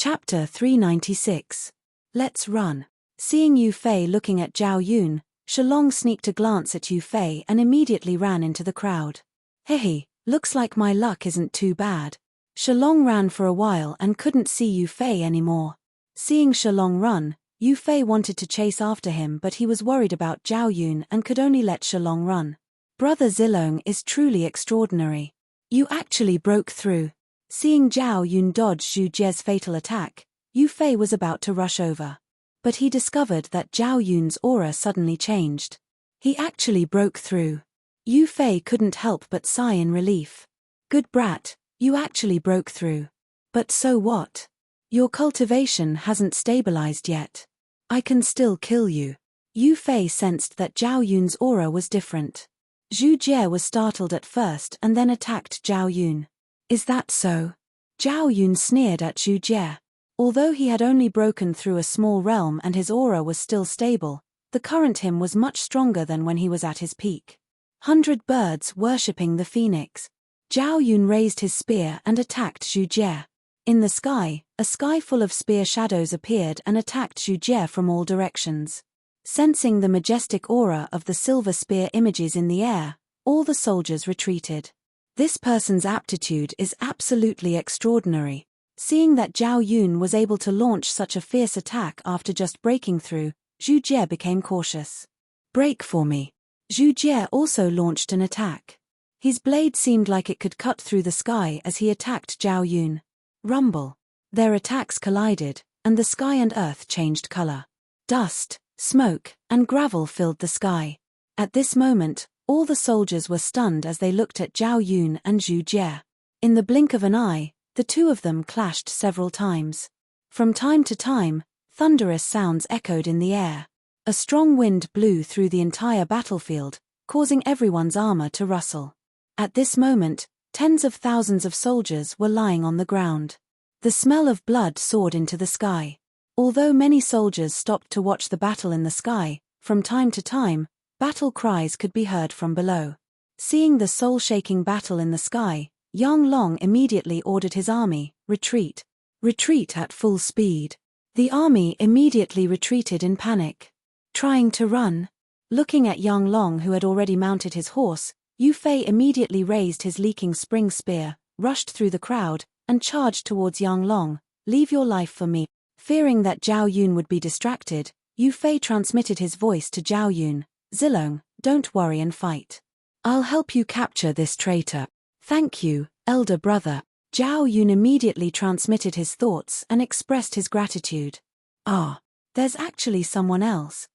Chapter 396. Let's run. Seeing Yu Fei looking at Zhao Yun, Shalong sneaked a glance at Yu Fei and immediately ran into the crowd. Hey, looks like my luck isn't too bad. Shalong ran for a while and couldn't see Yu Fei anymore. Seeing Shalong run, Yu Fei wanted to chase after him, but he was worried about Zhao Yun and could only let Shalong run. Brother Zilong is truly extraordinary. You actually broke through. Seeing Zhao Yun dodge Zhu Jie's fatal attack, Yu Fei was about to rush over. But he discovered that Zhao Yun's aura suddenly changed. He actually broke through. Yu Fei couldn't help but sigh in relief. Good brat, you actually broke through. But so what? Your cultivation hasn't stabilized yet. I can still kill you. Yu Fei sensed that Zhao Yun's aura was different. Zhu Jie was startled at first and then attacked Zhao Yun. Is that so? Zhao Yun sneered at Zhu Jie. Although he had only broken through a small realm and his aura was still stable, the current him was much stronger than when he was at his peak. 100 birds worshipping the phoenix. Zhao Yun raised his spear and attacked Zhu Jie. In the sky, a sky full of spear shadows appeared and attacked Zhu Jie from all directions. Sensing the majestic aura of the silver spear images in the air, all the soldiers retreated. This person's aptitude is absolutely extraordinary. Seeing that Zhao Yun was able to launch such a fierce attack after just breaking through, Zhu Jie became cautious. Break for me. Zhu Jie also launched an attack. His blade seemed like it could cut through the sky as he attacked Zhao Yun. Rumble. Their attacks collided, and the sky and earth changed color. Dust, smoke, and gravel filled the sky. At this moment, all the soldiers were stunned as they looked at Zhao Yun and Zhu Jie. In the blink of an eye, the two of them clashed several times. From time to time, thunderous sounds echoed in the air. A strong wind blew through the entire battlefield, causing everyone's armor to rustle. At this moment, tens of thousands of soldiers were lying on the ground. The smell of blood soared into the sky. Although many soldiers stopped to watch the battle in the sky, from time to time, battle cries could be heard from below. Seeing the soul-shaking battle in the sky, Yang Long immediately ordered his army, retreat. Retreat at full speed. The army immediately retreated in panic. Trying to run. Looking at Yang Long, who had already mounted his horse, Yu Fei immediately raised his leaking spring spear, rushed through the crowd, and charged towards Yang Long. Leave your life for me. Fearing that Zhao Yun would be distracted, Yu Fei transmitted his voice to Zhao Yun. Zilong, don't worry and fight. I'll help you capture this traitor. Thank you, elder brother. Zhao Yun immediately transmitted his thoughts and expressed his gratitude. Ah, there's actually someone else.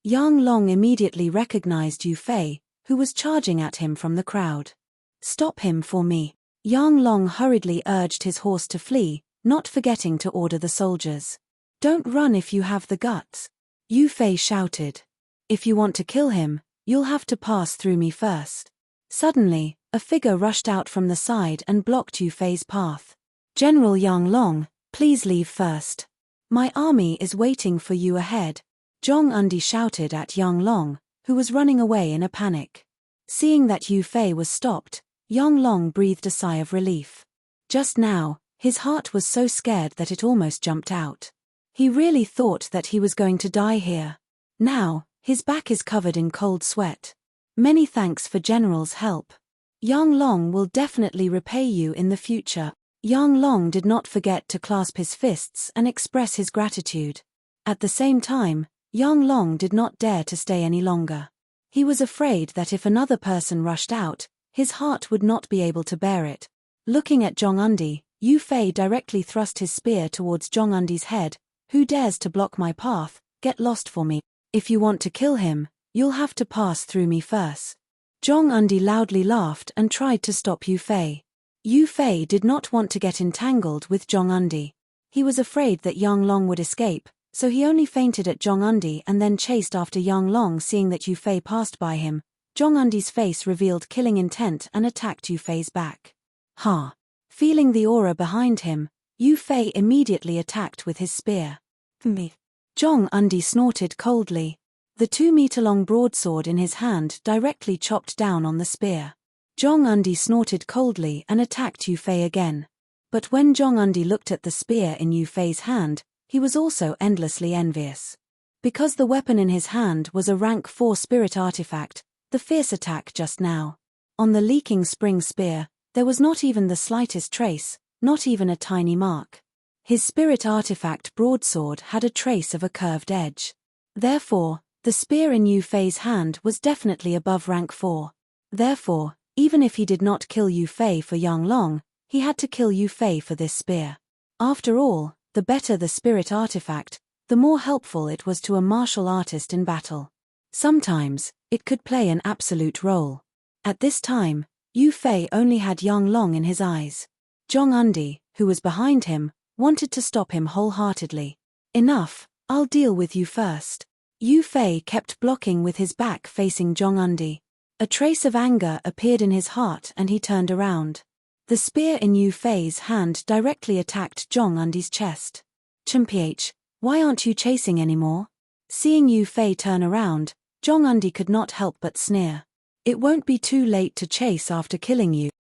Yang Long immediately recognized Yu Fei, who was charging at him from the crowd. Stop him for me. Yang Long hurriedly urged his horse to flee, not forgetting to order the soldiers. Don't run if you have the guts. Yu Fei shouted. If you want to kill him, you'll have to pass through me first. Suddenly, a figure rushed out from the side and blocked Yu Fei's path. General Yang Long, please leave first. My army is waiting for you ahead. Zhong Undi shouted at Yang Long, who was running away in a panic. Seeing that Yu Fei was stopped, Yang Long breathed a sigh of relief. Just now, his heart was so scared that it almost jumped out. He really thought that he was going to die here. Now, his back is covered in cold sweat. Many thanks for General's help. Yang Long will definitely repay you in the future. Yang Long did not forget to clasp his fists and express his gratitude. At the same time, Yang Long did not dare to stay any longer. He was afraid that if another person rushed out, his heart would not be able to bear it. Looking at Zhong Undi, Yu Fei directly thrust his spear towards Zhong Undi's head. Who dares to block my path? Get lost for me. If you want to kill him, you'll have to pass through me first. Zhong Undi loudly laughed and tried to stop Yu Fei. Yu Fei did not want to get entangled with Zhong Undi. He was afraid that Yang Long would escape, so he only feinted at Zhong Undi and then chased after Yang Long. Seeing that Yu Fei passed by him, Zhong Undi's face revealed killing intent and attacked Yu Fei's back. Ha! Feeling the aura behind him, Yu Fei immediately attacked with his spear. Me. Zhong Undi snorted coldly. The 2-meter-long broadsword in his hand directly chopped down on the spear. Zhong Undi snorted coldly and attacked Yu Fei again. But when Zhong Undi looked at the spear in Yu Fei's hand, he was also endlessly envious. Because the weapon in his hand was a rank 4 spirit artifact, the fierce attack just now. On the leaking spring spear, there was not even the slightest trace, not even a tiny mark. His spirit artifact broadsword had a trace of a curved edge. Therefore, the spear in Yu Fei's hand was definitely above rank 4. Therefore, even if he did not kill Yu Fei for Yang Long, he had to kill Yu Fei for this spear. After all, the better the spirit artifact, the more helpful it was to a martial artist in battle. Sometimes, it could play an absolute role. At this time, Yu Fei only had Yang Long in his eyes. Zhong Undi, who was behind him, wanted to stop him wholeheartedly. Enough, I'll deal with you first. Yu Fei kept blocking with his back facing Zhong Undi. A trace of anger appeared in his heart and he turned around. The spear in Yu Fei's hand directly attacked Zhong Undi's chest. "Chimph, why aren't you chasing anymore?" Seeing Yu Fei turn around, Zhong Undi could not help but sneer. "It won't be too late to chase after killing you."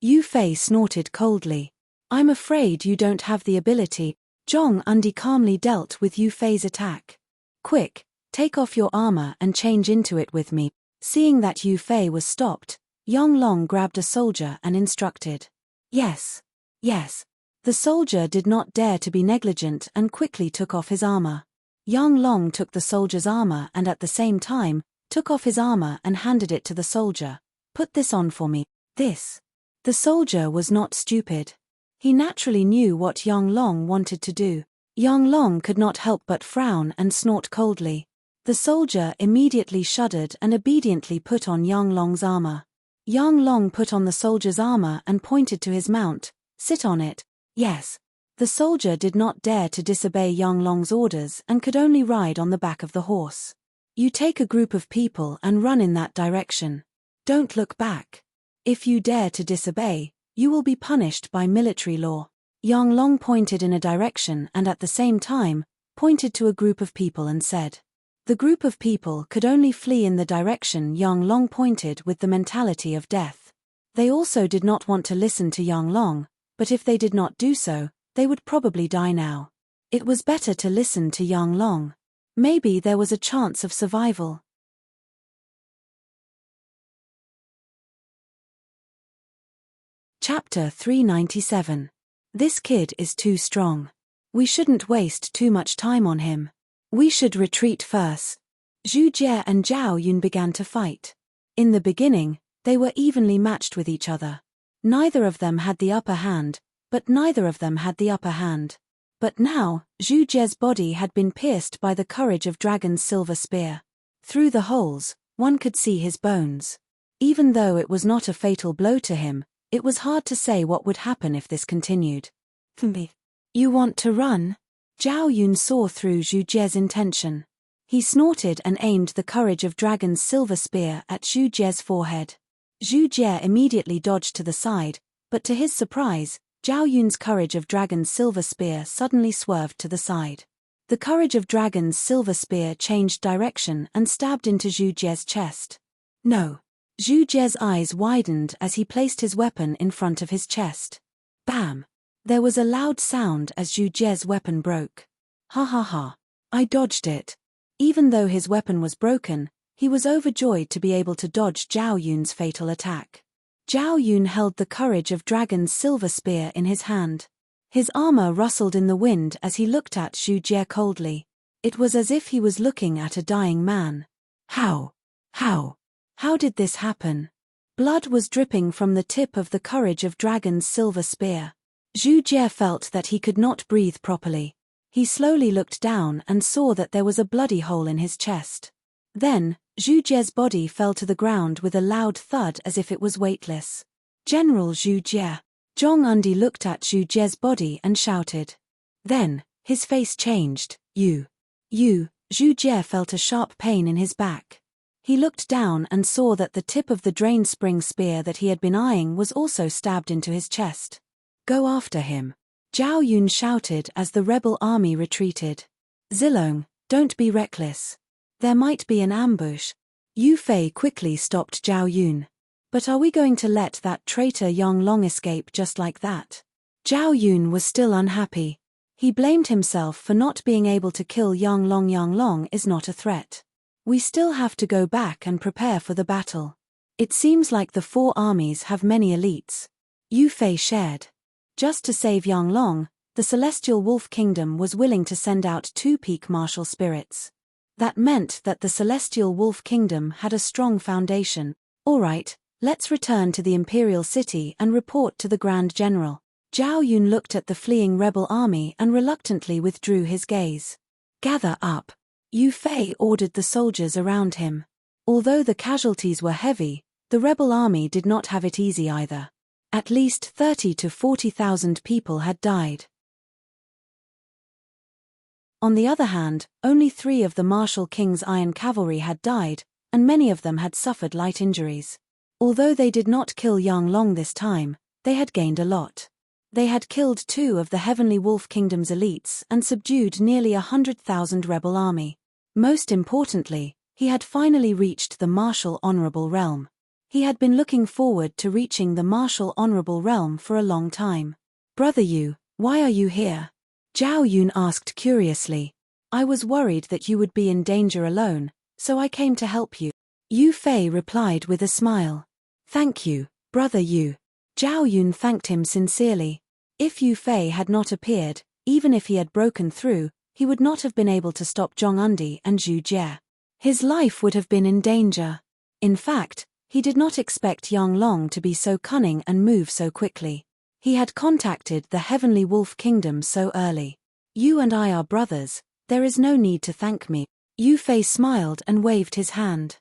Yu Fei snorted coldly. "I'm afraid you don't have the ability." Zhong Undi calmly dealt with Yu Fei's attack. "Quick, take off your armor and change into it with me." Seeing that Yu Fei was stopped, Yang Long grabbed a soldier and instructed. "Yes. Yes." The soldier did not dare to be negligent and quickly took off his armor. Yang Long took the soldier's armor and at the same time, took off his armor and handed it to the soldier. "Put this on for me." This. The soldier was not stupid. He naturally knew what Yang Long wanted to do. Yang Long could not help but frown and snort coldly. The soldier immediately shuddered and obediently put on Yang Long's armor. Yang Long put on the soldier's armor and pointed to his mount. "Sit on it." "Yes." The soldier did not dare to disobey Yang Long's orders and could only ride on the back of the horse. "You take a group of people and run in that direction. Don't look back. If you dare to disobey, you will be punished by military law." Yang Long pointed in a direction and at the same time, pointed to a group of people and said. The group of people could only flee in the direction Yang Long pointed with the mentality of death. They also did not want to listen to Yang Long, but if they did not do so, they would probably die now. It was better to listen to Yang Long. Maybe there was a chance of survival. Chapter 397. This kid is too strong. We shouldn't waste too much time on him. We should retreat first. Zhu Jie and Zhao Yun began to fight. In the beginning, they were evenly matched with each other. Neither of them had the upper hand, but neither of them had the upper hand. But now, Zhu Jie's body had been pierced by the courage of Dragon's silver spear. Through the holes, one could see his bones. Even though it was not a fatal blow to him, it was hard to say what would happen if this continued. "You want to run?" Zhao Yun saw through Zhu Jie's intention. He snorted and aimed the courage of Dragon's silver spear at Zhu Jie's forehead. Zhu Jie immediately dodged to the side, but to his surprise, Zhao Yun's courage of Dragon's silver spear suddenly swerved to the side. The courage of Dragon's silver spear changed direction and stabbed into Zhu Jie's chest. "No." Zhu Jie's eyes widened as he placed his weapon in front of his chest. Bam! There was a loud sound as Zhu Jie's weapon broke. "Ha ha ha. I dodged it." Even though his weapon was broken, he was overjoyed to be able to dodge Zhao Yun's fatal attack. Zhao Yun held the courage of Dragon's silver spear in his hand. His armor rustled in the wind as he looked at Zhu Jie coldly. It was as if he was looking at a dying man. How did this happen? Blood was dripping from the tip of the courage of Dragon's silver spear. Zhu Jie felt that he could not breathe properly. He slowly looked down and saw that there was a bloody hole in his chest. Then, Zhu Jie's body fell to the ground with a loud thud as if it was weightless. "General Zhu Jie." Zhong Undi looked at Zhu Jie's body and shouted. Then, his face changed. You. Zhu Jie felt a sharp pain in his back. He looked down and saw that the tip of the drain spring spear that he had been eyeing was also stabbed into his chest. "Go after him." Zhao Yun shouted as the rebel army retreated. "Zilong, don't be reckless. There might be an ambush." Yu Fei quickly stopped Zhao Yun. But are we going to let that traitor Yang Long escape just like that? Zhao Yun was still unhappy. He blamed himself for not being able to kill Yang Long. Yang Long is not a threat. We still have to go back and prepare for the battle. It seems like the four armies have many elites. Yu Fei shared. Just to save Yang Long, the Celestial Wolf Kingdom was willing to send out 2 peak martial spirits. That meant that the Celestial Wolf Kingdom had a strong foundation. Alright, let's return to the Imperial City and report to the Grand General. Zhao Yun looked at the fleeing rebel army and reluctantly withdrew his gaze. Gather up. Yu Fei ordered the soldiers around him. Although the casualties were heavy, the rebel army did not have it easy either. At least 30 to 40,000 people had died. On the other hand, only 3 of the Martial King's Iron Cavalry had died, and many of them had suffered light injuries. Although they did not kill Yang Long this time, they had gained a lot. They had killed 2 of the Heavenly Wolf Kingdom's elites and subdued nearly 100,000 rebel army. Most importantly, he had finally reached the Martial Honorable Realm. He had been looking forward to reaching the Martial Honorable Realm for a long time. Brother Yu, why are you here? Zhao Yun asked curiously. I was worried that you would be in danger alone, so I came to help you. Yu Fei replied with a smile. Thank you, Brother Yu. Zhao Yun thanked him sincerely. If Yu Fei had not appeared, even if he had broken through, he would not have been able to stop Zhong Undi and Zhu Jie. His life would have been in danger. In fact, he did not expect Yang Long to be so cunning and move so quickly. He had contacted the Heavenly Wolf Kingdom so early. You and I are brothers, there is no need to thank me. Yu Fei smiled and waved his hand.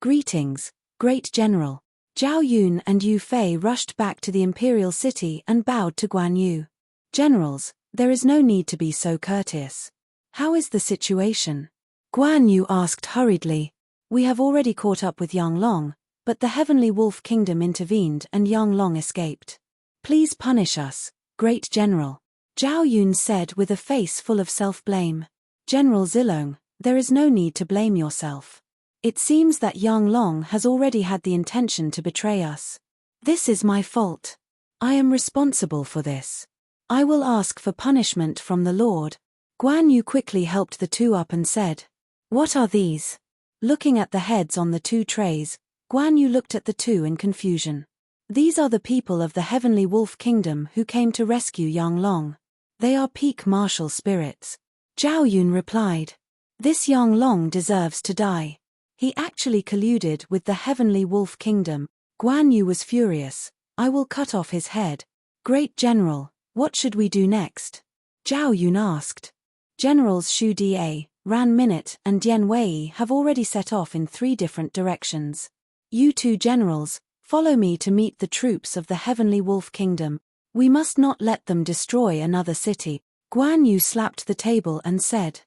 Greetings, Great General. Zhao Yun and Yu Fei rushed back to the Imperial City and bowed to Guan Yu. Generals, there is no need to be so courteous. How is the situation? Guan Yu asked hurriedly. We have already caught up with Yang Long, but the Heavenly Wolf Kingdom intervened and Yang Long escaped. Please punish us, Great General. Zhao Yun said with a face full of self-blame. General Zilong, there is no need to blame yourself. It seems that Yang Long has already had the intention to betray us. This is my fault. I am responsible for this. I will ask for punishment from the Lord. Guan Yu quickly helped the 2 up and said, What are these? Looking at the heads on the 2 trays, Guan Yu looked at the 2 in confusion. These are the people of the Heavenly Wolf Kingdom who came to rescue Yang Long. They are peak martial spirits. Zhao Yun replied. This Yang Long deserves to die. He actually colluded with the Heavenly Wolf Kingdom. Guan Yu was furious. I will cut off his head. Great General, what should we do next? Zhao Yun asked. Generals Xu Da, Ran Minute and Dian Wei have already set off in 3 different directions. You 2 generals, follow me to meet the troops of the Heavenly Wolf Kingdom. We must not let them destroy another city. Guan Yu slapped the table and said.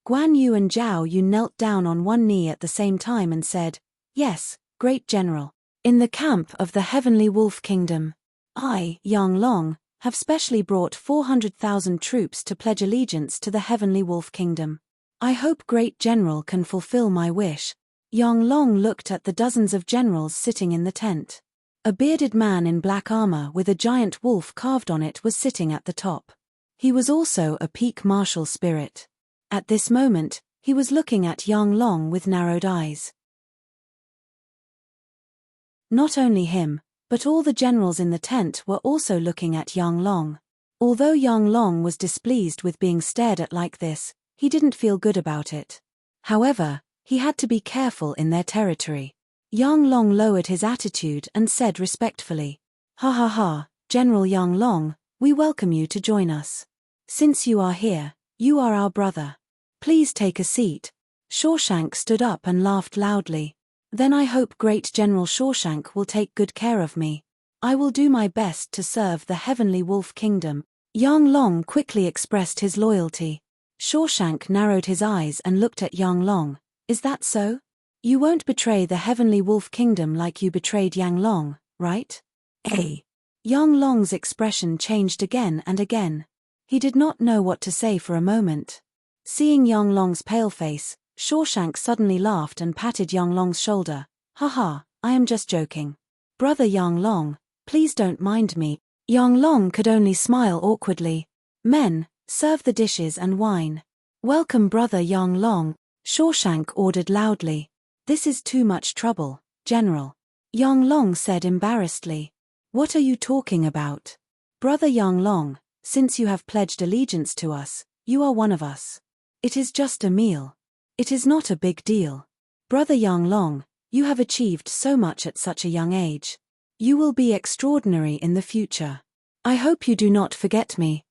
Guan Yu and Zhao Yun knelt down on one knee at the same time and said, Yes, Great General. In the camp of the Heavenly Wolf Kingdom, I, Yang Long, have specially brought 400,000 troops to pledge allegiance to the Heavenly Wolf Kingdom. I hope Great General can fulfill my wish. Yang Long looked at the dozens of generals sitting in the tent. A bearded man in black armor with a giant wolf carved on it was sitting at the top. He was also a peak martial spirit. At this moment, he was looking at Yang Long with narrowed eyes. Not only him, but all the generals in the tent were also looking at Yang Long. Although Yang Long was displeased with being stared at like this, he didn't feel good about it. However, he had to be careful in their territory. Yang Long lowered his attitude and said respectfully, Ha ha ha, General Yang Long, we welcome you to join us. Since you are here, you are our brother. Please take a seat. Shawshank stood up and laughed loudly. Then I hope Great General Shawshank will take good care of me. I will do my best to serve the Heavenly Wolf Kingdom. Yang Long quickly expressed his loyalty. Shawshank narrowed his eyes and looked at Yang Long. Is that so? You won't betray the Heavenly Wolf Kingdom like you betrayed Yang Long, right? Yang Long's expression changed again and again. He did not know what to say for a moment. Seeing Yang Long's pale face, Shawshank suddenly laughed and patted Yang Long's shoulder. Haha, I am just joking. Brother Yang Long, please don't mind me. Yang Long could only smile awkwardly. Men, serve the dishes and wine. Welcome Brother Yang Long, Shawshank ordered loudly. This is too much trouble, General. Yang Long said embarrassedly. What are you talking about? Brother Yang Long, since you have pledged allegiance to us, you are one of us. It is just a meal. It is not a big deal. Brother Yang Long, you have achieved so much at such a young age. You will be extraordinary in the future. I hope you do not forget me.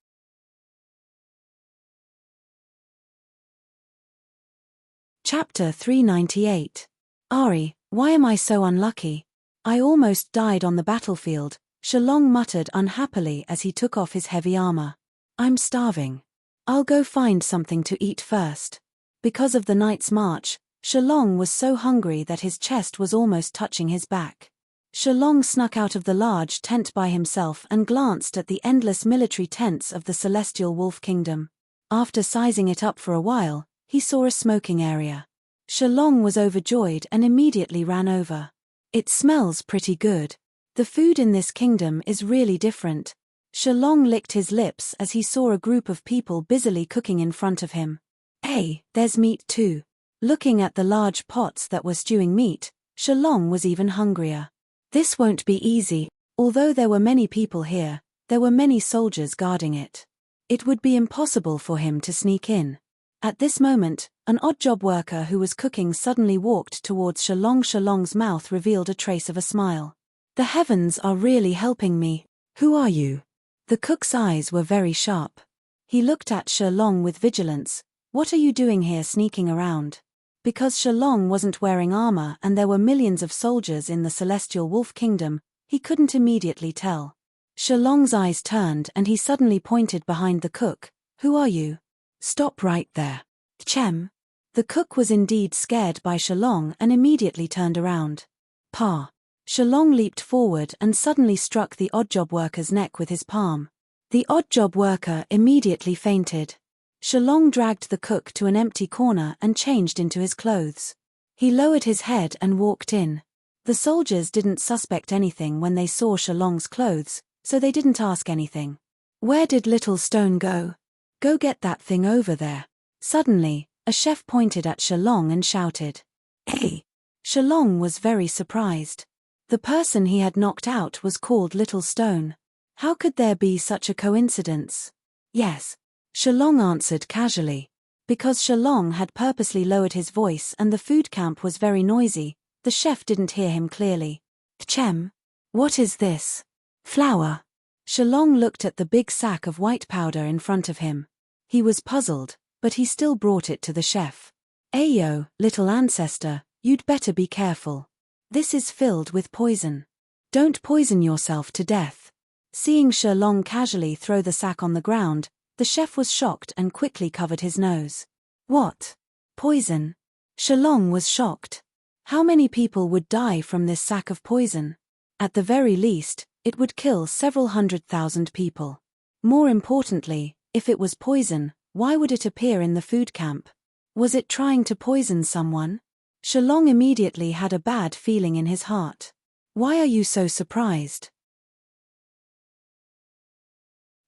Chapter 398. Ari, why am I so unlucky? I almost died on the battlefield, Shalong muttered unhappily as he took off his heavy armor. I'm starving. I'll go find something to eat first. Because of the night's march, Shalong was so hungry that his chest was almost touching his back. Shalong snuck out of the large tent by himself and glanced at the endless military tents of the Celestial Wolf Kingdom. After sizing it up for a while, he saw a smoking area. Shalong was overjoyed and immediately ran over. It smells pretty good. The food in this kingdom is really different. Shalong licked his lips as he saw a group of people busily cooking in front of him. Hey, there's meat too. Looking at the large pots that were stewing meat, Shalong was even hungrier. This won't be easy. Although there were many people here, there were many soldiers guarding it. It would be impossible for him to sneak in. At this moment, an odd-job worker who was cooking suddenly walked towards Shalong. Shalong's mouth revealed a trace of a smile. The heavens are really helping me. Who are you? The cook's eyes were very sharp. He looked at Shalong with vigilance. What are you doing here sneaking around? Because Shalong wasn't wearing armor and there were millions of soldiers in the Celestial Wolf Kingdom, he couldn't immediately tell. Shalong's eyes turned and he suddenly pointed behind the cook. Who are you? Stop right there. Chem. The cook was indeed scared by Shalong and immediately turned around. Pa. Shalong leaped forward and suddenly struck the odd-job worker's neck with his palm. The odd-job worker immediately fainted. Shalong dragged the cook to an empty corner and changed into his clothes. He lowered his head and walked in. The soldiers didn't suspect anything when they saw Shalong's clothes, so they didn't ask anything. Where did Little Stone go? Go get that thing over there. Suddenly, a chef pointed at Shalong and shouted. Hey! Shalong was very surprised. The person he had knocked out was called Little Stone. How could there be such a coincidence? Yes. Shalong answered casually. Because Shalong had purposely lowered his voice and the food camp was very noisy, the chef didn't hear him clearly. Chem? What is this? Flour. Shalong looked at the big sack of white powder in front of him. He was puzzled, but he still brought it to the chef. Ayo, little ancestor, you'd better be careful. This is filled with poison. Don't poison yourself to death. Seeing Shalong casually throw the sack on the ground, the chef was shocked and quickly covered his nose. What? Poison? Shalong was shocked. How many people would die from this sack of poison? At the very least, it would kill several 100,000 people. More importantly, if it was poison, why would it appear in the food camp? Was it trying to poison someone? Shalong immediately had a bad feeling in his heart. Why are you so surprised?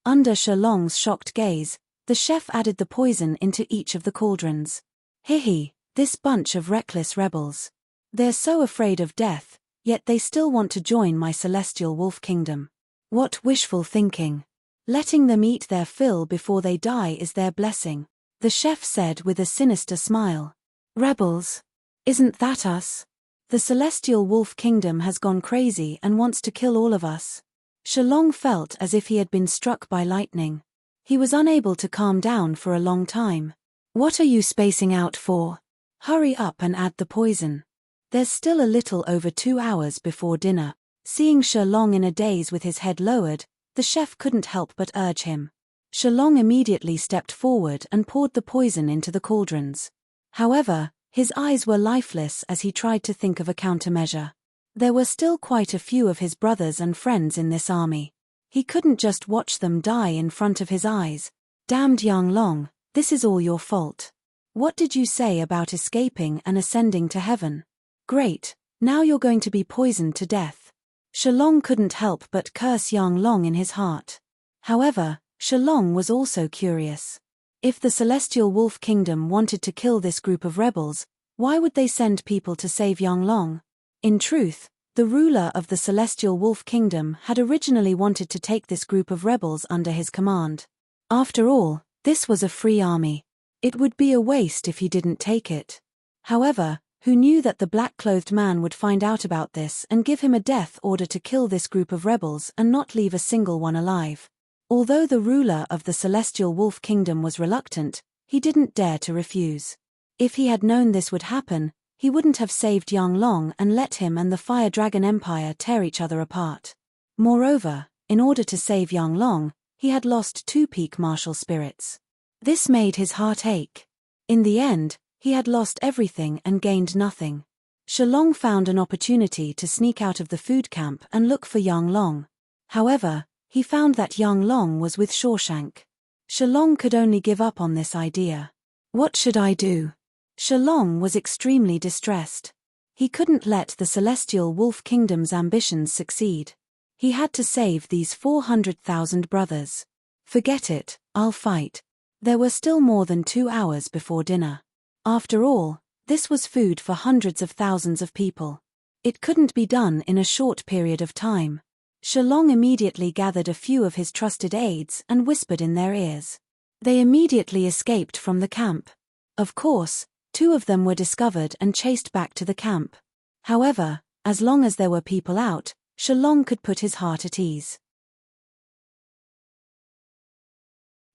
Under Shalong's shocked gaze, the chef added the poison into each of the cauldrons. Hihi, this bunch of reckless rebels. They're so afraid of death, yet they still want to join my Celestial Wolf Kingdom. What wishful thinking. Letting them eat their fill before they die is their blessing, the chef said with a sinister smile. Rebels? Isn't that us? The Celestial Wolf Kingdom has gone crazy and wants to kill all of us. Shalong felt as if he had been struck by lightning. He was unable to calm down for a long time. What are you spacing out for? Hurry up and add the poison. There's still a little over 2 hours before dinner. Seeing Shalong in a daze with his head lowered, the chef couldn't help but urge him. Shalong immediately stepped forward and poured the poison into the cauldrons. However, his eyes were lifeless as he tried to think of a countermeasure. There were still quite a few of his brothers and friends in this army. He couldn't just watch them die in front of his eyes. Damned Yang Long, this is all your fault. What did you say about escaping and ascending to heaven? Great, now you're going to be poisoned to death. Shalong couldn't help but curse Yang Long in his heart. However, Shalong was also curious. If the Celestial Wolf Kingdom wanted to kill this group of rebels, why would they send people to save Yang Long? In truth, the ruler of the Celestial Wolf Kingdom had originally wanted to take this group of rebels under his command. After all, this was a free army. It would be a waste if he didn't take it. However, who knew that the black-clothed man would find out about this and give him a death order to kill this group of rebels and not leave a single one alive? Although the ruler of the Celestial Wolf Kingdom was reluctant, he didn't dare to refuse. If he had known this would happen, he wouldn't have saved Yang Long and let him and the Fire Dragon Empire tear each other apart. Moreover, in order to save Yang Long, he had lost 2 peak martial spirits. This made his heart ache. In the end, he had lost everything and gained nothing. Shalong found an opportunity to sneak out of the food camp and look for Yang Long. However, he found that Yang Long was with Shawshank. Shalong could only give up on this idea. What should I do? Shalong was extremely distressed. He couldn't let the Celestial Wolf Kingdom's ambitions succeed. He had to save these 400,000 brothers. Forget it, I'll fight. There were still more than 2 hours before dinner. After all, this was food for hundreds of thousands of people. It couldn't be done in a short period of time. Shalong immediately gathered a few of his trusted aides and whispered in their ears. They immediately escaped from the camp. Of course, 2 of them were discovered and chased back to the camp. However, as long as there were people out, Shalong could put his heart at ease.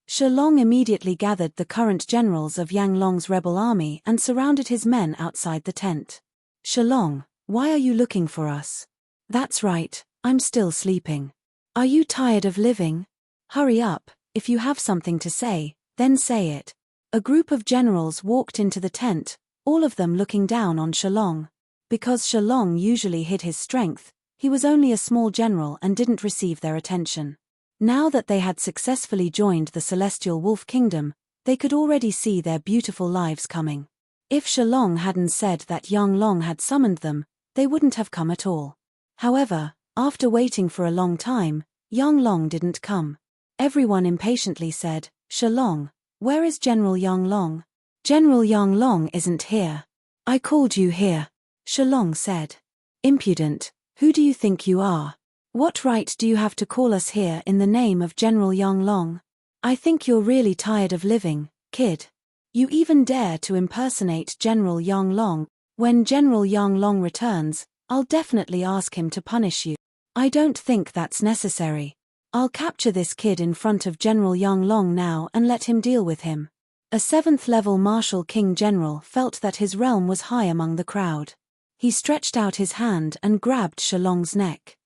Shalong immediately gathered the current generals of Yang Long's rebel army and surrounded his men outside the tent. Shalong, why are you looking for us? That's right, I'm still sleeping. Are you tired of living? Hurry up, if you have something to say, then say it. A group of generals walked into the tent, all of them looking down on Shalong. Because Shalong usually hid his strength, he was only a small general and didn't receive their attention. Now that they had successfully joined the Celestial Wolf Kingdom, they could already see their beautiful lives coming. If Shalong hadn't said that Yang Long had summoned them, they wouldn't have come at all. However, after waiting for a long time, Yang Long didn't come. Everyone impatiently said, Shalong, where is General Yang Long? General Yang Long isn't here. I called you here. Shalong said. Impudent, who do you think you are? What right do you have to call us here in the name of General Yang Long? I think you're really tired of living, kid. You even dare to impersonate General Yang Long. When General Yang Long returns, I'll definitely ask him to punish you. I don't think that's necessary. I'll capture this kid in front of General Yang Long now and let him deal with him. A 7th-level Martial King General felt that his realm was high among the crowd. He stretched out his hand and grabbed Shalong's neck.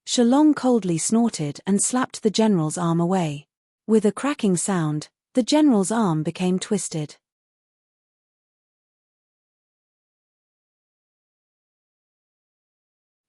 Shalong coldly snorted and slapped the general's arm away. With a cracking sound, the general's arm became twisted.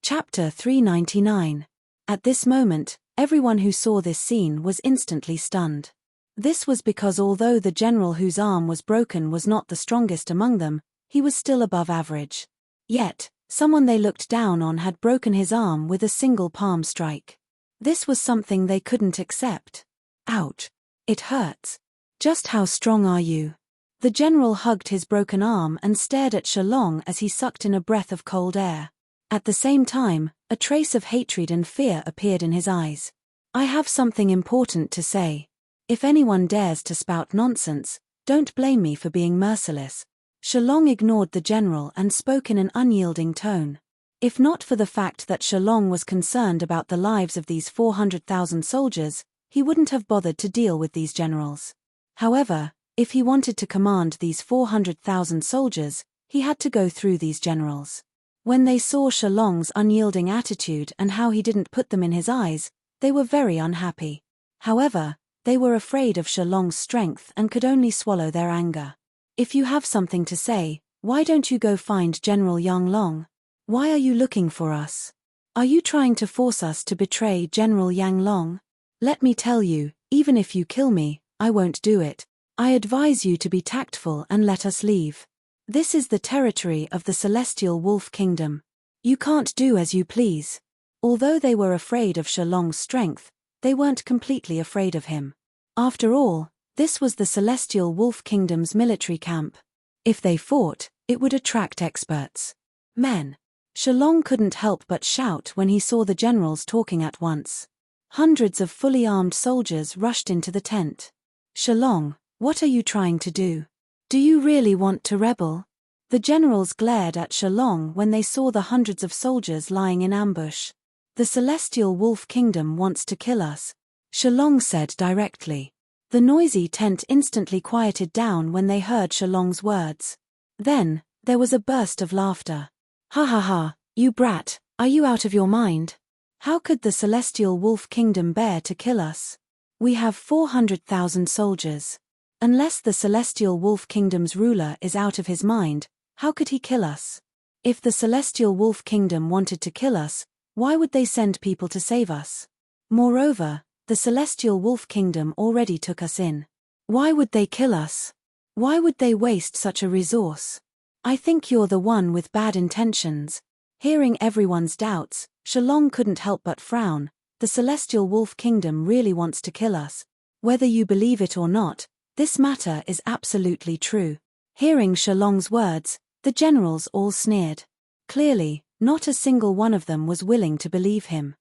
Chapter 399. At this moment, everyone who saw this scene was instantly stunned. This was because although the general whose arm was broken was not the strongest among them, he was still above average. Yet, someone they looked down on had broken his arm with a single palm strike. This was something they couldn't accept. Ouch. It hurts. Just how strong are you? The general hugged his broken arm and stared at Shalong as he sucked in a breath of cold air. At the same time, a trace of hatred and fear appeared in his eyes. I have something important to say. If anyone dares to spout nonsense, don't blame me for being merciless. Shalong ignored the general and spoke in an unyielding tone. If not for the fact that Shalong was concerned about the lives of these 400,000 soldiers, he wouldn't have bothered to deal with these generals. However, if he wanted to command these 400,000 soldiers, he had to go through these generals. When they saw Shalong's unyielding attitude and how he didn't put them in his eyes, they were very unhappy. However, they were afraid of Shalong's strength and could only swallow their anger. If you have something to say, why don't you go find General Yang Long? Why are you looking for us? Are you trying to force us to betray General Yang Long? Let me tell you, even if you kill me, I won't do it. I advise you to be tactful and let us leave. This is the territory of the Celestial Wolf Kingdom. You can't do as you please. Although they were afraid of Shalong's strength, they weren't completely afraid of him. After all, this was the Celestial Wolf Kingdom's military camp. If they fought, it would attract experts. Men. Shalong couldn't help but shout when he saw the generals talking at once. Hundreds of fully armed soldiers rushed into the tent. Shalong, what are you trying to do? Do you really want to rebel? The generals glared at Shalong when they saw the hundreds of soldiers lying in ambush. The Celestial Wolf Kingdom wants to kill us, Shalong said directly. The noisy tent instantly quieted down when they heard Shalong's words. Then, there was a burst of laughter. Ha ha ha, you brat, are you out of your mind? How could the Celestial Wolf Kingdom bear to kill us? We have 400,000 soldiers. Unless the Celestial Wolf Kingdom's ruler is out of his mind, how could he kill us? If the Celestial Wolf Kingdom wanted to kill us, why would they send people to save us? Moreover, the Celestial Wolf Kingdom already took us in. Why would they kill us? Why would they waste such a resource? I think you're the one with bad intentions. Hearing everyone's doubts, Shalong couldn't help but frown. The Celestial Wolf Kingdom really wants to kill us. Whether you believe it or not, this matter is absolutely true. Hearing Shalong's words, the generals all sneered. Clearly, not a single one of them was willing to believe him.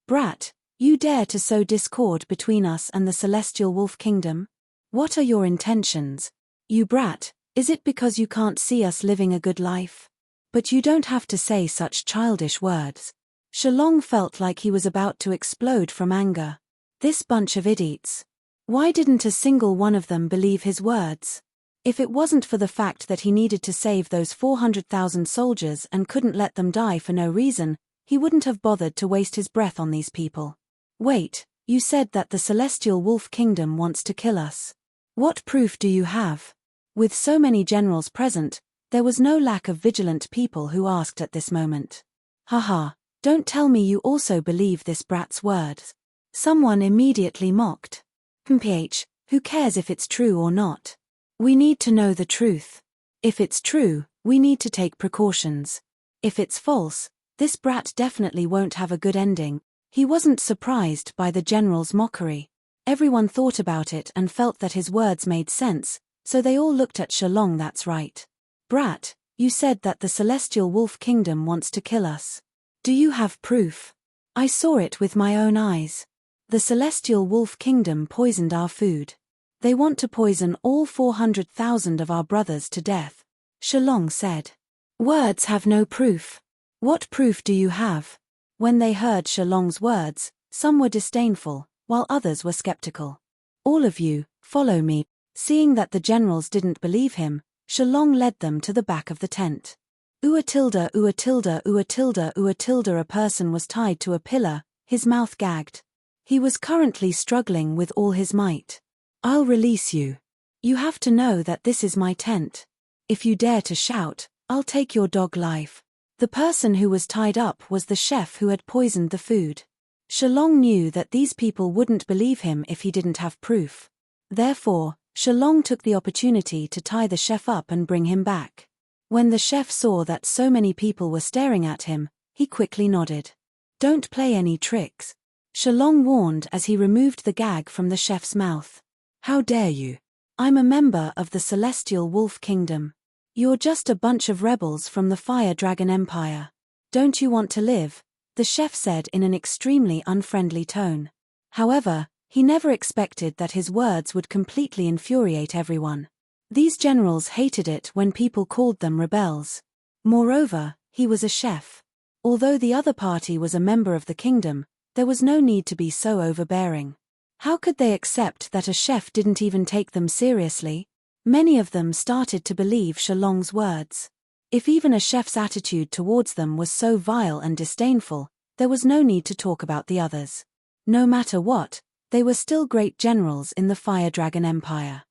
Brat, you dare to sow discord between us and the Celestial Wolf Kingdom? What are your intentions? You brat, is it because you can't see us living a good life? But you don't have to say such childish words. Shalong felt like he was about to explode from anger. This bunch of idiots. Why didn't a single one of them believe his words? If it wasn't for the fact that he needed to save those 400,000 soldiers and couldn't let them die for no reason, he wouldn't have bothered to waste his breath on these people. Wait, you said that the Celestial Wolf Kingdom wants to kill us. What proof do you have? With so many generals present, there was no lack of vigilant people who asked at this moment. Haha, don't tell me you also believe this brat's words. Someone immediately mocked. Who cares if it's true or not? We need to know the truth. If it's true, we need to take precautions. If it's false, this brat definitely won't have a good ending. He wasn't surprised by the general's mockery. Everyone thought about it and felt that his words made sense, so they all looked at Shalong. That's right. Brat, you said that the Celestial Wolf Kingdom wants to kill us. Do you have proof? I saw it with my own eyes. The Celestial Wolf Kingdom poisoned our food. They want to poison all 400,000 of our brothers to death, Shalong said. Words have no proof. What proof do you have? When they heard Shalong's words, some were disdainful, while others were skeptical. All of you, follow me. Seeing that the generals didn't believe him, Shalong led them to the back of the tent. Ua tilde, ua tilde, ua tilde, ua tilde. A person was tied to a pillar, his mouth gagged. He was currently struggling with all his might. I'll release you. You have to know that this is my tent. If you dare to shout, I'll take your dog life. The person who was tied up was the chef who had poisoned the food. Shalong knew that these people wouldn't believe him if he didn't have proof. Therefore, Shalong took the opportunity to tie the chef up and bring him back. When the chef saw that so many people were staring at him, he quickly nodded. Don't play any tricks, Shalong warned as he removed the gag from the chef's mouth. How dare you? I'm a member of the Celestial Wolf Kingdom. You're just a bunch of rebels from the Fire Dragon Empire. Don't you want to live? The chef said in an extremely unfriendly tone. However, he never expected that his words would completely infuriate everyone. These generals hated it when people called them rebels. Moreover, he was a chef. Although the other party was a member of the kingdom, there was no need to be so overbearing. How could they accept that a chef didn't even take them seriously? Many of them started to believe Shalong's words. If even a chef's attitude towards them was so vile and disdainful, there was no need to talk about the others. No matter what, they were still great generals in the Fire Dragon Empire.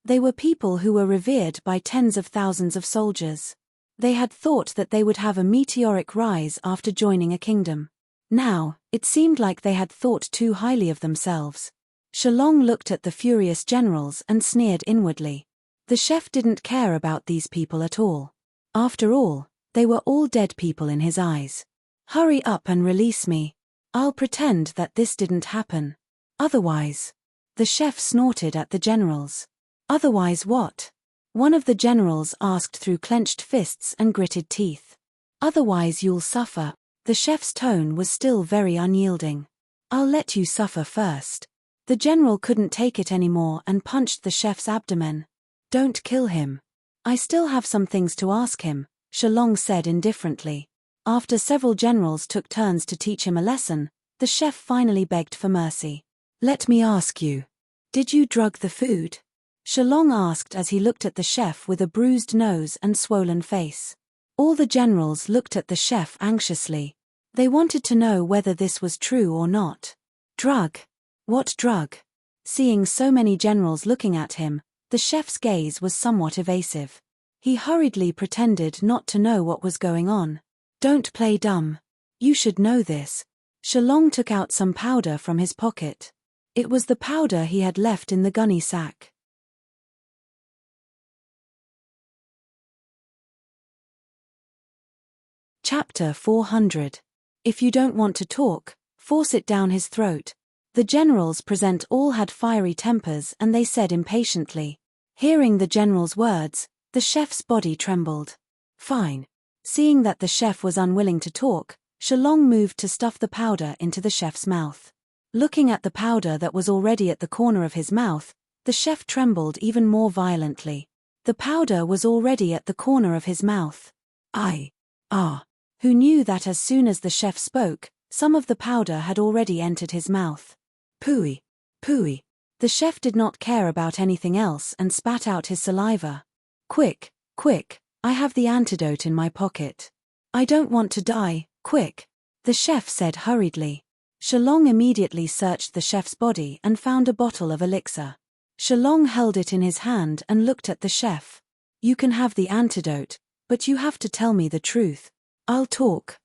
They were people who were revered by tens of thousands of soldiers. They had thought that they would have a meteoric rise after joining a kingdom. Now, it seemed like they had thought too highly of themselves. Shalong looked at the furious generals and sneered inwardly. The chef didn't care about these people at all. After all, they were all dead people in his eyes. Hurry up and release me. I'll pretend that this didn't happen. Otherwise. The chef snorted at the generals. Otherwise what? One of the generals asked through clenched fists and gritted teeth. Otherwise you'll suffer. The chef's tone was still very unyielding. I'll let you suffer first. The general couldn't take it anymore and punched the chef's abdomen. Don't kill him. I still have some things to ask him, Shalong said indifferently. After several generals took turns to teach him a lesson, the chef finally begged for mercy. Let me ask you. Did you drug the food? Shalong asked as he looked at the chef with a bruised nose and swollen face. All the generals looked at the chef anxiously. They wanted to know whether this was true or not. Drug? What drug? Seeing so many generals looking at him, the chef's gaze was somewhat evasive. He hurriedly pretended not to know what was going on. Don't play dumb. You should know this. Shalong took out some powder from his pocket. It was the powder he had left in the gunny sack. Chapter 400. If you don't want to talk, force it down his throat. The generals present all had fiery tempers and they said impatiently. Hearing the general's words, the chef's body trembled. Fine. Seeing that the chef was unwilling to talk, Shalong moved to stuff the powder into the chef's mouth. Looking at the powder that was already at the corner of his mouth, the chef trembled even more violently. The powder was already at the corner of his mouth. Who knew that as soon as the chef spoke, some of the powder had already entered his mouth. Pooey. Pooey. The chef did not care about anything else and spat out his saliva. Quick, quick, I have the antidote in my pocket. I don't want to die, quick. The chef said hurriedly. Shalong immediately searched the chef's body and found a bottle of elixir. Shalong held it in his hand and looked at the chef. You can have the antidote, but you have to tell me the truth. I'll talk.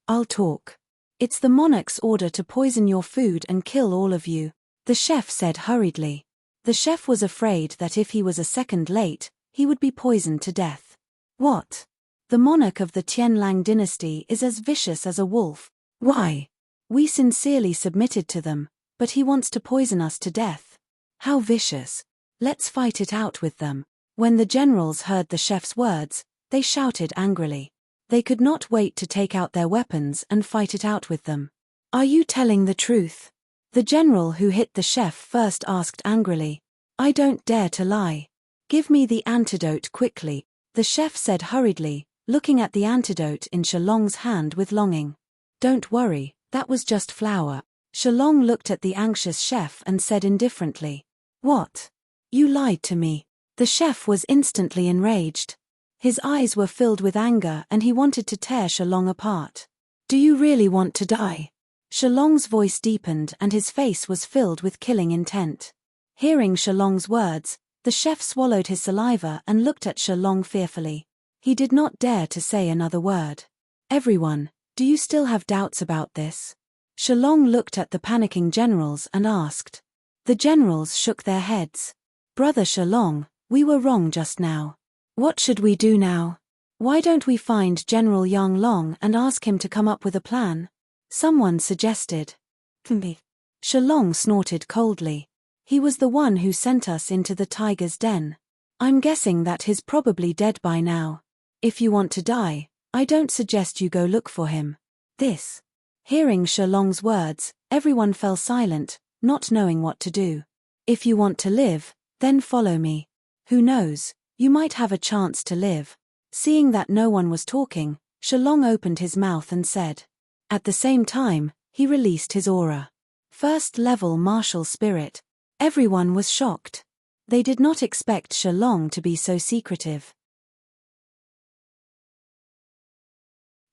It's the monarch's order to poison your food and kill all of you, the chef said hurriedly. The chef was afraid that if he was a second late, he would be poisoned to death. What? The monarch of the Tianlang dynasty is as vicious as a wolf. Why? We sincerely submitted to them, but he wants to poison us to death. How vicious. Let's fight it out with them. When the generals heard the chef's words, they shouted angrily. They could not wait to take out their weapons and fight it out with them. Are you telling the truth? The general who hit the chef first asked angrily. I don't dare to lie. Give me the antidote quickly, the chef said hurriedly, looking at the antidote in Shalong's hand with longing. Don't worry, that was just flour. Shalong looked at the anxious chef and said indifferently. What? You lied to me. The chef was instantly enraged. His eyes were filled with anger and he wanted to tear Shalong apart. Do you really want to die? Shalong's voice deepened and his face was filled with killing intent. Hearing Shalong's words, the chef swallowed his saliva and looked at Shalong fearfully. He did not dare to say another word. Everyone, do you still have doubts about this? Shalong looked at the panicking generals and asked. The generals shook their heads. Brother Shalong, we were wrong just now. What should we do now? Why don't we find General Yang Long and ask him to come up with a plan? Someone suggested. Shalong snorted coldly. He was the one who sent us into the tiger's den. I'm guessing that he's probably dead by now. If you want to die, I don't suggest you go look for him. This. Hearing Shalong's words, everyone fell silent, not knowing what to do. If you want to live, then follow me. Who knows? You might have a chance to live. Seeing that no one was talking, Shalong opened his mouth and said. At the same time, he released his aura. First level martial spirit. Everyone was shocked. They did not expect Shalong to be so secretive.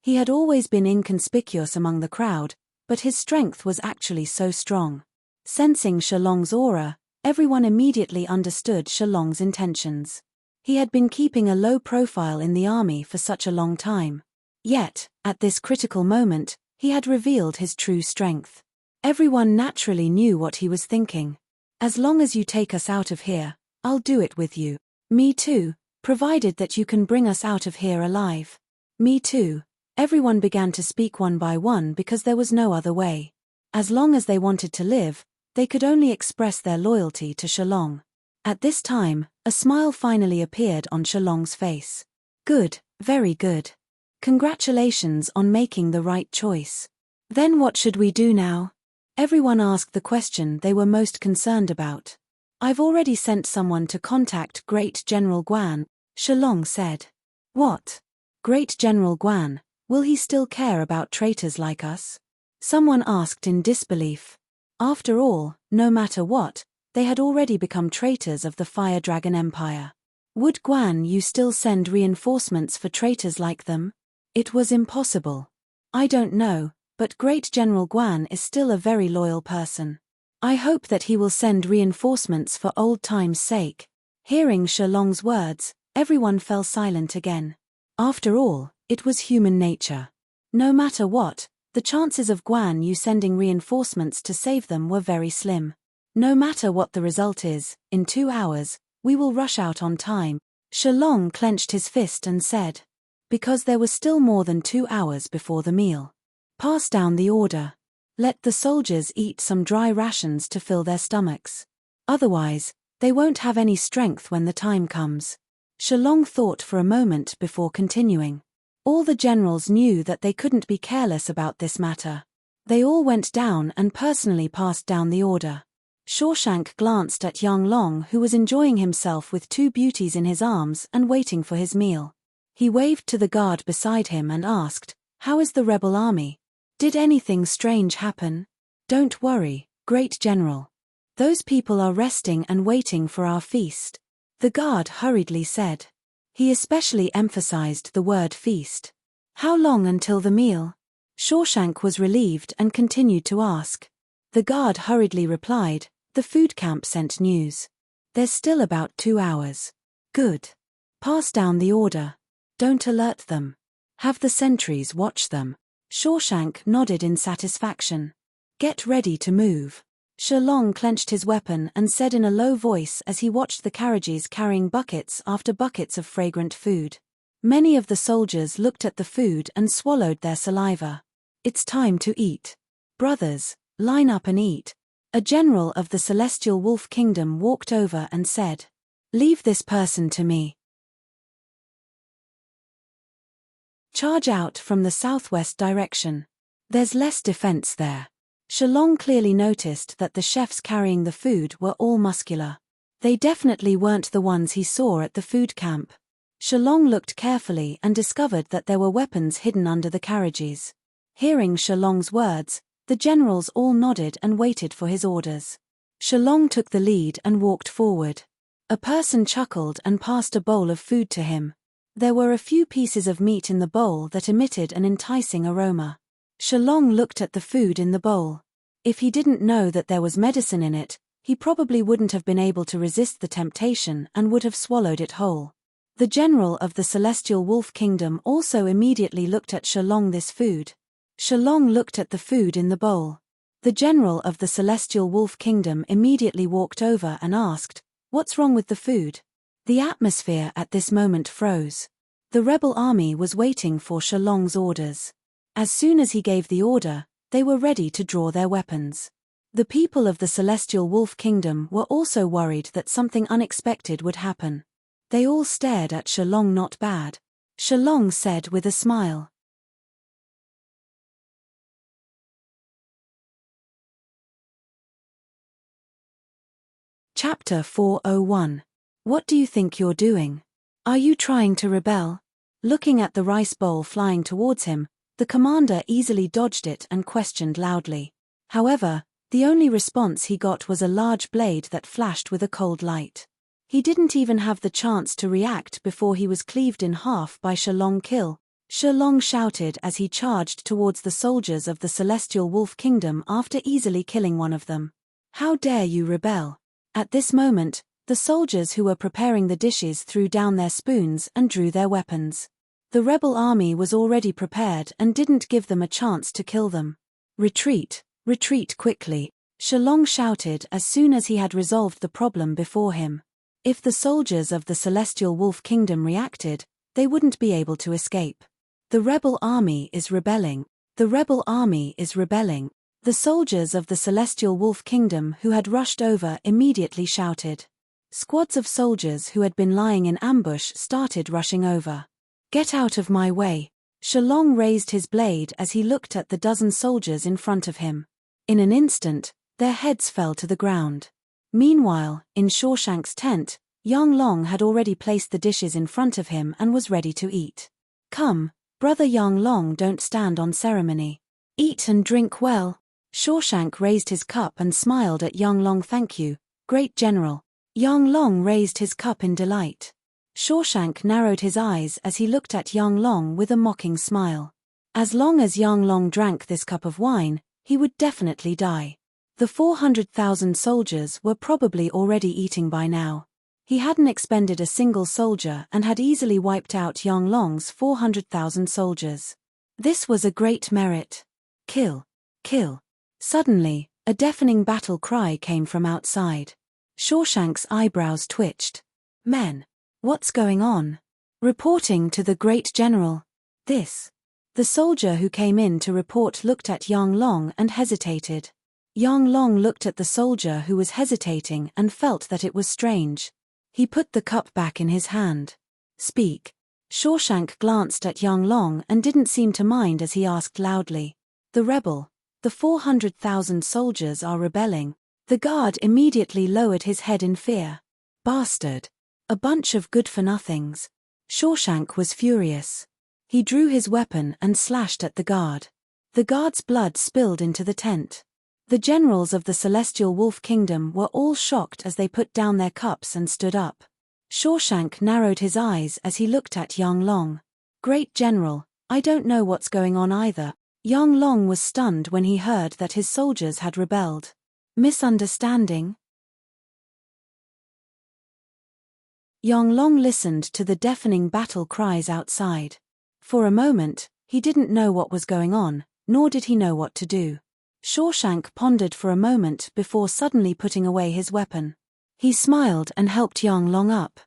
He had always been inconspicuous among the crowd, but his strength was actually so strong. Sensing Shalong's aura, everyone immediately understood Shalong's intentions. He had been keeping a low profile in the army for such a long time. Yet, at this critical moment, he had revealed his true strength. Everyone naturally knew what he was thinking. As long as you take us out of here, I'll do it with you. Me too, Provided that you can bring us out of here alive. Me too. Everyone began to speak one by one because there was no other way. As long as they wanted to live, they could only express their loyalty to Shalong. At this time, a smile finally appeared on Shalong's face. Good, very good. Congratulations on making the right choice. Then what should we do now? Everyone asked the question they were most concerned about. I've already sent someone to contact Great General Guan, Shalong said. What? Great General Guan, will he still care about traitors like us? Someone asked in disbelief. After all, no matter what, they had already become traitors of the Fire Dragon Empire. Would Guan Yu still send reinforcements for traitors like them? It was impossible. I don't know, but Great General Guan is still a very loyal person. I hope that he will send reinforcements for old time's sake. Hearing Shalong's words, everyone fell silent again. After all, it was human nature. No matter what, the chances of Guan Yu sending reinforcements to save them were very slim. No matter what the result is, in 2 hours, we will rush out on time. Shalong clenched his fist and said. Because there was still more than 2 hours before the meal. Pass down the order. Let the soldiers eat some dry rations to fill their stomachs. Otherwise, they won't have any strength when the time comes. Shalong thought for a moment before continuing. All the generals knew that they couldn't be careless about this matter. They all went down and personally passed down the order. Shawshank glanced at Yang Long, who was enjoying himself with 2 beauties in his arms and waiting for his meal. He waved to the guard beside him and asked, "How is the rebel army? Did anything strange happen?" "Don't worry, Great General. Those people are resting and waiting for our feast," the guard hurriedly said. He especially emphasized the word feast. "How long until the meal?" Shawshank was relieved and continued to ask. The guard hurriedly replied, "The food camp sent news. There's still about 2 hours." "Good. Pass down the order. Don't alert them. Have the sentries watch them." Shawshank nodded in satisfaction. "Get ready to move." Shalong clenched his weapon and said in a low voice as he watched the carriages carrying buckets after buckets of fragrant food. Many of the soldiers looked at the food and swallowed their saliva. "It's time to eat. Brothers, line up and eat." A general of the Celestial Wolf Kingdom walked over and said, "Leave this person to me." Charge out from the southwest direction. There's less defense there. Shalong clearly noticed that the chefs carrying the food were all muscular. They definitely weren't the ones he saw at the food camp. Shalong looked carefully and discovered that there were weapons hidden under the carriages. Hearing Shalong's words, the generals all nodded and waited for his orders. Shalong took the lead and walked forward. A person chuckled and passed a bowl of food to him. There were a few pieces of meat in the bowl that emitted an enticing aroma. Shalong looked at the food in the bowl. If he didn't know that there was medicine in it, he probably wouldn't have been able to resist the temptation and would have swallowed it whole. The general of the Celestial Wolf Kingdom also immediately looked at Shalong this food. Shalong looked at the food in the bowl. The general of the Celestial Wolf Kingdom immediately walked over and asked, "What's wrong with the food?" The atmosphere at this moment froze. The rebel army was waiting for Shalong's orders. As soon as he gave the order, they were ready to draw their weapons. The people of the Celestial Wolf Kingdom were also worried that something unexpected would happen. They all stared at Shalong. "Not bad," Shalong said with a smile. Chapter 401. What do you think you're doing? Are you trying to rebel? Looking at the rice bowl flying towards him, the commander easily dodged it and questioned loudly. However, the only response he got was a large blade that flashed with a cold light. He didn't even have the chance to react before he was cleaved in half by Shalong. "Kill!" Shalong shouted as he charged towards the soldiers of the Celestial Wolf Kingdom after easily killing one of them. "How dare you rebel!" At this moment, the soldiers who were preparing the dishes threw down their spoons and drew their weapons. The rebel army was already prepared and didn't give them a chance to kill them. "Retreat, retreat quickly," Shalong shouted as soon as he had resolved the problem before him. If the soldiers of the Celestial Wolf Kingdom reacted, they wouldn't be able to escape. The rebel army is rebelling. The rebel army is rebelling. The soldiers of the Celestial Wolf Kingdom who had rushed over immediately shouted. Squads of soldiers who had been lying in ambush started rushing over. Get out of my way. Shalong raised his blade as he looked at the dozen soldiers in front of him. In an instant, their heads fell to the ground. Meanwhile, in Shawshank's tent, Yang Long had already placed the dishes in front of him and was ready to eat. Come, brother Yang Long, don't stand on ceremony. Eat and drink well. Shawshank raised his cup and smiled at Yang Long. Thank you, great general. Yang Long raised his cup in delight. Shawshank narrowed his eyes as he looked at Yang Long with a mocking smile. As long as Yang Long drank this cup of wine, he would definitely die. The 400,000 soldiers were probably already eating by now. He hadn't expended a single soldier and had easily wiped out Yang Long's 400,000 soldiers. This was a great merit. Kill. Kill. Suddenly, a deafening battle cry came from outside. Shawshank's eyebrows twitched. Men. What's going on? Reporting to the great general. This. The soldier who came in to report looked at Yang Long and hesitated. Yang Long looked at the soldier who was hesitating and felt that it was strange. He put the cup back in his hand. Speak. Shawshank glanced at Yang Long and didn't seem to mind as he asked loudly. The 400,000 soldiers are rebelling. The guard immediately lowered his head in fear. Bastard. A bunch of good-for-nothings. Shawshank was furious. He drew his weapon and slashed at the guard. The guard's blood spilled into the tent. The generals of the Celestial Wolf Kingdom were all shocked as they put down their cups and stood up. Shawshank narrowed his eyes as he looked at Yang Long. Great general, I don't know what's going on either. Yang Long was stunned when he heard that his soldiers had rebelled. Misunderstanding? Yang Long listened to the deafening battle cries outside. For a moment, he didn't know what was going on, nor did he know what to do. Shawshank pondered for a moment before suddenly putting away his weapon. He smiled and helped Yang Long up.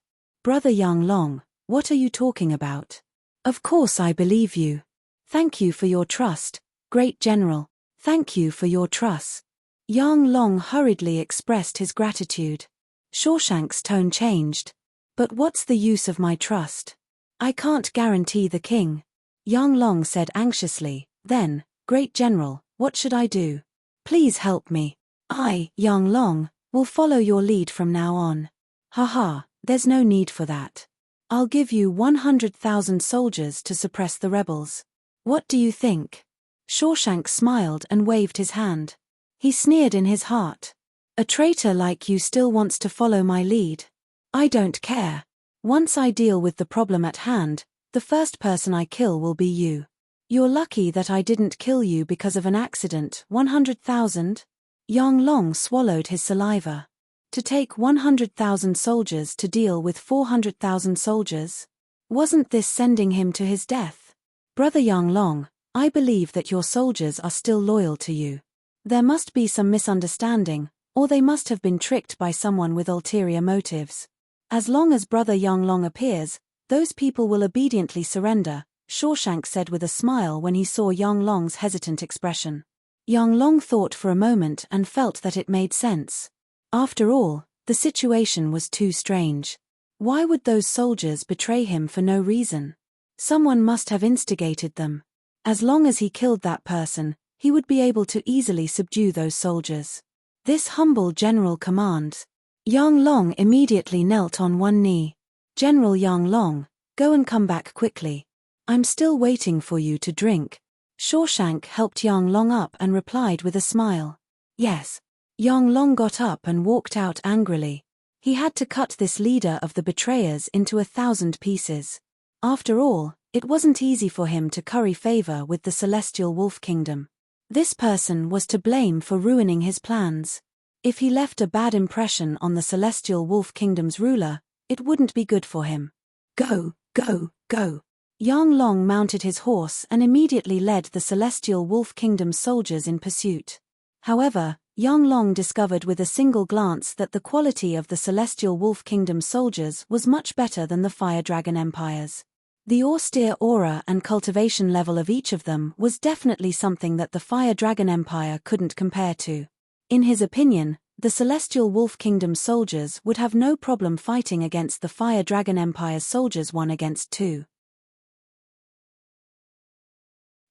Brother Yang Long, what are you talking about? Of course I believe you. Thank you for your trust, great general. Thank you for your trust. Yang Long hurriedly expressed his gratitude. Shawshank's tone changed. But what's the use of my trust? I can't guarantee the king. Yang Long said anxiously. Then, great general, what should I do? Please help me. I, Yang Long, will follow your lead from now on. Haha, there's no need for that. I'll give you 100,000 soldiers to suppress the rebels. What do you think? Shawshank smiled and waved his hand. He sneered in his heart. A traitor like you still wants to follow my lead. I don't care. Once I deal with the problem at hand, the first person I kill will be you. You're lucky that I didn't kill you because of an accident. 100,000? Yang Long swallowed his saliva. To take 100,000 soldiers to deal with 400,000 soldiers? Wasn't this sending him to his death? Brother Yang Long, I believe that your soldiers are still loyal to you. There must be some misunderstanding, or they must have been tricked by someone with ulterior motives. As long as Brother Yang Long appears, those people will obediently surrender, Shawshank said with a smile when he saw Yang Long's hesitant expression. Yang Long thought for a moment and felt that it made sense. After all, the situation was too strange. Why would those soldiers betray him for no reason? Someone must have instigated them. As long as he killed that person, he would be able to easily subdue those soldiers. This humble general commands. Yang Long immediately knelt on one knee. General Yang Long, go and come back quickly. I'm still waiting for you to drink. Shawshank helped Yang Long up and replied with a smile. Yes. Yang Long got up and walked out angrily. He had to cut this leader of the betrayers into 1,000 pieces. After all, it wasn't easy for him to curry favor with the Celestial Wolf Kingdom. This person was to blame for ruining his plans. If he left a bad impression on the Celestial Wolf Kingdom's ruler, it wouldn't be good for him. Go, go, go. Yang Long mounted his horse and immediately led the Celestial Wolf Kingdom's soldiers in pursuit. However, Yang Long discovered with a single glance that the quality of the Celestial Wolf Kingdom's soldiers was much better than the Fire Dragon Empire's. The austere aura and cultivation level of each of them was definitely something that the Fire Dragon Empire couldn't compare to. In his opinion, the Celestial Wolf Kingdom's soldiers would have no problem fighting against the Fire Dragon Empire's soldiers 1 against 2.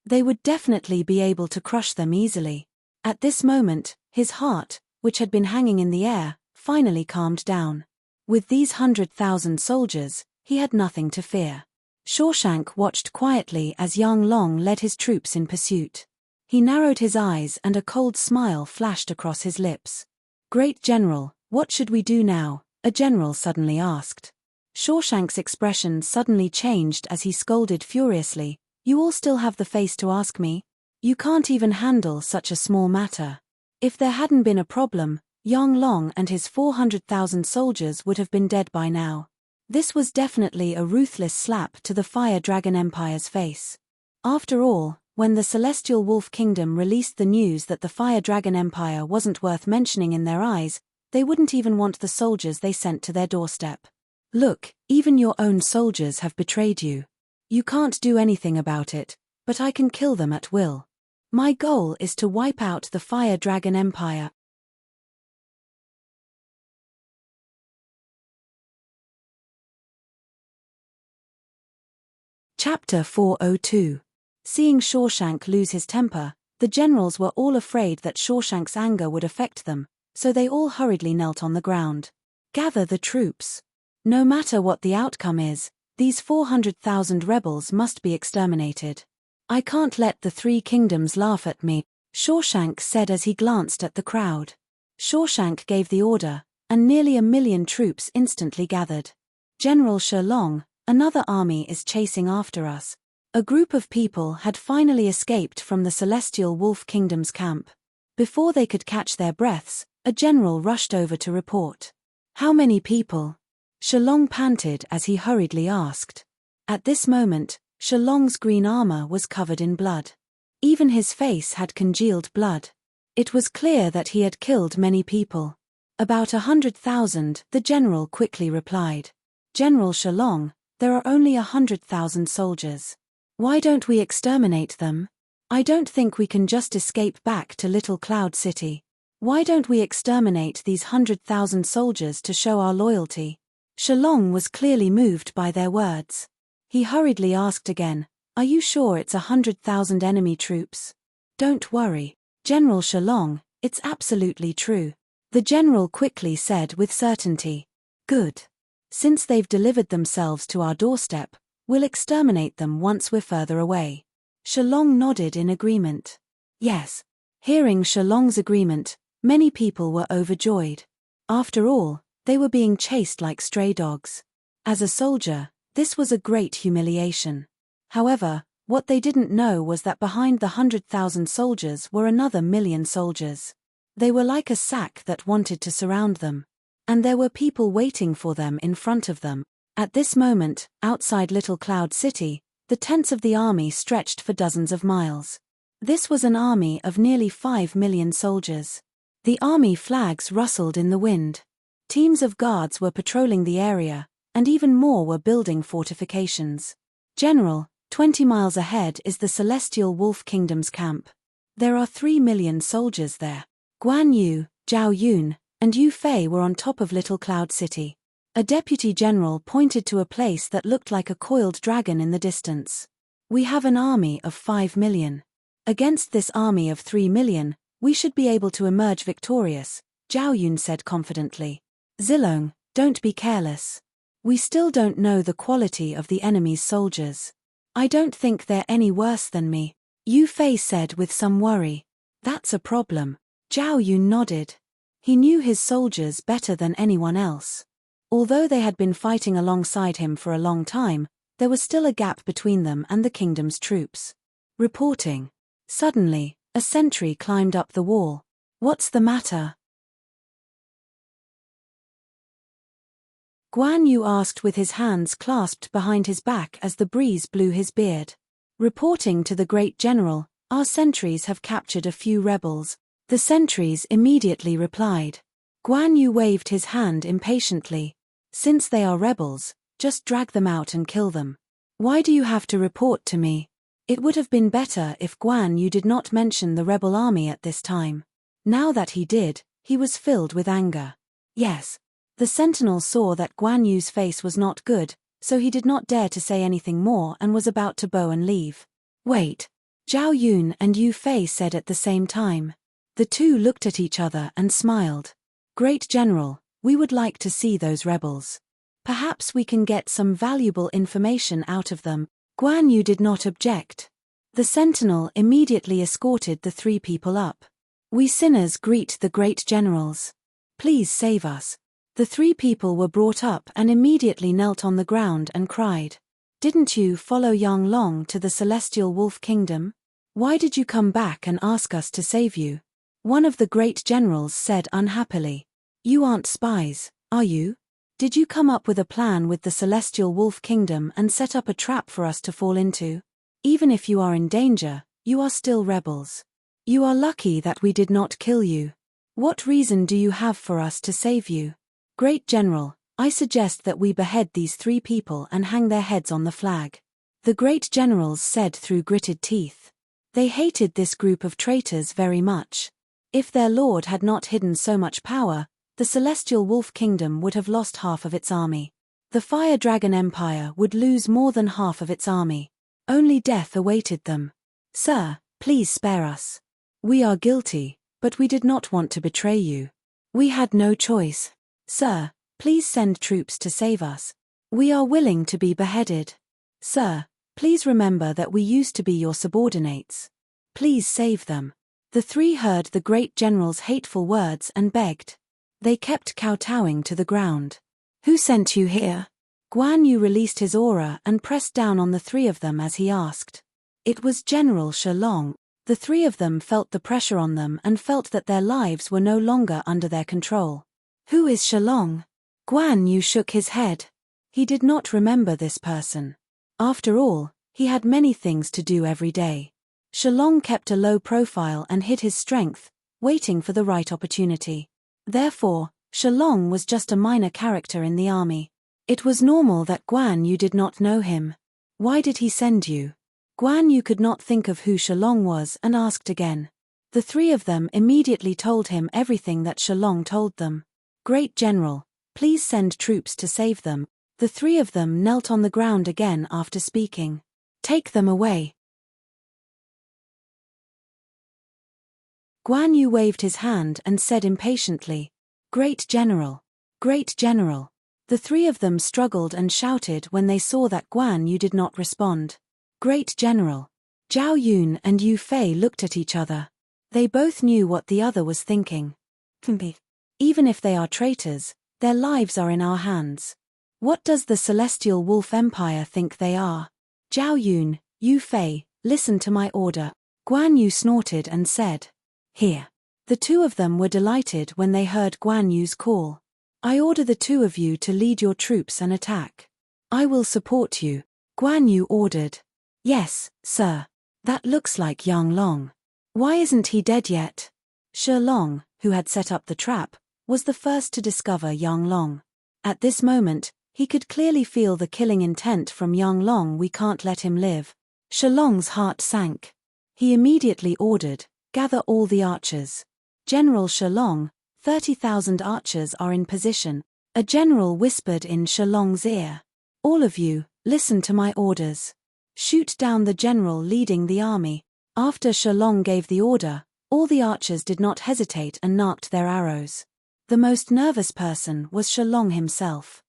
They would definitely be able to crush them easily. At this moment, his heart, which had been hanging in the air, finally calmed down. With these 100,000 soldiers, he had nothing to fear. Shawshank watched quietly as Yang Long led his troops in pursuit. He narrowed his eyes and a cold smile flashed across his lips. "Great General, what should we do now?" a general suddenly asked. Shawshank's expression suddenly changed as he scolded furiously. "You all still have the face to ask me? You can't even handle such a small matter." If there hadn't been a problem, Yang Long and his 400,000 soldiers would have been dead by now. This was definitely a ruthless slap to the Fire Dragon Empire's face. After all, when the Celestial Wolf Kingdom released the news that the Fire Dragon Empire wasn't worth mentioning in their eyes, they wouldn't even want the soldiers they sent to their doorstep. "Look, even your own soldiers have betrayed you. You can't do anything about it, but I can kill them at will. My goal is to wipe out the Fire Dragon Empire." Chapter 402. Seeing Shawshank lose his temper, the generals were all afraid that Shawshank's anger would affect them, so they all hurriedly knelt on the ground. "Gather the troops. No matter what the outcome is, these 400,000 rebels must be exterminated. I can't let the 3 kingdoms laugh at me," Shawshank said as he glanced at the crowd. Shawshank gave the order, and nearly 1,000,000 troops instantly gathered. "General Shilong, another army is chasing after us." A group of people had finally escaped from the Celestial Wolf Kingdom's camp. Before they could catch their breaths, a general rushed over to report. "How many people?" Shilong panted as he hurriedly asked. At this moment, Shilong's green armor was covered in blood. Even his face had congealed blood. It was clear that he had killed many people. "About 100,000, the general quickly replied. "General Shilong, there are only 100,000 soldiers. Why don't we exterminate them? I don't think we can just escape back to Little Cloud City. Why don't we exterminate these 100,000 soldiers to show our loyalty?" Shilong was clearly moved by their words. He hurriedly asked again, "Are you sure it's 100,000 enemy troops?" "Don't worry, General Shilong, it's absolutely true," the general quickly said with certainty. "Good. Since they've delivered themselves to our doorstep, we'll exterminate them once we're further away." Shilong nodded in agreement. Yes. Hearing Shilong's agreement, many people were overjoyed. After all, they were being chased like stray dogs. As a soldier, this was a great humiliation. However, what they didn't know was that behind the 100,000 soldiers were another 1,000,000 soldiers. They were like a sack that wanted to surround them. And there were people waiting for them in front of them. At this moment, outside Little Cloud City, the tents of the army stretched for dozens of miles. This was an army of nearly 5,000,000 soldiers. The army flags rustled in the wind. Teams of guards were patrolling the area, and even more were building fortifications. "General, 20 miles ahead is the Celestial Wolf Kingdom's camp. There are 3,000,000 soldiers there." Guan Yu, Zhao Yun, and Yu Fei were on top of Little Cloud City. A deputy general pointed to a place that looked like a coiled dragon in the distance. "We have an army of 5,000,000. Against this army of 3,000,000, we should be able to emerge victorious," Zhao Yun said confidently. "Zilong, don't be careless. We still don't know the quality of the enemy's soldiers. I don't think they're any worse than me," Yu Fei said with some worry. "That's a problem." Zhao Yun nodded. He knew his soldiers better than anyone else. Although they had been fighting alongside him for a long time, there was still a gap between them and the kingdom's troops. Reporting. Suddenly, a sentry climbed up the wall. "What's the matter?" Guan Yu asked with his hands clasped behind his back as the breeze blew his beard. "Reporting to the great general, our sentries have captured a few rebels." The sentries immediately replied. Guan Yu waved his hand impatiently. Since they are rebels, just drag them out and kill them. Why do you have to report to me? It would have been better if Guan Yu did not mention the rebel army at this time. Now that he did, he was filled with anger. Yes. The sentinel saw that Guan Yu's face was not good, so he did not dare to say anything more and was about to bow and leave. Wait. Zhao Yun and Yu Fei said at the same time. The two looked at each other and smiled. Great General, we would like to see those rebels. Perhaps we can get some valuable information out of them. Guan Yu did not object. The sentinel immediately escorted the three people up. We sinners greet the great generals. Please save us. The three people were brought up and immediately knelt on the ground and cried. Didn't you follow Yang Long to the Celestial Wolf Kingdom? Why did you come back and ask us to save you? One of the great generals said unhappily. You aren't spies, are you? Did you come up with a plan with the Celestial Wolf Kingdom and set up a trap for us to fall into? Even if you are in danger, you are still rebels. You are lucky that we did not kill you. What reason do you have for us to save you? Great General, I suggest that we behead these three people and hang their heads on the flag. The great generals said through gritted teeth. They hated this group of traitors very much. If their lord had not hidden so much power, the Celestial Wolf Kingdom would have lost half of its army. The Fire Dragon Empire would lose more than half of its army. Only death awaited them. Sir, please spare us. We are guilty, but we did not want to betray you. We had no choice. Sir, please send troops to save us. We are willing to be beheaded. Sir, please remember that we used to be your subordinates. Please save them. The three heard the great general's hateful words and begged. They kept kowtowing to the ground. Who sent you here? Guan Yu released his aura and pressed down on the three of them as he asked. It was General Shalong. The three of them felt the pressure on them and felt that their lives were no longer under their control. Who is Shalong? Guan Yu shook his head. He did not remember this person. After all, he had many things to do every day. Shalong kept a low profile and hid his strength, waiting for the right opportunity. Therefore, Shalong was just a minor character in the army. It was normal that Guan Yu did not know him. Why did he send you? Guan Yu could not think of who Shalong was and asked again. The three of them immediately told him everything that Shalong told them. Great General, please send troops to save them. The three of them knelt on the ground again after speaking. Take them away. Guan Yu waved his hand and said impatiently, Great General! Great General! The three of them struggled and shouted when they saw that Guan Yu did not respond. Great General! Zhao Yun and Yu Fei looked at each other. They both knew what the other was thinking. Even if they are traitors, their lives are in our hands. What does the Celestial Wolf Empire think they are? Zhao Yun, Yu Fei, listen to my order. Guan Yu snorted and said. Here. The two of them were delighted when they heard Guan Yu's call. I order the two of you to lead your troops and attack. I will support you, Guan Yu ordered. Yes, sir. That looks like Yang Long. Why isn't he dead yet? Shi Long, who had set up the trap, was the first to discover Yang Long. At this moment, he could clearly feel the killing intent from Yang Long. We can't let him live. Shi Long's heart sank. He immediately ordered, gather all the archers. General Shi Long, 30,000 archers are in position. A general whispered in Shi Long's ear. All of you, listen to my orders. Shoot down the general leading the army. After Shi Long gave the order, all the archers did not hesitate and narked their arrows. The most nervous person was Shi Long himself.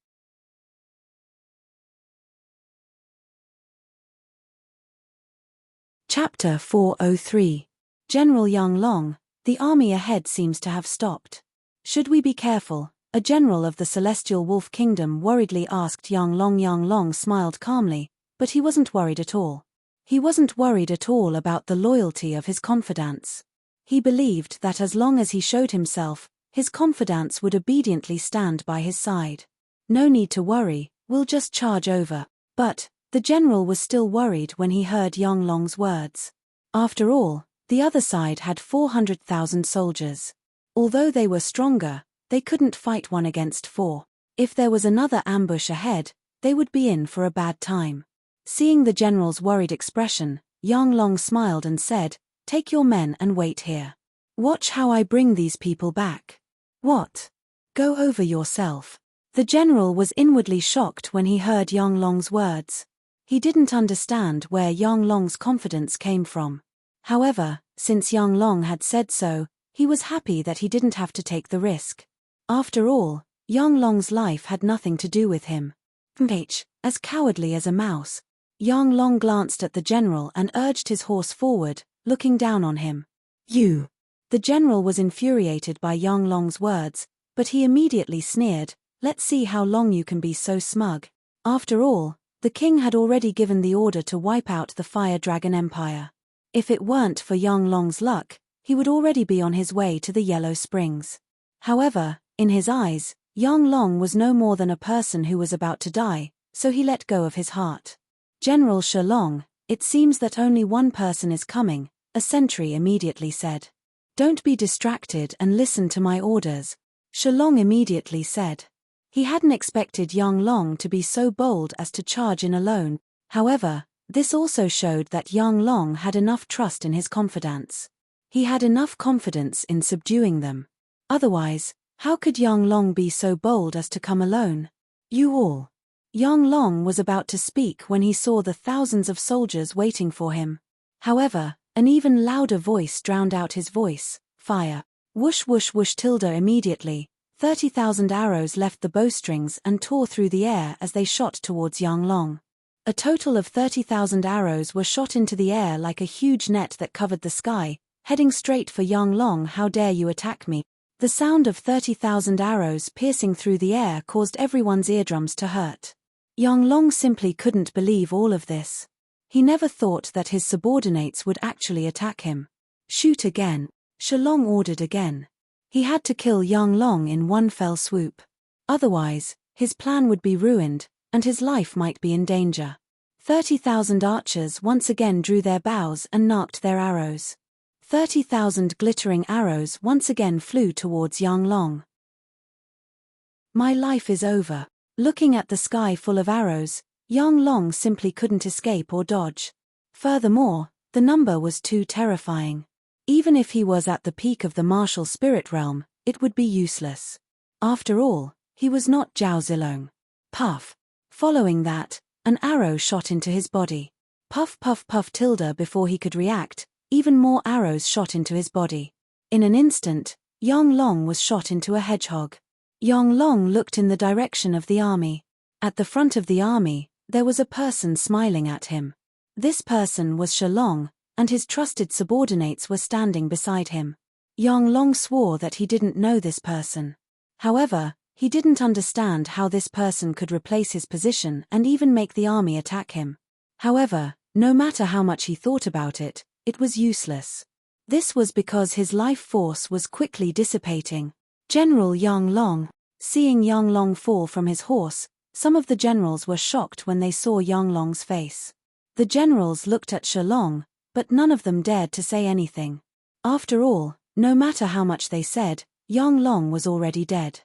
Chapter 403. General Yang Long, the army ahead seems to have stopped. Should we be careful? A general of the Celestial Wolf Kingdom worriedly asked Yang Long. Yang Long smiled calmly, but he wasn't worried at all. He wasn't worried at all about the loyalty of his confidants. He believed that as long as he showed himself, his confidants would obediently stand by his side. No need to worry, we'll just charge over. But the general was still worried when he heard Yang Long's words. After all, The other side had 400,000 soldiers. Although they were stronger, they couldn't fight 1 against 4. If there was another ambush ahead, they would be in for a bad time. Seeing the general's worried expression, Yang Long smiled and said, "Take your men and wait here. Watch how I bring these people back." "What? Go over yourself." The general was inwardly shocked when he heard Yang Long's words. He didn't understand where Yang Long's confidence came from. However, since Yang Long had said so, he was happy that he didn't have to take the risk. After all, Yang Long's life had nothing to do with him. As cowardly as a mouse, Yang Long glanced at the general and urged his horse forward, looking down on him. "You!" The general was infuriated by Yang Long's words, but he immediately sneered, "Let's see how long you can be so smug." After all, the king had already given the order to wipe out the Fire Dragon Empire. If it weren't for Yang Long's luck, he would already be on his way to the Yellow Springs. However, in his eyes, Yang Long was no more than a person who was about to die, so he let go of his heart. "General Shilong, it seems that only one person is coming," a sentry immediately said. "Don't be distracted and listen to my orders," Shilong immediately said. He hadn't expected Yang Long to be so bold as to charge in alone. However, this also showed that Yang Long had enough trust in his confidants. He had enough confidence in subduing them. Otherwise, how could Yang Long be so bold as to come alone? "You all." Yang Long was about to speak when he saw the thousands of soldiers waiting for him. However, an even louder voice drowned out his voice. "Fire!" Whoosh whoosh whoosh tilde immediately. 30,000 arrows left the bowstrings and tore through the air as they shot towards Yang Long. A total of 30,000 arrows were shot into the air like a huge net that covered the sky, heading straight for Yang Long. "How dare you attack me?" The sound of 30,000 arrows piercing through the air caused everyone's eardrums to hurt. Yang Long simply couldn't believe all of this. He never thought that his subordinates would actually attack him. "Shoot again," Shilong ordered again. He had to kill Yang Long in one fell swoop. Otherwise, his plan would be ruined, and his life might be in danger. 30,000 archers once again drew their bows and narked their arrows. 30,000 glittering arrows once again flew towards Yang Long. "My life is over." Looking at the sky full of arrows, Yang Long simply couldn't escape or dodge. Furthermore, the number was too terrifying. Even if he was at the peak of the martial spirit realm, it would be useless. After all, he was not Zhao Zilong. Puff. Following that, an arrow shot into his body. Puff puff puff tilde. Before he could react, even more arrows shot into his body. In an instant, Yang Long was shot into a hedgehog. Yang Long looked in the direction of the army. At the front of the army, there was a person smiling at him. This person was Shilong, and his trusted subordinates were standing beside him. Yang Long swore that he didn't know this person. However, he didn't understand how this person could replace his position and even make the army attack him. However, no matter how much he thought about it, it was useless. This was because his life force was quickly dissipating. General Yang Long. Seeing Yang Long fall from his horse, some of the generals were shocked when they saw Yang Long's face. The generals looked at Shilong, but none of them dared to say anything. After all, no matter how much they said, Yang Long was already dead.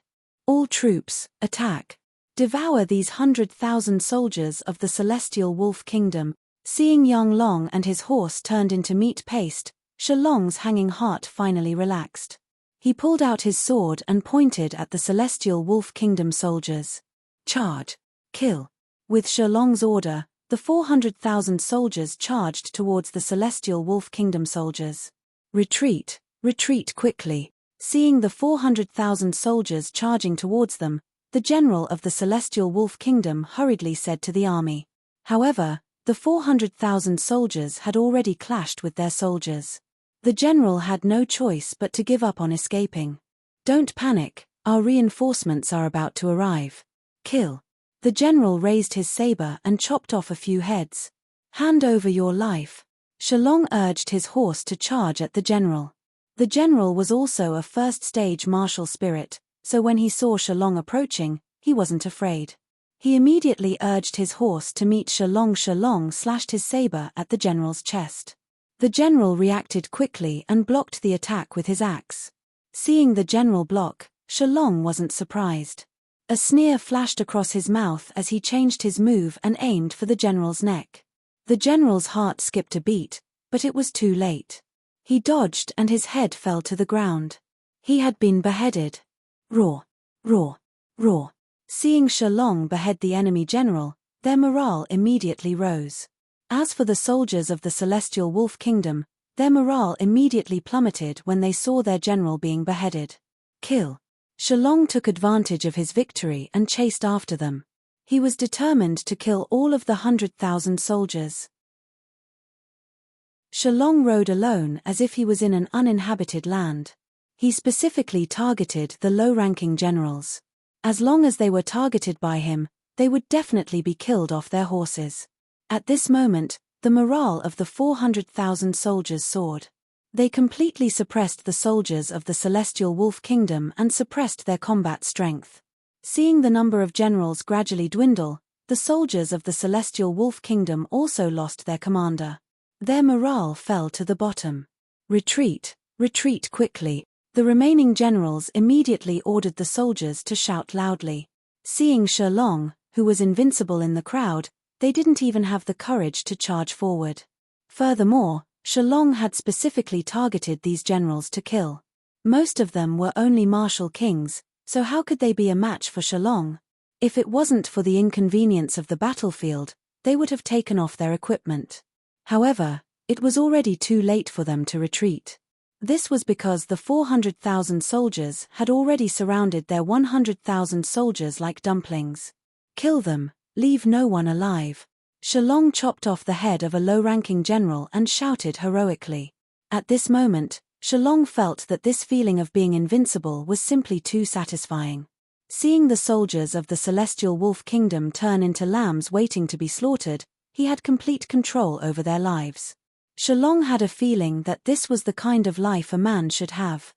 "All troops, attack. Devour these 100,000 soldiers of the Celestial Wolf Kingdom." Seeing Yang Long and his horse turned into meat paste, Shilong's hanging heart finally relaxed. He pulled out his sword and pointed at the Celestial Wolf Kingdom soldiers. "Charge! Kill!" With Shilong's order, the 400,000 soldiers charged towards the Celestial Wolf Kingdom soldiers. "Retreat! Retreat quickly!" Seeing the 400,000 soldiers charging towards them, the general of the Celestial Wolf Kingdom hurriedly said to the army. However, the 400,000 soldiers had already clashed with their soldiers. The general had no choice but to give up on escaping. "Don't panic, our reinforcements are about to arrive. Kill!" The general raised his saber and chopped off a few heads. "Hand over your life." Shilong urged his horse to charge at the general. The general was also a first-stage martial spirit, so when he saw Shilong approaching, he wasn't afraid. He immediately urged his horse to meet Shilong. Shilong slashed his saber at the general's chest. The general reacted quickly and blocked the attack with his axe. Seeing the general block, Shalong wasn't surprised. A sneer flashed across his mouth as he changed his move and aimed for the general's neck. The general's heart skipped a beat, but it was too late. He dodged and his head fell to the ground. He had been beheaded. Roar, roar, roar. Seeing Shalong behead the enemy general, their morale immediately rose. As for the soldiers of the Celestial Wolf Kingdom, their morale immediately plummeted when they saw their general being beheaded. Kill. Shalong took advantage of his victory and chased after them. He was determined to kill all of the 100,000 soldiers. Shalong rode alone as if he was in an uninhabited land. He specifically targeted the low-ranking generals. As long as they were targeted by him, they would definitely be killed off their horses. At this moment, the morale of the 400,000 soldiers soared. They completely suppressed the soldiers of the Celestial Wolf Kingdom and suppressed their combat strength. Seeing the number of generals gradually dwindle, the soldiers of the Celestial Wolf Kingdom also lost their commander. Their morale fell to the bottom. Retreat, retreat quickly. The remaining generals immediately ordered the soldiers to shout loudly. Seeing Shalong, who was invincible in the crowd, they didn't even have the courage to charge forward. Furthermore, Shalong had specifically targeted these generals to kill. Most of them were only martial kings, so how could they be a match for Shalong? If it wasn't for the inconvenience of the battlefield, they would have taken off their equipment. However, it was already too late for them to retreat. This was because the 400,000 soldiers had already surrounded their 100,000 soldiers like dumplings. Kill them, leave no one alive. Shalong chopped off the head of a low-ranking general and shouted heroically. At this moment, Shalong felt that this feeling of being invincible was simply too satisfying. Seeing the soldiers of the Celestial Wolf Kingdom turn into lambs waiting to be slaughtered, he had complete control over their lives. Shalong had a feeling that this was the kind of life a man should have.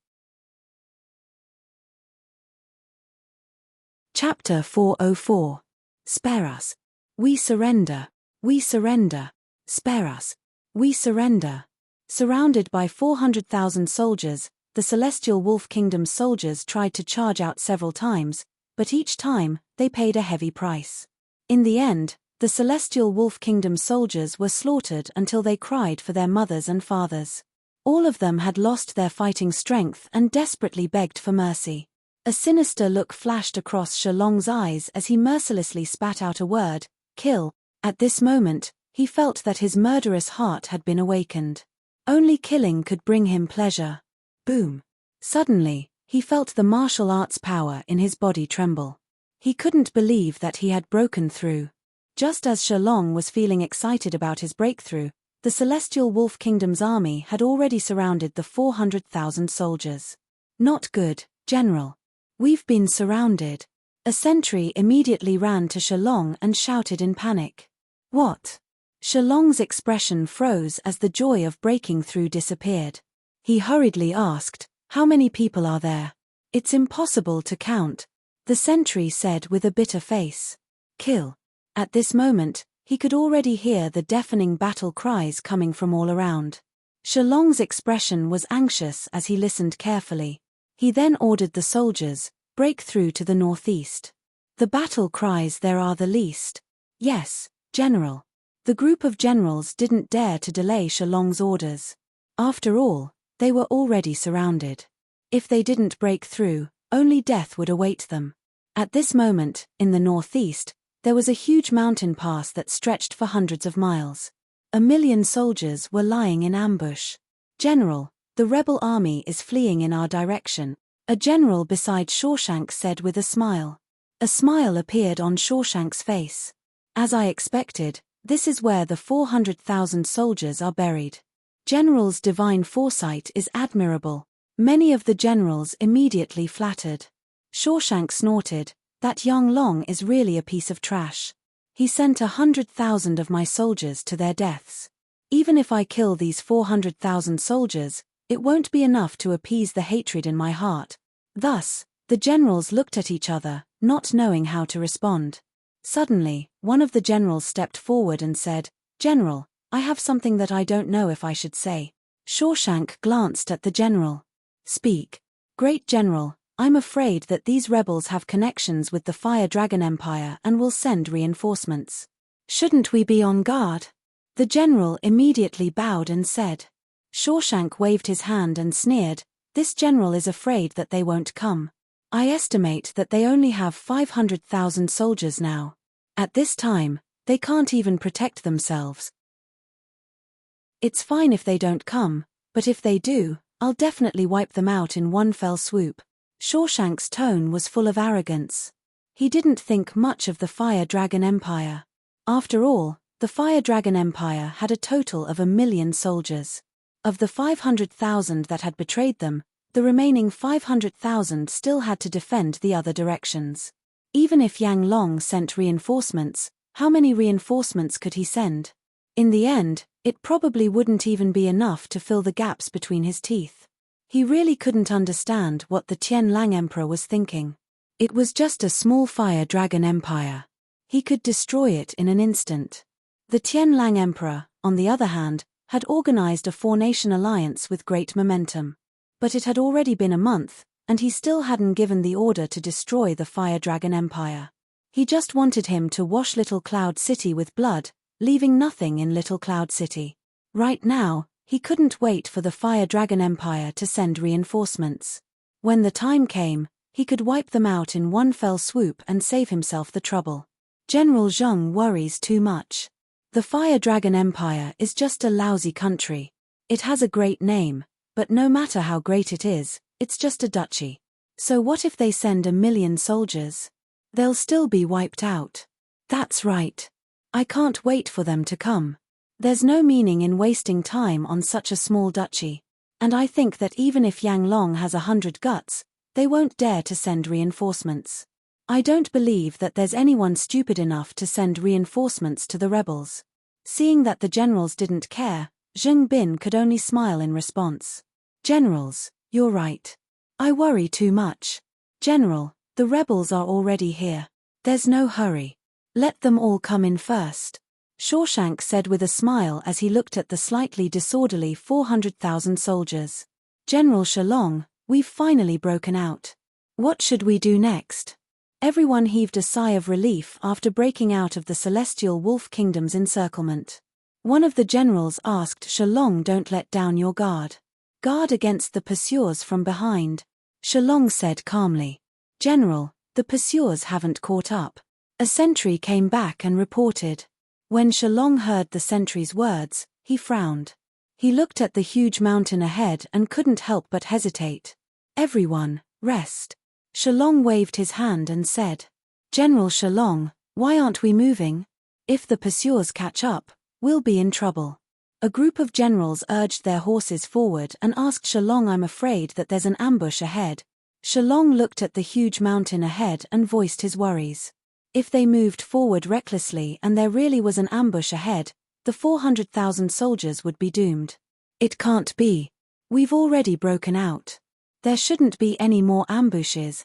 Chapter 404. Spare us. We surrender. We surrender. Spare us. We surrender. Surrounded by 400,000 soldiers, the Celestial Wolf Kingdom's soldiers tried to charge out several times, but each time, they paid a heavy price. In the end, the Celestial Wolf Kingdom soldiers were slaughtered until they cried for their mothers and fathers. All of them had lost their fighting strength and desperately begged for mercy. A sinister look flashed across Shalong's eyes as he mercilessly spat out a word, kill. At this moment, he felt that his murderous heart had been awakened. Only killing could bring him pleasure. Boom. Suddenly, he felt the martial arts power in his body tremble. He couldn't believe that he had broken through. Just as Shalong was feeling excited about his breakthrough, the Celestial Wolf Kingdom's army had already surrounded the 400,000 soldiers. Not good, General. We've been surrounded. A sentry immediately ran to Shalong and shouted in panic. What? Shalong's expression froze as the joy of breaking through disappeared. He hurriedly asked, "How many people are there?" "It's impossible to count," the sentry said with a bitter face. "Kill." At this moment, he could already hear the deafening battle cries coming from all around. Shalong's expression was anxious as he listened carefully. He then ordered the soldiers, "Break through to the northeast." The battle cries there are the least. "Yes, General." The group of generals didn't dare to delay Shalong's orders. After all, they were already surrounded. If they didn't break through, only death would await them. At this moment, in the northeast, there was a huge mountain pass that stretched for hundreds of miles. 1,000,000 soldiers were lying in ambush. "General, the rebel army is fleeing in our direction," a general beside Shawshank said with a smile. A smile appeared on Shawshank's face. "As I expected, this is where the 400,000 soldiers are buried. General's divine foresight is admirable." Many of the generals immediately flattered. Shawshank snorted, "That young Long is really a piece of trash. He sent 100,000 of my soldiers to their deaths. Even if I kill these 400,000 soldiers, it won't be enough to appease the hatred in my heart." Thus, the generals looked at each other, not knowing how to respond. Suddenly, one of the generals stepped forward and said, "General, I have something that I don't know if I should say. Shawshank glanced at the general. Speak. Great General, I'm afraid that these rebels have connections with the Fire Dragon Empire and will send reinforcements. Shouldn't we be on guard? The general immediately bowed and said. Shawshank waved his hand and sneered, this general is afraid that they won't come. I estimate that they only have 500,000 soldiers now. At this time, they can't even protect themselves. It's fine if they don't come, but if they do, I'll definitely wipe them out in one fell swoop. Shawshank's tone was full of arrogance. He didn't think much of the Fire Dragon Empire. After all, the Fire Dragon Empire had a total of 1 million soldiers. Of the 500,000 that had betrayed them, the remaining 500,000 still had to defend the other directions. Even if Yang Long sent reinforcements, how many reinforcements could he send? In the end, it probably wouldn't even be enough to fill the gaps between his teeth. He really couldn't understand what the Tianlang Emperor was thinking. It was just a small Fire Dragon Empire. He could destroy it in an instant. The Tianlang Emperor, on the other hand, had organized a four-nation alliance with great momentum. But it had already been a month, and he still hadn't given the order to destroy the Fire Dragon Empire. He just wanted him to wash Little Cloud City with blood, leaving nothing in Little Cloud City. Right now, he couldn't wait for the Fire Dragon Empire to send reinforcements. When the time came, he could wipe them out in one fell swoop and save himself the trouble. General Zheng worries too much. The Fire Dragon Empire is just a lousy country. It has a great name, but no matter how great it is, it's just a duchy. So what if they send 1 million soldiers? They'll still be wiped out. That's right. I can't wait for them to come. There's no meaning in wasting time on such a small duchy. And I think that even if Yang Long has 100 guts, they won't dare to send reinforcements. I don't believe that there's anyone stupid enough to send reinforcements to the rebels. Seeing that the generals didn't care, Zheng Bin could only smile in response. Generals, you're right. I worry too much. General, the rebels are already here. There's no hurry. Let them all come in first. Shawshank said with a smile as he looked at the slightly disorderly 400,000 soldiers. General Shalong, we've finally broken out. What should we do next? Everyone heaved a sigh of relief after breaking out of the Celestial Wolf Kingdom's encirclement. One of the generals asked Shalong, don't let down your guard. Guard against the pursuers from behind. Shalong said calmly. General, the pursuers haven't caught up. A sentry came back and reported. When Shalong heard the sentry's words, he frowned. He looked at the huge mountain ahead and couldn't help but hesitate. Everyone, rest. Shalong waved his hand and said. General Shalong, why aren't we moving? If the pursuers catch up, we'll be in trouble. A group of generals urged their horses forward and asked Shalong, I'm afraid that there's an ambush ahead. Shalong looked at the huge mountain ahead and voiced his worries. If they moved forward recklessly and there really was an ambush ahead, the 400,000 soldiers would be doomed. It can't be. We've already broken out. There shouldn't be any more ambushes.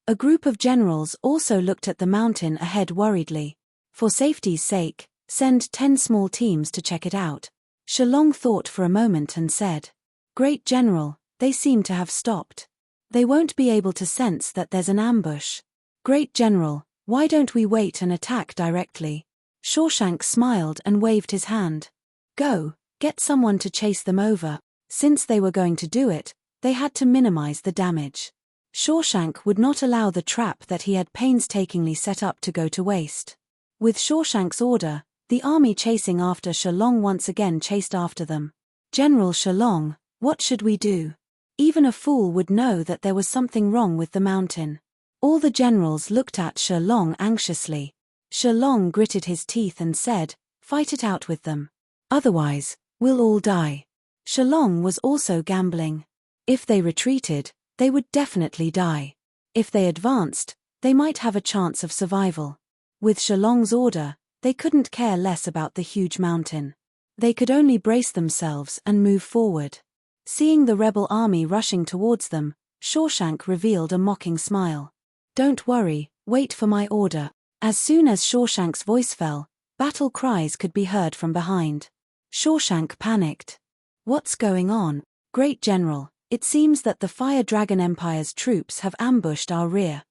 A group of generals also looked at the mountain ahead worriedly. For safety's sake, send 10 small teams to check it out. Shalong thought for a moment and said. Great General, they seem to have stopped. They won't be able to sense that there's an ambush. Great General, why don't we wait and attack directly? Shawshank smiled and waved his hand. Go, get someone to chase them over. Since they were going to do it, they had to minimize the damage. Shawshank would not allow the trap that he had painstakingly set up to go to waste. With Shawshank's order, the army chasing after Shalong once again chased after them. General Shalong, what should we do? Even a fool would know that there was something wrong with the mountain. All the generals looked at Shalong anxiously. Shalong gritted his teeth and said, fight it out with them. Otherwise, we'll all die. Shalong was also gambling. If they retreated, they would definitely die. If they advanced, they might have a chance of survival. With Shalong's order, they couldn't care less about the huge mountain. They could only brace themselves and move forward. Seeing the rebel army rushing towards them, Shawshank revealed a mocking smile. Don't worry, wait for my order. As soon as Shawshank's voice fell, Battle cries could be heard from behind. Shawshank panicked. What's going on? Great General, it seems that the Fire Dragon Empire's troops have ambushed our rear.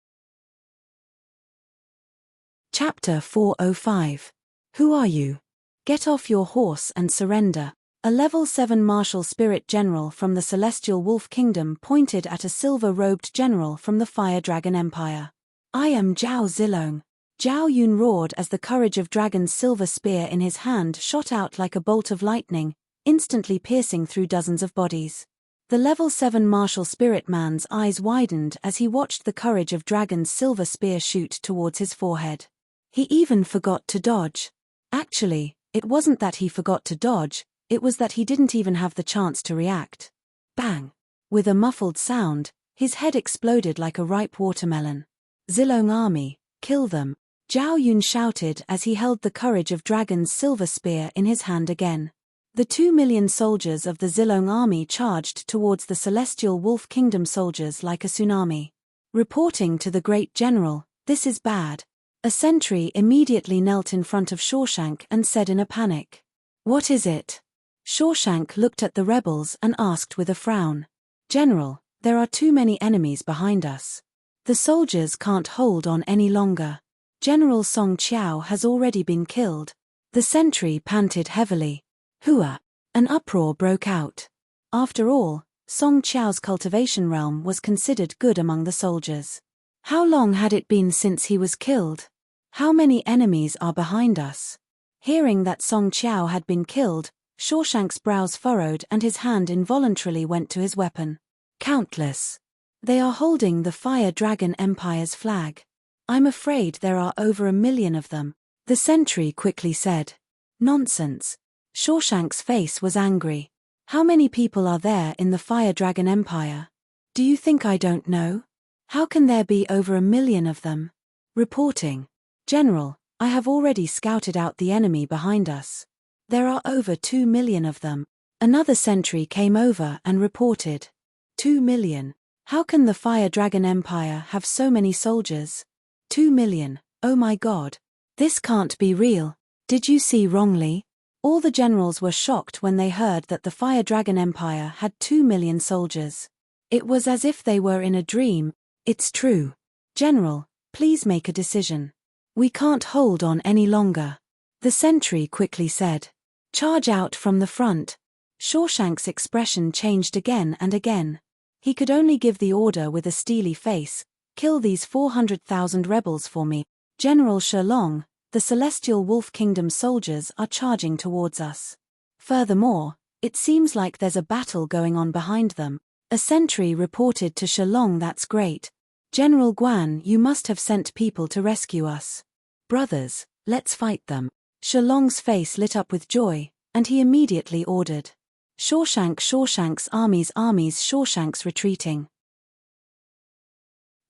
Chapter 405. Who are you? Get off your horse and surrender. A level 7 martial spirit general from the Celestial Wolf Kingdom pointed at a silver-robed general from the Fire Dragon Empire. I am Zhao Zilong. Zhao Yun roared as the Courage of Dragon's silver spear in his hand shot out like a bolt of lightning, instantly piercing through dozens of bodies. The level 7 martial spirit man's eyes widened as he watched the Courage of Dragon's silver spear shoot towards his forehead. He even forgot to dodge. Actually, it wasn't that he forgot to dodge, it was that he didn't even have the chance to react. Bang! With a muffled sound, his head exploded like a ripe watermelon. Zilong army, kill them! Zhao Yun shouted as he held the Courage of Dragon's silver spear in his hand again. The 2 million soldiers of the Zilong army charged towards the Celestial Wolf Kingdom soldiers like a tsunami. Reporting to the Great General, this is bad. A sentry immediately knelt in front of Shawshank and said in a panic. What is it? Shawshank looked at the rebels and asked with a frown. General, there are too many enemies behind us. The soldiers can't hold on any longer. General Song Qiao has already been killed. The sentry panted heavily. Hua! An uproar broke out. After all, Song Qiao's cultivation realm was considered good among the soldiers. How long had it been since he was killed? How many enemies are behind us? Hearing that Song Qiao had been killed, Shawshank's brows furrowed and his hand involuntarily went to his weapon. Countless. They are holding the Fire Dragon Empire's flag. I'm afraid there are over 1 million of them, the sentry quickly said. Nonsense. Shawshank's face was angry. How many people are there in the Fire Dragon Empire? Do you think I don't know? How can there be over 1 million of them? Reporting. General, I have already scouted out the enemy behind us. There are over 2 million of them. Another sentry came over and reported. 2 million. How can the Fire Dragon Empire have so many soldiers? 2 million, oh my god. This can't be real. Did you see wrongly? All the generals were shocked when they heard that the Fire Dragon Empire had 2 million soldiers. It was as if they were in a dream. It's true. General, please make a decision. We can't hold on any longer. The sentry quickly said. Charge out from the front. Shawshank's expression changed again and again. He could only give the order with a steely face. Kill these 400,000 rebels for me. General Shilong, the Celestial Wolf Kingdom soldiers are charging towards us. Furthermore, it seems like there's a battle going on behind them. A sentry reported to Shilong. That's great. General Guan, you must have sent people to rescue us. Brothers, let's fight them. Shilong's face lit up with joy, and he immediately ordered. Shawshank's armies, Shawshank's retreating.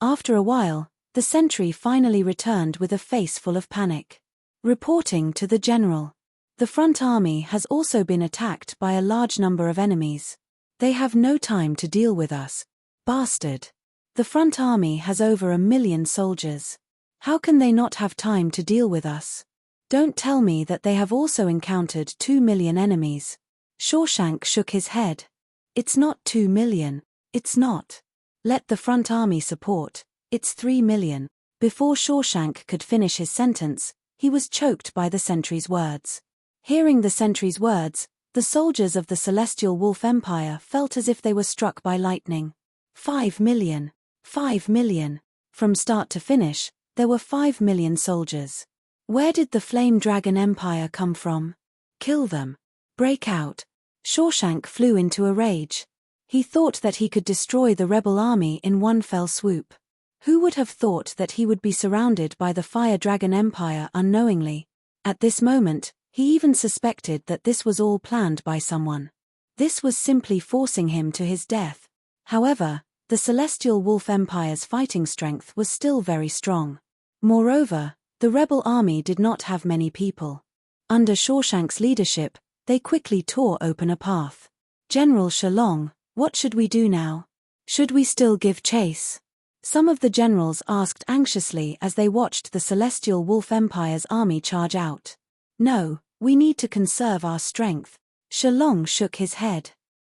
After a while, the sentry finally returned with a face full of panic. Reporting to the general. The front army has also been attacked by a large number of enemies. They have no time to deal with us. Bastard. The front army has over 1 million soldiers. How can they not have time to deal with us? Don't tell me that they have also encountered 2 million enemies. Shawshank shook his head. It's not 2 million. It's not. Let the front army support. It's 3 million. Before Shawshank could finish his sentence, he was choked by the sentry's words. Hearing the sentry's words, the soldiers of the Celestial Wolf Empire felt as if they were struck by lightning. 5 million. 5 million. From start to finish, there were 5 million soldiers. Where did the Flame Dragon Empire come from? Kill them. Break out. Shawshank flew into a rage. He thought that he could destroy the rebel army in one fell swoop. Who would have thought that he would be surrounded by the Fire Dragon Empire unknowingly? At this moment, he even suspected that this was all planned by someone. This was simply forcing him to his death. However, the Celestial Wolf Empire's fighting strength was still very strong. Moreover, the rebel army did not have many people. Under Shawshank's leadership, they quickly tore open a path. General Shilong, what should we do now? Should we still give chase? Some of the generals asked anxiously as they watched the Celestial Wolf Empire's army charge out. No, we need to conserve our strength. Shalong shook his head.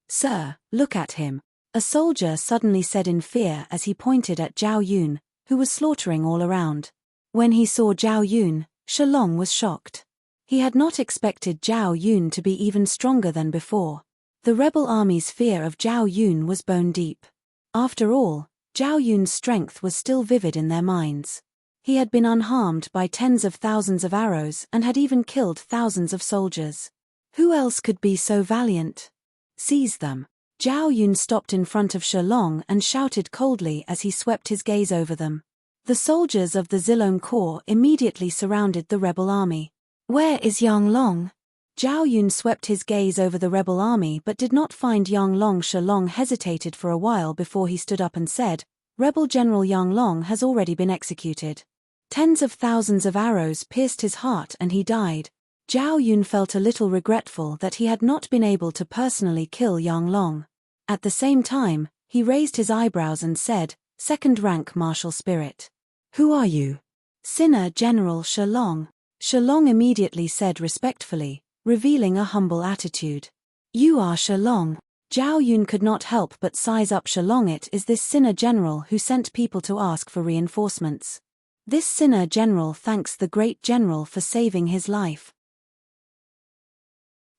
Sir, look at him, a soldier suddenly said in fear as he pointed at Zhao Yun, who was slaughtering all around. When he saw Zhao Yun, Shalong was shocked. He had not expected Zhao Yun to be even stronger than before. The rebel army's fear of Zhao Yun was bone deep. After all, Zhao Yun's strength was still vivid in their minds. He had been unharmed by tens of thousands of arrows and had even killed thousands of soldiers. Who else could be so valiant? Seize them. Zhao Yun stopped in front of Shalong and shouted coldly as he swept his gaze over them. The soldiers of the Zilong Corps immediately surrounded the rebel army. Where is Yang Long? Zhao Yun swept his gaze over the rebel army but did not find Yang Long. Shalong hesitated for a while before he stood up and said, Rebel General Yang Long has already been executed. Tens of thousands of arrows pierced his heart and he died. Zhao Yun felt a little regretful that he had not been able to personally kill Yang Long. At the same time, he raised his eyebrows and said, Second-rank martial spirit. Who are you? Sinner General Shalong. Shalong immediately said respectfully, revealing a humble attitude. You are Shalong. Zhao Yun could not help but size up Shalong. It is this Sinner General who sent people to ask for reinforcements. This Sinner General thanks the great general for saving his life.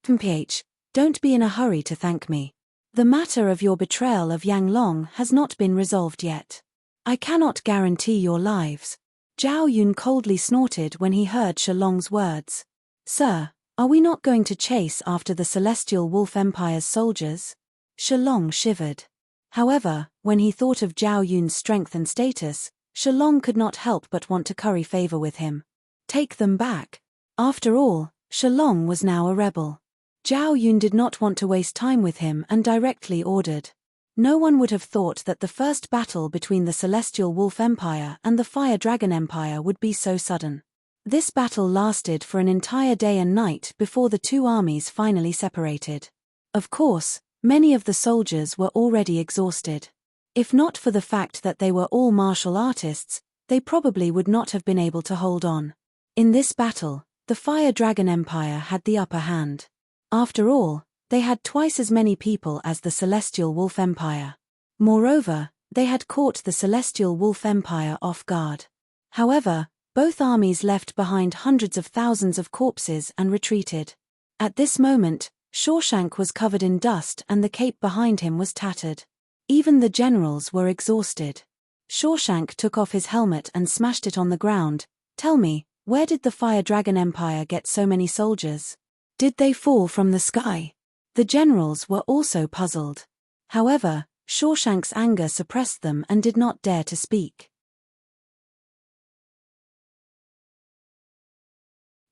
PH, don't be in a hurry to thank me. The matter of your betrayal of Yang Long has not been resolved yet. I cannot guarantee your lives. Zhao Yun coldly snorted when he heard Shalong's words. Sir, are we not going to chase after the Celestial Wolf Empire's soldiers? Shalong shivered. However, when he thought of Zhao Yun's strength and status, Shalong could not help but want to curry favor with him. Take them back. After all, Shalong was now a rebel. Zhao Yun did not want to waste time with him and directly ordered. No one would have thought that the first battle between the Celestial Wolf Empire and the Fire Dragon Empire would be so sudden. This battle lasted for an entire day and night before the two armies finally separated. Of course, many of the soldiers were already exhausted. If not for the fact that they were all martial artists, they probably would not have been able to hold on. In this battle, the Fire Dragon Empire had the upper hand. After all, they had twice as many people as the Celestial Wolf Empire. Moreover, they had caught the Celestial Wolf Empire off guard. However, both armies left behind hundreds of thousands of corpses and retreated. At this moment, Shawshank was covered in dust and the cape behind him was tattered. Even the generals were exhausted. Shawshank took off his helmet and smashed it on the ground. Tell me, where did the Fire Dragon Empire get so many soldiers? Did they fall from the sky? The generals were also puzzled. However, Shawshank's anger suppressed them and did not dare to speak.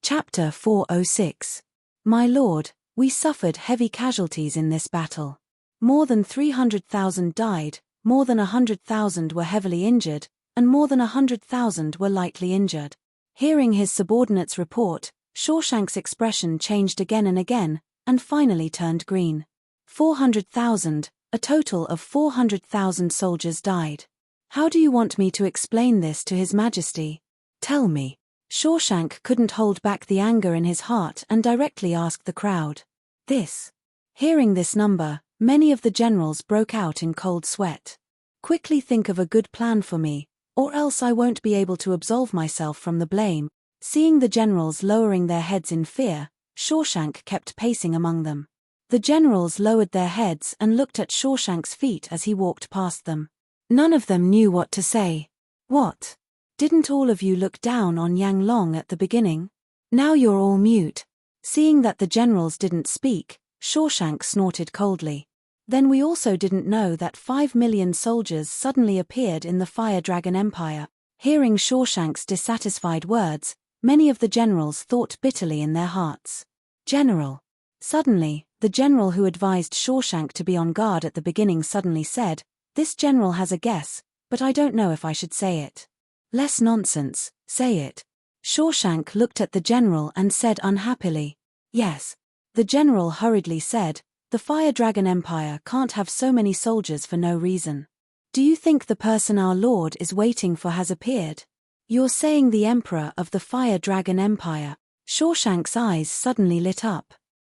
Chapter 406. My lord, we suffered heavy casualties in this battle. More than 300,000 died, more than 100,000 were heavily injured, and more than 100,000 were lightly injured. Hearing his subordinate's report, Shawshank's expression changed again and again, and finally turned green. 400,000, a total of 400,000 soldiers died. How do you want me to explain this to His Majesty? Tell me. Shawshank couldn't hold back the anger in his heart and directly asked the crowd. This. Hearing this number, many of the generals broke out in cold sweat. Quickly think of a good plan for me, or else I won't be able to absolve myself from the blame. Seeing the generals lowering their heads in fear, Shawshank kept pacing among them. The generals lowered their heads and looked at Shawshank's feet as he walked past them. None of them knew what to say. What? Didn't all of you look down on Yang Long at the beginning? Now you're all mute. Seeing that the generals didn't speak, Shawshank snorted coldly. Then we also didn't know that 5 million soldiers suddenly appeared in the Fire Dragon Empire. Hearing Shawshank's dissatisfied words, many of the generals thought bitterly in their hearts. General. Suddenly, the general who advised Shawshank to be on guard at the beginning suddenly said, This general has a guess, but I don't know if I should say it. Less nonsense, say it. Shawshank looked at the general and said unhappily, Yes. The general hurriedly said, The Fire Dragon Empire can't have so many soldiers for no reason. Do you think the person our lord is waiting for has appeared? You're saying the emperor of the Fire Dragon Empire. Shawshank's eyes suddenly lit up.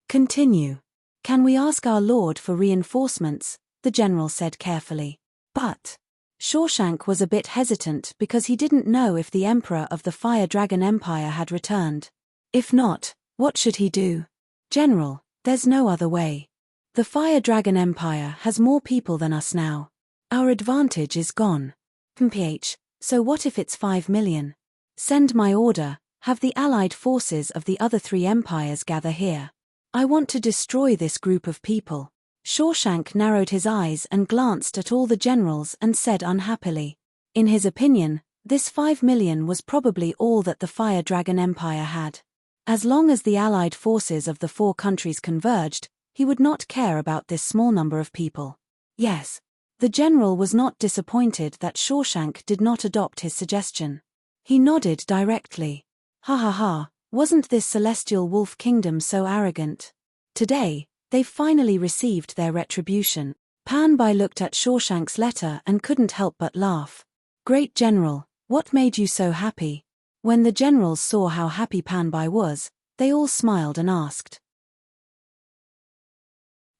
Continue. Can we ask our lord for reinforcements? The general said carefully. But Shawshank was a bit hesitant because he didn't know if the emperor of the Fire Dragon Empire had returned. If not, what should he do? General, there's no other way. The Fire Dragon Empire has more people than us now. Our advantage is gone. So what if it's 5 million? Send my order, have the allied forces of the other 3 empires gather here. I want to destroy this group of people. Shawshank narrowed his eyes and glanced at all the generals and said unhappily. In his opinion, this 5 million was probably all that the Fire Dragon Empire had. As long as the allied forces of the 4 countries converged, he would not care about this small number of people. Yes. The general was not disappointed that Shawshank did not adopt his suggestion. He nodded directly. Ha ha ha, wasn't this celestial wolf kingdom so arrogant? Today, they've finally received their retribution. Pan Bai looked at Shawshank's letter and couldn't help but laugh. Great general, what made you so happy? When the generals saw how happy Pan Bai was, they all smiled and asked.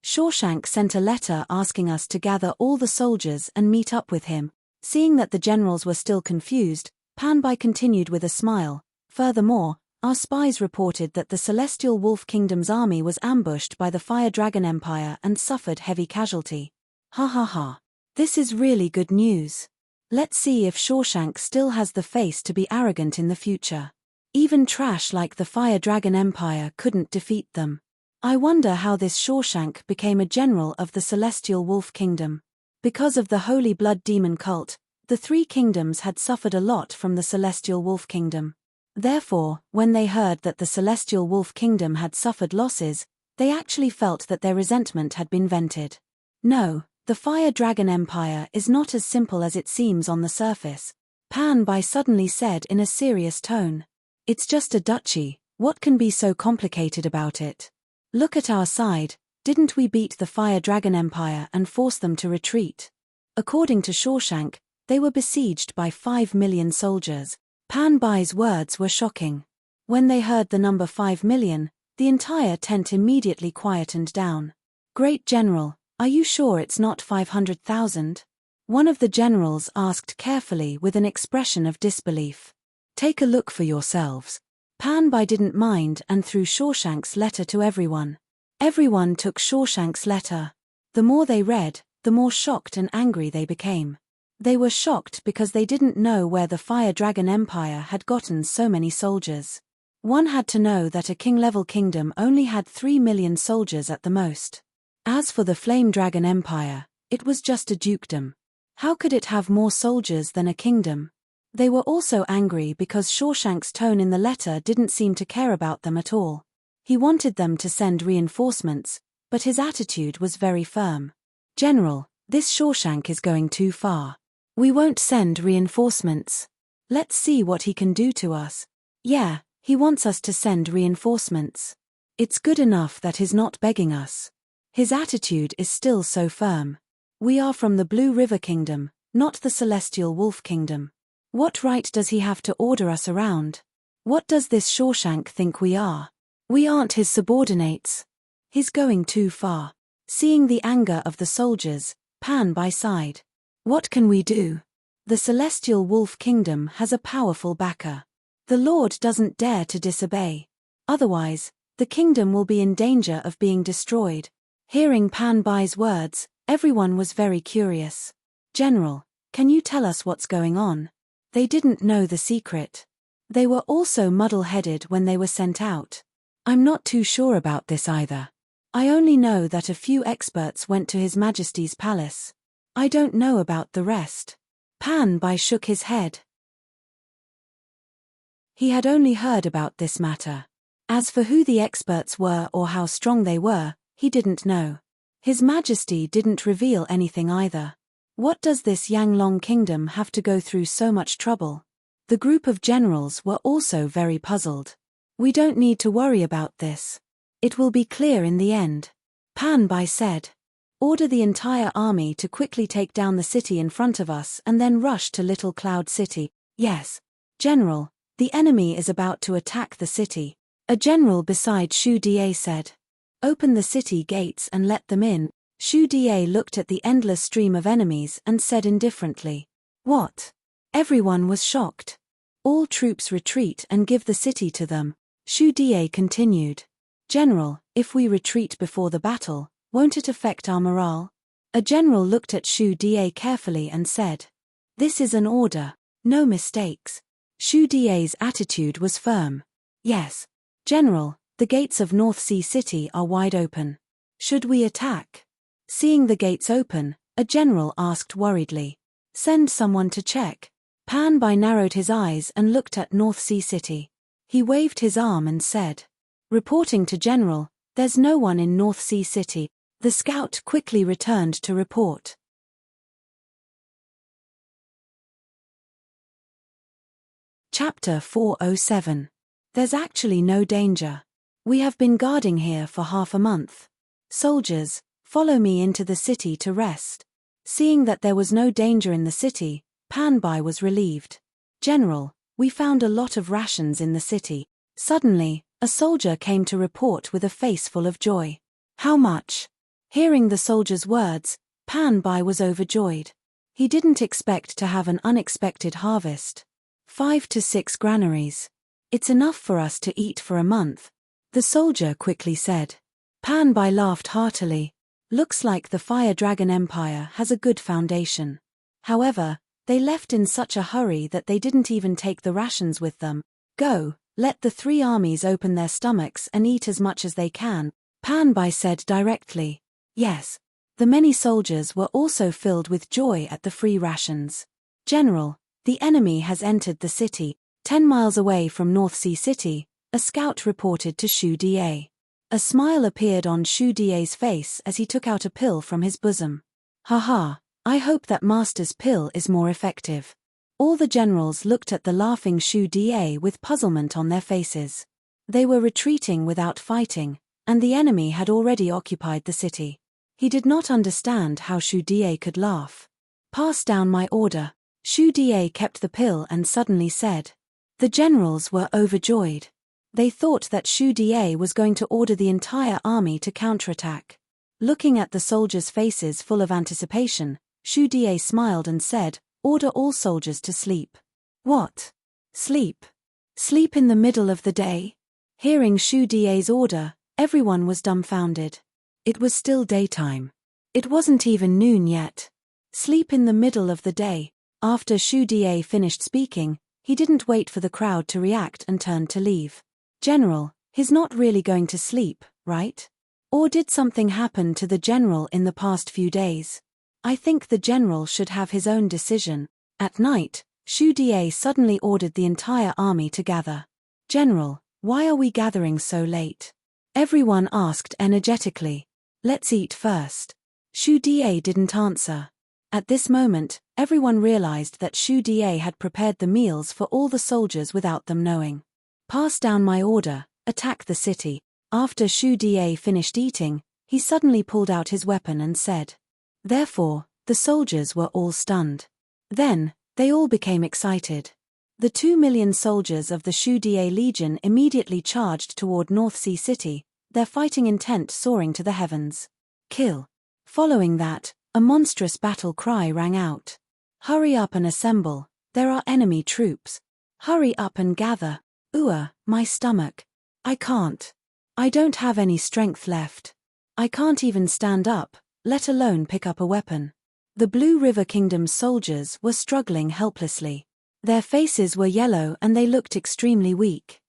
Shawshank sent a letter asking us to gather all the soldiers and meet up with him. Seeing that the generals were still confused, Pan Bai continued with a smile. Furthermore, our spies reported that the Celestial Wolf Kingdom's army was ambushed by the Fire Dragon Empire and suffered heavy casualty. Ha ha ha. This is really good news. Let's see if Shawshank still has the face to be arrogant in the future. Even trash like the Fire Dragon Empire couldn't defeat them. I wonder how this Shawshank became a general of the Celestial Wolf Kingdom. Because of the Holy Blood Demon cult, the 3 kingdoms had suffered a lot from the Celestial Wolf Kingdom. Therefore, when they heard that the Celestial Wolf Kingdom had suffered losses, they actually felt that their resentment had been vented. No, the Fire Dragon Empire is not as simple as it seems on the surface, Pan Bai suddenly said in a serious tone. It's just a duchy, what can be so complicated about it? Look at our side, didn't we beat the Fire Dragon Empire and force them to retreat? According to Shawshank, they were besieged by 5 million soldiers. Pan Bai's words were shocking. When they heard the number 5 million, the entire tent immediately quietened down. Great General, are you sure it's not 500,000? One of the generals asked carefully with an expression of disbelief. Take a look for yourselves. Pan Bai didn't mind and threw Shawshank's letter to everyone. Everyone took Shawshank's letter. The more they read, the more shocked and angry they became. They were shocked because they didn't know where the Fire Dragon Empire had gotten so many soldiers. One had to know that a king-level kingdom only had 3 million soldiers at the most. As for the Flame Dragon Empire, it was just a dukedom. How could it have more soldiers than a kingdom? They were also angry because Shawshank's tone in the letter didn't seem to care about them at all. He wanted them to send reinforcements, but his attitude was very firm. General, this Shawshank is going too far. We won't send reinforcements. Let's see what he can do to us. Yeah, he wants us to send reinforcements. It's good enough that he's not begging us. His attitude is still so firm. We are from the Blue River Kingdom, not the Celestial Wolf Kingdom. What right does he have to order us around? What does this Shawshank think we are? We aren't his subordinates. He's going too far. Seeing the anger of the soldiers, Pan Bai sighed. What can we do? The Celestial Wolf Kingdom has a powerful backer. The Lord doesn't dare to disobey. Otherwise, the kingdom will be in danger of being destroyed. Hearing Pan Bai's words, everyone was very curious. General, can you tell us what's going on? They didn't know the secret. They were also muddle-headed when they were sent out. I'm not too sure about this either. I only know that a few experts went to His Majesty's palace. I don't know about the rest. Pan Bai shook his head. He had only heard about this matter. As for who the experts were or how strong they were, he didn't know. His Majesty didn't reveal anything either. What does this Yanglong kingdom have to go through so much trouble? The group of generals were also very puzzled. We don't need to worry about this. It will be clear in the end. Pan Bai said. Order the entire army to quickly take down the city in front of us and then rush to Little Cloud City. Yes. General, the enemy is about to attack the city. A general beside Shu Da said. Open the city gates and let them in. Shu Da looked at the endless stream of enemies and said indifferently. What? Everyone was shocked. All troops retreat and give the city to them. Shu Da continued. General, if we retreat before the battle, won't it affect our morale? A general looked at Shu Da carefully and said. This is an order, no mistakes. Shu Da's attitude was firm. Yes. General, the gates of North Sea City are wide open. Should we attack? Seeing the gates open, a general asked worriedly. Send someone to check. Pan Bai narrowed his eyes and looked at North Sea City. He waved his arm and said. Reporting to General, there's no one in North Sea City. The scout quickly returned to report. Chapter 407. There's actually no danger. We have been guarding here for half a month. Soldiers, follow me into the city to rest. Seeing that there was no danger in the city, Pan Bai was relieved. General, we found a lot of rations in the city. Suddenly, a soldier came to report with a face full of joy. How much? Hearing the soldier's words, Pan Bai was overjoyed. He didn't expect to have an unexpected harvest. 5 to 6 granaries. It's enough for us to eat for a month, the soldier quickly said. Pan Bai laughed heartily. Looks like the Fire Dragon Empire has a good foundation. However, they left in such a hurry that they didn't even take the rations with them. Go, let the 3 armies open their stomachs and eat as much as they can, Pan Bai said directly. Yes. The many soldiers were also filled with joy at the free rations. General, the enemy has entered the city. 10 miles away from North Sea City, a scout reported to Shu Da. A smile appeared on Shu Da's face as he took out a pill from his bosom. Haha, I hope that Master's pill is more effective. All the generals looked at the laughing Shu Da with puzzlement on their faces. They were retreating without fighting, and the enemy had already occupied the city. He did not understand how Shu Da could laugh. Pass down my order. Shu Da kept the pill and suddenly said. The generals were overjoyed. They thought that Shu Da was going to order the entire army to counterattack. Looking at the soldiers' faces full of anticipation, Shu Da smiled and said, Order all soldiers to sleep. What? Sleep? Sleep in the middle of the day? Hearing Shu Da's order, everyone was dumbfounded. It was still daytime. It wasn't even noon yet. Sleep in the middle of the day. After Shu Da finished speaking, he didn't wait for the crowd to react and turned to leave. General, he's not really going to sleep, right? Or did something happen to the general in the past few days? I think the general should have his own decision. At night, Shu Da suddenly ordered the entire army to gather. General, why are we gathering so late? Everyone asked energetically. Let's eat first. Shu Da didn't answer. At this moment, everyone realized that Shu Da had prepared the meals for all the soldiers without them knowing. Pass down my order, attack the city. After Shu Da finished eating, he suddenly pulled out his weapon and said. Therefore, the soldiers were all stunned. Then, they all became excited. The 2 million soldiers of the Shu Da Legion immediately charged toward North Sea City, their fighting intent soaring to the heavens. Kill. Following that, a monstrous battle cry rang out. Hurry up and assemble, there are enemy troops. Hurry up and gather. My stomach. I can't. I don't have any strength left. I can't even stand up, let alone pick up a weapon. The Blue River Kingdom's soldiers were struggling helplessly. Their faces were yellow and they looked extremely weak.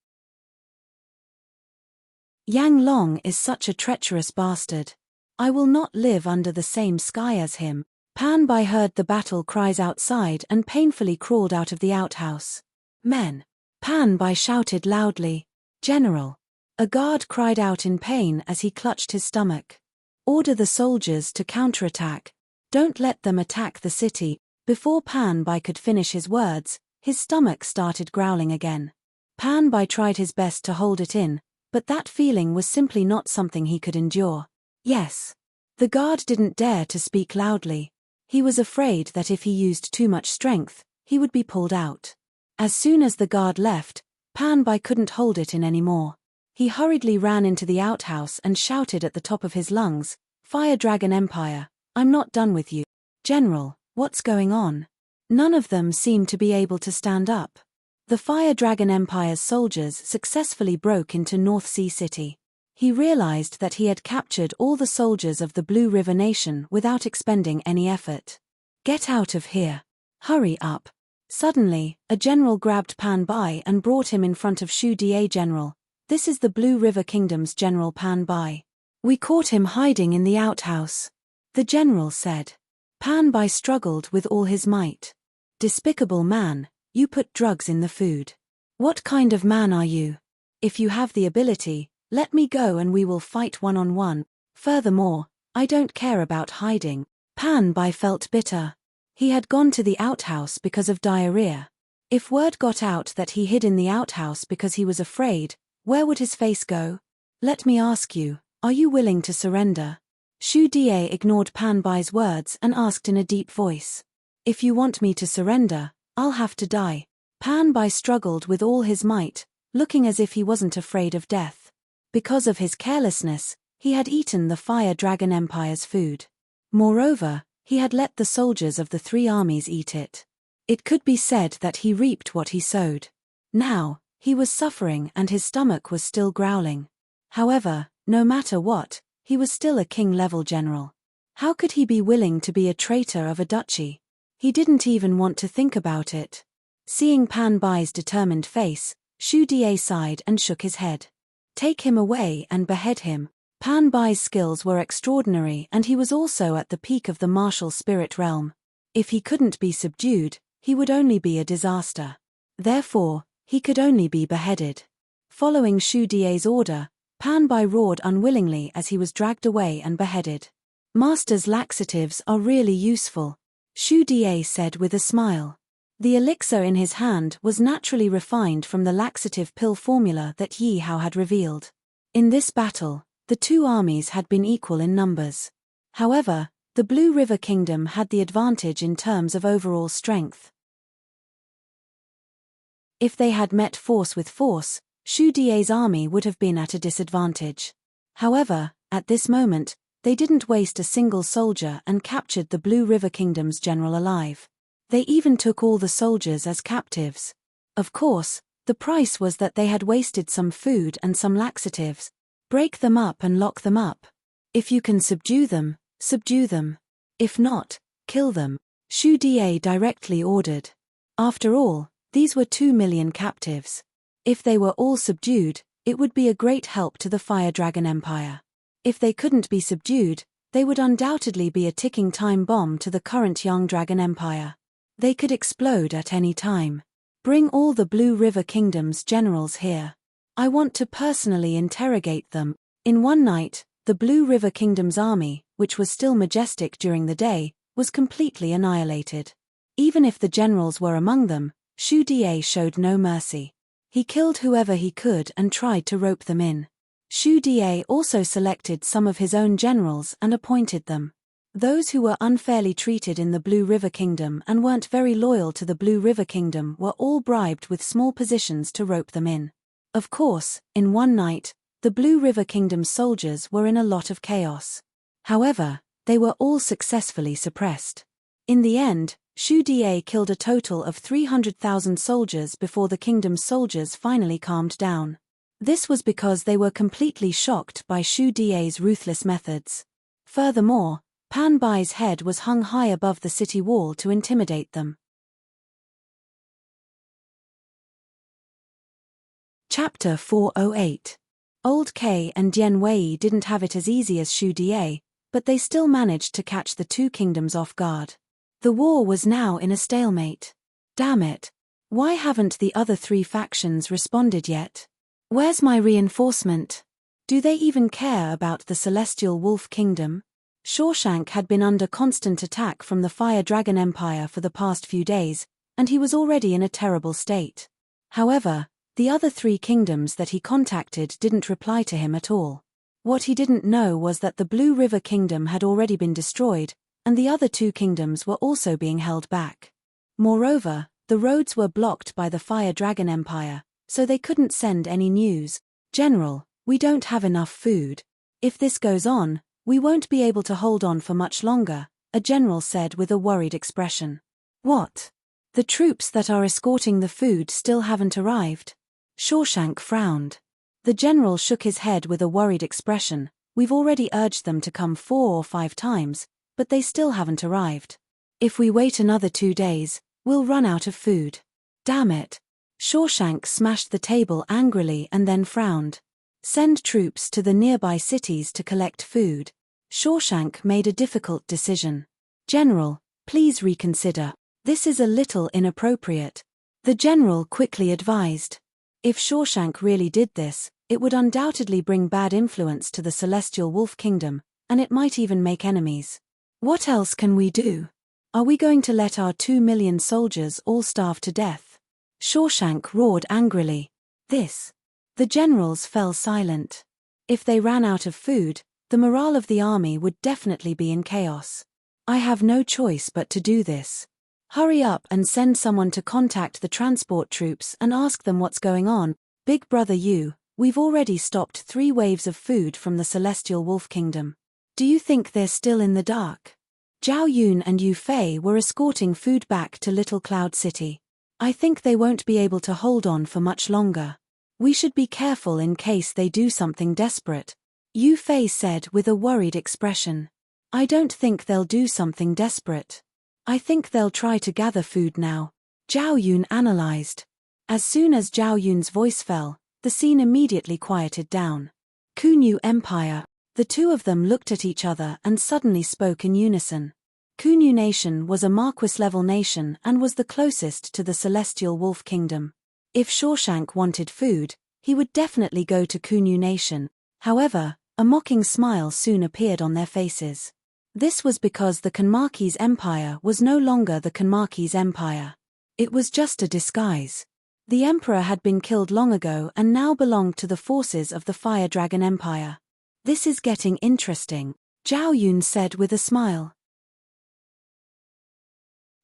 Yang Long is such a treacherous bastard. I will not live under the same sky as him. Pan Bai heard the battle cries outside and painfully crawled out of the outhouse. Men! Pan Bai shouted loudly. General! A guard cried out in pain as he clutched his stomach. Order the soldiers to counterattack. Don't let them attack the city. Before Pan Bai could finish his words, his stomach started growling again. Pan Bai tried his best to hold it in, but that feeling was simply not something he could endure. Yes. The guard didn't dare to speak loudly. He was afraid that if he used too much strength, he would be pulled out. As soon as the guard left, Pan Bai couldn't hold it in anymore. He hurriedly ran into the outhouse and shouted at the top of his lungs, "Fire Dragon Empire, I'm not done with you." "General, what's going on?" None of them seemed to be able to stand up. The Fire Dragon Empire's soldiers successfully broke into North Sea City. He realized that he had captured all the soldiers of the Blue River Nation without expending any effort. "Get out of here. Hurry up." Suddenly, a general grabbed Pan Bai and brought him in front of Shu Da. "General, this is the Blue River Kingdom's General Pan Bai. We caught him hiding in the outhouse," the general said. Pan Bai struggled with all his might. "Despicable man, you put drugs in the food. What kind of man are you? If you have the ability, let me go and we will fight one-on-one. Furthermore, I don't care about hiding." Pan Bai felt bitter. He had gone to the outhouse because of diarrhea. If word got out that he hid in the outhouse because he was afraid, where would his face go? "Let me ask you, are you willing to surrender?" Shu Da ignored Pan Bai's words and asked in a deep voice. "If you want me to surrender, I'll have to die." Pan Bai struggled with all his might, looking as if he wasn't afraid of death. Because of his carelessness, he had eaten the Fire Dragon Empire's food. Moreover, he had let the soldiers of the three armies eat it. It could be said that he reaped what he sowed. Now, he was suffering and his stomach was still growling. However, no matter what, he was still a king-level general. How could he be willing to be a traitor of a duchy? He didn't even want to think about it. Seeing Pan Bai's determined face, Shu Da sighed and shook his head. "Take him away and behead him." Pan Bai's skills were extraordinary and he was also at the peak of the martial spirit realm. If he couldn't be subdued, he would only be a disaster. Therefore, he could only be beheaded. Following Shu Da's order, Pan Bai roared unwillingly as he was dragged away and beheaded. "Master's laxatives are really useful," Shu Da said with a smile. The elixir in his hand was naturally refined from the laxative pill formula that Yi Hao had revealed. In this battle, the two armies had been equal in numbers. However, the Blue River Kingdom had the advantage in terms of overall strength. If they had met force with force, Shu Da's army would have been at a disadvantage. However, at this moment, they didn't waste a single soldier and captured the Blue River Kingdom's general alive. They even took all the soldiers as captives. Of course, the price was that they had wasted some food and some laxatives. Break them up and lock them up. If you can subdue them, subdue them. If not, kill them, Shu Da directly ordered. After all, these were 2 million captives. If they were all subdued, it would be a great help to the Fire Dragon Empire. If they couldn't be subdued, they would undoubtedly be a ticking time bomb to the current Young Dragon Empire. They could explode at any time. "Bring all the Blue River Kingdom's generals here. I want to personally interrogate them." In one night, the Blue River Kingdom's army, which was still majestic during the day, was completely annihilated. Even if the generals were among them, Shu Da showed no mercy. He killed whoever he could and tried to rope them in. Shu Da also selected some of his own generals and appointed them. Those who were unfairly treated in the Blue River Kingdom and weren't very loyal to the Blue River Kingdom were all bribed with small positions to rope them in. Of course, in one night, the Blue River Kingdom's soldiers were in a lot of chaos. However, they were all successfully suppressed. In the end, Shu Da killed a total of 300,000 soldiers before the kingdom's soldiers finally calmed down. This was because they were completely shocked by Shu Da's ruthless methods. Furthermore, Pan Bai's head was hung high above the city wall to intimidate them. Chapter 408. Old K and Dian Wei didn't have it as easy as Shu Da, but they still managed to catch the two kingdoms off guard. The war was now in a stalemate. Damn it. Why haven't the other three factions responded yet? Where's my reinforcement? Do they even care about the Celestial Wolf Kingdom? Shawshank had been under constant attack from the Fire Dragon Empire for the past few days, and he was already in a terrible state. However, the other three kingdoms that he contacted didn't reply to him at all. What he didn't know was that the Blue River Kingdom had already been destroyed, and the other two kingdoms were also being held back. Moreover, the roads were blocked by the Fire Dragon Empire, so they couldn't send any news. General, we don't have enough food. If this goes on, we won't be able to hold on for much longer, a general said with a worried expression. What? The troops that are escorting the food still haven't arrived? Shawshank frowned. The general shook his head with a worried expression. We've already urged them to come 4 or 5 times, but they still haven't arrived. If we wait another 2 days, we'll run out of food. Damn it. Shawshank smashed the table angrily and then frowned. Send troops to the nearby cities to collect food. Shawshank made a difficult decision. General, please reconsider. This is a little inappropriate. The general quickly advised. If Shawshank really did this, it would undoubtedly bring bad influence to the Celestial Wolf Kingdom, and it might even make enemies. What else can we do? Are we going to let our 2 million soldiers all starve to death? Shawshank roared angrily. The generals fell silent. If they ran out of food, the morale of the army would definitely be in chaos. I have no choice but to do this. Hurry up and send someone to contact the transport troops and ask them what's going on. Big brother you, we've already stopped 3 waves of food from the Celestial Wolf Kingdom. Do you think they're still in the dark? Zhao Yun and Yu Fei were escorting food back to Little Cloud City. I think they won't be able to hold on for much longer. We should be careful in case they do something desperate, Yu Fei said with a worried expression. I don't think they'll do something desperate. I think they'll try to gather food now, Zhao Yun analyzed. As soon as Zhao Yun's voice fell, the scene immediately quieted down. Kunyu Empire. The two of them looked at each other and suddenly spoke in unison. Kunyu Nation was a Marquis-level nation and was the closest to the Celestial Wolf Kingdom. If Shawshank wanted food, he would definitely go to Kunyu Nation. However, a mocking smile soon appeared on their faces. This was because the Kanmaki's empire was no longer the Kanmaki's empire. It was just a disguise. The emperor had been killed long ago and now belonged to the forces of the Fire Dragon Empire. This is getting interesting, Zhao Yun said with a smile.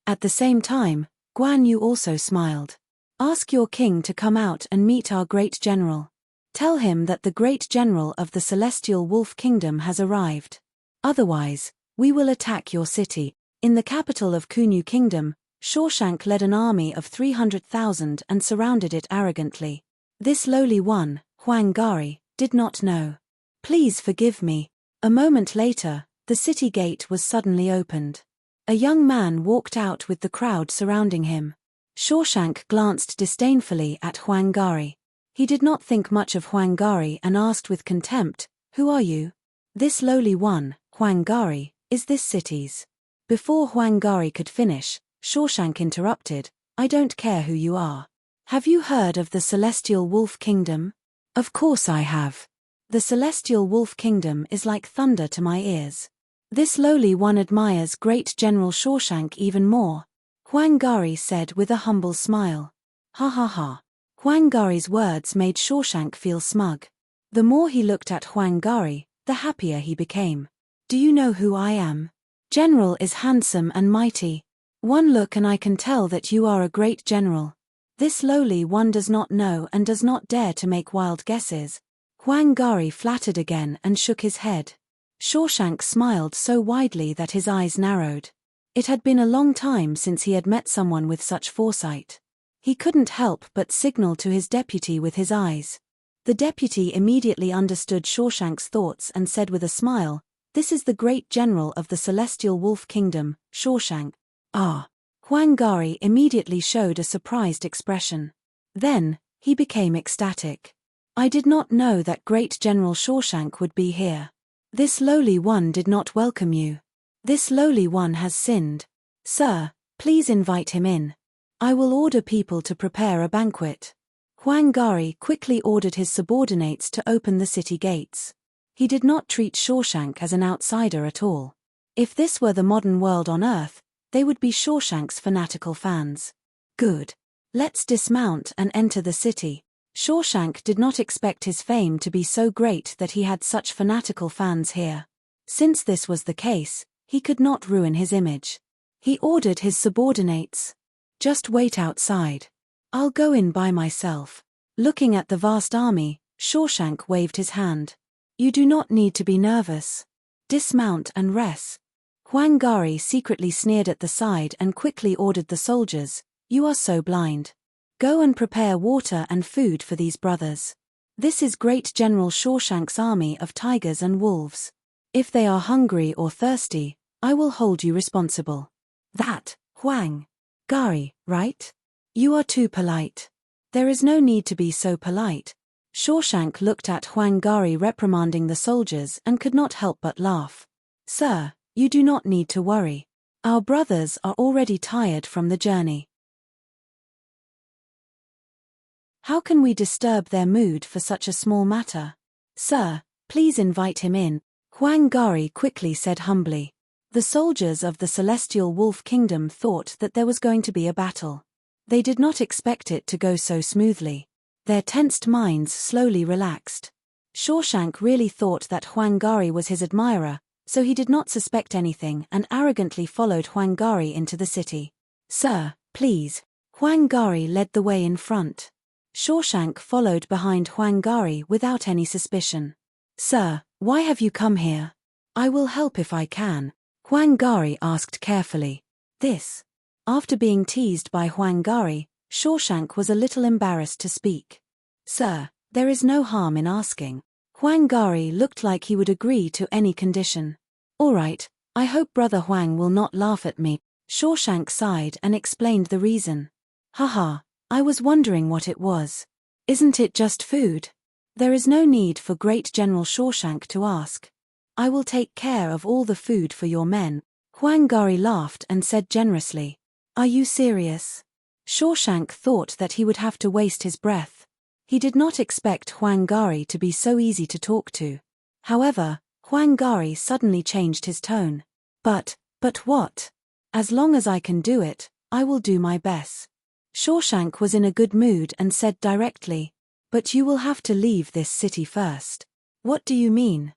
At the same time, Guan Yu also smiled. Ask your king to come out and meet our great general. Tell him that the great general of the Celestial Wolf Kingdom has arrived. Otherwise, we will attack your city. In the capital of Kunyu Kingdom, Shawshank led an army of 300,000 and surrounded it arrogantly. This lowly one, Huang Gari, did not know. Please forgive me. A moment later, the city gate was suddenly opened. A young man walked out with the crowd surrounding him. Shawshank glanced disdainfully at Huang Gari. He did not think much of Huang Gari and asked with contempt, "Who are you?" "This lowly one, Huang Gari, is this city's." Before Huang Gari could finish, Shawshank interrupted, "I don't care who you are. Have you heard of the Celestial Wolf Kingdom?" "Of course I have. The Celestial Wolf Kingdom is like thunder to my ears." This lowly one admires great General Shawshank even more, Huang Gari said with a humble smile. Ha ha ha. Huang Gari's words made Shawshank feel smug. The more he looked at Huang Gari, the happier he became. "Do you know who I am? General is handsome and mighty. One look and I can tell that you are a great general." This lowly one does not know and does not dare to make wild guesses. Huang Gari flattered again and shook his head. Shawshank smiled so widely that his eyes narrowed. It had been a long time since he had met someone with such foresight. He couldn't help but signal to his deputy with his eyes. The deputy immediately understood Shawshank's thoughts and said with a smile, "This is the great general of the Celestial Wolf Kingdom, Shawshank." "Ah." Huang Gari immediately showed a surprised expression. Then, he became ecstatic. "I did not know that great General Shawshank would be here. This lowly one did not welcome you. This lowly one has sinned. Sir, please invite him in. I will order people to prepare a banquet." Huang Gari quickly ordered his subordinates to open the city gates. He did not treat Shawshank as an outsider at all. If this were the modern world on Earth, they would be Shawshank's fanatical fans. Good. Let's dismount and enter the city. Shawshank did not expect his fame to be so great that he had such fanatical fans here. Since this was the case, he could not ruin his image. He ordered his subordinates, "Just wait outside. I'll go in by myself." Looking at the vast army, Shawshank waved his hand. You do not need to be nervous. Dismount and rest. Huang Gari secretly sneered at the side and quickly ordered the soldiers, you are so blind. Go and prepare water and food for these brothers. This is Great General Shawshank's army of tigers and wolves. If they are hungry or thirsty, I will hold you responsible. That, Huang Gari, right? You are too polite. There is no need to be so polite. Shawshank looked at Huang Gari reprimanding the soldiers and could not help but laugh. Sir, you do not need to worry. Our brothers are already tired from the journey. How can we disturb their mood for such a small matter? Sir, please invite him in, Huang Gari quickly said humbly. The soldiers of the Celestial Wolf Kingdom thought that there was going to be a battle. They did not expect it to go so smoothly. Their tensed minds slowly relaxed. Shawshank really thought that Huang Gari was his admirer, so he did not suspect anything and arrogantly followed Huang Gari into the city. Sir, please. Huang Gari led the way in front. Shawshank followed behind Huang Gari without any suspicion. Sir, why have you come here? I will help if I can, Huang Gari asked carefully. This. After being teased by Huang Gari, Shawshank was a little embarrassed to speak. Sir, there is no harm in asking. Huang Gari looked like he would agree to any condition. All right, I hope Brother Huang will not laugh at me. Shawshank sighed and explained the reason. Haha, I was wondering what it was. Isn't it just food? There is no need for Great General Shawshank to ask. I will take care of all the food for your men. Huang Gari laughed and said generously. Are you serious? Shawshank thought that he would have to waste his breath. He did not expect Huang Gari to be so easy to talk to. However, Huang Gari suddenly changed his tone. But what? As long as I can do it, I will do my best. Shawshank was in a good mood and said directly, but you will have to leave this city first. What do you mean?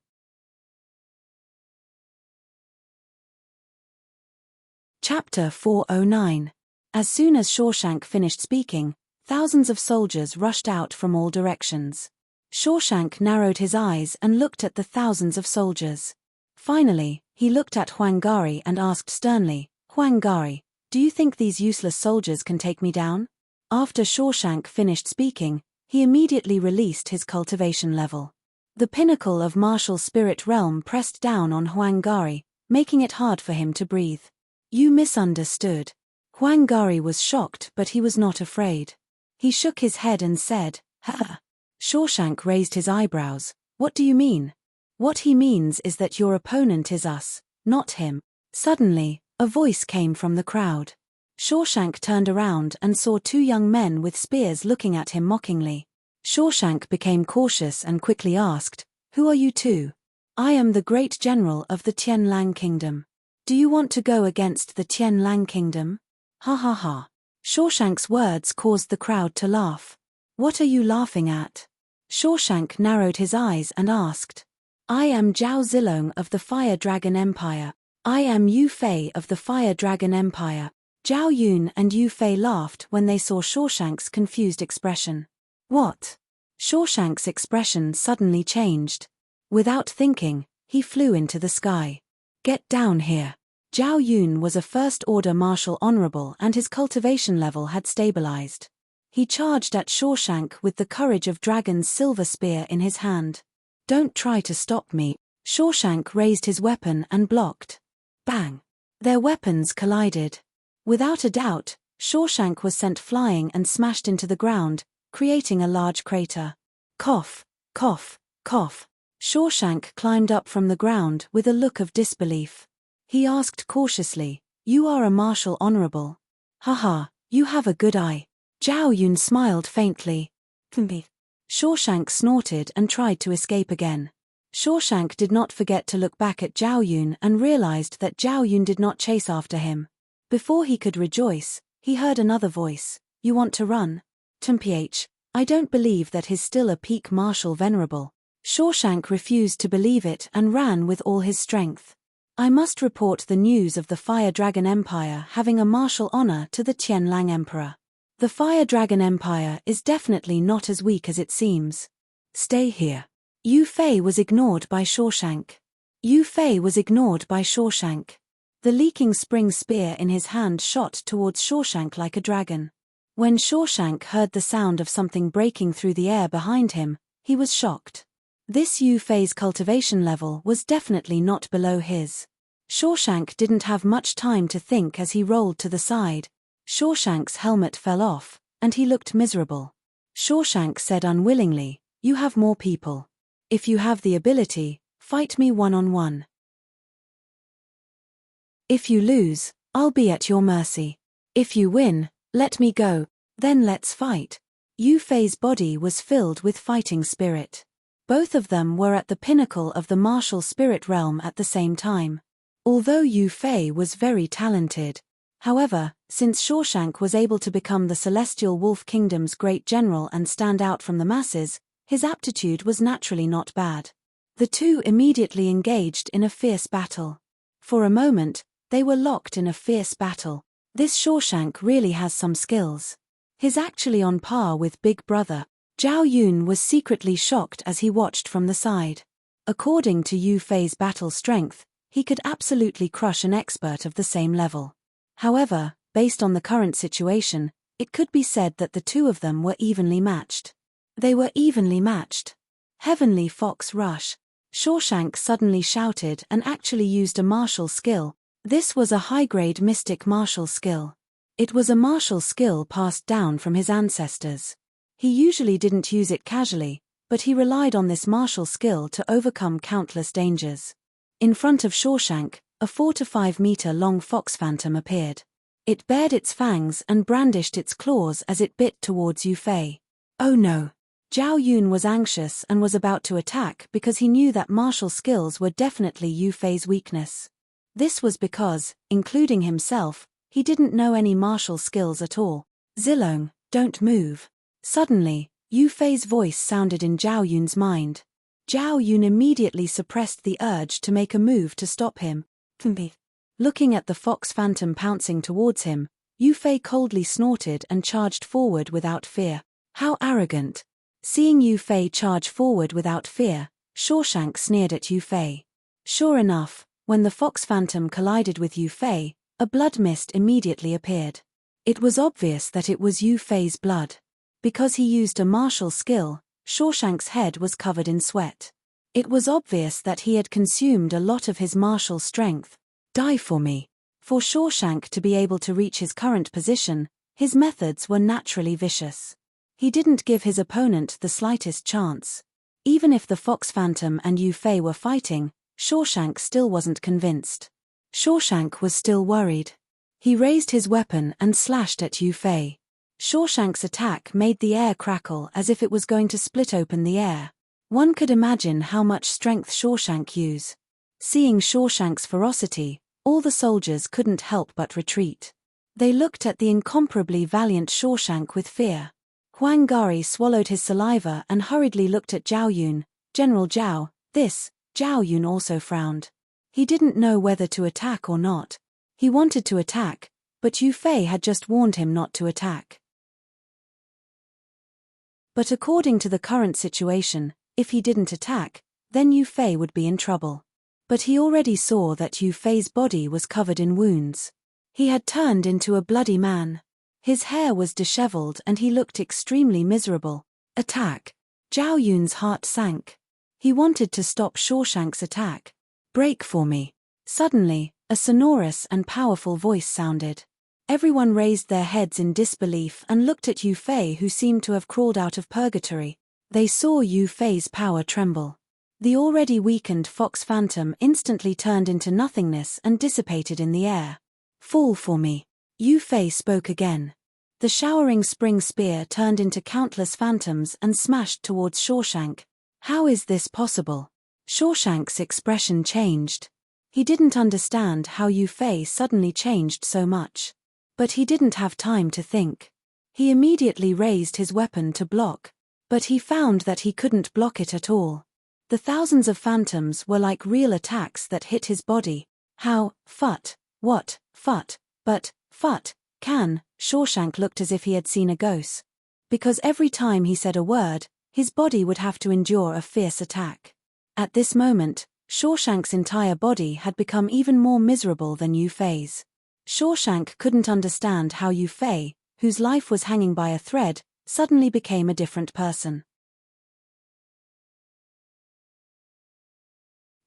Chapter 409. As soon as Shawshank finished speaking, thousands of soldiers rushed out from all directions. Shawshank narrowed his eyes and looked at the thousands of soldiers. Finally, he looked at Huang Gari and asked sternly, Huang Gari, do you think these useless soldiers can take me down? After Shawshank finished speaking, he immediately released his cultivation level. The pinnacle of martial spirit realm pressed down on Huang Gari, making it hard for him to breathe. You misunderstood. Huang Gari was shocked, but he was not afraid. He shook his head and said, Ha! Shawshank raised his eyebrows. What do you mean? What he means is that your opponent is us, not him. Suddenly, a voice came from the crowd. Shawshank turned around and saw two young men with spears looking at him mockingly. Shawshank became cautious and quickly asked, Who are you two? I am the great general of the Tianlang Kingdom. Do you want to go against the Tianlang Kingdom? Ha ha ha. Shawshank's words caused the crowd to laugh. What are you laughing at? Shawshank narrowed his eyes and asked. I am Zhao Zilong of the Fire Dragon Empire. I am Yu Fei of the Fire Dragon Empire. Zhao Yun and Yu Fei laughed when they saw Shawshank's confused expression. What? Shawshank's expression suddenly changed. Without thinking, he flew into the sky. Get down here. Zhao Yun was a first-order martial honorable and his cultivation level had stabilized. He charged at Shawshank with the courage of Dragon's silver spear in his hand. Don't try to stop me. Shawshank raised his weapon and blocked. Bang! Their weapons collided. Without a doubt, Shawshank was sent flying and smashed into the ground, creating a large crater. Cough, cough, cough. Shawshank climbed up from the ground with a look of disbelief. He asked cautiously, You are a martial honorable. Haha, you have a good eye. Zhao Yun smiled faintly. Shawshank snorted and tried to escape again. Shawshank did not forget to look back at Zhao Yun and realized that Zhao Yun did not chase after him. Before he could rejoice, he heard another voice. You want to run? Mph, I don't believe that he's still a peak martial venerable. Shawshank refused to believe it and ran with all his strength. I must report the news of the Fire Dragon Empire having a martial honor to the Tianlang Emperor. The Fire Dragon Empire is definitely not as weak as it seems. Stay here. Yu Fei was ignored by Shawshank. Yu Fei was ignored by Shawshank. The leaking spring spear in his hand shot towards Shawshank like a dragon. When Shawshank heard the sound of something breaking through the air behind him, he was shocked. This Yu Fei's cultivation level was definitely not below his. Shawshank didn't have much time to think as he rolled to the side. Shawshank's helmet fell off, and he looked miserable. Shawshank said unwillingly, "You have more people. If you have the ability, fight me one-on-one. If you lose, I'll be at your mercy. If you win, let me go, then let's fight." Yu Fei's body was filled with fighting spirit. Both of them were at the pinnacle of the martial spirit realm at the same time. Although Yu Fei was very talented, however, since Shawshank was able to become the Celestial Wolf Kingdom's great general and stand out from the masses, his aptitude was naturally not bad. The two immediately engaged in a fierce battle. For a moment, they were locked in a fierce battle. This Shawshank really has some skills. He's actually on par with Big Brother. Zhao Yun was secretly shocked as he watched from the side. According to Yu Fei's battle strength, he could absolutely crush an expert of the same level. However, based on the current situation, it could be said that the two of them were evenly matched. They were evenly matched. Heavenly Fox Rush. Shawshank suddenly shouted and actually used a martial skill. This was a high-grade mystic martial skill. It was a martial skill passed down from his ancestors. He usually didn't use it casually, but he relied on this martial skill to overcome countless dangers. In front of Shawshank, a 4 to 5 meter long fox phantom appeared. It bared its fangs and brandished its claws as it bit towards Yu Fei. Oh no! Zhao Yun was anxious and was about to attack because he knew that martial skills were definitely Yu Fei's weakness. This was because, including himself, he didn't know any martial skills at all. "Zilong, don't move." Suddenly, Yu Fei's voice sounded in Zhao Yun's mind. Zhao Yun immediately suppressed the urge to make a move to stop him. Looking at the fox phantom pouncing towards him, Yu Fei coldly snorted and charged forward without fear. How arrogant! Seeing Yu Fei charge forward without fear, Shawshank sneered at Yu Fei. Sure enough, when the fox phantom collided with Yu Fei, a blood mist immediately appeared. It was obvious that it was Yu Fei's blood. Because he used a martial skill, Shawshank's head was covered in sweat. It was obvious that he had consumed a lot of his martial strength. Die for me. For Shawshank to be able to reach his current position, his methods were naturally vicious. He didn't give his opponent the slightest chance. Even if the fox phantom and Yu Fei were fighting, Shawshank still wasn't convinced. Shawshank was still worried. He raised his weapon and slashed at Yu Fei. Shawshank's attack made the air crackle as if it was going to split open the air. One could imagine how much strength Shawshank used. Seeing Shawshank's ferocity, all the soldiers couldn't help but retreat. They looked at the incomparably valiant Shawshank with fear. Huang Gari swallowed his saliva and hurriedly looked at Zhao Yun. "General Zhao, this." Zhao Yun also frowned. He didn't know whether to attack or not. He wanted to attack, but Yu Fei had just warned him not to attack. But according to the current situation, if he didn't attack, then Yu Fei would be in trouble. But he already saw that Yu Fei's body was covered in wounds. He had turned into a bloody man. His hair was disheveled and he looked extremely miserable. Attack! Zhao Yun's heart sank. He wanted to stop Shawshank's attack. "Break for me." Suddenly, a sonorous and powerful voice sounded. Everyone raised their heads in disbelief and looked at Yu Fei, who seemed to have crawled out of purgatory. They saw Yu Fei's power tremble. The already weakened fox phantom instantly turned into nothingness and dissipated in the air. "Fall for me." Yu Fei spoke again. The showering spring spear turned into countless phantoms and smashed towards Shawshank. How is this possible? Shawshank's expression changed. He didn't understand how Yu Fei suddenly changed so much. But he didn't have time to think. He immediately raised his weapon to block. But he found that he couldn't block it at all. The thousands of phantoms were like real attacks that hit his body. How, phut, what, phut, but, phut, can, Shawshank looked as if he had seen a ghost. Because every time he said a word, his body would have to endure a fierce attack. At this moment, Shawshank's entire body had become even more miserable than Yu Fei's. Shawshank couldn't understand how Yu Fei, whose life was hanging by a thread, suddenly became a different person.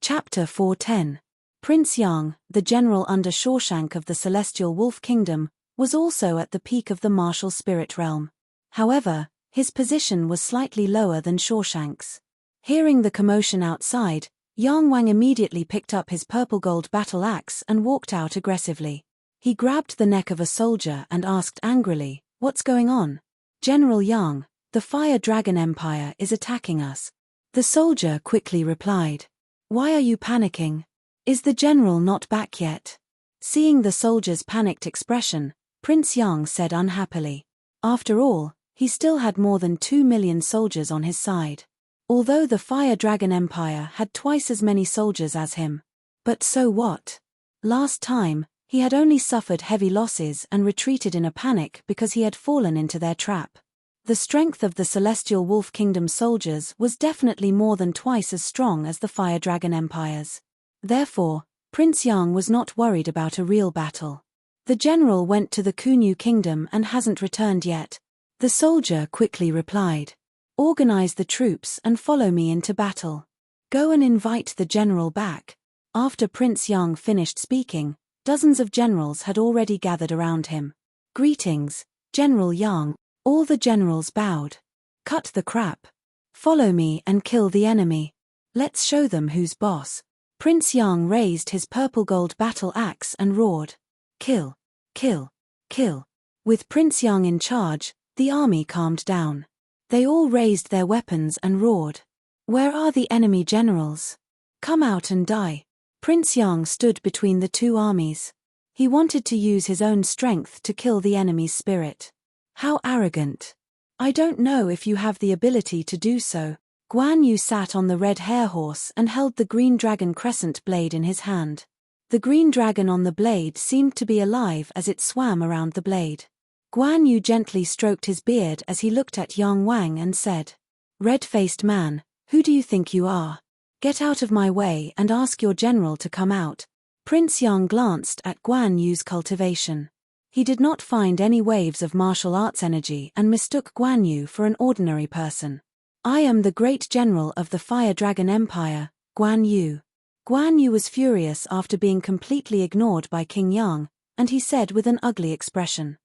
Chapter 410. Prince Yang, the general under Shawshank of the Celestial Wolf Kingdom, was also at the peak of the martial spirit realm. However, his position was slightly lower than Shawshank's. Hearing the commotion outside, Yang Wang immediately picked up his purple-gold battle axe and walked out aggressively. He grabbed the neck of a soldier and asked angrily, "What's going on?" "General Yang, the Fire Dragon Empire is attacking us." The soldier quickly replied. "Why are you panicking? Is the general not back yet?" Seeing the soldier's panicked expression, Prince Yang said unhappily. After all, he still had more than 2 million soldiers on his side. Although the Fire Dragon Empire had twice as many soldiers as him. But so what? Last time, he had only suffered heavy losses and retreated in a panic because he had fallen into their trap. The strength of the Celestial Wolf Kingdom soldiers was definitely more than twice as strong as the Fire Dragon Empire's. Therefore, Prince Yang was not worried about a real battle. "The general went to the Kunyu Kingdom and hasn't returned yet," the soldier quickly replied. "Organize the troops and follow me into battle. Go and invite the general back." After Prince Yang finished speaking, dozens of generals had already gathered around him. "Greetings, General Yang." All the generals bowed. "Cut the crap. Follow me and kill the enemy. Let's show them who's boss." Prince Yang raised his purple-gold battle axe and roared. "Kill, kill, kill." With Prince Yang in charge, the army calmed down. They all raised their weapons and roared. "Where are the enemy generals? Come out and die." Prince Yang stood between the two armies. He wanted to use his own strength to kill the enemy's spirit. How arrogant. "I don't know if you have the ability to do so." Guan Yu sat on the red hare horse and held the green dragon crescent blade in his hand. The green dragon on the blade seemed to be alive as it swam around the blade. Guan Yu gently stroked his beard as he looked at Yang Wang and said, "Red-faced man, who do you think you are? Get out of my way and ask your general to come out." Prince Yang glanced at Guan Yu's cultivation. He did not find any waves of martial arts energy and mistook Guan Yu for an ordinary person. "I am the great general of the Fire Dragon Empire, Guan Yu." Guan Yu was furious after being completely ignored by King Yang, and he said with an ugly expression,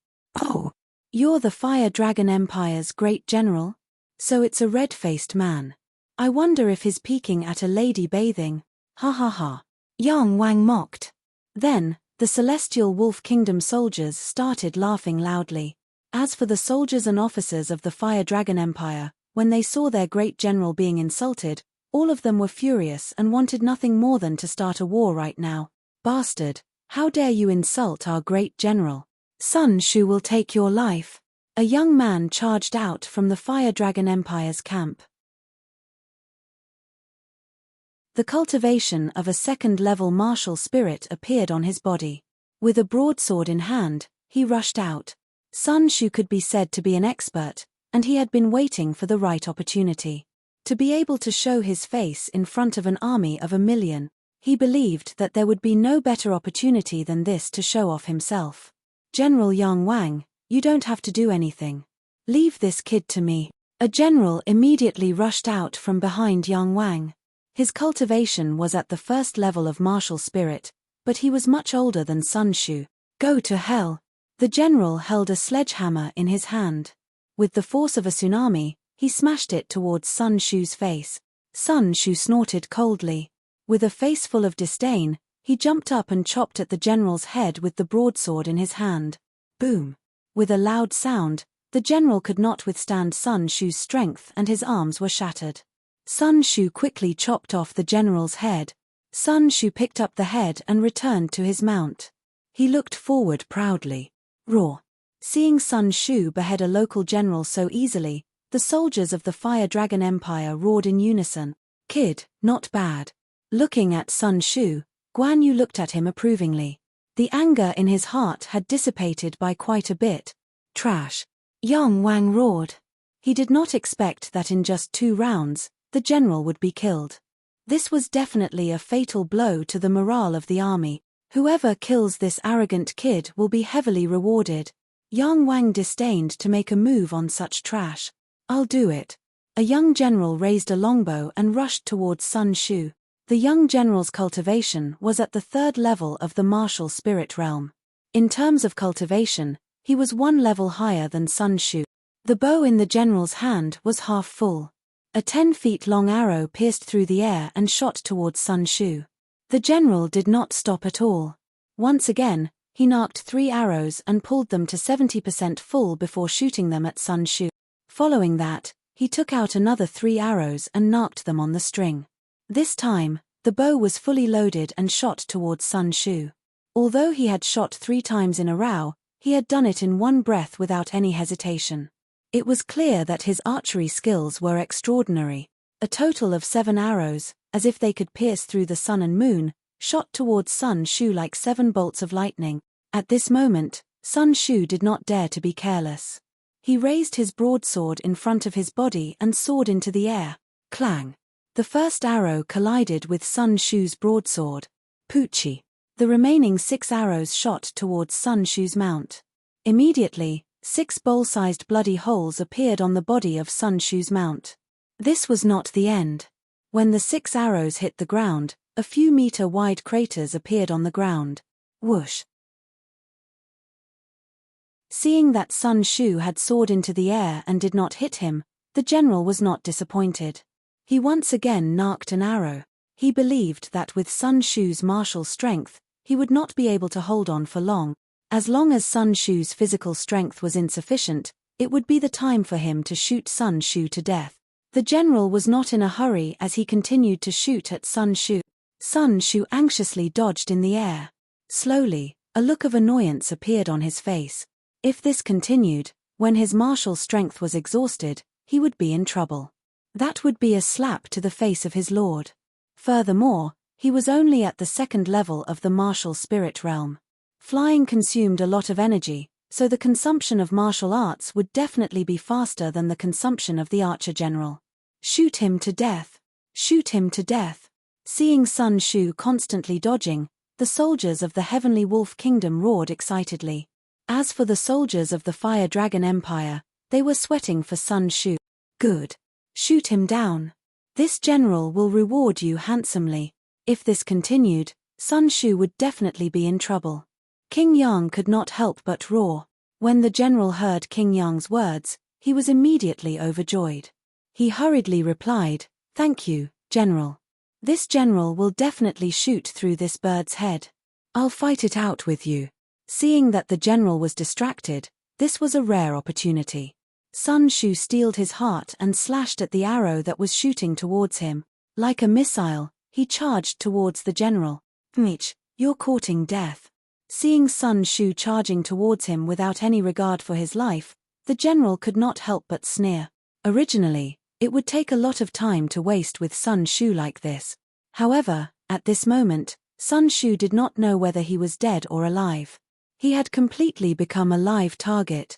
"Oh, you're the Fire Dragon Empire's great general? So it's a red-faced man. I wonder if he's peeking at a lady bathing. Ha ha ha." Yang Wang mocked. Then, the Celestial Wolf Kingdom soldiers started laughing loudly. As for the soldiers and officers of the Fire Dragon Empire, when they saw their great general being insulted, all of them were furious and wanted nothing more than to start a war right now. "Bastard, how dare you insult our great general? Sun Shu will take your life." A young man charged out from the Fire Dragon Empire's camp. The cultivation of a second-level martial spirit appeared on his body. With a broadsword in hand, he rushed out. Sun Shu could be said to be an expert, and he had been waiting for the right opportunity. To be able to show his face in front of an army of 1,000,000, he believed that there would be no better opportunity than this to show off himself. "General Yang Wang, you don't have to do anything. Leave this kid to me." A general immediately rushed out from behind Yang Wang. His cultivation was at the first level of martial spirit, but he was much older than Sun Shu. "Go to hell." The general held a sledgehammer in his hand. With the force of a tsunami, he smashed it towards Sun Shu's face. Sun Shu snorted coldly. With a face full of disdain, he jumped up and chopped at the general's head with the broadsword in his hand. Boom! With a loud sound, the general could not withstand Sun Shu's strength and his arms were shattered. Sun Shu quickly chopped off the general's head. Sun Shu picked up the head and returned to his mount. He looked forward proudly. Roar! Seeing Sun Shu behead a local general so easily, the soldiers of the Fire Dragon Empire roared in unison. "Kid, not bad." Looking at Sun Shu, Guan Yu looked at him approvingly. The anger in his heart had dissipated by quite a bit. "Trash!" Yang Wang roared. He did not expect that in just 2 rounds, the general would be killed. This was definitely a fatal blow to the morale of the army. Whoever kills this arrogant kid will be heavily rewarded. Yang Wang disdained to make a move on such trash. I'll do it. A young general raised a longbow and rushed towards Sun Shu. The young general's cultivation was at the 3rd level of the martial spirit realm. In terms of cultivation, he was 1 level higher than Sun Shu. The bow in the general's hand was half full. A 10 feet long arrow pierced through the air and shot towards Sun Shu. The general did not stop at all. Once again, he narked 3 arrows and pulled them to 70% full before shooting them at Sun Shu. Following that, he took out another 3 arrows and narked them on the string. This time, the bow was fully loaded and shot towards Sun Shu. Although he had shot 3 times in a row, he had done it in one breath without any hesitation. It was clear that his archery skills were extraordinary. A total of 7 arrows, as if they could pierce through the sun and moon, shot towards Sun Shu like 7 bolts of lightning. At this moment, Sun Shu did not dare to be careless. He raised his broadsword in front of his body and soared into the air. Clang! The first arrow collided with Sun Shu's broadsword. Poochie! The remaining 6 arrows shot towards Sun Shu's mount. Immediately, 6 bowl-sized bloody holes appeared on the body of Sun Shu's mount. This was not the end. When the 6 arrows hit the ground, a few meter-wide craters appeared on the ground. Whoosh! Seeing that Sun Shu had soared into the air and did not hit him, the general was not disappointed. He once again narked an arrow. He believed that with Sun Shu's martial strength, he would not be able to hold on for long. As long as Sun Shu's physical strength was insufficient, it would be the time for him to shoot Sun Shu to death. The general was not in a hurry as he continued to shoot at Sun Shu. Sun Shu anxiously dodged in the air. Slowly, a look of annoyance appeared on his face. If this continued, when his martial strength was exhausted, he would be in trouble. That would be a slap to the face of his lord. Furthermore, he was only at the 2nd level of the martial spirit realm. Flying consumed a lot of energy, so the consumption of martial arts would definitely be faster than the consumption of the archer general. Shoot him to death! Shoot him to death! Seeing Sun Shu constantly dodging, the soldiers of the Heavenly Wolf Kingdom roared excitedly. As for the soldiers of the Fire Dragon Empire, they were sweating for Sun Shu. Good! Shoot him down! This general will reward you handsomely. If this continued, Sun Shu would definitely be in trouble. King Yang could not help but roar. When the general heard King Yang's words, he was immediately overjoyed. He hurriedly replied, "Thank you, General. This general will definitely shoot through this bird's head. I'll fight it out with you." Seeing that the general was distracted, this was a rare opportunity. Sun Shu steeled his heart and slashed at the arrow that was shooting towards him. Like a missile, he charged towards the general. "Mitch, you're courting death." Seeing Sun Shu charging towards him without any regard for his life, the general could not help but sneer. Originally, it would take a lot of time to waste with Sun Shu like this. However, at this moment, Sun Shu did not know whether he was dead or alive. He had completely become a live target.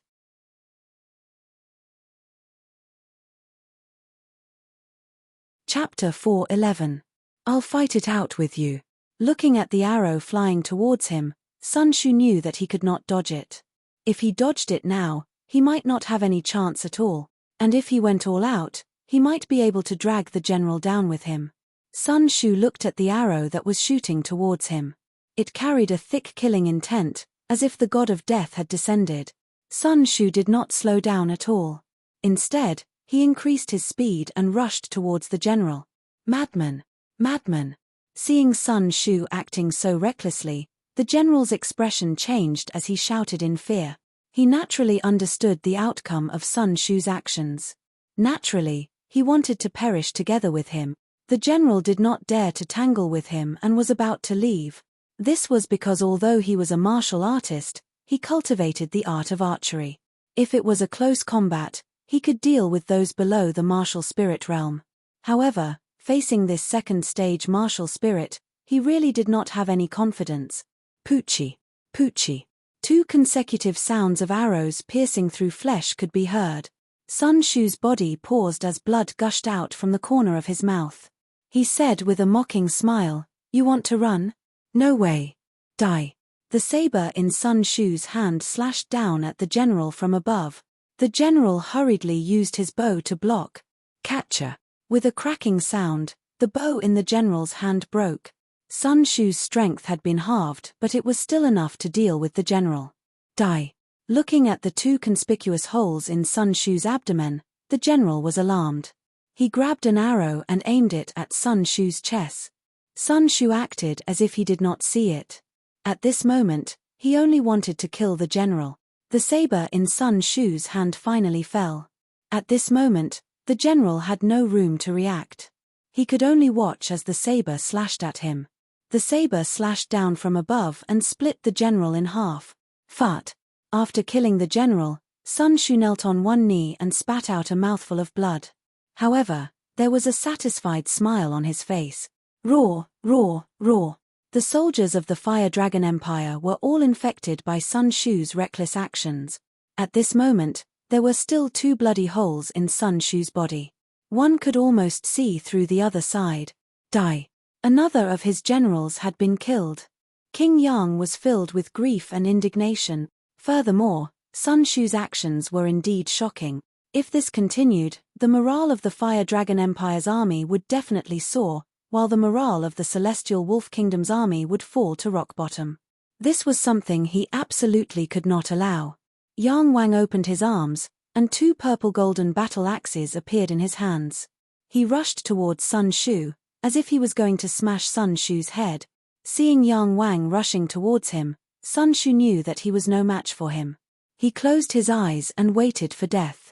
Chapter 4:11. I'll fight it out with you. Looking at the arrow flying towards him, Sun Shu knew that he could not dodge it. If he dodged it now, he might not have any chance at all, and if he went all out, he might be able to drag the general down with him. Sun Shu looked at the arrow that was shooting towards him. It carried a thick killing intent, as if the god of death had descended. Sun Shu did not slow down at all. Instead, he increased his speed and rushed towards the general. Madman! Madman! Seeing Sun Shu acting so recklessly, the general's expression changed as he shouted in fear. He naturally understood the outcome of Sun Shu's actions. Naturally, he wanted to perish together with him. The general did not dare to tangle with him and was about to leave. This was because although he was a martial artist, he cultivated the art of archery. If it was a close combat, he could deal with those below the martial spirit realm. However, facing this 2nd stage martial spirit, he really did not have any confidence. Poochie! Poochie! 2 consecutive sounds of arrows piercing through flesh could be heard. Sun Shu's body paused as blood gushed out from the corner of his mouth. He said with a mocking smile, "You want to run? No way. Die." The saber in Sun Shu's hand slashed down at the general from above. The general hurriedly used his bow to block. Catcher. With a cracking sound, the bow in the general's hand broke. Sun Shu's strength had been halved, but it was still enough to deal with the general. Die. Looking at the two conspicuous holes in Sun Shu's abdomen, the general was alarmed. He grabbed an arrow and aimed it at Sun Shu's chest. Sun Shu acted as if he did not see it. At this moment, he only wanted to kill the general. The saber in Sun Shu's hand finally fell. At this moment, the general had no room to react. He could only watch as the saber slashed at him. The saber slashed down from above and split the general in half. Fart. After killing the general, Sun Shu knelt on one knee and spat out a mouthful of blood. However, there was a satisfied smile on his face. Roar, roar, roar. The soldiers of the Fire Dragon Empire were all infected by Sun Shu's reckless actions. At this moment, there were still two bloody holes in Sun Shu's body. One could almost see through the other side. Die. Another of his generals had been killed. King Yang was filled with grief and indignation. Furthermore, Sun Shu's actions were indeed shocking. If this continued, the morale of the Fire Dragon Empire's army would definitely soar, while the morale of the Celestial Wolf Kingdom's army would fall to rock bottom. This was something he absolutely could not allow. Yang Wang opened his arms, and two purple-golden battle axes appeared in his hands. He rushed towards Sun Shu, as if he was going to smash Sun Shu's head. Seeing Yang Wang rushing towards him, Sun Shu knew that he was no match for him. He closed his eyes and waited for death.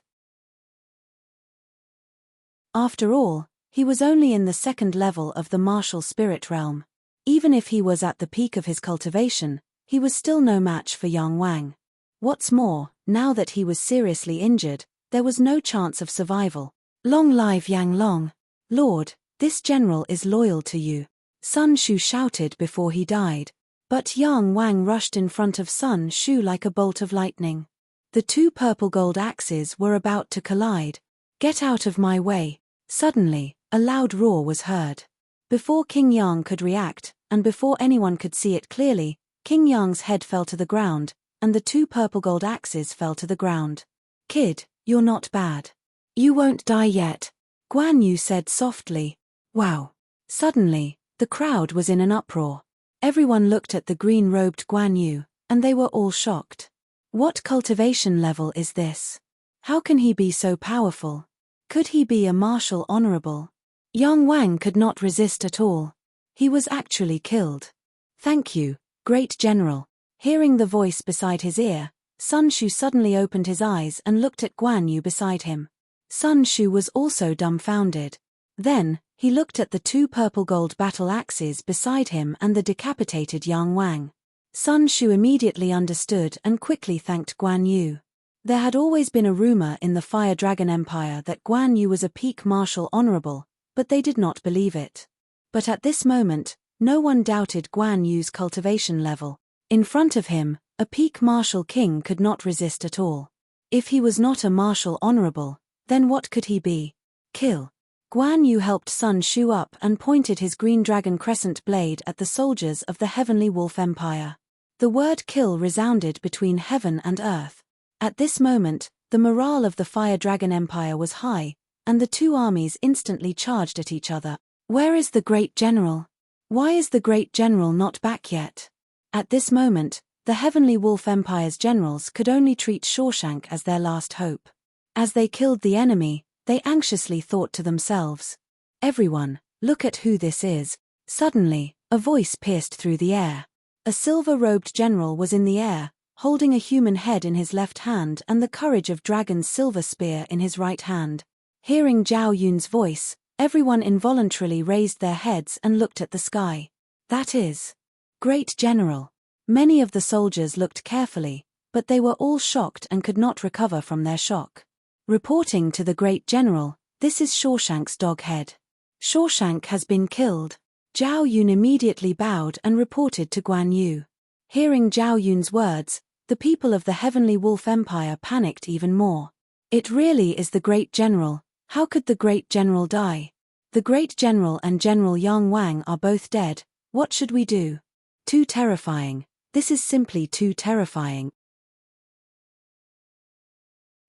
After all, he was only in the second level of the martial spirit realm. Even if he was at the peak of his cultivation, he was still no match for Yang Wang. What's more, now that he was seriously injured, there was no chance of survival. Long live Yang Long. Lord, this general is loyal to you. Sun Shu shouted before he died. But Yang Wang rushed in front of Sun Shu like a bolt of lightning. The two purple gold axes were about to collide. Get out of my way. Suddenly, a loud roar was heard. Before King Yang could react, and before anyone could see it clearly, King Yang's head fell to the ground, and the two purple gold axes fell to the ground. Kid, you're not bad. You won't die yet, Guan Yu said softly. Wow. Suddenly, the crowd was in an uproar. Everyone looked at the green-robed Guan Yu, and they were all shocked. What cultivation level is this? How can he be so powerful? Could he be a martial honorable? Yang Wang could not resist at all. He was actually killed. Thank you, great general. Hearing the voice beside his ear, Sun Shu suddenly opened his eyes and looked at Guan Yu beside him. Sun Shu was also dumbfounded. Then, he looked at the two purple gold battle axes beside him and the decapitated Yang Wang. Sun Shu immediately understood and quickly thanked Guan Yu. There had always been a rumor in the Fire Dragon Empire that Guan Yu was a peak martial honorable, but they did not believe it. But at this moment, no one doubted Guan Yu's cultivation level. In front of him, a peak martial king could not resist at all. If he was not a martial honorable, then what could he be? Kill. Guan Yu helped Sun Shu up and pointed his green dragon crescent blade at the soldiers of the Heavenly Wolf Empire. The word kill resounded between heaven and earth. At this moment, the morale of the Fire Dragon Empire was high, and the two armies instantly charged at each other. Where is the great general? Why is the great general not back yet? At this moment, the Heavenly Wolf Empire's generals could only treat Shawshank as their last hope. As they killed the enemy, they anxiously thought to themselves, "Everyone, look at who this is." Suddenly, a voice pierced through the air. A silver-robed general was in the air, holding a human head in his left hand and the Courage of Dragon's silver spear in his right hand. Hearing Zhao Yun's voice, everyone involuntarily raised their heads and looked at the sky. That is, Great General. Many of the soldiers looked carefully, but they were all shocked and could not recover from their shock. Reporting to the Great General, this is Shawshank's dog head. Shawshank has been killed. Zhao Yun immediately bowed and reported to Guan Yu. Hearing Zhao Yun's words, the people of the Heavenly Wolf Empire panicked even more. It really is the great general. How could the great general die? The great general and General Yang Wang are both dead. What should we do? Too terrifying. This is simply too terrifying.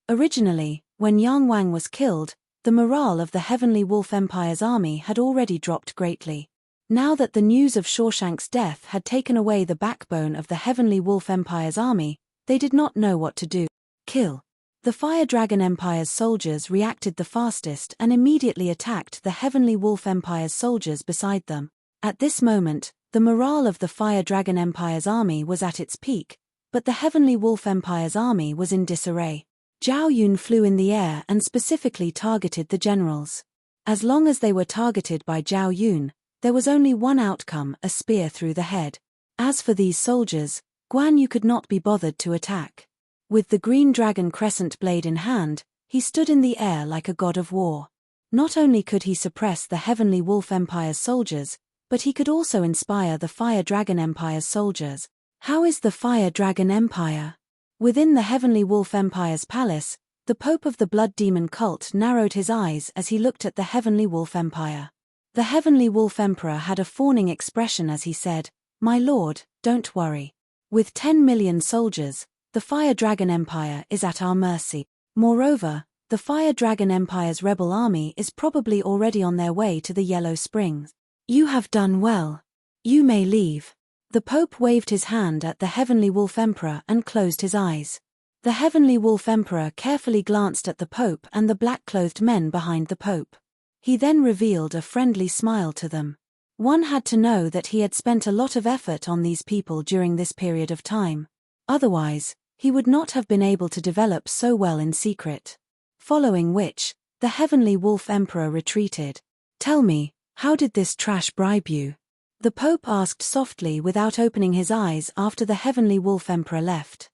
Originally, when Yang Wang was killed, the morale of the Heavenly Wolf Empire's army had already dropped greatly. Now that the news of Shawshank's death had taken away the backbone of the Heavenly Wolf Empire's army, they did not know what to do. Kill. The Fire Dragon Empire's soldiers reacted the fastest and immediately attacked the Heavenly Wolf Empire's soldiers beside them. At this moment, the morale of the Fire Dragon Empire's army was at its peak, but the Heavenly Wolf Empire's army was in disarray. Zhao Yun flew in the air and specifically targeted the generals. As long as they were targeted by Zhao Yun, there was only one outcome: a spear through the head. As for these soldiers, Guan Yu could not be bothered to attack. With the green dragon crescent blade in hand, he stood in the air like a god of war. Not only could he suppress the Heavenly Wolf Empire's soldiers, but he could also inspire the Fire Dragon Empire's soldiers. How is the Fire Dragon Empire? Within the Heavenly Wolf Empire's palace, the Pope of the Blood Demon cult narrowed his eyes as he looked at the Heavenly Wolf Empire. The Heavenly Wolf Emperor had a fawning expression as he said, "My lord, don't worry. With 10 million soldiers, the Fire Dragon Empire is at our mercy. Moreover, the Fire Dragon Empire's rebel army is probably already on their way to the Yellow Springs. You have done well. You may leave." The Pope waved his hand at the Heavenly Wolf Emperor and closed his eyes. The Heavenly Wolf Emperor carefully glanced at the Pope and the black-clothed men behind the Pope. He then revealed a friendly smile to them. One had to know that he had spent a lot of effort on these people during this period of time. Otherwise, he would not have been able to develop so well in secret. Following which, the Heavenly Wolf Emperor retreated. "Tell me, how did this trash bribe you?" the Pope asked softly without opening his eyes after the Heavenly Wolf Emperor left.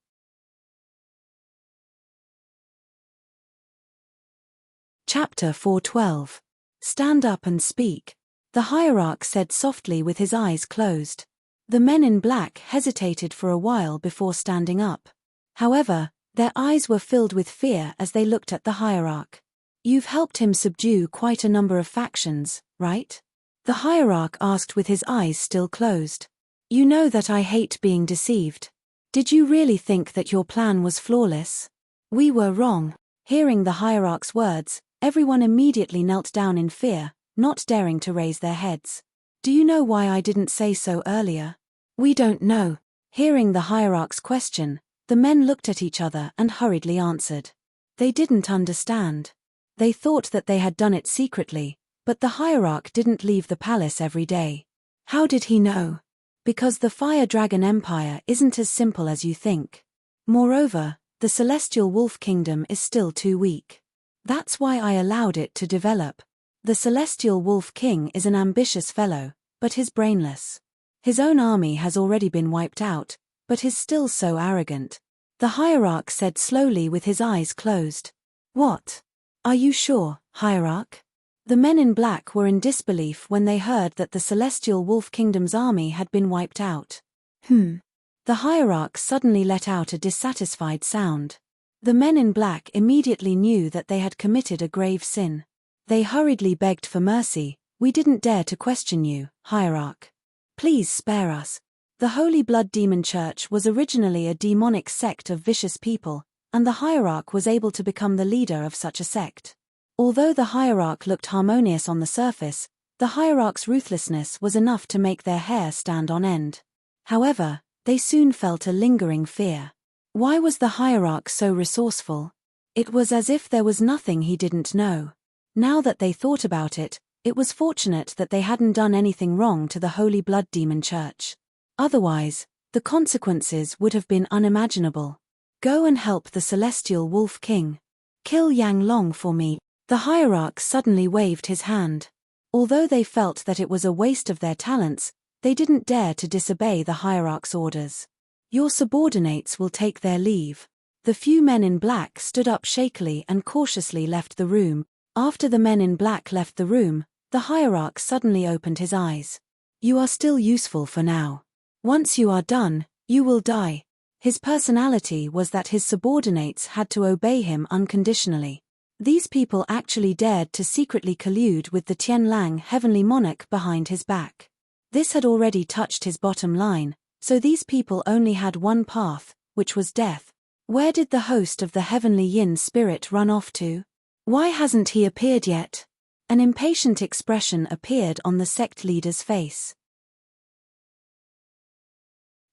Chapter 412. Stand up and speak. The hierarch said softly with his eyes closed. The men in black hesitated for a while before standing up. However, their eyes were filled with fear as they looked at the hierarch. "You've helped him subdue quite a number of factions, right?" the hierarch asked with his eyes still closed. "You know that I hate being deceived. Did you really think that your plan was flawless? We were wrong." Hearing the hierarch's words, everyone immediately knelt down in fear, not daring to raise their heads. "Do you know why I didn't say so earlier?" "We don't know." Hearing the hierarch's question, the men looked at each other and hurriedly answered. They didn't understand. They thought that they had done it secretly, but the hierarch didn't leave the palace every day. How did he know? Because the Fire Dragon Empire isn't as simple as you think. Moreover, the Celestial Wolf Kingdom is still too weak. That's why I allowed it to develop. The Celestial Wolf King is an ambitious fellow, but he's brainless. His own army has already been wiped out, but he's still so arrogant. The hierarch said slowly with his eyes closed. "What? Are you sure, hierarch?" The men in black were in disbelief when they heard that the Celestial Wolf Kingdom's army had been wiped out. The hierarch suddenly let out a dissatisfied sound. The men in black immediately knew that they had committed a grave sin. They hurriedly begged for mercy. "We didn't dare to question you, hierarch. Please spare us." The Holy Blood Demon Church was originally a demonic sect of vicious people, and the hierarch was able to become the leader of such a sect. Although the hierarch looked harmonious on the surface, the hierarch's ruthlessness was enough to make their hair stand on end. However, they soon felt a lingering fear. Why was the hierarch so resourceful? It was as if there was nothing he didn't know. Now that they thought about it, it was fortunate that they hadn't done anything wrong to the Holy Blood Demon Church. Otherwise, the consequences would have been unimaginable. "Go and help the Celestial Wolf King. Kill Yang Long for me." The hierarch suddenly waved his hand. Although they felt that it was a waste of their talents, they didn't dare to disobey the hierarch's orders. "Your subordinates will take their leave." The few men in black stood up shakily and cautiously left the room. After the men in black left the room, the hierarch suddenly opened his eyes. "You are still useful for now. Once you are done, you will die." His personality was that his subordinates had to obey him unconditionally. These people actually dared to secretly collude with the Tianlang heavenly monarch behind his back. This had already touched his bottom line, so these people only had one path, which was death. Where did the host of the heavenly yin spirit run off to? Why hasn't he appeared yet? An impatient expression appeared on the sect leader's face.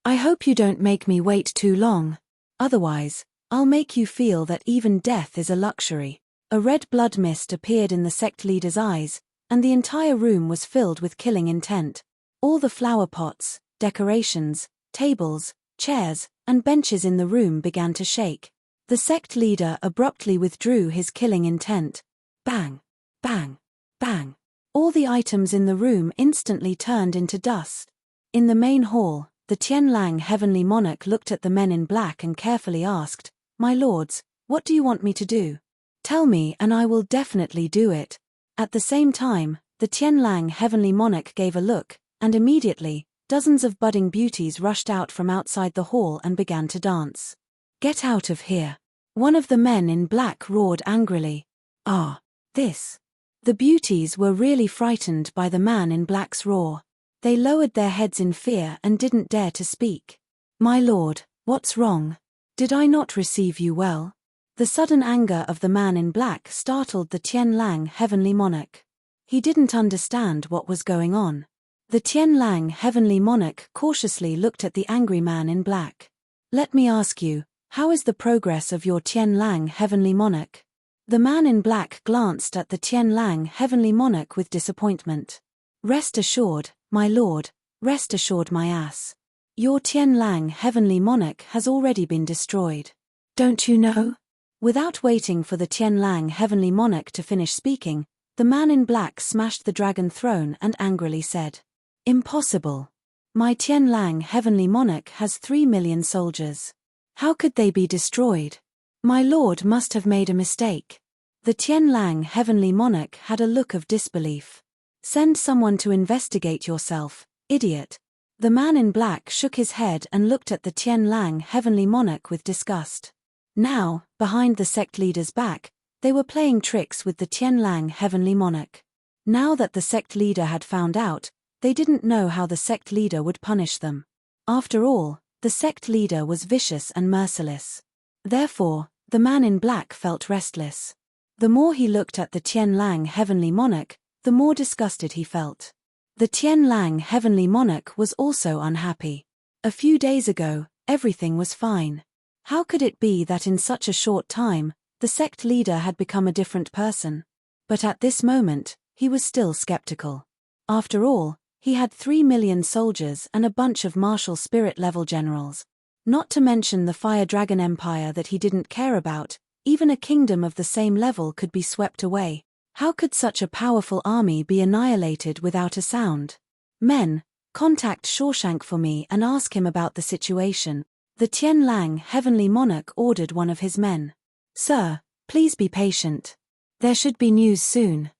I hope you don't make me wait too long. Otherwise, I'll make you feel that even death is a luxury. A red blood mist appeared in the sect leader's eyes, and the entire room was filled with killing intent. All the flower pots, decorations, tables, chairs, and benches in the room began to shake. The sect leader abruptly withdrew his killing intent. Bang! Bang! Bang! All the items in the room instantly turned into dust. In the main hall, the Tianlang heavenly monarch looked at the men in black and carefully asked, "My lords, what do you want me to do? Tell me and I will definitely do it." At the same time, the Tianlang heavenly monarch gave a look, and immediately, dozens of budding beauties rushed out from outside the hall and began to dance. "Get out of here!" One of the men in black roared angrily. "Ah, this." The beauties were really frightened by the man in black's roar. They lowered their heads in fear and didn't dare to speak. "My lord, what's wrong? Did I not receive you well?" The sudden anger of the man in black startled the Tianlang heavenly monarch. He didn't understand what was going on. The Tianlang heavenly monarch cautiously looked at the angry man in black. "Let me ask you, how is the progress of your Tianlang heavenly monarch?" The man in black glanced at the Tianlang heavenly monarch with disappointment. "Rest assured, my lord, rest assured my ass. Your Tianlang heavenly monarch has already been destroyed. Don't you know?" Without waiting for the Tianlang heavenly monarch to finish speaking, the man in black smashed the dragon throne and angrily said, "Impossible. My Tianlang heavenly monarch has 3 million soldiers. How could they be destroyed? My lord must have made a mistake." The Tianlang heavenly monarch had a look of disbelief. "Send someone to investigate yourself, idiot." The man in black shook his head and looked at the Tianlang heavenly monarch with disgust. Now, behind the sect leader's back, they were playing tricks with the Tianlang heavenly monarch. Now that the sect leader had found out, they didn't know how the sect leader would punish them. After all, the sect leader was vicious and merciless. Therefore, the man in black felt restless. The more he looked at the Tianlang heavenly monarch, the more disgusted he felt. The Tianlang heavenly monarch was also unhappy. A few days ago, everything was fine. How could it be that in such a short time, the sect leader had become a different person? But at this moment, he was still skeptical. After all, he had 3 million soldiers and a bunch of martial spirit level generals. Not to mention the Fire Dragon Empire that he didn't care about, even a kingdom of the same level could be swept away. How could such a powerful army be annihilated without a sound? "Men, contact Shawshank for me and ask him about the situation." The Tianlang heavenly monarch ordered one of his men. "Sir, please be patient. There should be news soon."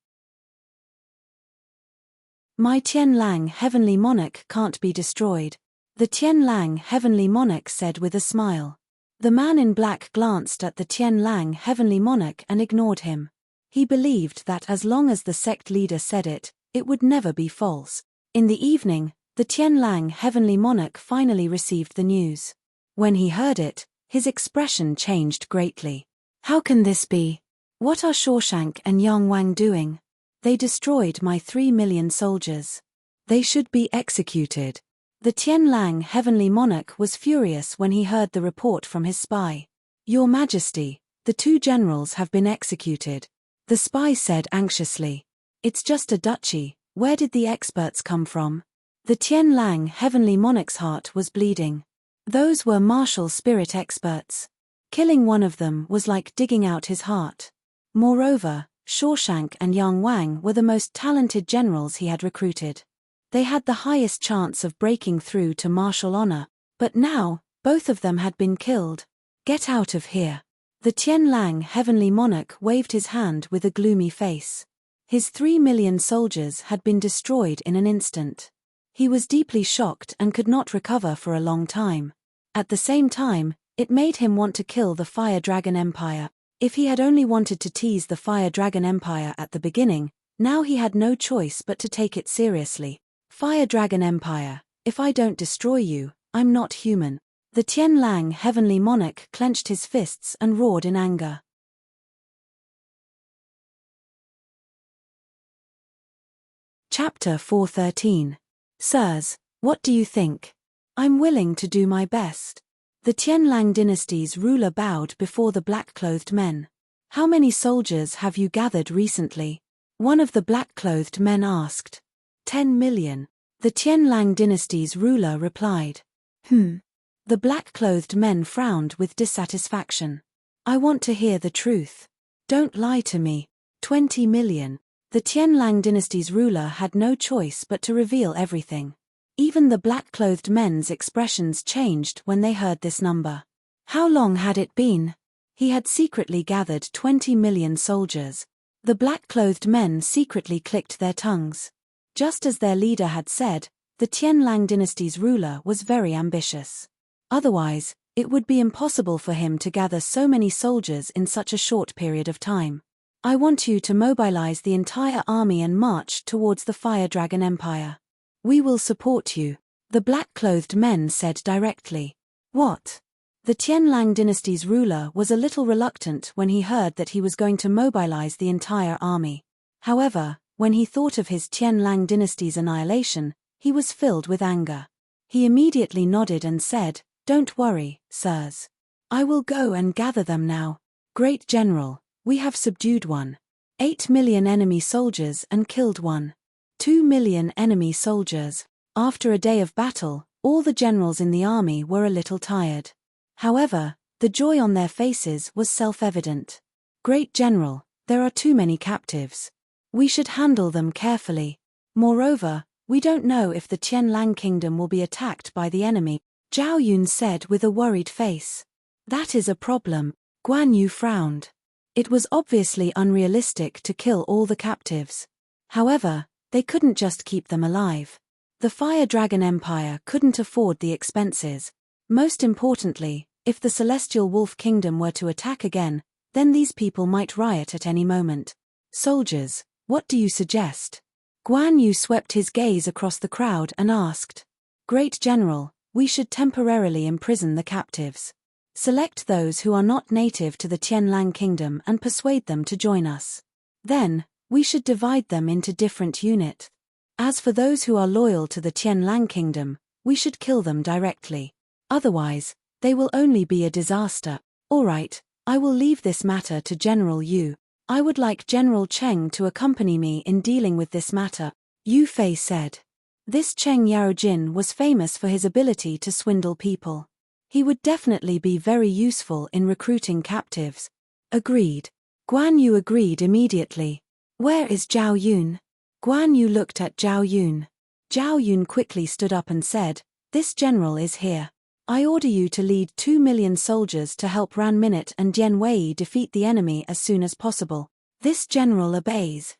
"My Tianlang heavenly monarch can't be destroyed," the Tianlang heavenly monarch said with a smile. The man in black glanced at the Tianlang heavenly monarch and ignored him. He believed that as long as the sect leader said it, it would never be false. In the evening, the Tianlang heavenly monarch finally received the news. When he heard it, his expression changed greatly. "How can this be? What are Shawshank and Yang Wang doing? They destroyed my 3 million soldiers. They should be executed." The Tianlang heavenly monarch was furious when he heard the report from his spy. "Your Majesty, the 2 generals have been executed," the spy said anxiously. "It's just a duchy, where did the experts come from?" The Tianlang heavenly monarch's heart was bleeding. Those were martial spirit experts. Killing one of them was like digging out his heart. Moreover, Shawshank and Yang Wang were the most talented generals he had recruited. They had the highest chance of breaking through to martial honor, but now, both of them had been killed. "Get out of here." The Tianlang heavenly monarch waved his hand with a gloomy face. His 3 million soldiers had been destroyed in an instant. He was deeply shocked and could not recover for a long time. At the same time, it made him want to kill the Fire Dragon Empire. If he had only wanted to tease the Fire Dragon Empire at the beginning, now he had no choice but to take it seriously. Fire Dragon Empire, if I don't destroy you, I'm not human. The Tianlang Heavenly Monarch clenched his fists and roared in anger. Chapter 413. Sirs, what do you think? I'm willing to do my best. The Tianlang dynasty's ruler bowed before the black-clothed men. How many soldiers have you gathered recently? One of the black-clothed men asked. 10 million. The Tianlang dynasty's ruler replied. The black-clothed men frowned with dissatisfaction. I want to hear the truth. Don't lie to me. 20 million. The Tianlang dynasty's ruler had no choice but to reveal everything. Even the black-clothed men's expressions changed when they heard this number. How long had it been? He had secretly gathered 20 million soldiers. The black-clothed men secretly clicked their tongues. Just as their leader had said, the Tianlang dynasty's ruler was very ambitious. Otherwise, it would be impossible for him to gather so many soldiers in such a short period of time. I want you to mobilize the entire army and march towards the Fire Dragon Empire. We will support you, the black-clothed men said directly. What? The Tianlang dynasty's ruler was a little reluctant when he heard that he was going to mobilize the entire army. However, when he thought of his Tianlang dynasty's annihilation, he was filled with anger. He immediately nodded and said, Don't worry, sirs. I will go and gather them now. Great General, we have subdued 8 million enemy soldiers and killed 2 million enemy soldiers. After a day of battle, all the generals in the army were a little tired. However, the joy on their faces was self-evident. Great General, there are too many captives. We should handle them carefully. Moreover, we don't know if the Tianlang kingdom will be attacked by the enemy, Zhao Yun said with a worried face. That is a problem. Guan Yu frowned. It was obviously unrealistic to kill all the captives. However, they couldn't just keep them alive. The Fire Dragon Empire couldn't afford the expenses. Most importantly, if the Celestial Wolf Kingdom were to attack again, then these people might riot at any moment. Soldiers, what do you suggest? Guan Yu swept his gaze across the crowd and asked. Great General, we should temporarily imprison the captives. Select those who are not native to the Tianlang Kingdom and persuade them to join us. Then, we should divide them into different units. As for those who are loyal to the Tianlang Kingdom, we should kill them directly. Otherwise, they will only be a disaster. Alright, I will leave this matter to General Yu. I would like General Cheng to accompany me in dealing with this matter, Yu Fei said. This Cheng Yaojin was famous for his ability to swindle people. He would definitely be very useful in recruiting captives. Agreed. Guan Yu agreed immediately. Where is Zhao Yun? Guan Yu looked at Zhao Yun. Zhao Yun quickly stood up and said, This general is here. I order you to lead 2 million soldiers to help Ran Minute and Dian Wei defeat the enemy as soon as possible. This general obeys.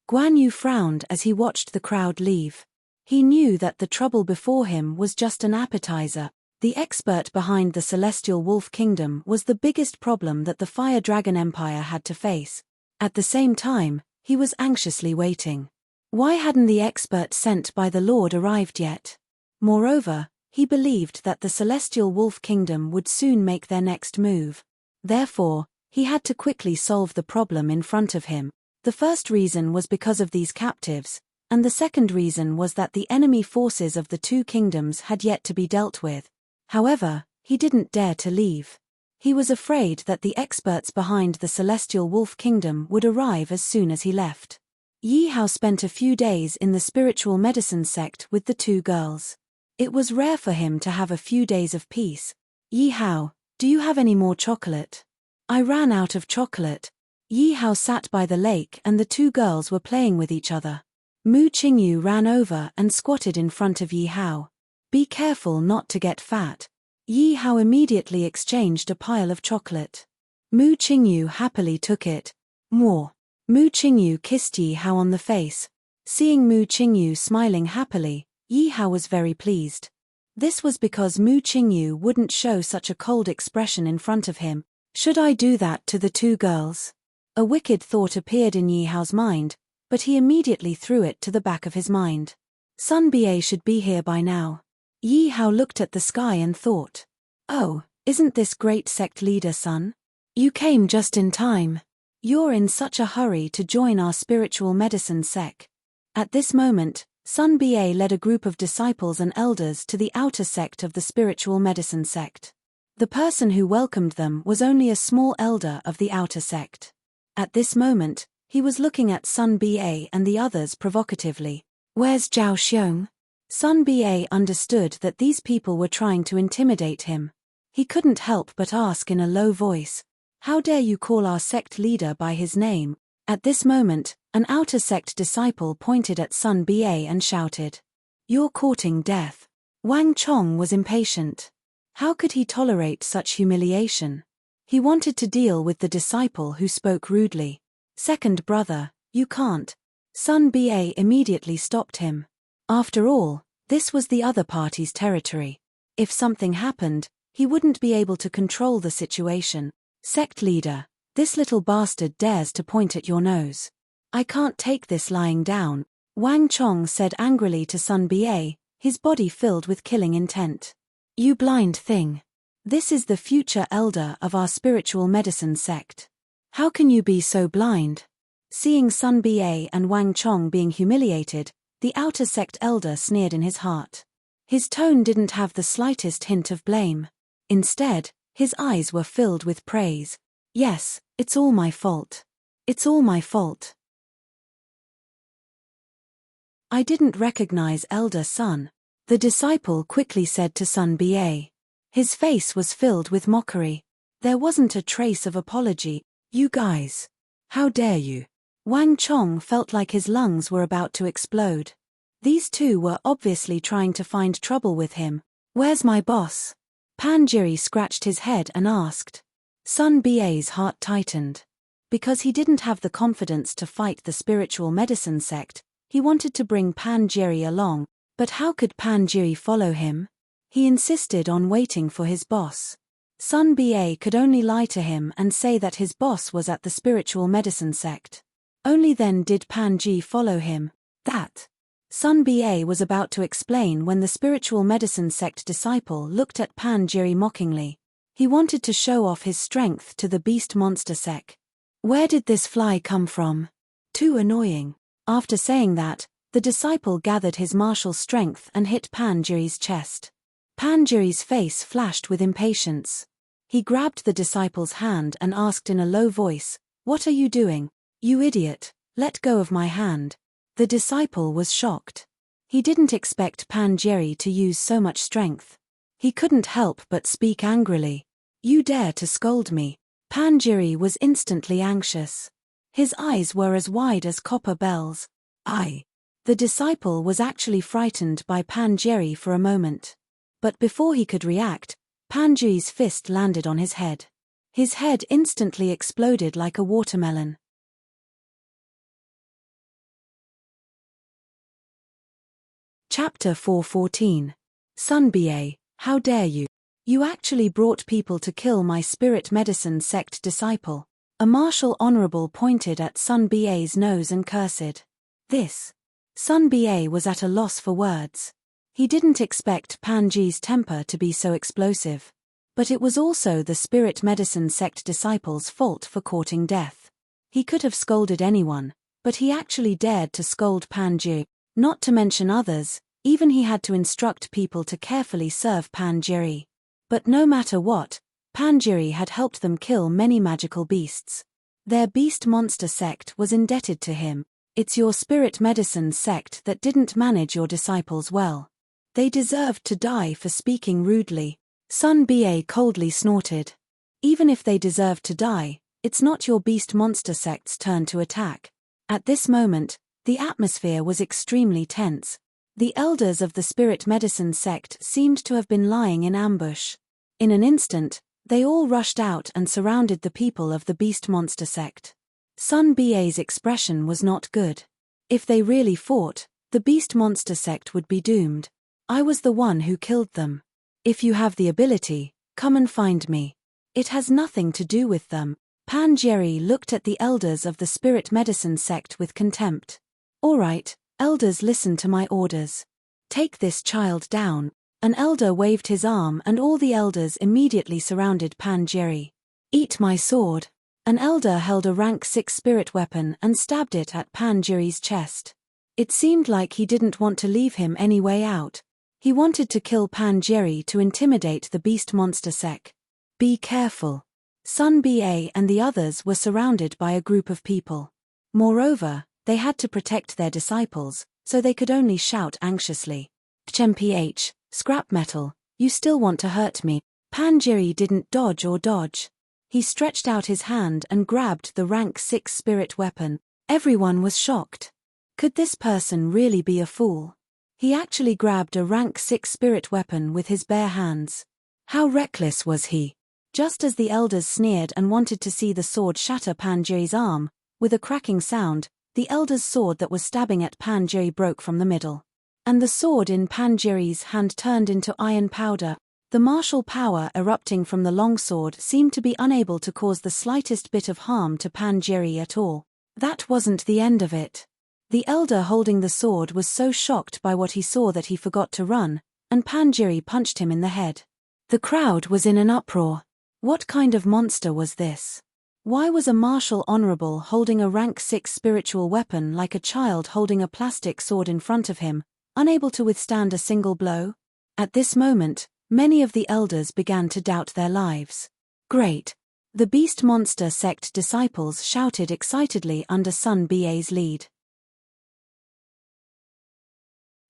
Guan Yu frowned as he watched the crowd leave. He knew that the trouble before him was just an appetizer. The expert behind the Celestial Wolf Kingdom was the biggest problem that the Fire Dragon Empire had to face. At the same time, he was anxiously waiting. Why hadn't the expert sent by the Lord arrived yet? Moreover, he believed that the Celestial Wolf Kingdom would soon make their next move. Therefore, he had to quickly solve the problem in front of him. The first reason was because of these captives, and the second reason was that the enemy forces of the two kingdoms had yet to be dealt with. However, he didn't dare to leave. He was afraid that the experts behind the Celestial Wolf Kingdom would arrive as soon as he left. Yi Hao spent a few days in the spiritual medicine sect with the two girls. It was rare for him to have a few days of peace. Yi Hao, do you have any more chocolate? I ran out of chocolate. Yi Hao sat by the lake and the two girls were playing with each other. Mu Qingyu ran over and squatted in front of Yi Hao. Be careful not to get fat. Yi Hao immediately exchanged a pile of chocolate. Mu Qingyu happily took it. More. Mu Qingyu kissed Yi Hao on the face. Seeing Mu Qingyu smiling happily, Yi Hao was very pleased. This was because Mu Qingyu wouldn't show such a cold expression in front of him. Should I do that to the two girls? A wicked thought appeared in Yi Hao's mind, but he immediately threw it to the back of his mind. Sun Ba should be here by now. Yi Hao looked at the sky and thought, "Oh, isn't this great sect leader Sun? You came just in time. You're in such a hurry to join our spiritual medicine sect." At this moment, Sun Ba led a group of disciples and elders to the outer sect of the spiritual medicine sect. The person who welcomed them was only a small elder of the outer sect. At this moment, he was looking at Sun Ba and the others provocatively. "Where's Zhao Xiong?" Sun Ba understood that these people were trying to intimidate him. He couldn't help but ask in a low voice, "How dare you call our sect leader by his name?" At this moment, an outer sect disciple pointed at Sun Ba and shouted, "You're courting death." Wang Chong was impatient. How could he tolerate such humiliation? He wanted to deal with the disciple who spoke rudely. "Second brother, you can't." Sun Ba immediately stopped him. After all, this was the other party's territory. If something happened, he wouldn't be able to control the situation. "Sect leader, this little bastard dares to point at your nose. I can't take this lying down," Wang Chong said angrily to Sun Ba, his body filled with killing intent. "You blind thing. This is the future elder of our spiritual medicine sect. How can you be so blind?" Seeing Sun Ba and Wang Chong being humiliated, the outer sect elder sneered in his heart. His tone didn't have the slightest hint of blame. Instead, his eyes were filled with praise. "Yes, it's all my fault. It's all my fault. I didn't recognize Elder Sun," the disciple quickly said to Sun Ba. His face was filled with mockery. There wasn't a trace of apology. "You guys. How dare you?" Wang Chong felt like his lungs were about to explode. These two were obviously trying to find trouble with him. "Where's my boss?" Panjiri scratched his head and asked. Sun Ba's heart tightened. Because he didn't have the confidence to fight the spiritual medicine sect, he wanted to bring Panjiri along, but how could Panjiri follow him? He insisted on waiting for his boss. Sun Ba could only lie to him and say that his boss was at the spiritual medicine sect. Only then did Panji follow him. That Sun Ba was about to explain when the spiritual medicine sect disciple looked at Panjiri mockingly. He wanted to show off his strength to the beast monster sect. "Where did this fly come from? Too annoying." After saying that, the disciple gathered his martial strength and hit Panjiri's chest. Panjiri's face flashed with impatience. He grabbed the disciple's hand and asked in a low voice, "What are you doing? You idiot, let go of my hand." The disciple was shocked. He didn't expect Panjiri to use so much strength. He couldn't help but speak angrily. "You dare to scold me?" Panjiri was instantly anxious. His eyes were as wide as copper bells. The disciple was actually frightened by Panjiri for a moment. But before he could react, Panjiri's fist landed on his head. His head instantly exploded like a watermelon. Chapter 414. Sun Ba, how dare you? You actually brought people to kill my spirit medicine sect disciple. A martial honorable pointed at Sun Ba's nose and cursed. This. Sun Ba was at a loss for words. He didn't expect Panji's temper to be so explosive. But it was also the spirit medicine sect disciple's fault for courting death. He could have scolded anyone, but he actually dared to scold Panji. Not to mention others, even he had to instruct people to carefully serve Panjiri. But no matter what, Panjiri had helped them kill many magical beasts. Their beast monster sect was indebted to him. It's your spirit medicine sect that didn't manage your disciples well. They deserved to die for speaking rudely. Sun Ba coldly snorted. Even if they deserved to die, it's not your beast monster sect's turn to attack. At this moment, the atmosphere was extremely tense. The elders of the spirit medicine sect seemed to have been lying in ambush. In an instant, they all rushed out and surrounded the people of the beast monster sect. Sun Ba's expression was not good. If they really fought, the beast monster sect would be doomed. I was the one who killed them. If you have the ability, come and find me. It has nothing to do with them. Pan Jerry looked at the elders of the spirit medicine sect with contempt. All right, elders, listen to my orders. Take this child down. An elder waved his arm and all the elders immediately surrounded Pan Jerry. Eat my sword. An elder held a rank 6 spirit weapon and stabbed it at Pan Jerry's chest. It seemed like he didn't want to leave him any way out. He wanted to kill Pan Jerry to intimidate the beast monster sect. Be careful. Sun Ba and the others were surrounded by a group of people. Moreover, they had to protect their disciples, so they could only shout anxiously. Chmph, scrap metal, you still want to hurt me. Pan Jerry didn't dodge or dodge. He stretched out his hand and grabbed the rank 6 spirit weapon. Everyone was shocked. Could this person really be a fool? He actually grabbed a rank 6 spirit weapon with his bare hands. How reckless was he? Just as the elders sneered and wanted to see the sword shatter Pan Jerry's arm, with a cracking sound, the elder's sword that was stabbing at Pan Jerry broke from the middle. And the sword in Pan Jerry's hand turned into iron powder. The martial power erupting from the longsword seemed to be unable to cause the slightest bit of harm to Pan Jerry at all. That wasn't the end of it. The elder holding the sword was so shocked by what he saw that he forgot to run, and Pan Jerry punched him in the head. The crowd was in an uproar. What kind of monster was this? Why was a martial honorable holding a rank 6 spiritual weapon like a child holding a plastic sword in front of him, unable to withstand a single blow? At this moment, many of the elders began to doubt their lives. Great! The beast monster sect disciples shouted excitedly under Sun Ba's lead.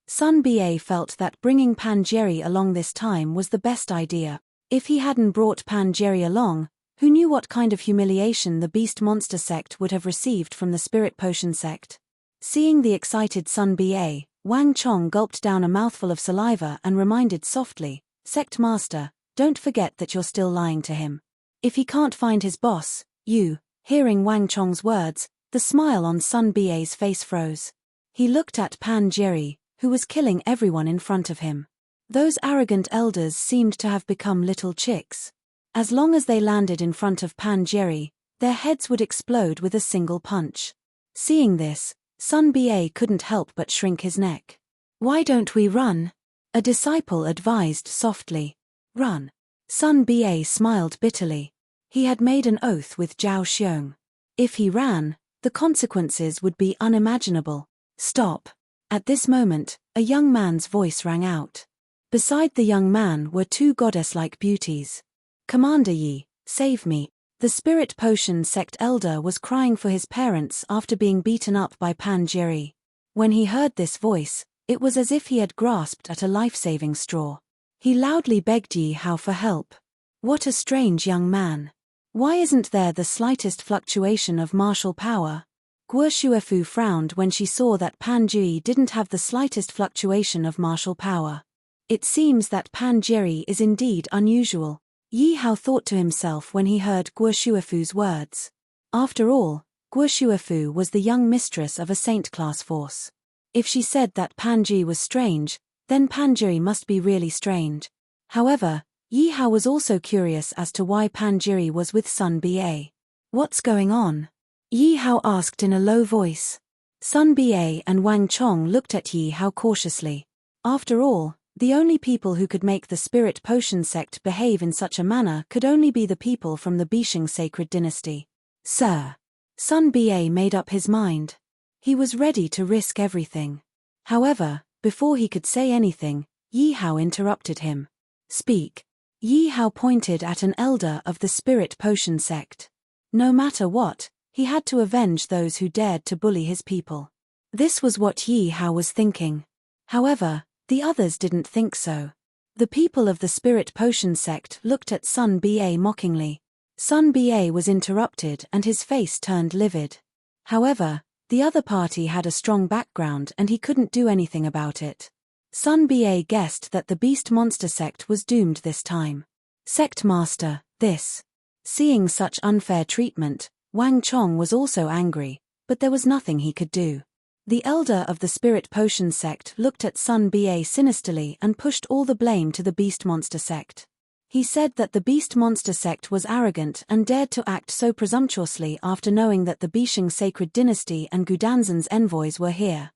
Sun Ba felt that bringing Pan Jerry along this time was the best idea. If he hadn't brought Pan Jerry along, who knew what kind of humiliation the beast monster sect would have received from the spirit potion sect? Seeing the excited Sun Ba, Wang Chong gulped down a mouthful of saliva and reminded softly, "Sect master, don't forget that you're still lying to him. If he can't find his boss, you." Hearing Wang Chong's words, the smile on Sun Ba's face froze. He looked at Pan Jerry, who was killing everyone in front of him. Those arrogant elders seemed to have become little chicks. As long as they landed in front of Pan Jerry, their heads would explode with a single punch. Seeing this, Sun Ba couldn't help but shrink his neck. "Why don't we run?" a disciple advised softly. "Run." Sun Ba smiled bitterly. He had made an oath with Zhao Xiong. If he ran, the consequences would be unimaginable. "Stop." At this moment, a young man's voice rang out. Beside the young man were 2 goddess-like beauties. "Commander Yi, save me." The spirit potion sect elder was crying for his parents after being beaten up by Pan Jerry. When he heard this voice, it was as if he had grasped at a life-saving straw. He loudly begged Yi Hao for help. What a strange young man. Why isn't there the slightest fluctuation of martial power? Guo Shuefu frowned when she saw that Pan Jerry didn't have the slightest fluctuation of martial power. It seems that Pan Jerry is indeed unusual. Yi Hao thought to himself when he heard Guo Shuefu's words. After all, Guo Shuefu was the young mistress of a saint-class force. If she said that Pan Jerry was strange, then Pan Jerry must be really strange. However, Yi Hao was also curious as to why Pan Jerry was with Sun Ba. "What's going on?" Yi Hao asked in a low voice. Sun Ba and Wang Chong looked at Yi Hao cautiously. After all, the only people who could make the spirit potion sect behave in such a manner could only be the people from the Bisheng sacred dynasty. "Sir." Sun Ba made up his mind. He was ready to risk everything. However, before he could say anything, Yi Hao interrupted him. "Speak." Yi Hao pointed at an elder of the spirit potion sect. No matter what, he had to avenge those who dared to bully his people. This was what Yi Hao was thinking. However, the others didn't think so. The people of the spirit potion sect looked at Sun Ba mockingly. Sun Ba was interrupted and his face turned livid. However, the other party had a strong background and he couldn't do anything about it. Sun Ba guessed that the beast monster sect was doomed this time. "Sect master, this." Seeing such unfair treatment, Wang Chong was also angry, but there was nothing he could do. The elder of the Spirit Potion sect looked at Sun Ba sinisterly and pushed all the blame to the Beast Monster sect. He said that the Beast Monster sect was arrogant and dared to act so presumptuously after knowing that the Bishing Sacred Dynasty and Gudanzan's envoys were here.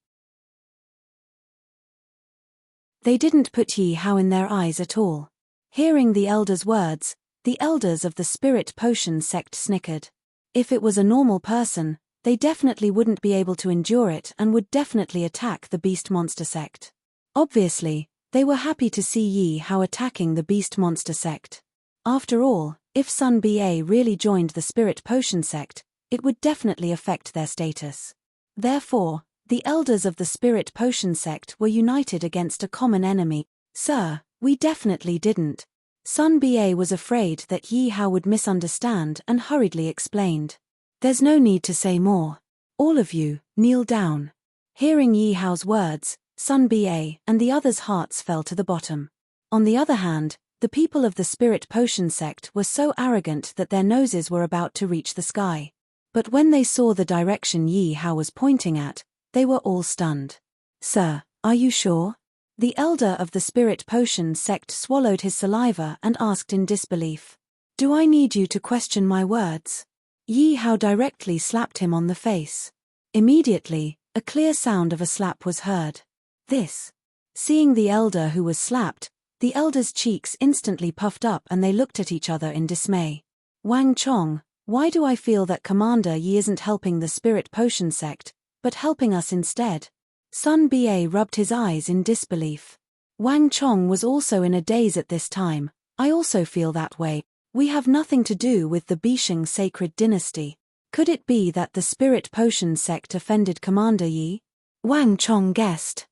They didn't put Yi Hao in their eyes at all. Hearing the elder's words, the elders of the Spirit Potion sect snickered. If it was a normal person, they definitely wouldn't be able to endure it and would definitely attack the Beast Monster sect. Obviously, they were happy to see Yi Hao attacking the Beast Monster sect. After all, if Sun Ba really joined the Spirit Potion sect, it would definitely affect their status. Therefore, the elders of the Spirit Potion sect were united against a common enemy. Sir, we definitely didn't. Sun Ba was afraid that Yi Hao would misunderstand and hurriedly explained. There's no need to say more. All of you, kneel down. Hearing Yi Hao's words, Sun Ba and the others' hearts fell to the bottom. On the other hand, the people of the Spirit Potion sect were so arrogant that their noses were about to reach the sky. But when they saw the direction Yi Hao was pointing at, they were all stunned. Sir, are you sure? The elder of the Spirit Potion sect swallowed his saliva and asked in disbelief. Do I need you to question my words? Yi Hao directly slapped him on the face. Immediately, a clear sound of a slap was heard. This. Seeing the elder who was slapped, the elder's cheeks instantly puffed up and they looked at each other in dismay. Wang Chong, why do I feel that Commander Yi isn't helping the Spirit Potion sect, but helping us instead? Sun Ba rubbed his eyes in disbelief. Wang Chong was also in a daze at this time. I also feel that way. We have nothing to do with the Bishing Sacred Dynasty. Could it be that the Spirit Potion sect offended Commander Yi? Wang Chong guessed.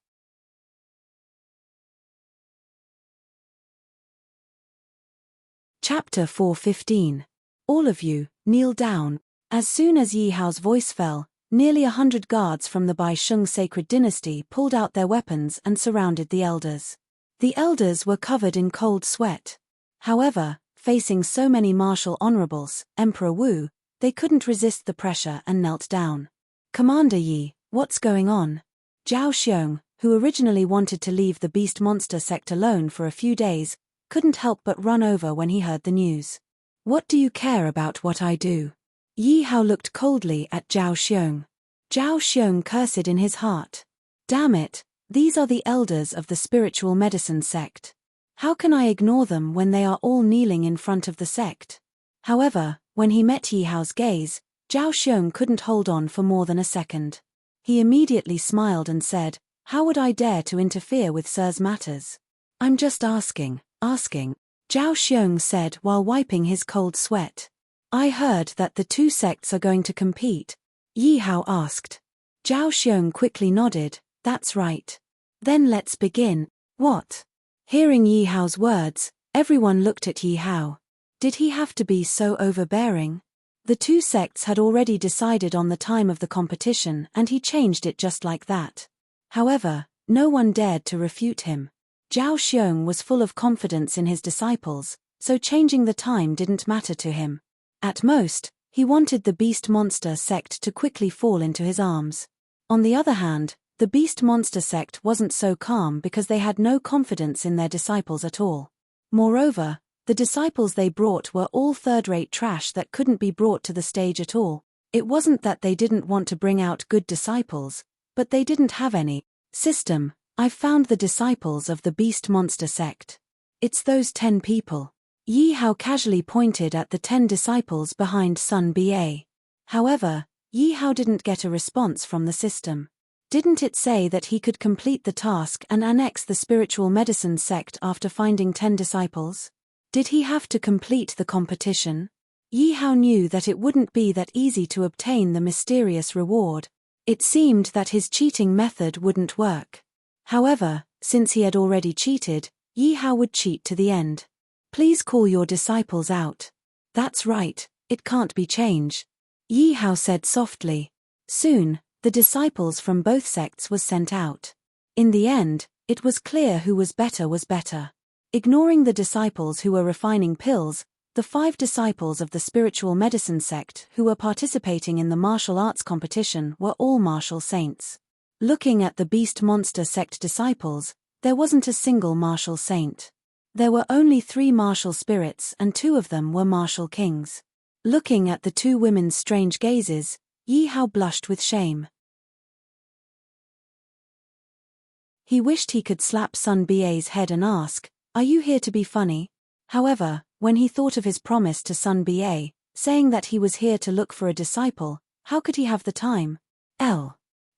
Chapter 4:15. All of you, kneel down. As soon as Yi Hao's voice fell, nearly 100 guards from the Bishing Sacred Dynasty pulled out their weapons and surrounded the elders. The elders were covered in cold sweat. However, facing so many martial honorables, Emperor Wu, they couldn't resist the pressure and knelt down. Commander Yi, what's going on? Zhao Xiong, who originally wanted to leave the Beast Monster sect alone for a few days, couldn't help but run over when he heard the news. What do you care about what I do? Yi Hao looked coldly at Zhao Xiong. Zhao Xiong cursed in his heart. Damn it, these are the elders of the spiritual medicine sect. How can I ignore them when they are all kneeling in front of the sect? However, when he met Yi Hao's gaze, Zhao Xiong couldn't hold on for more than a second. He immediately smiled and said, how would I dare to interfere with Sir's matters? I'm just asking. Zhao Xiong said while wiping his cold sweat. I heard that the two sects are going to compete. Yi Hao asked. Zhao Xiong quickly nodded, that's right. Then let's begin. What? Hearing Yi Hao's words, everyone looked at Yi Hao. Did he have to be so overbearing? The two sects had already decided on the time of the competition and he changed it just like that. However, no one dared to refute him. Zhao Xiong was full of confidence in his disciples, so changing the time didn't matter to him. At most, he wanted the Beast Monster sect to quickly fall into his arms. On the other hand, the Beast Monster sect wasn't so calm because they had no confidence in their disciples at all. Moreover, the disciples they brought were all third-rate trash that couldn't be brought to the stage at all. It wasn't that they didn't want to bring out good disciples, but they didn't have any. System. I've found the disciples of the Beast Monster sect. It's those 10 people. Yi Hao casually pointed at the 10 disciples behind Sun Ba. However, Yi Hao didn't get a response from the system. Didn't it say that he could complete the task and annex the spiritual medicine sect after finding 10 disciples? Did he have to complete the competition? Yi Hao knew that it wouldn't be that easy to obtain the mysterious reward. It seemed that his cheating method wouldn't work. However, since he had already cheated, Yi Hao would cheat to the end. Please call your disciples out. That's right, it can't be changed. Yi Hao said softly. Soon, the disciples from both sects was sent out. In the end, it was clear who was better. Ignoring the disciples who were refining pills, the 5 disciples of the spiritual medicine sect who were participating in the martial arts competition were all martial saints. Looking at the beast monster sect disciples, there wasn't a single martial saint. There were only 3 martial spirits and 2 of them were martial kings. Looking at the 2 women's strange gazes, Yi Hao blushed with shame. He wished he could slap Sun Ba's head and ask, "Are you here to be funny?" However, when he thought of his promise to Sun Ba, saying that he was here to look for a disciple, how could he have the time?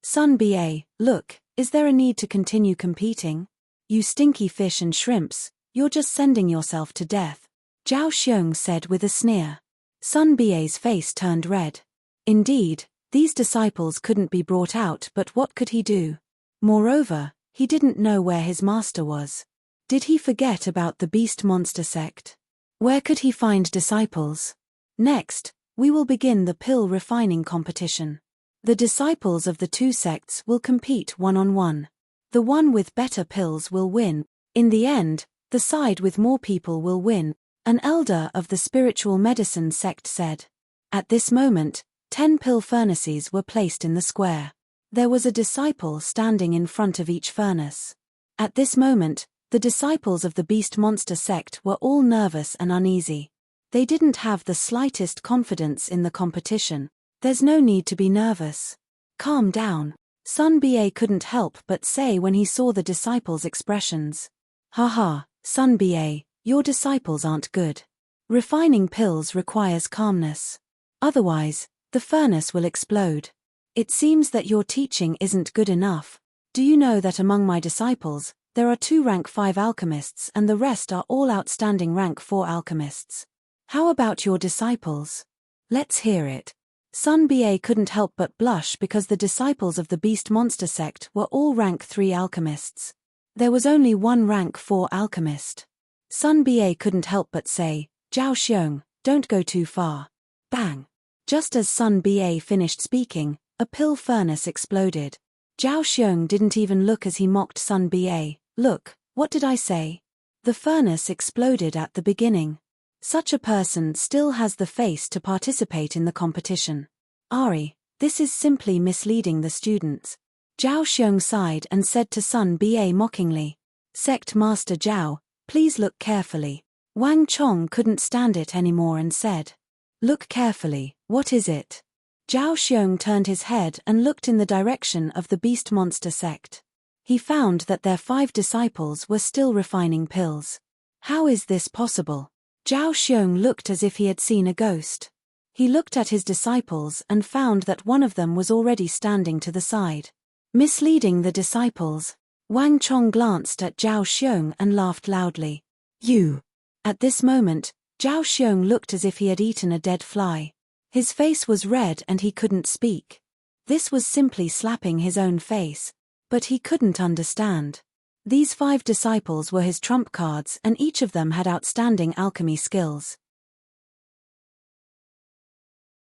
Sun Ba, look, is there a need to continue competing? You stinky fish and shrimps, you're just sending yourself to death, Zhao Xiong said with a sneer. Sun Ba's face turned red. Indeed, these disciples couldn't be brought out, but what could he do? Moreover, he didn't know where his master was. Did he forget about the beast monster sect? Where could he find disciples? Next, we will begin the pill refining competition. The disciples of the 2 sects will compete one-on-one. The one with better pills will win. In the end, the side with more people will win, an elder of the spiritual medicine sect said. At this moment, 10 pill furnaces were placed in the square. There was a disciple standing in front of each furnace. At this moment, the disciples of the beast monster sect were all nervous and uneasy. They didn't have the slightest confidence in the competition. There's no need to be nervous. Calm down, Sun Ba couldn't help but say when he saw the disciples' expressions. Haha, Sun Ba, your disciples aren't good. Refining pills requires calmness. Otherwise, the furnace will explode. It seems that your teaching isn't good enough. Do you know that among my disciples, there are 2 rank 5 alchemists and the rest are all outstanding rank 4 alchemists? How about your disciples? Let's hear it. Sun Ba couldn't help but blush because the disciples of the beast monster sect were all rank 3 alchemists. There was only 1 rank 4 alchemist. Sun Ba couldn't help but say, "Zhao Xiong, don't go too far." Bang! Just as Sun Ba finished speaking, a pill furnace exploded. Zhao Xiong didn't even look as he mocked Sun Ba. "Look, what did I say?" The furnace exploded at the beginning. Such a person still has the face to participate in the competition. Ari, this is simply misleading the students. Zhao Xiong sighed and said to Sun Ba mockingly. Sect Master Zhao, please look carefully. Wang Chong couldn't stand it anymore and said. Look carefully, what is it? Zhao Xiong turned his head and looked in the direction of the beast monster sect. He found that their 5 disciples were still refining pills. How is this possible? Zhao Xiong looked as if he had seen a ghost. He looked at his disciples and found that one of them was already standing to the side. Misleading the disciples. Wang Chong glanced at Zhao Xiong and laughed loudly. You! At this moment, Zhao Xiong looked as if he had eaten a dead fly. His face was red and he couldn't speak. This was simply slapping his own face. But he couldn't understand. These 5 disciples were his trump cards and each of them had outstanding alchemy skills.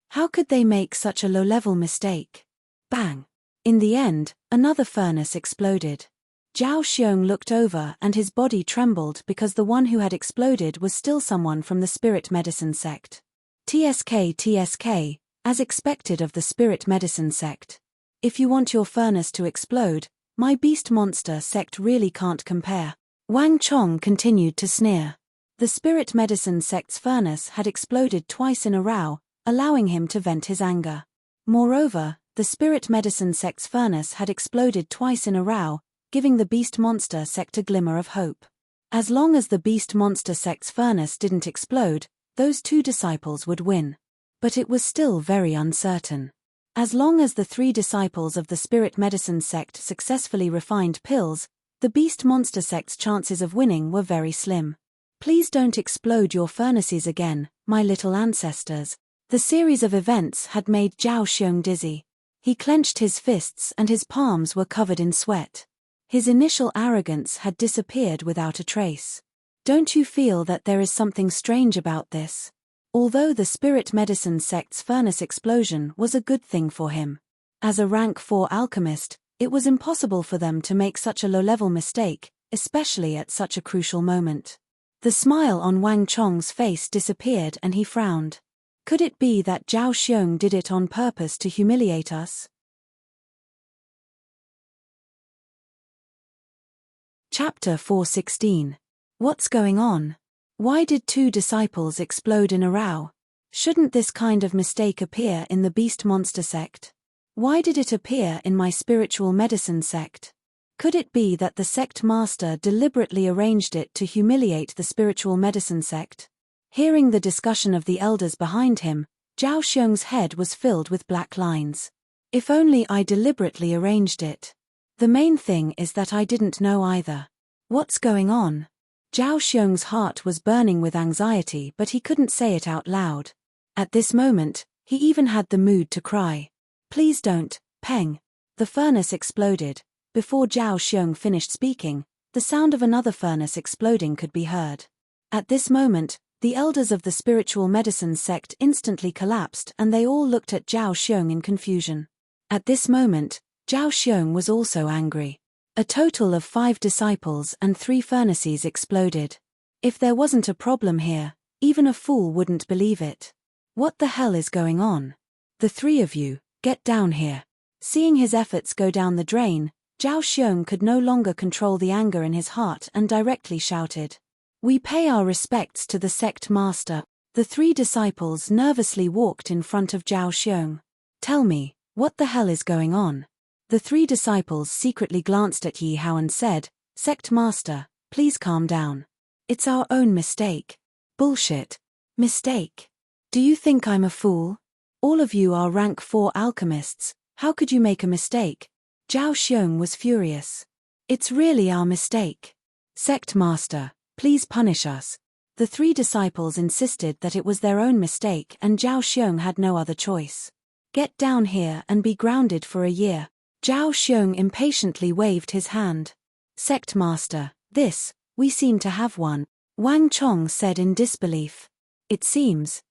How could they make such a low-level mistake? Bang! In the end, another furnace exploded. Zhao Xiong looked over and his body trembled because the one who had exploded was still someone from the spirit medicine sect. TSK, as expected of the spirit medicine sect. If you want your furnace to explode, my beast monster sect really can't compare. Wang Chong continued to sneer. The spirit medicine sect's furnace had exploded twice in a row, allowing him to vent his anger. Moreover, the spirit medicine sect's furnace had exploded twice in a row, giving the beast monster sect a glimmer of hope. As long as the beast monster sect's furnace didn't explode, those 2 disciples would win. But it was still very uncertain. As long as the 3 disciples of the spirit medicine sect successfully refined pills, the beast monster sect's chances of winning were very slim. Please don't explode your furnaces again, my little ancestors. The series of events had made Zhao Xiong dizzy. He clenched his fists and his palms were covered in sweat. His initial arrogance had disappeared without a trace. Don't you feel that there is something strange about this? Although the spirit medicine sect's furnace explosion was a good thing for him. As a rank 4 alchemist, it was impossible for them to make such a low-level mistake, especially at such a crucial moment. The smile on Wang Chong's face disappeared and he frowned. Could it be that Zhao Xiong did it on purpose to humiliate us? Chapter 416. What's going on? Why did two disciples explode in a row? Shouldn't this kind of mistake appear in the beast monster sect? Why did it appear in my spiritual medicine sect? Could it be that the sect master deliberately arranged it to humiliate the spiritual medicine sect? Hearing the discussion of the elders behind him, Zhao Xiong's head was filled with black lines. If only I deliberately arranged it. The main thing is that I didn't know either. What's going on? Zhao Xiong's heart was burning with anxiety, but he couldn't say it out loud. At this moment, he even had the mood to cry. Please don't, Peng. The furnace exploded. Before Zhao Xiong finished speaking, the sound of another furnace exploding could be heard. At this moment, the elders of the spiritual medicine sect instantly collapsed and they all looked at Zhao Xiong in confusion. At this moment, Zhao Xiong was also angry. A total of 5 disciples and 3 furnaces exploded. If there wasn't a problem here, even a fool wouldn't believe it. What the hell is going on? The 3 of you, get down here. Seeing his efforts go down the drain, Zhao Xiong could no longer control the anger in his heart and directly shouted. We pay our respects to the sect master. The 3 disciples nervously walked in front of Zhao Xiong. Tell me, what the hell is going on? The 3 disciples secretly glanced at Yi Hao and said, Sect master, please calm down. It's our own mistake. Bullshit. Mistake. Do you think I'm a fool? All of you are rank 4 alchemists, how could you make a mistake? Zhao Xiong was furious. It's really our mistake. Sect master, please punish us. The 3 disciples insisted that it was their own mistake and Zhao Xiong had no other choice. Get down here and be grounded for a year. Zhao Xiong impatiently waved his hand. Sect master, we seem to have one. Wang Chong said in disbelief. It seems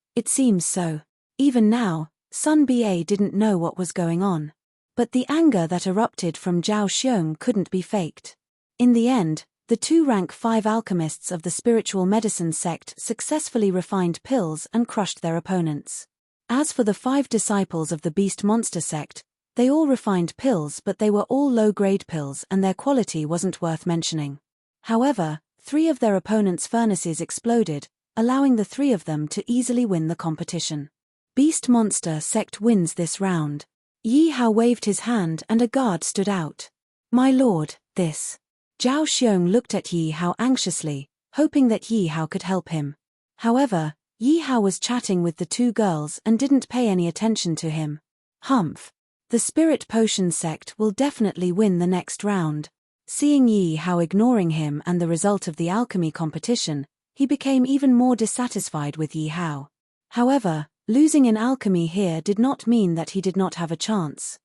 so. Even now, Sun Ba didn't know what was going on. But the anger that erupted from Zhao Xiong couldn't be faked. In the end, the 2 rank 5 alchemists of the spiritual medicine sect successfully refined pills and crushed their opponents. As for the 5 disciples of the beast monster sect, they all refined pills, but they were all low-grade pills and their quality wasn't worth mentioning. However, 3 of their opponents' furnaces exploded, allowing the 3 of them to easily win the competition. Beast monster sect wins this round. Yi Hao waved his hand and a guard stood out. My lord, Zhao Xiong looked at Yi Hao anxiously, hoping that Yi Hao could help him. However, Yi Hao was chatting with the 2 girls and didn't pay any attention to him. Humph. The spirit potion sect will definitely win the next round. Seeing Yi Hao ignoring him and the result of the alchemy competition, he became even more dissatisfied with Yi Hao. However, losing in alchemy here did not mean that he did not have a chance.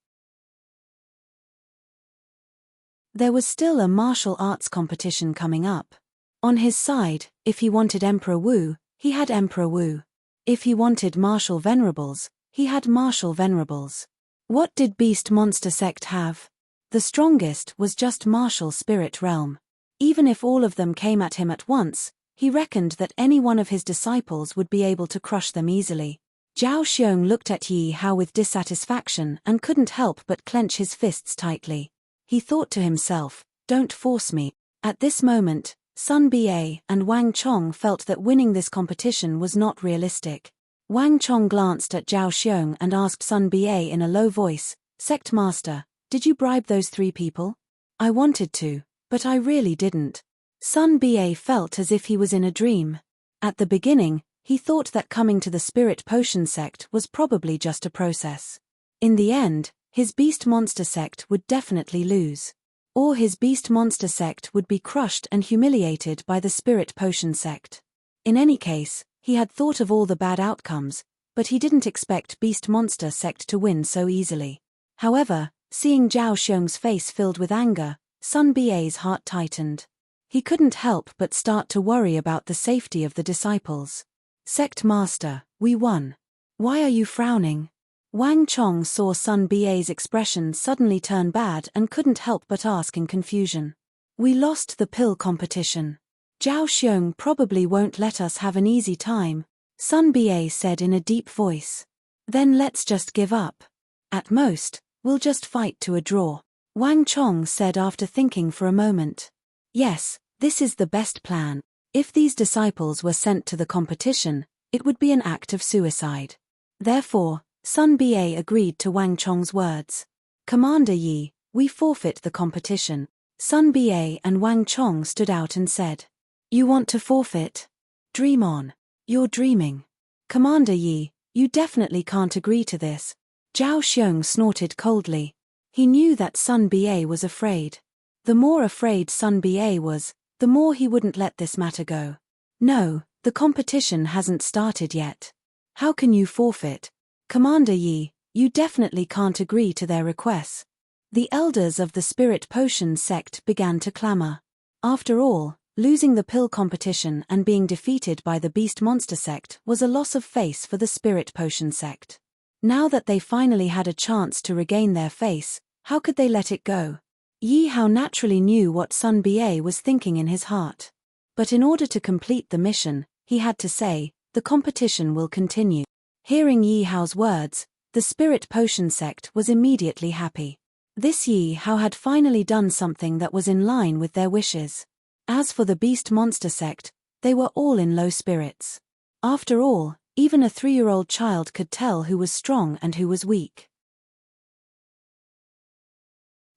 There was still a martial arts competition coming up. On his side, if he wanted Emperor Wu, he had Emperor Wu. If he wanted martial venerables, he had martial venerables. What did Beast Monster Sect have? The strongest was just Martial Spirit Realm. Even if all of them came at him at once, he reckoned that any one of his disciples would be able to crush them easily. Zhao Xiong looked at Yi Hao with dissatisfaction and couldn't help but clench his fists tightly. He thought to himself, don't force me. At this moment, Sun Ba and Wang Chong felt that winning this competition was not realistic. Wang Chong glanced at Zhao Xiong and asked Sun Ba in a low voice, Sect Master, did you bribe those 3 people? I wanted to, but I really didn't. Sun Ba felt as if he was in a dream. At the beginning, he thought that coming to the Spirit Potion sect was probably just a process. In the end, his Beast Monster sect would definitely lose. Or his Beast Monster sect would be crushed and humiliated by the Spirit Potion sect. In any case, he had thought of all the bad outcomes, but he didn't expect Beast Monster sect to win so easily. However, seeing Zhao Xiong's face filled with anger, Sun Ba's heart tightened. He couldn't help but start to worry about the safety of the disciples. Sect Master, we won. Why are you frowning? Wang Chong saw Sun Ba's expression suddenly turn bad and couldn't help but ask in confusion. We lost the pill competition. Zhao Xiong probably won't let us have an easy time, Sun Ba said in a deep voice. Then let's just give up. At most, we'll just fight to a draw, Wang Chong said after thinking for a moment. Yes, this is the best plan. If these disciples were sent to the competition, it would be an act of suicide. Therefore, Sun Ba agreed to Wang Chong's words. Commander Yi, we forfeit the competition. Sun Ba and Wang Chong stood out and said. You want to forfeit? Dream on. You're dreaming. Commander Yi, you definitely can't agree to this. Zhao Xiong snorted coldly. He knew that Sun Ba was afraid. The more afraid Sun Ba was, the more he wouldn't let this matter go. No, the competition hasn't started yet. How can you forfeit? Commander Yi, you definitely can't agree to their requests. The elders of the Spirit Potion sect began to clamor. After all, losing the pill competition and being defeated by the Beast Monster sect was a loss of face for the Spirit Potion sect. Now that they finally had a chance to regain their face, how could they let it go? Yi Hao naturally knew what Sun Ba was thinking in his heart. But in order to complete the mission, he had to say, the competition will continue. Hearing Yi Hao's words, the Spirit Potion sect was immediately happy. This Yi Hao had finally done something that was in line with their wishes. As for the Beast Monster sect, they were all in low spirits. After all, even a 3-year-old child could tell who was strong and who was weak.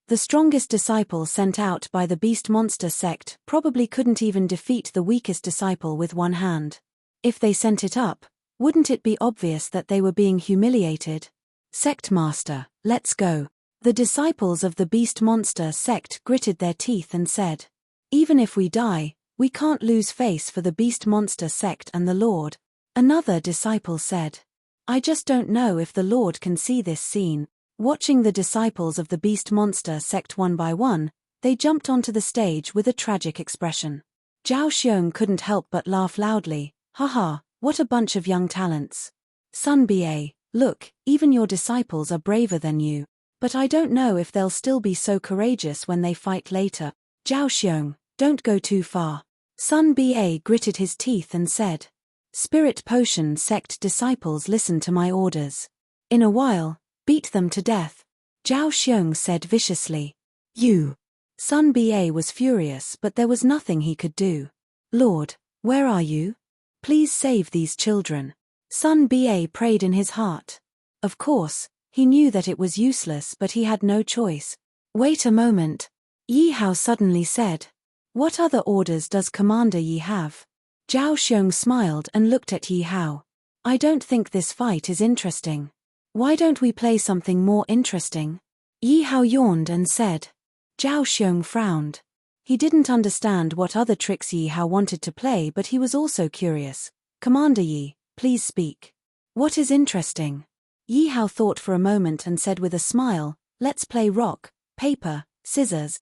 The strongest disciple sent out by the Beast Monster sect probably couldn't even defeat the weakest disciple with one hand. If they sent it up, wouldn't it be obvious that they were being humiliated? Sect Master, let's go. The disciples of the Beast Monster sect gritted their teeth and said, even if we die, we can't lose face for the Beast Monster sect and the Lord. Another disciple said, I just don't know if the Lord can see this scene. Watching the disciples of the Beast Monster sect one by one, they jumped onto the stage with a tragic expression. Zhao Xiong couldn't help but laugh loudly. Haha, what a bunch of young talents. Sun Ba, look, even your disciples are braver than you. But I don't know if they'll still be so courageous when they fight later. Zhao Xiong, don't go too far. Sun Ba gritted his teeth and said. Spirit Potion sect disciples listen to my orders. In a while, beat them to death. Zhao Xiong said viciously. You. Sun Ba was furious, but there was nothing he could do. Lord, where are you? Please save these children. Sun Ba prayed in his heart. Of course, he knew that it was useless, but he had no choice. Wait a moment. Yi Hao suddenly said. What other orders does Commander Yi have? Zhao Xiong smiled and looked at Yi Hao. I don't think this fight is interesting. Why don't we play something more interesting? Yi Hao yawned and said. Zhao Xiong frowned. He didn't understand what other tricks Yi Hao wanted to play, but he was also curious. Commander Yi, please speak. What is interesting? Yi Hao thought for a moment and said with a smile, let's play rock, paper, scissors.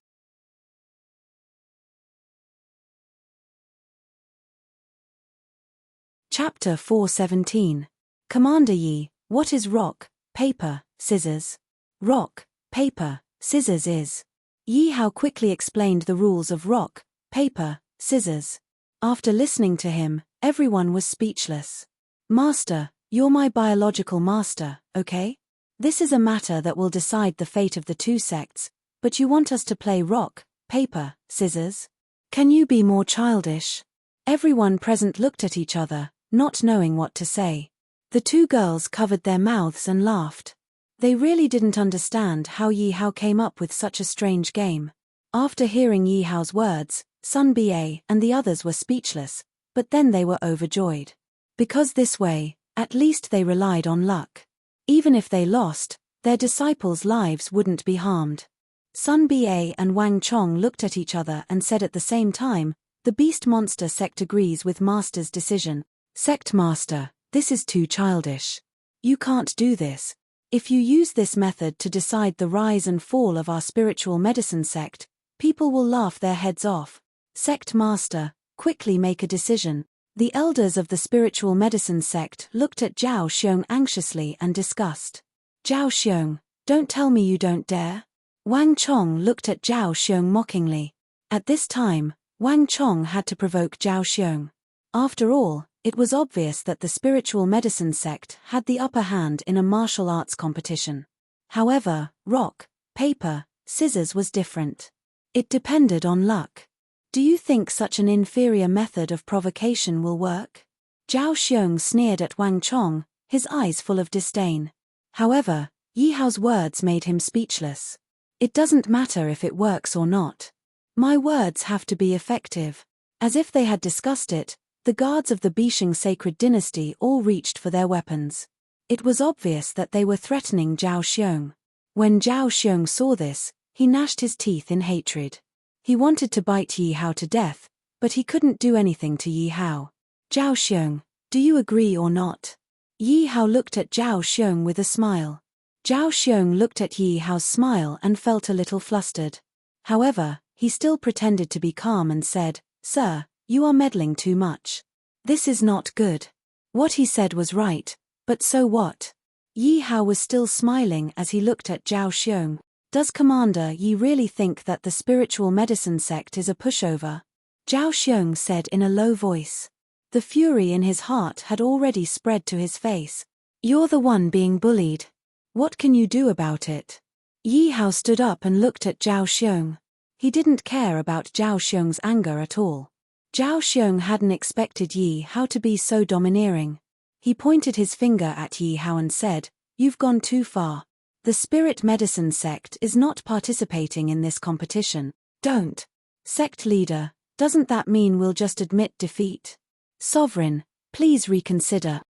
Chapter 417. Commander Yi, what is rock, paper, scissors? Rock, paper, scissors is. Yi Hao quickly explained the rules of rock, paper, scissors. After listening to him, everyone was speechless. Master, you're my biological master, okay? This is a matter that will decide the fate of the two sects, but you want us to play rock, paper, scissors? Can you be more childish? Everyone present looked at each other, not knowing what to say. The two girls covered their mouths and laughed. They really didn't understand how Yi Hao came up with such a strange game. After hearing Yi Hao's words, Sun Ba and the others were speechless, but then they were overjoyed. Because this way, at least they relied on luck. Even if they lost, their disciples' lives wouldn't be harmed. Sun Ba and Wang Chong looked at each other and said at the same time, the Beast Monster sect agrees with Master's decision. Sect Master, this is too childish. You can't do this. If you use this method to decide the rise and fall of our spiritual medicine sect, people will laugh their heads off. Sect Master, quickly make a decision. The elders of the spiritual medicine sect looked at Zhao Xiong anxiously and discussed. Zhao Xiong, don't tell me you don't dare. Wang Chong looked at Zhao Xiong mockingly. At this time, Wang Chong had to provoke Zhao Xiong. After all, it was obvious that the spiritual medicine sect had the upper hand in a martial arts competition. However, rock, paper, scissors was different. It depended on luck. Do you think such an inferior method of provocation will work? Zhao Xiong sneered at Wang Chong, his eyes full of disdain. However, Yi Hao's words made him speechless. It doesn't matter if it works or not. My words have to be effective. As if they had discussed it, the guards of the Bisheng sacred dynasty all reached for their weapons. It was obvious that they were threatening Zhao Xiong. When Zhao Xiong saw this, he gnashed his teeth in hatred. He wanted to bite Yi Hao to death, but he couldn't do anything to Yi Hao. Zhao Xiong, do you agree or not? Yi Hao looked at Zhao Xiong with a smile. Zhao Xiong looked at Yi Hao's smile and felt a little flustered. However, he still pretended to be calm and said, "Sir, you are meddling too much. This is not good." What he said was right, but so what? Yi Hao was still smiling as he looked at Zhao Xiong. Does Commander Yi really think that the spiritual medicine sect is a pushover? Zhao Xiong said in a low voice. The fury in his heart had already spread to his face. You're the one being bullied. What can you do about it? Yi Hao stood up and looked at Zhao Xiong. He didn't care about Zhao Xiong's anger at all. Zhao Xiong hadn't expected Yi Hao to be so domineering. He pointed his finger at Yi Hao and said, "You've gone too far. The spirit medicine sect is not participating in this competition. Don't. Sect leader, doesn't that mean we'll just admit defeat? Sovereign, please reconsider."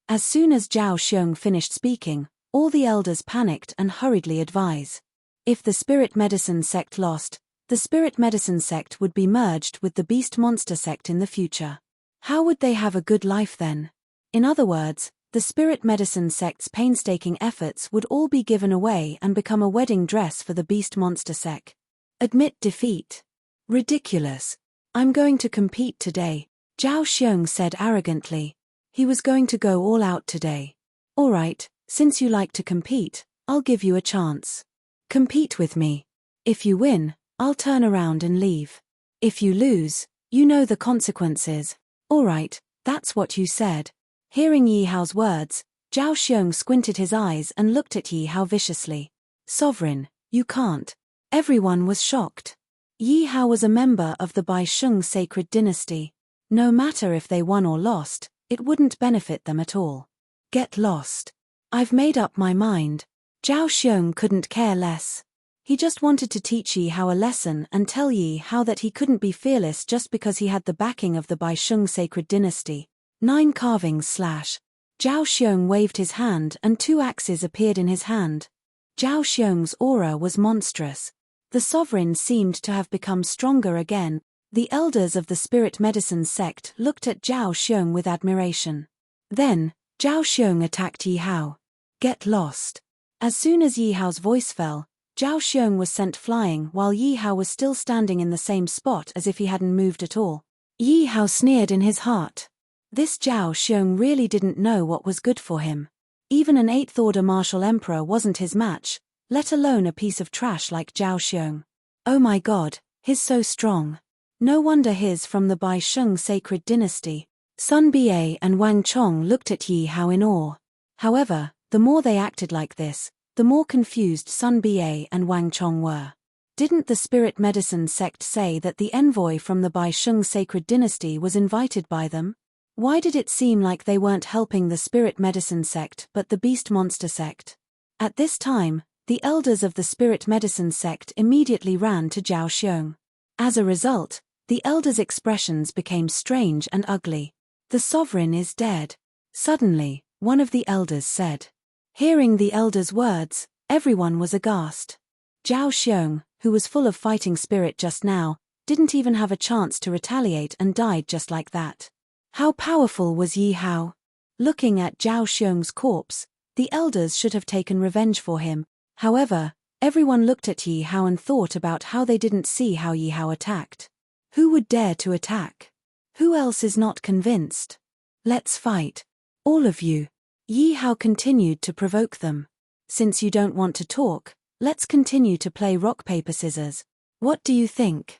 As soon as Zhao Xiong finished speaking, all the elders panicked and hurriedly advised. If the spirit medicine sect lost, the spirit medicine sect would be merged with the beast monster sect in the future. How would they have a good life then? In other words, the spirit medicine sect's painstaking efforts would all be given away and become a wedding dress for the beast monster sect. Admit defeat. Ridiculous. I'm going to compete today, Zhao Xiong said arrogantly. He was going to go all out today. All right, since you like to compete, I'll give you a chance. Compete with me. If you win, I'll turn around and leave. If you lose, you know the consequences. All right, that's what you said. Hearing Yi Hao's words, Zhao Xiong squinted his eyes and looked at Yi Hao viciously. Sovereign, you can't. Everyone was shocked. Yi Hao was a member of the Bisheng sacred dynasty. No matter if they won or lost, it wouldn't benefit them at all. Get lost. I've made up my mind. Zhao Xiong couldn't care less. He just wanted to teach Yi Hao a lesson and tell Yi Hao that he couldn't be fearless just because he had the backing of the Bisheng sacred dynasty. 9 carvings / Zhao Xiong waved his hand and 2 axes appeared in his hand. Zhao Xiong's aura was monstrous. The sovereign seemed to have become stronger again. The elders of the spirit medicine sect looked at Zhao Xiong with admiration. Then, Zhao Xiong attacked Yi Hao. Get lost. As soon as Yi Hao's voice fell, Zhao Xiong was sent flying while Yi Hao was still standing in the same spot as if he hadn't moved at all. Yi Hao sneered in his heart. This Zhao Xiong really didn't know what was good for him. Even an 8th order martial emperor wasn't his match, let alone a piece of trash like Zhao Xiong. Oh my god, he's so strong. No wonder he's from the Bisheng sacred dynasty. Sun Ba and Wang Chong looked at Yi Hao in awe. However, the more they acted like this, the more confused Sun Ba and Wang Chong were. Didn't the spirit medicine sect say that the envoy from the Bisheng sacred dynasty was invited by them? Why did it seem like they weren't helping the spirit medicine sect but the beast monster sect? At this time, the elders of the spirit medicine sect immediately ran to Zhao Xiong. As a result, the elders' expressions became strange and ugly. The sovereign is dead. Suddenly, one of the elders said. Hearing the elders' words, everyone was aghast. Zhao Xiong, who was full of fighting spirit just now, didn't even have a chance to retaliate and died just like that. How powerful was Yi Hao? Looking at Zhao Xiong's corpse, the elders should have taken revenge for him. However, everyone looked at Yi Hao and thought about how they didn't see how Yi Hao attacked. Who would dare to attack? Who else is not convinced? Let's fight. All of you. Yi Hao continued to provoke them. Since you don't want to talk, let's continue to play rock paper scissors. What do you think?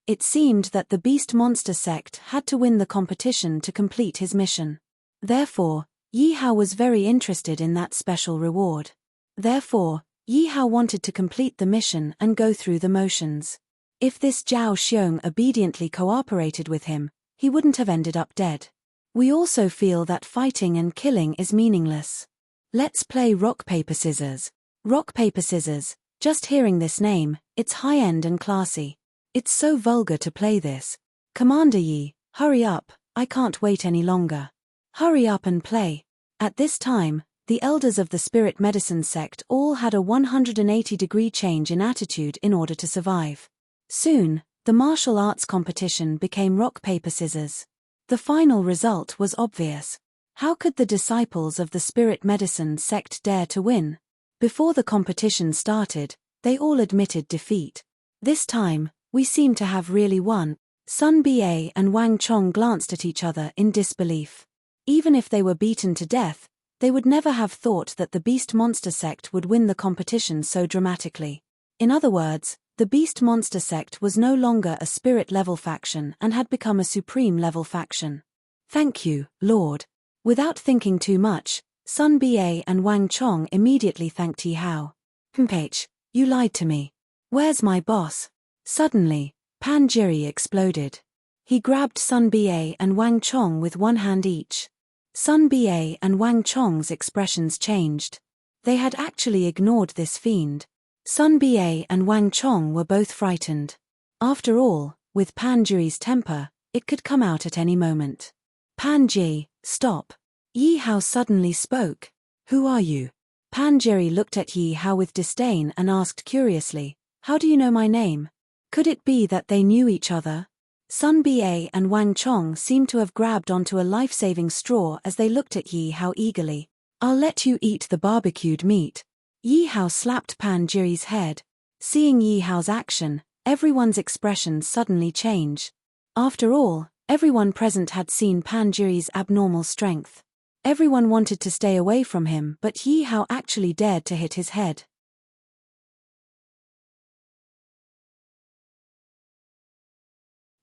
It seemed that the beast monster sect had to win the competition to complete his mission. Therefore, Yi Hao was very interested in that special reward. Therefore, Yi Hao wanted to complete the mission and go through the motions. If this Zhao Xiong obediently cooperated with him, he wouldn't have ended up dead. We also feel that fighting and killing is meaningless. Let's play rock paper scissors. Rock paper scissors, just hearing this name, it's high-end and classy. It's so vulgar to play this. Commander Yi, hurry up, I can't wait any longer. Hurry up and play. At this time, the elders of the spirit medicine sect all had a 180-degree change in attitude in order to survive. Soon, the martial arts competition became rock paper scissors. The final result was obvious. How could the disciples of the spirit medicine sect dare to win? Before the competition started, they all admitted defeat. This time, we seem to have really won. Sun Ba and Wang Chong glanced at each other in disbelief. Even if they were beaten to death, they would never have thought that the Beast Monster sect would win the competition so dramatically. In other words, the Beast Monster sect was no longer a spirit-level faction and had become a supreme-level faction. Thank you, Lord. Without thinking too much, Sun Ba and Wang Chong immediately thanked Yi Hao. H, you lied to me. Where's my boss? Suddenly, Pan Jiri exploded. He grabbed Sun Ba and Wang Chong with one hand each. Sun Ba and Wang Chong's expressions changed. They had actually ignored this fiend. Sun Ba and Wang Chong were both frightened. After all, with Pan Jiri's temper, it could come out at any moment. Pan Ji, stop. Yi Hao suddenly spoke. Who are you? Pan Jiri looked at Yi Hao with disdain and asked curiously, how do you know my name? Could it be that they knew each other? Sun Ba and Wang Chong seemed to have grabbed onto a life-saving straw as they looked at Yi Hao eagerly. I'll let you eat the barbecued meat. Yi Hao slapped Pan Jiri's head. Seeing Yi Hao's action, everyone's expressions suddenly changed. After all, everyone present had seen Pan Jiri's abnormal strength. Everyone wanted to stay away from him, but Yi Hao actually dared to hit his head.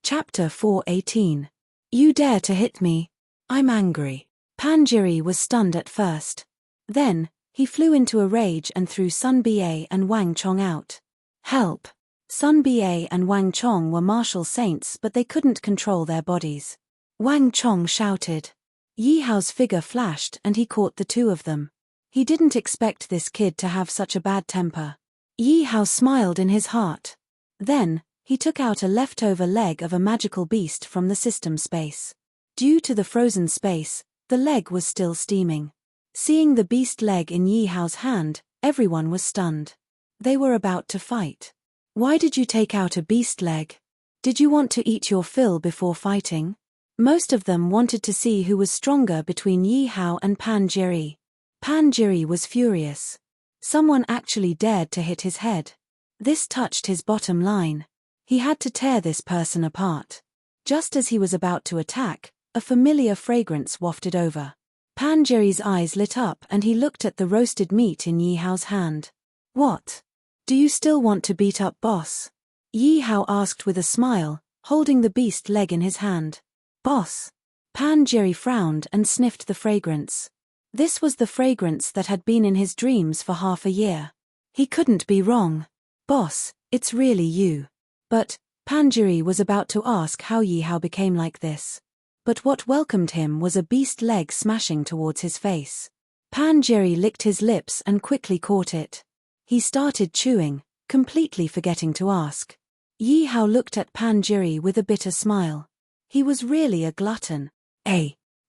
Chapter 4:18. You dare to hit me? I'm angry. Pan Jiri was stunned at first. Then, he flew into a rage and threw Sun Ba and Wang Chong out. Help! Sun Ba and Wang Chong were martial saints, but they couldn't control their bodies. Wang Chong shouted. Yi Hao's figure flashed and he caught the two of them. He didn't expect this kid to have such a bad temper. Yi Hao smiled in his heart. Then, he took out a leftover leg of a magical beast from the system space. Due to the frozen space, the leg was still steaming. Seeing the beast leg in Yi Hao's hand, everyone was stunned. They were about to fight. Why did you take out a beast leg? Did you want to eat your fill before fighting? Most of them wanted to see who was stronger between Yi Hao and Pan Jiri. Pan Jiri was furious. Someone actually dared to hit his head. This touched his bottom line. He had to tear this person apart. Just as he was about to attack, a familiar fragrance wafted over. Pan Jiri's eyes lit up and he looked at the roasted meat in Yi Hao's hand. What? Do you still want to beat up boss? Yi Hao asked with a smile, holding the beast leg in his hand. Boss? Pan Jiri frowned and sniffed the fragrance. This was the fragrance that had been in his dreams for half a year. He couldn't be wrong. Boss, it's really you. But, Pan Jiri was about to ask how Yi Hao became like this. But what welcomed him was a beast leg smashing towards his face. Pan Jiri licked his lips and quickly caught it. He started chewing, completely forgetting to ask. Yi Hao looked at Pan Jiri with a bitter smile. He was really a glutton.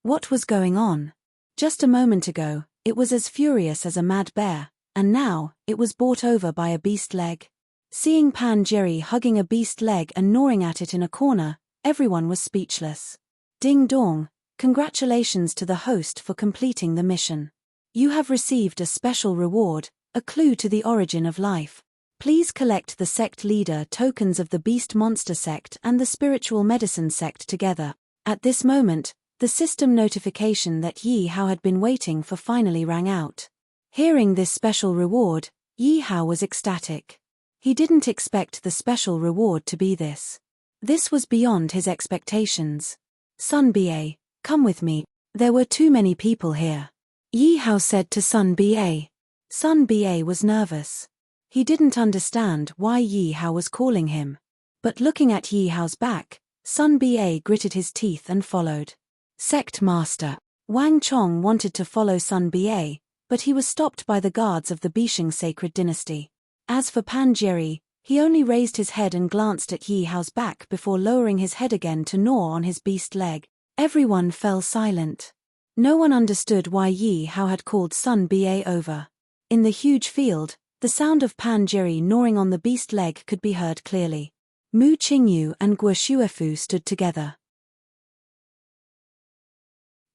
What was going on? Just a moment ago, it was as furious as a mad bear, and now, it was bought over by a beast leg. Seeing Pan Jiri hugging a beast leg and gnawing at it in a corner, everyone was speechless. Ding dong, congratulations to the host for completing the mission. You have received a special reward, a clue to the origin of life. Please collect the sect leader tokens of the Beast Monster sect and the Spiritual Medicine sect together. At this moment, the system notification that Yi Hao had been waiting for finally rang out. Hearing this special reward, Yi Hao was ecstatic. He didn't expect the special reward to be this. This was beyond his expectations. Sun Ba, come with me. There were too many people here. Yi Hao said to Sun Ba. Sun Ba was nervous. He didn't understand why Yi Hao was calling him. But looking at Yi Hao's back, Sun Ba gritted his teeth and followed. Sect Master Wang Chong wanted to follow Sun Ba, but he was stopped by the guards of the Bisheng sacred dynasty. As for Pan Jeri, he only raised his head and glanced at Yi Hao's back before lowering his head again to gnaw on his beast leg. Everyone fell silent. No one understood why Yi Hao had called Sun Ba over. In the huge field, the sound of Pan Jeri gnawing on the beast leg could be heard clearly. Mu Qingyu and Guo Shuefu stood together.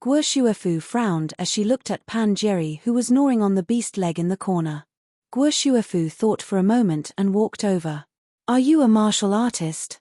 Guo Shuefu frowned as she looked at Pan Jeri, who was gnawing on the beast leg in the corner. Guo Shuefu thought for a moment and walked over. "Are you a martial artist?"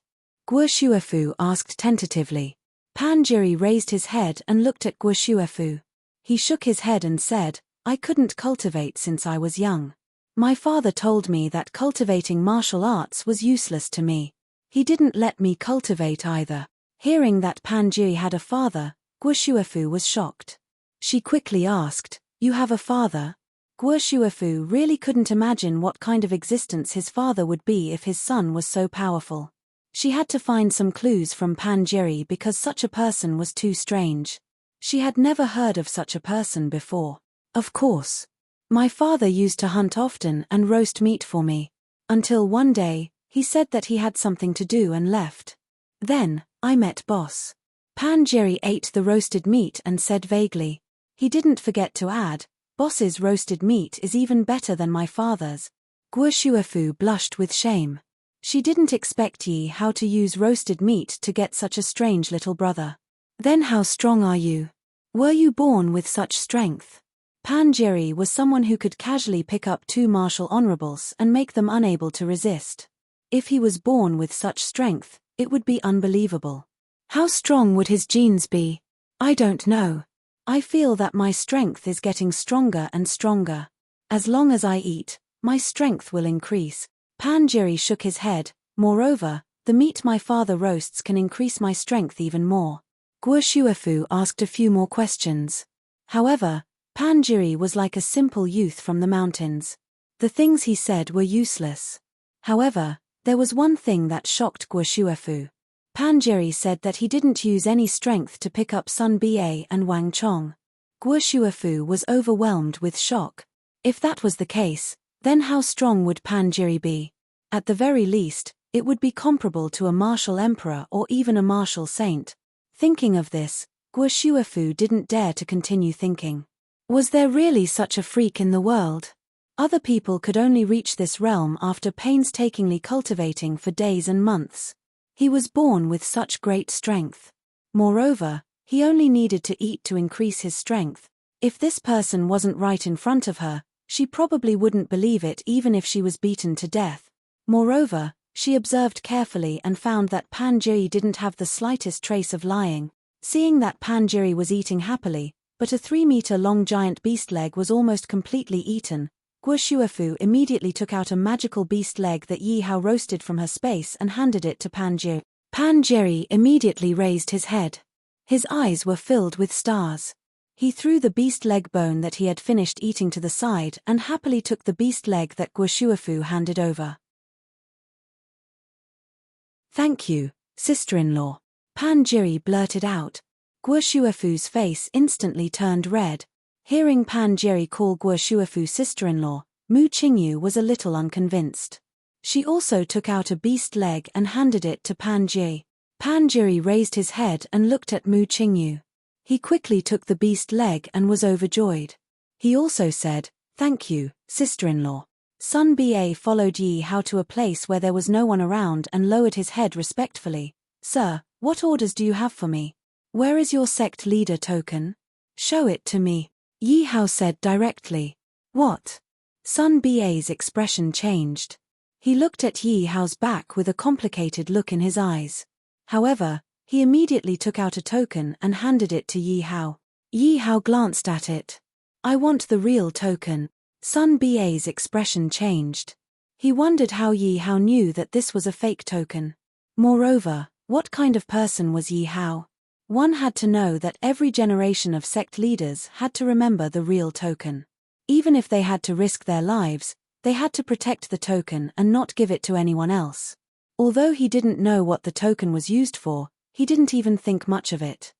Guo Shuefu asked tentatively. Pan Jeri raised his head and looked at Guo Shuefu. He shook his head and said, "I couldn't cultivate since I was young. My father told me that cultivating martial arts was useless to me. He didn't let me cultivate either." Hearing that Pan Jeri had a father, Guo Shuefu was shocked. She quickly asked, "You have a father?" Guo Shuefu really couldn't imagine what kind of existence his father would be if his son was so powerful. She had to find some clues from Pan Jeri because such a person was too strange. She had never heard of such a person before. "Of course. My father used to hunt often and roast meat for me. Until one day, he said that he had something to do and left. Then, I met Boss." Pan Jeri ate the roasted meat and said vaguely. He didn't forget to add, "Boss's roasted meat is even better than my father's." Guo Shuefu blushed with shame. She didn't expect Yi Hao to use roasted meat to get such a strange little brother. "Then how strong are you? Were you born with such strength?" Pan Jeri was someone who could casually pick up two martial honorables and make them unable to resist. If he was born with such strength, it would be unbelievable. How strong would his genes be? "I don't know. I feel that my strength is getting stronger and stronger. As long as I eat, my strength will increase." Pan Jeri shook his head. "Moreover, the meat my father roasts can increase my strength even more." Guo Shuefu asked a few more questions. However, Pan Jeri was like a simple youth from the mountains. The things he said were useless. However, there was one thing that shocked Guo Shuefu. Pan Jeri said that he didn't use any strength to pick up Sun Ba and Wang Chong. Guo Shuefu was overwhelmed with shock. If that was the case, then how strong would Pan Jeri be? At the very least, it would be comparable to a martial emperor or even a martial saint. Thinking of this, Guo Shuefu didn't dare to continue thinking. Was there really such a freak in the world? Other people could only reach this realm after painstakingly cultivating for days and months. He was born with such great strength. Moreover, he only needed to eat to increase his strength. If this person wasn't right in front of her, she probably wouldn't believe it even if she was beaten to death. Moreover, she observed carefully and found that Pan Jeri didn't have the slightest trace of lying. Seeing that Pan Jeri was eating happily, but a 3-meter-long giant beast leg was almost completely eaten, Guo Shuefu immediately took out a magical beast leg that Yi Hao roasted from her space and handed it to Pan Jeri. Pan Jeri immediately raised his head. His eyes were filled with stars. He threw the beast leg bone that he had finished eating to the side and happily took the beast leg that Guo Shuefu handed over. "Thank you, sister-in-law," Pan Jeri blurted out. Guo Shuefu's face instantly turned red. Hearing Pan Jeri call Guo Shuefu sister-in-law, Mu Qingyu was a little unconvinced. She also took out a beast leg and handed it to Pan Jeri. Pan Jeri raised his head and looked at Mu Qingyu. He quickly took the beast leg and was overjoyed. He also said, "Thank you, sister-in-law." Sun Ba followed Yi Hao to a place where there was no one around and lowered his head respectfully. "Sir, what orders do you have for me? Where is your sect leader token? Show it to me," Yi Hao said directly. "What?" Sun Ba's expression changed. He looked at Yi Hao's back with a complicated look in his eyes. However, he immediately took out a token and handed it to Yi Hao. Yi Hao glanced at it. "I want the real token." Sun Ba's expression changed. He wondered how Yi Hao knew that this was a fake token. Moreover, what kind of person was Yi Hao? One had to know that every generation of sect leaders had to remember the real token. Even if they had to risk their lives, they had to protect the token and not give it to anyone else. Although he didn't know what the token was used for, he didn't even think much of it.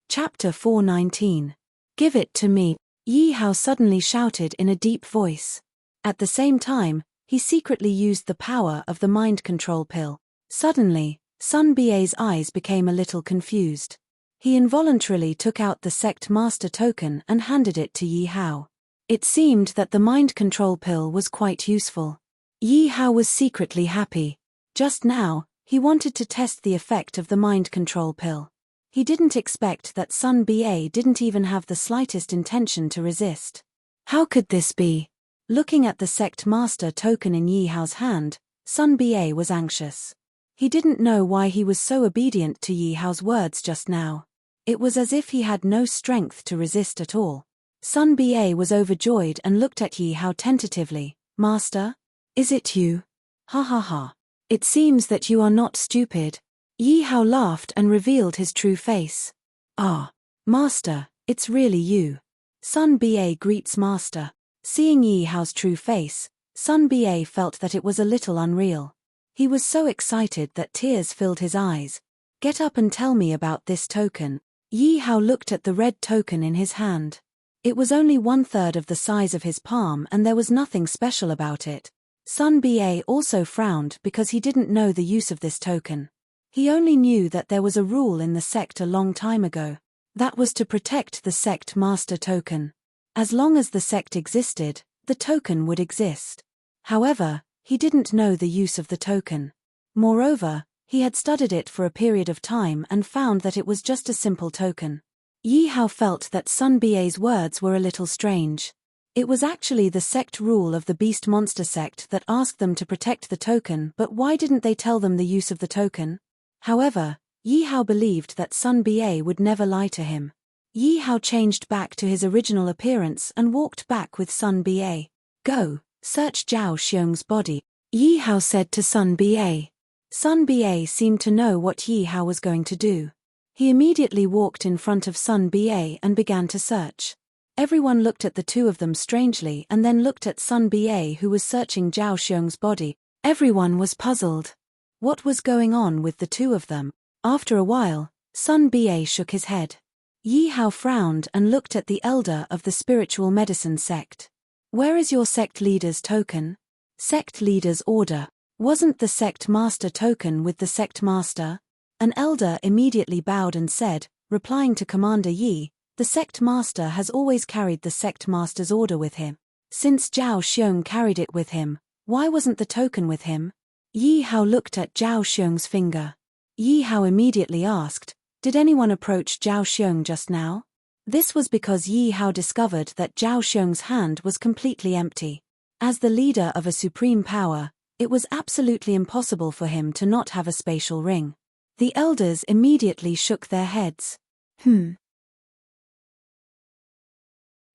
Chapter 419. Give it to me, Yi Hao suddenly shouted in a deep voice. At the same time, he secretly used the power of the mind control pill. Suddenly, Sun Ba's eyes became a little confused. He involuntarily took out the sect master token and handed it to Yi Hao. It seemed that the mind control pill was quite useful. Yi Hao was secretly happy. Just now, he wanted to test the effect of the mind control pill. He didn't expect that Sun Ba didn't even have the slightest intention to resist. How could this be? Looking at the sect master token in Yi Hao's hand, Sun Ba was anxious. He didn't know why he was so obedient to Yi Hao's words just now. It was as if he had no strength to resist at all. Sun Ba was overjoyed and looked at Yi Hao tentatively. Master? Is it you? Ha ha ha. It seems that you are not stupid. Yi Hao laughed and revealed his true face. Ah, Master, it's really you. Sun Ba greets Master. Seeing Yi Hao's true face, Sun Ba felt that it was a little unreal. He was so excited that tears filled his eyes. Get up and tell me about this token. Yi Hao looked at the red token in his hand. It was only 1/3 of the size of his palm and there was nothing special about it. Sun Ba also frowned because he didn't know the use of this token. He only knew that there was a rule in the sect a long time ago. That was to protect the sect master token. As long as the sect existed, the token would exist. However, he didn't know the use of the token. Moreover, he had studied it for a period of time and found that it was just a simple token. Yi Hao felt that Sun Ba's words were a little strange. It was actually the sect rule of the beast monster sect that asked them to protect the token, but why didn't they tell them the use of the token? However, Yi Hao believed that Sun Ba would never lie to him. Yi Hao changed back to his original appearance and walked back with Sun Ba. Go, search Zhao Xiong's body, Yi Hao said to Sun Ba. Sun Ba seemed to know what Yi Hao was going to do. He immediately walked in front of Sun Ba and began to search. Everyone looked at the two of them strangely and then looked at Sun Ba, who was searching Zhao Xiong's body. Everyone was puzzled. What was going on with the two of them? After a while, Sun Ba shook his head. Yi Hao frowned and looked at the elder of the spiritual medicine sect. Where is your sect leader's token? Sect leader's order. Wasn't the sect master token with the sect master? An elder immediately bowed and said, replying to Commander Yi, the sect master has always carried the sect master's order with him. Since Zhao Xiong carried it with him, why wasn't the token with him? Yi Hao looked at Zhao Xiong's finger. Yi Hao immediately asked, did anyone approach Zhao Xiong just now? This was because Yi Hao discovered that Zhao Xiong's hand was completely empty. As the leader of a supreme power, it was absolutely impossible for him to not have a spatial ring. The elders immediately shook their heads.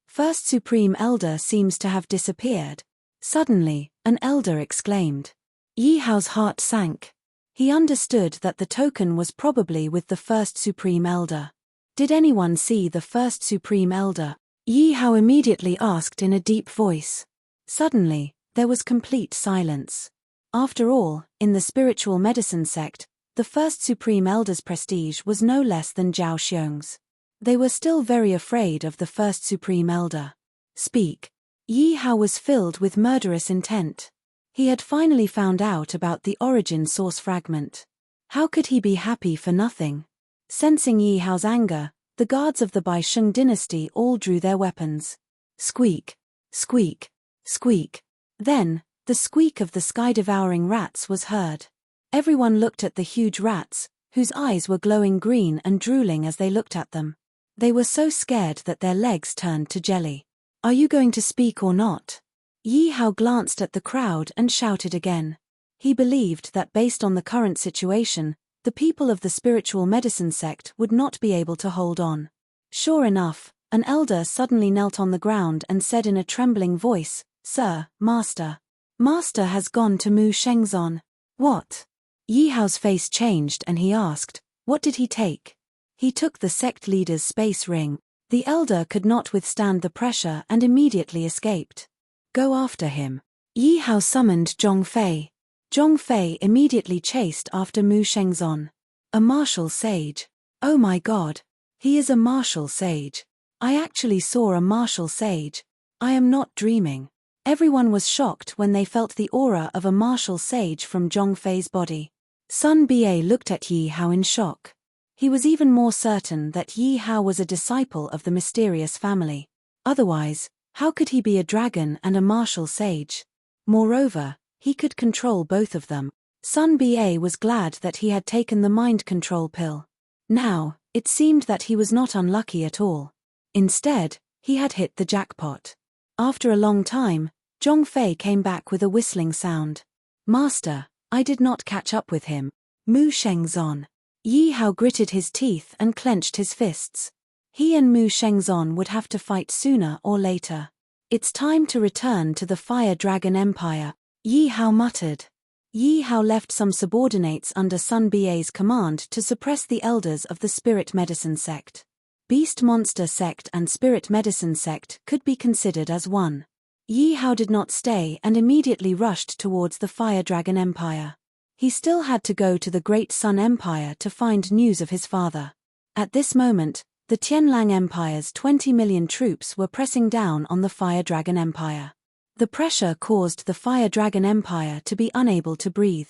First Supreme Elder seems to have disappeared. Suddenly, an elder exclaimed. Yi Hao's heart sank. He understood that the token was probably with the first Supreme Elder. Did anyone see the first Supreme Elder? Yi Hao immediately asked in a deep voice. Suddenly, there was complete silence. After all, in the spiritual medicine sect, the first Supreme Elder's prestige was no less than Zhao Xiong's. They were still very afraid of the first Supreme Elder. Speak. Yi Hao was filled with murderous intent. He had finally found out about the origin source fragment. How could he be happy for nothing? Sensing Yi Hao's anger, the guards of the Bai Sheng dynasty all drew their weapons. Squeak, squeak, squeak. Then, the squeak of the sky-devouring rats was heard. Everyone looked at the huge rats, whose eyes were glowing green and drooling as they looked at them. They were so scared that their legs turned to jelly. Are you going to speak or not? Yi Hao glanced at the crowd and shouted again. He believed that based on the current situation, the people of the spiritual medicine sect would not be able to hold on. Sure enough, an elder suddenly knelt on the ground and said in a trembling voice, Sir, Master. Master has gone to Mu Shengzon. What? Yi Hao's face changed and he asked, what did he take? He took the sect leader's space ring. The elder could not withstand the pressure and immediately escaped. Go after him. Yi Hao summoned Zhong Fei. Zhong Fei immediately chased after Mu Shengzon. A martial sage. Oh my god. He is a martial sage. I actually saw a martial sage. I am not dreaming. Everyone was shocked when they felt the aura of a martial sage from Zhong Fei's body. Sun Ba looked at Yi Hao in shock. He was even more certain that Yi Hao was a disciple of the mysterious family. Otherwise, how could he be a dragon and a martial sage? Moreover, he could control both of them. Sun Ba was glad that he had taken the mind control pill. Now, it seemed that he was not unlucky at all. Instead, he had hit the jackpot. After a long time, Zhong Fei came back with a whistling sound. Master, I did not catch up with him. Mu Shengzon. Yi Hao gritted his teeth and clenched his fists. He and Mu Shengzon would have to fight sooner or later. It's time to return to the Fire Dragon Empire, Yi Hao muttered. Yi Hao left some subordinates under Sun Ba's command to suppress the elders of the Spirit Medicine Sect. Beast Monster Sect and Spirit Medicine Sect could be considered as one. Yi Hao did not stay and immediately rushed towards the Fire Dragon Empire. He still had to go to the Great Sun Empire to find news of his father. At this moment, the Tianlang Empire's 20 million troops were pressing down on the Fire Dragon Empire. The pressure caused the Fire Dragon Empire to be unable to breathe.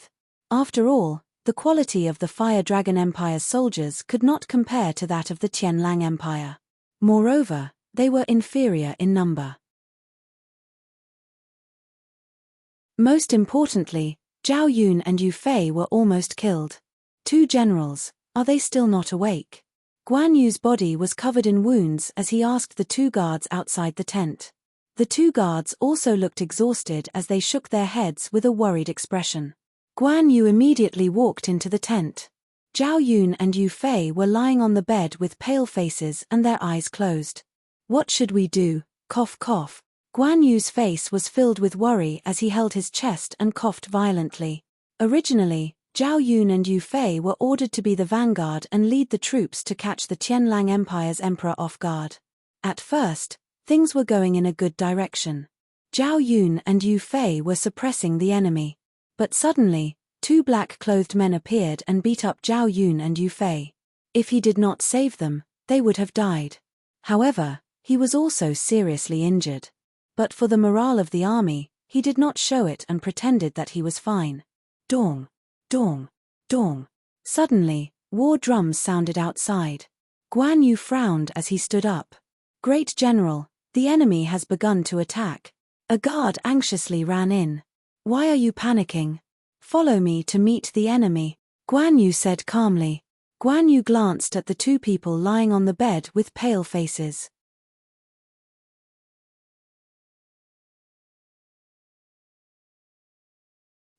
After all, the quality of the Fire Dragon Empire's soldiers could not compare to that of the Tianlang Empire. Moreover, they were inferior in number. Most importantly, Zhao Yun and Yu Fei were almost killed. Two generals, are they still not awake? Guan Yu's body was covered in wounds as he asked the two guards outside the tent. The two guards also looked exhausted as they shook their heads with a worried expression. Guan Yu immediately walked into the tent. Zhao Yun and Yu Fei were lying on the bed with pale faces and their eyes closed. What should we do? Cough cough. Guan Yu's face was filled with worry as he held his chest and coughed violently. Originally, Zhao Yun and Yu Fei were ordered to be the vanguard and lead the troops to catch the Tianlang Empire's emperor off guard. At first, things were going in a good direction. Zhao Yun and Yu Fei were suppressing the enemy. But suddenly, two black-clothed men appeared and beat up Zhao Yun and Yu Fei. If he did not save them, they would have died. However, he was also seriously injured. But for the morale of the army, he did not show it and pretended that he was fine. Dong, dong, dong. Suddenly, war drums sounded outside. Guan Yu frowned as he stood up. Great General, the enemy has begun to attack. A guard anxiously ran in. Why are you panicking? Follow me to meet the enemy, Guan Yu said calmly. Guan Yu glanced at the two people lying on the bed with pale faces.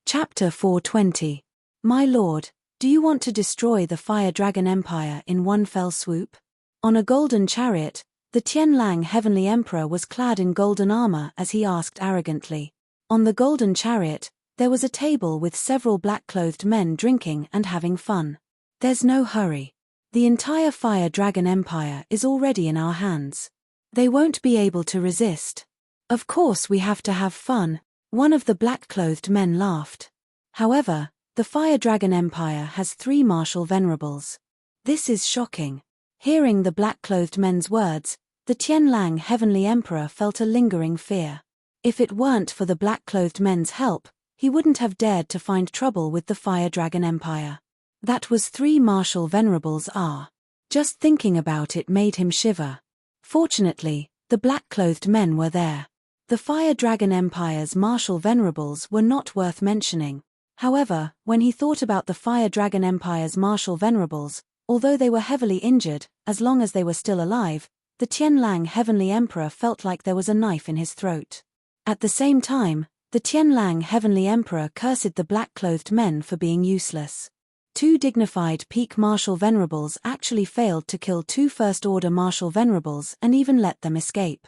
Chapter 420. My lord, do you want to destroy the Fire Dragon Empire in one fell swoop? On a golden chariot, the Tianlang Heavenly Emperor was clad in golden armor as he asked arrogantly. On the golden chariot, there was a table with several black-clothed men drinking and having fun. There's no hurry. The entire Fire Dragon Empire is already in our hands. They won't be able to resist. Of course we have to have fun. One of the black-clothed men laughed. However, the Fire Dragon Empire has 3 martial venerables. This is shocking. Hearing the black-clothed men's words, the Tianlang Heavenly Emperor felt a lingering fear. If it weren't for the black-clothed men's help, he wouldn't have dared to find trouble with the Fire Dragon Empire. That was 3 martial venerables are. Just thinking about it made him shiver. Fortunately, the black-clothed men were there. The Fire Dragon Empire's martial venerables were not worth mentioning. However, when he thought about the Fire Dragon Empire's martial venerables, although they were heavily injured, as long as they were still alive, the Tianlang Heavenly Emperor felt like there was a knife in his throat. At the same time, the Tianlang Heavenly Emperor cursed the black-clothed men for being useless. 2 dignified peak martial venerables actually failed to kill 2 first-order martial venerables and even let them escape.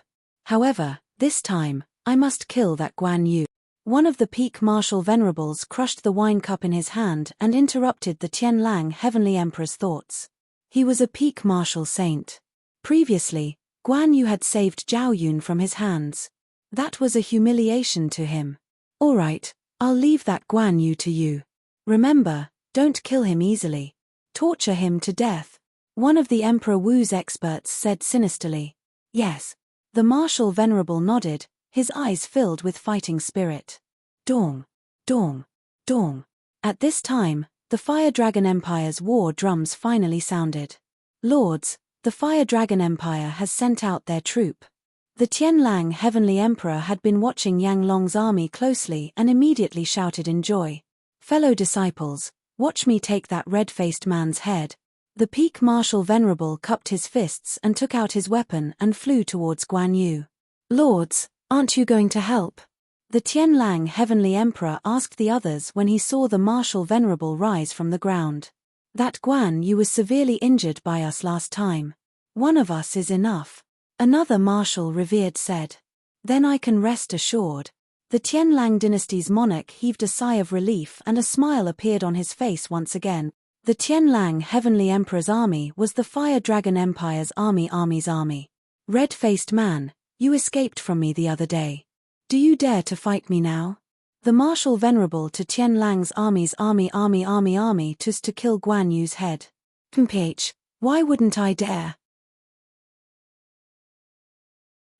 However, this time, I must kill that Guan Yu. One of the peak martial venerables crushed the wine cup in his hand and interrupted the Tianlang Heavenly Emperor's thoughts. He was a peak martial saint. Previously, Guan Yu had saved Zhao Yun from his hands. That was a humiliation to him. All right, I'll leave that Guan Yu to you. Remember, don't kill him easily. Torture him to death. One of the Emperor Wu's experts said sinisterly. Yes. The martial venerable nodded, his eyes filled with fighting spirit. Dong. Dong. Dong. At this time, the Fire Dragon Empire's war drums finally sounded. Lords, the Fire Dragon Empire has sent out their troop. The Tianlang Heavenly Emperor had been watching Yang Long's army closely and immediately shouted in joy. Fellow disciples, watch me take that red-faced man's head. The peak martial venerable cupped his fists and took out his weapon and flew towards Guan Yu. Lords, aren't you going to help? The Tianlang Heavenly Emperor asked the others when he saw the martial venerable rise from the ground. That Guan Yu was severely injured by us last time. One of us is enough. Another martial revered said. Then I can rest assured. The Tianlang dynasty's monarch heaved a sigh of relief and a smile appeared on his face once again. The Tianlang Heavenly Emperor's army was the Fire Dragon Empire's army's army. Red-faced man, you escaped from me the other day. Do you dare to fight me now? The martial venerable to Tianlang's army's army to kill Guan Yu's head. Mph, why wouldn't I dare?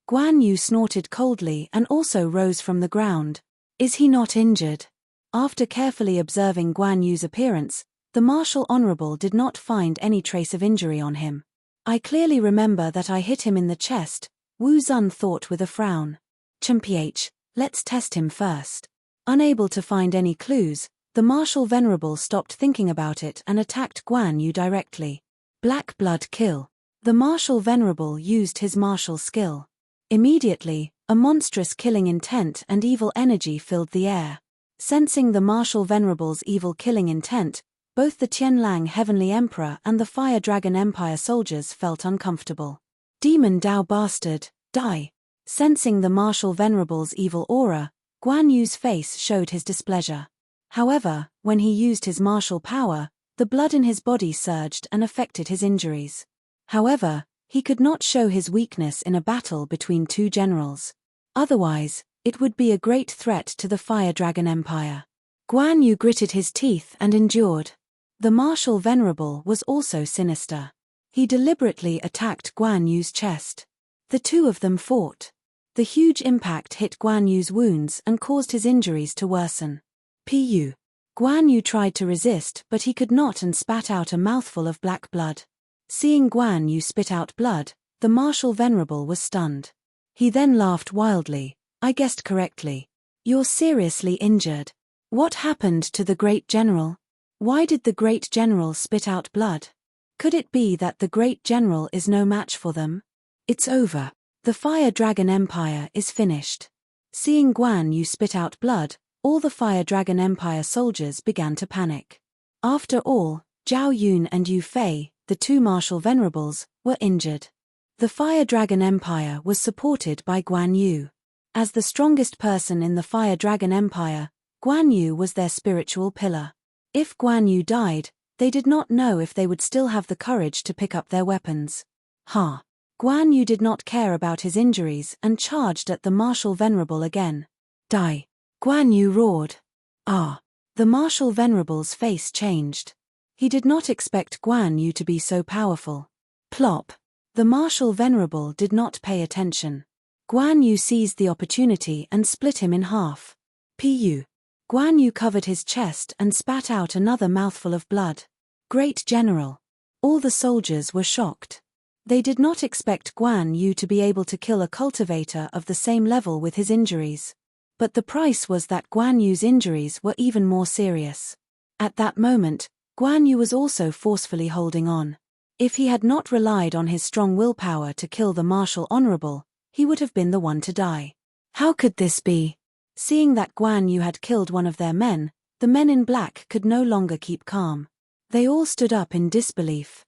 Guan Yu snorted coldly and also rose from the ground. Is he not injured? After carefully observing Guan Yu's appearance, the martial honorable did not find any trace of injury on him. I clearly remember that I hit him in the chest, Wu Zun thought with a frown. Mph, let's test him first. Unable to find any clues, the martial venerable stopped thinking about it and attacked Guan Yu directly. Black blood kill. The martial venerable used his martial skill. Immediately, a monstrous killing intent and evil energy filled the air. Sensing the martial venerable's evil killing intent, both the Tianlang Heavenly Emperor and the Fire Dragon Empire soldiers felt uncomfortable. Demon Dao bastard, die. Sensing the martial venerable's evil aura, Guan Yu's face showed his displeasure. However, when he used his martial power, the blood in his body surged and affected his injuries. However, he could not show his weakness in a battle between two generals. Otherwise, it would be a great threat to the Fire Dragon Empire. Guan Yu gritted his teeth and endured. The martial venerable was also sinister. He deliberately attacked Guan Yu's chest. The two of them fought. The huge impact hit Guan Yu's wounds and caused his injuries to worsen. Pu. Guan Yu tried to resist but he could not and spat out a mouthful of black blood. Seeing Guan Yu spit out blood, the martial venerable was stunned. He then laughed wildly. I guessed correctly. You're seriously injured. What happened to the great general? Why did the great general spit out blood? Could it be that the great general is no match for them? It's over. The Fire Dragon Empire is finished. Seeing Guan Yu spit out blood, all the Fire Dragon Empire soldiers began to panic. After all, Zhao Yun and Yu Fei, the two martial venerables, were injured. The Fire Dragon Empire was supported by Guan Yu. As the strongest person in the Fire Dragon Empire, Guan Yu was their spiritual pillar. If Guan Yu died, they did not know if they would still have the courage to pick up their weapons. Guan Yu did not care about his injuries and charged at the martial venerable again. Die! Guan Yu roared. The martial venerable's face changed. He did not expect Guan Yu to be so powerful. Plop! The martial venerable did not pay attention. Guan Yu seized the opportunity and split him in half. Pu. Guan Yu covered his chest and spat out another mouthful of blood. Great General! All the soldiers were shocked. They did not expect Guan Yu to be able to kill a cultivator of the same level with his injuries. But the price was that Guan Yu's injuries were even more serious. At that moment, Guan Yu was also forcefully holding on. If he had not relied on his strong willpower to kill the martial honorable, he would have been the one to die. How could this be? Seeing that Guan Yu had killed one of their men, the men in black could no longer keep calm. They all stood up in disbelief.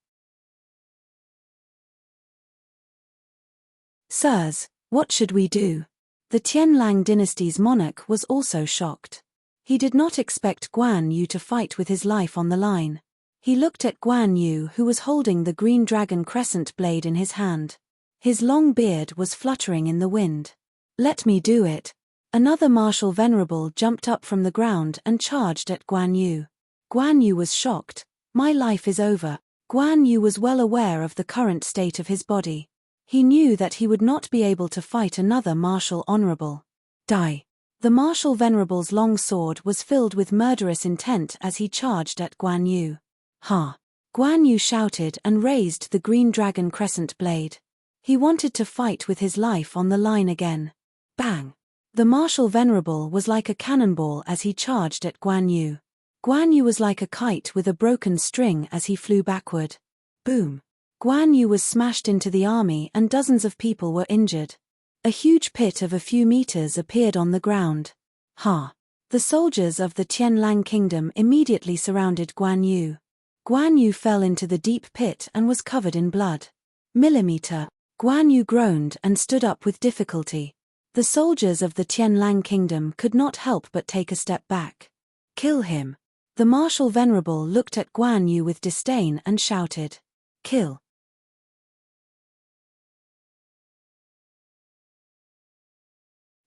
Sirs, what should we do? The Tianlang dynasty's monarch was also shocked. He did not expect Guan Yu to fight with his life on the line. He looked at Guan Yu, who was holding the green dragon crescent blade in his hand. His long beard was fluttering in the wind. "Let me do it." Another martial venerable jumped up from the ground and charged at Guan Yu. Guan Yu was shocked. "My life is over." Guan Yu was well aware of the current state of his body. He knew that he would not be able to fight another martial honorable. Die. The martial venerable's long sword was filled with murderous intent as he charged at Guan Yu. "Ha!" Guan Yu shouted and raised the green dragon crescent blade. He wanted to fight with his life on the line again. Bang! The martial venerable was like a cannonball as he charged at Guan Yu. Guan Yu was like a kite with a broken string as he flew backward. Boom! Guan Yu was smashed into the army and dozens of people were injured. A huge pit of a few meters appeared on the ground. Ha! The soldiers of the Tianlang kingdom immediately surrounded Guan Yu. Guan Yu fell into the deep pit and was covered in blood. Millimeter. Guan Yu groaned and stood up with difficulty. The soldiers of the Tianlang kingdom could not help but take a step back. "Kill him." The martial venerable looked at Guan Yu with disdain and shouted, "Kill."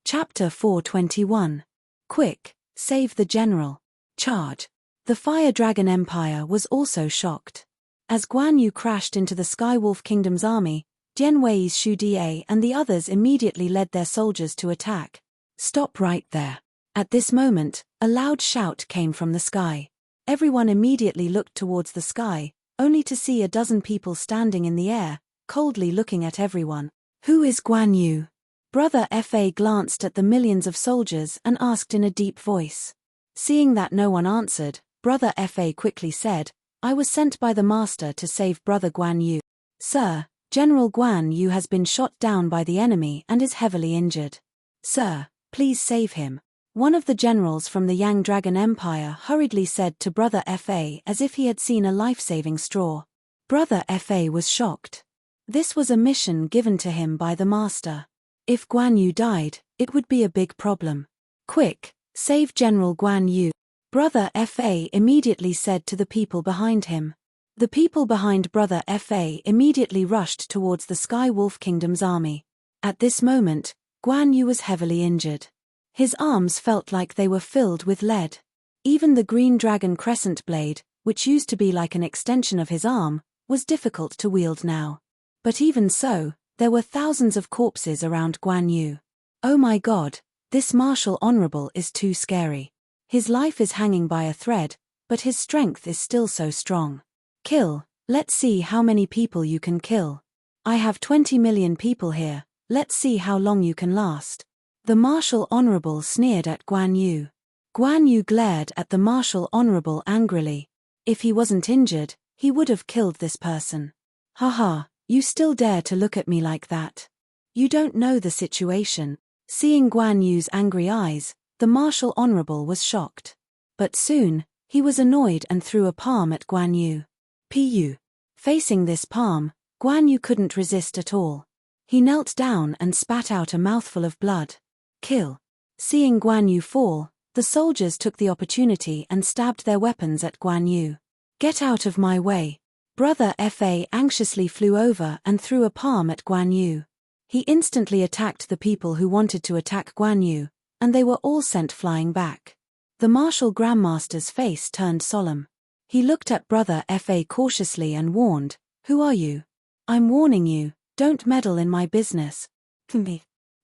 Chapter 421. Quick, save the general. Charge. The Fire Dragon Empire was also shocked. As Guan Yu crashed into the Skywolf Kingdom's army, Jian Wei's Shu Die and the others immediately led their soldiers to attack. "Stop right there." At this moment, a loud shout came from the sky. Everyone immediately looked towards the sky, only to see a dozen people standing in the air, coldly looking at everyone. "Who is Guan Yu?" Brother Fa glanced at the millions of soldiers and asked in a deep voice. Seeing that no one answered, Brother Fa quickly said, "I was sent by the master to save Brother Guan Yu." "Sir, General Guan Yu has been shot down by the enemy and is heavily injured. Sir, please save him." One of the generals from the Yang Dragon Empire hurriedly said to Brother Fa as if he had seen a life-saving straw. Brother Fa was shocked. This was a mission given to him by the master. If Guan Yu died, it would be a big problem. "Quick, save General Guan Yu." Brother Fa immediately said to the people behind him. The people behind Brother Fa immediately rushed towards the Sky Wolf Kingdom's army. At this moment, Guan Yu was heavily injured. His arms felt like they were filled with lead. Even the green dragon crescent blade, which used to be like an extension of his arm, was difficult to wield now. But even so, there were thousands of corpses around Guan Yu. "Oh my God, this martial honorable is too scary. His life is hanging by a thread, but his strength is still so strong. Kill, let's see how many people you can kill. I have 20 million people here, let's see how long you can last." The martial honorable sneered at Guan Yu. Guan Yu glared at the martial honorable angrily. If he wasn't injured, he would have killed this person. "Haha, you still dare to look at me like that? You don't know the situation." Seeing Guan Yu's angry eyes, the martial honorable was shocked. But soon, he was annoyed and threw a palm at Guan Yu. Pu. Facing this palm, Guan Yu couldn't resist at all. He knelt down and spat out a mouthful of blood. "Kill." Seeing Guan Yu fall, the soldiers took the opportunity and stabbed their weapons at Guan Yu. "Get out of my way." Brother Fa anxiously flew over and threw a palm at Guan Yu. He instantly attacked the people who wanted to attack Guan Yu, and they were all sent flying back. The martial grandmaster's face turned solemn. He looked at Brother Fa cautiously and warned, "Who are you? I'm warning you, don't meddle in my business."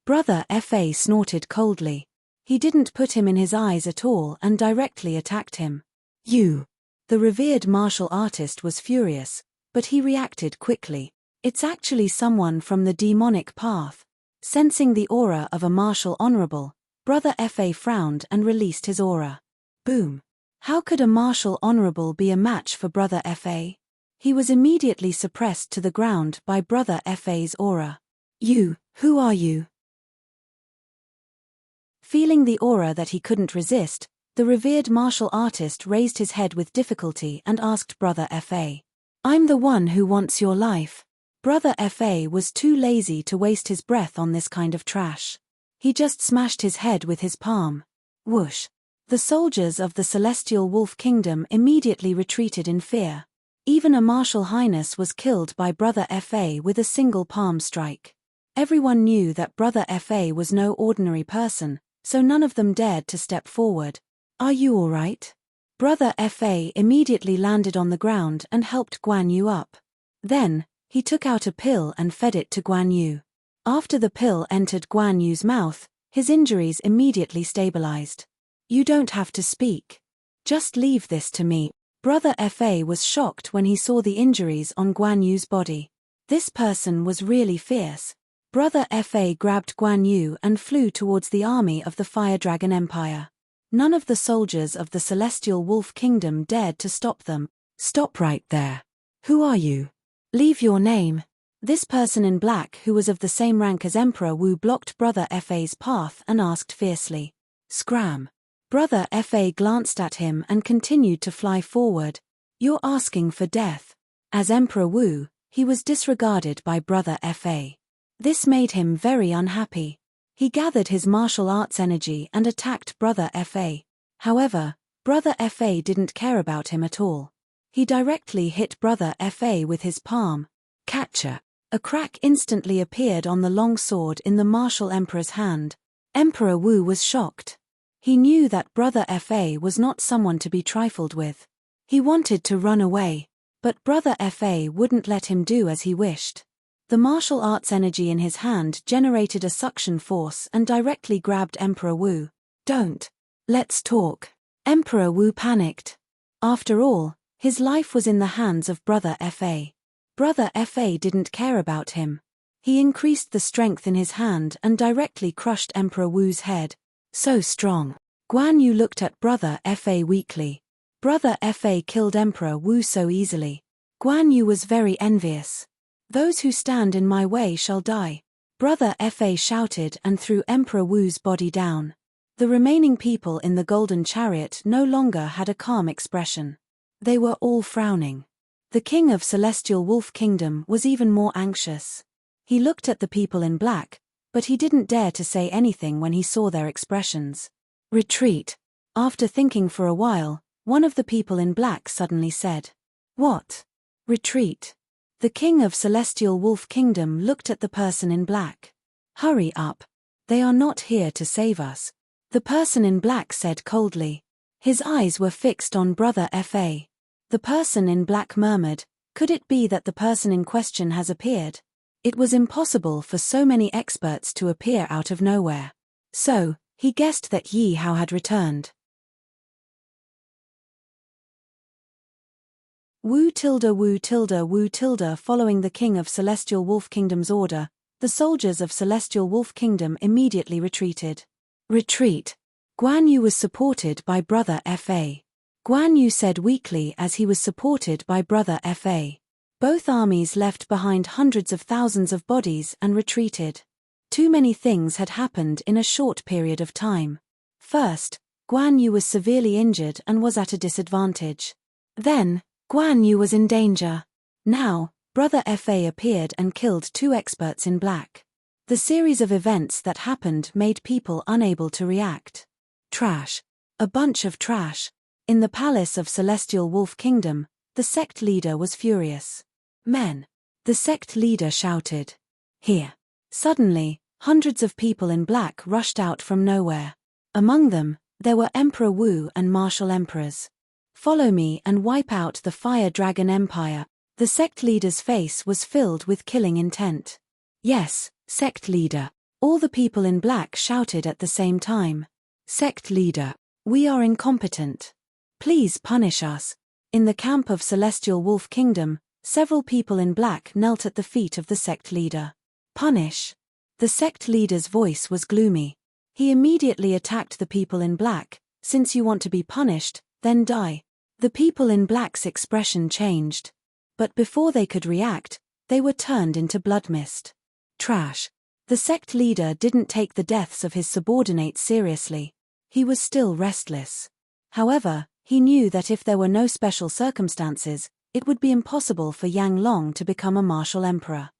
Brother Fa snorted coldly. He didn't put him in his eyes at all and directly attacked him. "You." The revered martial artist was furious, but he reacted quickly. It's actually someone from the demonic path. Sensing the aura of a martial honorable, Brother Fa frowned and released his aura. Boom. How could a martial honorable be a match for Brother Fa? He was immediately suppressed to the ground by Brother Fa's aura. "You, who are you?" Feeling the aura that he couldn't resist, the revered martial artist raised his head with difficulty and asked Brother Fa. "I'm the one who wants your life." Brother Fa was too lazy to waste his breath on this kind of trash. He just smashed his head with his palm. Whoosh. The soldiers of the Celestial Wolf Kingdom immediately retreated in fear. Even a martial highness was killed by Brother Fa with a single palm strike. Everyone knew that Brother Fa was no ordinary person, so none of them dared to step forward. "Are you all right?" Brother Fa immediately landed on the ground and helped Guan Yu up. Then, he took out a pill and fed it to Guan Yu. After the pill entered Guan Yu's mouth, his injuries immediately stabilized. "You don't have to speak. Just leave this to me." Brother Fa was shocked when he saw the injuries on Guan Yu's body. This person was really fierce. Brother Fa grabbed Guan Yu and flew towards the army of the Fire Dragon Empire. None of the soldiers of the Celestial Wolf Kingdom dared to stop them. "Stop right there. Who are you? Leave your name." This person in black, who was of the same rank as Emperor Wu, blocked Brother Fa's path and asked fiercely, "Scram." Brother Fa glanced at him and continued to fly forward. "You're asking for death." As Emperor Wu, he was disregarded by Brother Fa. This made him very unhappy. He gathered his martial arts energy and attacked Brother Fa. However, Brother Fa didn't care about him at all. He directly hit Brother Fa with his palm. Catcher. A crack instantly appeared on the long sword in the martial emperor's hand. Emperor Wu was shocked. He knew that Brother Fa was not someone to be trifled with. He wanted to run away, but Brother Fa wouldn't let him do as he wished. The martial arts energy in his hand generated a suction force and directly grabbed Emperor Wu. "Don't. Let's talk." Emperor Wu panicked. After all, his life was in the hands of Brother Fa. Brother Fa didn't care about him. He increased the strength in his hand and directly crushed Emperor Wu's head. "So strong." Guan Yu looked at Brother Fa weakly. Brother Fa killed Emperor Wu so easily. Guan Yu was very envious. "Those who stand in my way shall die." Brother Fa shouted and threw Emperor Wu's body down. The remaining people in the golden chariot no longer had a calm expression. They were all frowning. The king of Celestial Wolf Kingdom was even more anxious. He looked at the people in black, but he didn't dare to say anything when he saw their expressions. "Retreat." After thinking for a while, one of the people in black suddenly said, "What? Retreat?" The king of Celestial Wolf Kingdom looked at the person in black. "Hurry up. They are not here to save us," the person in black said coldly. His eyes were fixed on Brother Fa. The person in black murmured, "Could it be that the person in question has appeared?" It was impossible for so many experts to appear out of nowhere. So, he guessed that Yi Hao had returned. Wu tilde Wu tilde Wu tilde. Following the king of Celestial Wolf Kingdom's order, the soldiers of Celestial Wolf Kingdom immediately retreated. "Retreat." Guan Yu was supported by Brother Fa. Guan Yu said weakly as he was supported by Brother Fa. Both armies left behind hundreds of thousands of bodies and retreated. Too many things had happened in a short period of time. First, Guan Yu was severely injured and was at a disadvantage. Then, Guan Yu was in danger. Now, Brother Fa appeared and killed two experts in black. The series of events that happened made people unable to react. Trash. A bunch of trash. In the palace of Celestial Wolf Kingdom, the sect leader was furious. "Men!" the sect leader shouted. "Here!" Suddenly, hundreds of people in black rushed out from nowhere. Among them, there were Emperor Wu and martial emperors. "Follow me and wipe out the Fire Dragon Empire." The sect leader's face was filled with killing intent. "Yes, sect leader." All the people in black shouted at the same time. "Sect leader, we are incompetent. Please punish us." In the camp of Celestial Wolf Kingdom, several people in black knelt at the feet of the sect leader. "Punish." The sect leader's voice was gloomy. He immediately attacked the people in black. "Since you want to be punished, then die." The people in black's expression changed. But before they could react, they were turned into blood mist. Trash. The sect leader didn't take the deaths of his subordinates seriously. He was still restless. However, he knew that if there were no special circumstances, it would be impossible for Yang Long to become a martial emperor.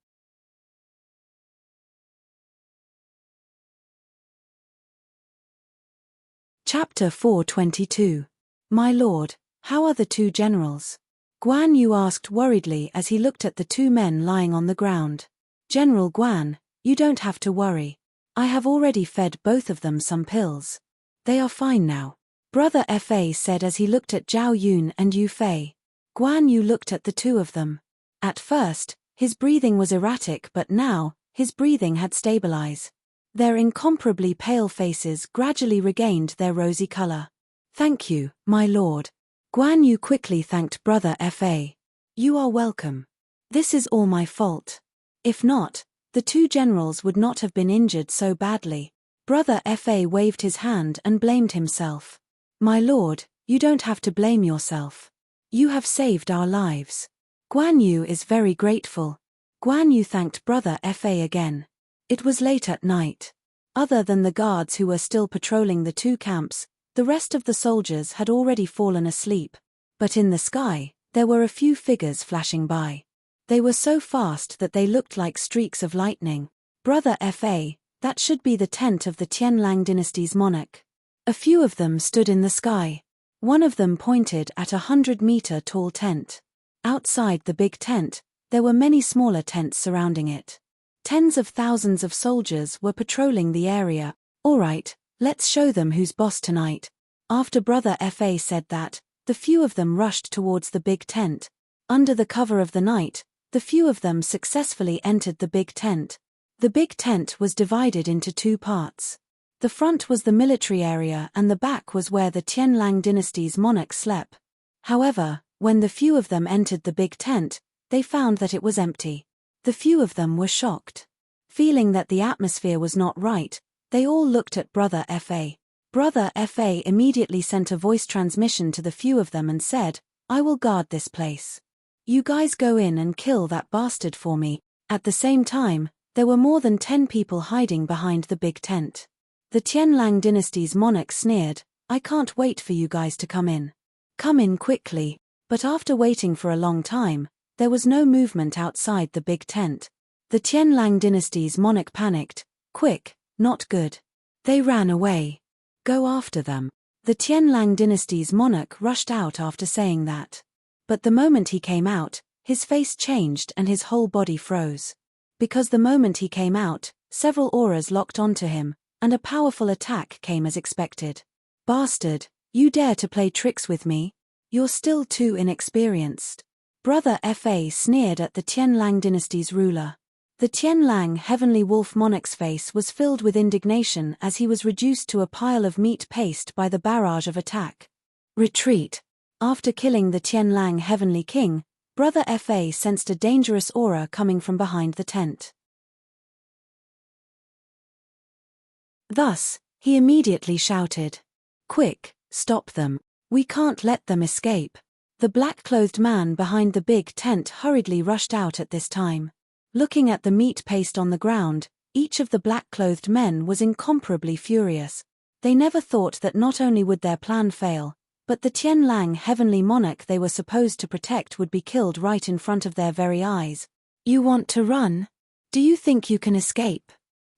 Chapter 422. My lord, how are the two generals? Guan Yu asked worriedly as he looked at the two men lying on the ground. General Guan, you don't have to worry. I have already fed both of them some pills. They are fine now. Brother Fa said as he looked at Zhao Yun and Yu Fei. Guan Yu looked at the two of them. At first, his breathing was erratic, but now, his breathing had stabilized. Their incomparably pale faces gradually regained their rosy color. Thank you, my lord. Guan Yu quickly thanked Brother Fa. You are welcome. This is all my fault. If not, the two generals would not have been injured so badly. Brother Fa waved his hand and blamed himself. My lord, you don't have to blame yourself. You have saved our lives. Guan Yu is very grateful. Guan Yu thanked Brother Fa again. It was late at night. Other than the guards who were still patrolling the two camps, the rest of the soldiers had already fallen asleep. But in the sky, there were a few figures flashing by. They were so fast that they looked like streaks of lightning. Brother Fa, that should be the tent of the Tianlang dynasty's monarch. A few of them stood in the sky. One of them pointed at 100-meter tall tent. Outside the big tent, there were many smaller tents surrounding it. Tens of thousands of soldiers were patrolling the area. All right, let's show them who's boss tonight. After Brother Fa said that, the few of them rushed towards the big tent. Under the cover of the night, the few of them successfully entered the big tent. The big tent was divided into two parts. The front was the military area and the back was where the Tianlang dynasty's monarch slept. However, when the few of them entered the big tent, they found that it was empty. The few of them were shocked. Feeling that the atmosphere was not right, they all looked at Brother Fa. Brother Fa immediately sent a voice transmission to the few of them and said, I will guard this place. You guys go in and kill that bastard for me. At the same time, there were more than 10 people hiding behind the big tent. The Tianlang dynasty's monarch sneered, I can't wait for you guys to come in. Come in quickly. But after waiting for a long time, there was no movement outside the big tent. The Tianlang dynasty's monarch panicked. Quick, not good. They ran away. Go after them. The Tianlang dynasty's monarch rushed out after saying that. But the moment he came out, his face changed and his whole body froze. Because the moment he came out, several auras locked onto him, and a powerful attack came as expected. Bastard, you dare to play tricks with me? You're still too inexperienced. Brother Fa sneered at the Tianlang dynasty's ruler. The Tianlang heavenly wolf monarch's face was filled with indignation as he was reduced to a pile of meat paste by the barrage of attack. Retreat. After killing the Tianlang heavenly king, Brother Fa sensed a dangerous aura coming from behind the tent. Thus, he immediately shouted, Quick, stop them. We can't let them escape. The black-clothed man behind the big tent hurriedly rushed out at this time. Looking at the meat paste on the ground, each of the black-clothed men was incomparably furious. They never thought that not only would their plan fail, but the Tianlang heavenly monarch they were supposed to protect would be killed right in front of their very eyes. You want to run? Do you think you can escape?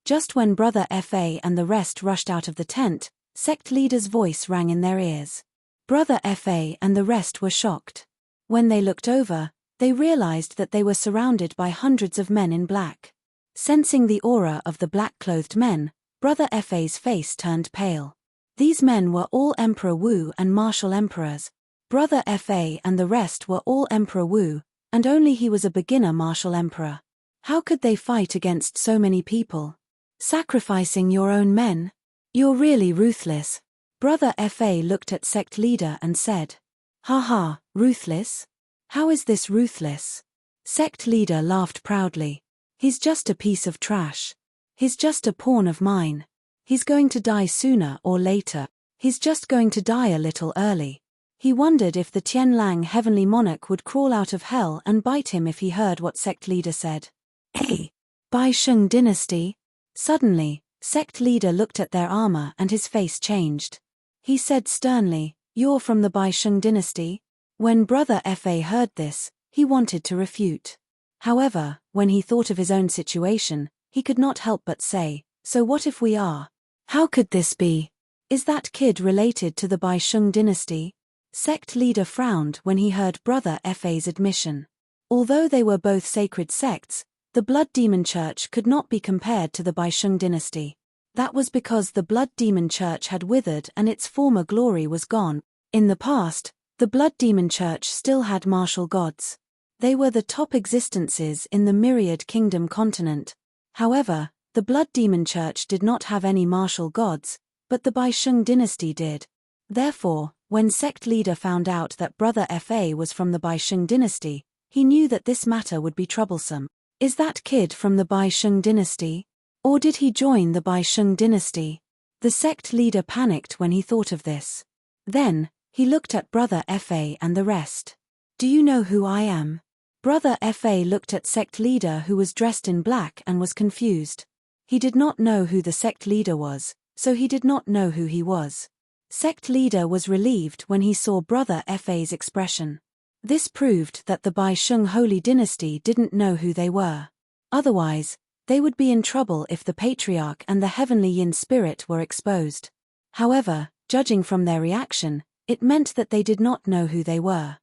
Just when Brother Fa and the rest rushed out of the tent, sect leader's voice rang in their ears. Brother Fa and the rest were shocked. When they looked over, they realized that they were surrounded by hundreds of men in black. Sensing the aura of the black-clothed men, Brother Fa's face turned pale. These men were all Emperor Wu and Martial Emperors. Brother Fa and the rest were all Emperor Wu, and only he was a beginner Martial Emperor. How could they fight against so many people? Sacrificing your own men? You're really ruthless. Brother Fa looked at sect leader and said, Haha, ruthless? How is this ruthless? Sect leader laughed proudly. He's just a piece of trash. He's just a pawn of mine. He's going to die sooner or later. He's just going to die a little early. He wondered if the Tianlang heavenly monarch would crawl out of hell and bite him if he heard what sect leader said. Hey, Bai Sheng dynasty? Suddenly, sect leader looked at their armor and his face changed. He said sternly, You're from the Bai Sheng dynasty? When Brother Fa heard this, he wanted to refute. However, when he thought of his own situation, he could not help but say, So what if we are? How could this be? Is that kid related to the Bai Sheng dynasty? Sect leader frowned when he heard Brother Fa's admission. Although they were both sacred sects, the Blood Demon Church could not be compared to the Bai Sheng dynasty. That was because the Blood Demon Church had withered and its former glory was gone. In the past, the Blood Demon Church still had martial gods. They were the top existences in the Myriad Kingdom continent. However, the Blood Demon Church did not have any martial gods, but the Bai Sheng dynasty did. Therefore, when sect leader found out that Brother Fa was from the Bai Sheng dynasty, he knew that this matter would be troublesome. Is that kid from the Bai Sheng dynasty? Or did he join the Bai Sheng dynasty? The sect leader panicked when he thought of this. Then, he looked at Brother Fa and the rest. Do you know who I am? Brother Fa looked at sect leader who was dressed in black and was confused. He did not know who the sect leader was, so he did not know who he was. Sect leader was relieved when he saw Brother Fa's expression. This proved that the Bai Sheng holy dynasty didn't know who they were. Otherwise, they would be in trouble if the patriarch and the heavenly yin spirit were exposed. However, judging from their reaction, it meant that they did not know who they were.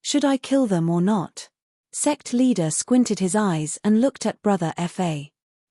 Should I kill them or not? Sect leader squinted his eyes and looked at Brother Fa.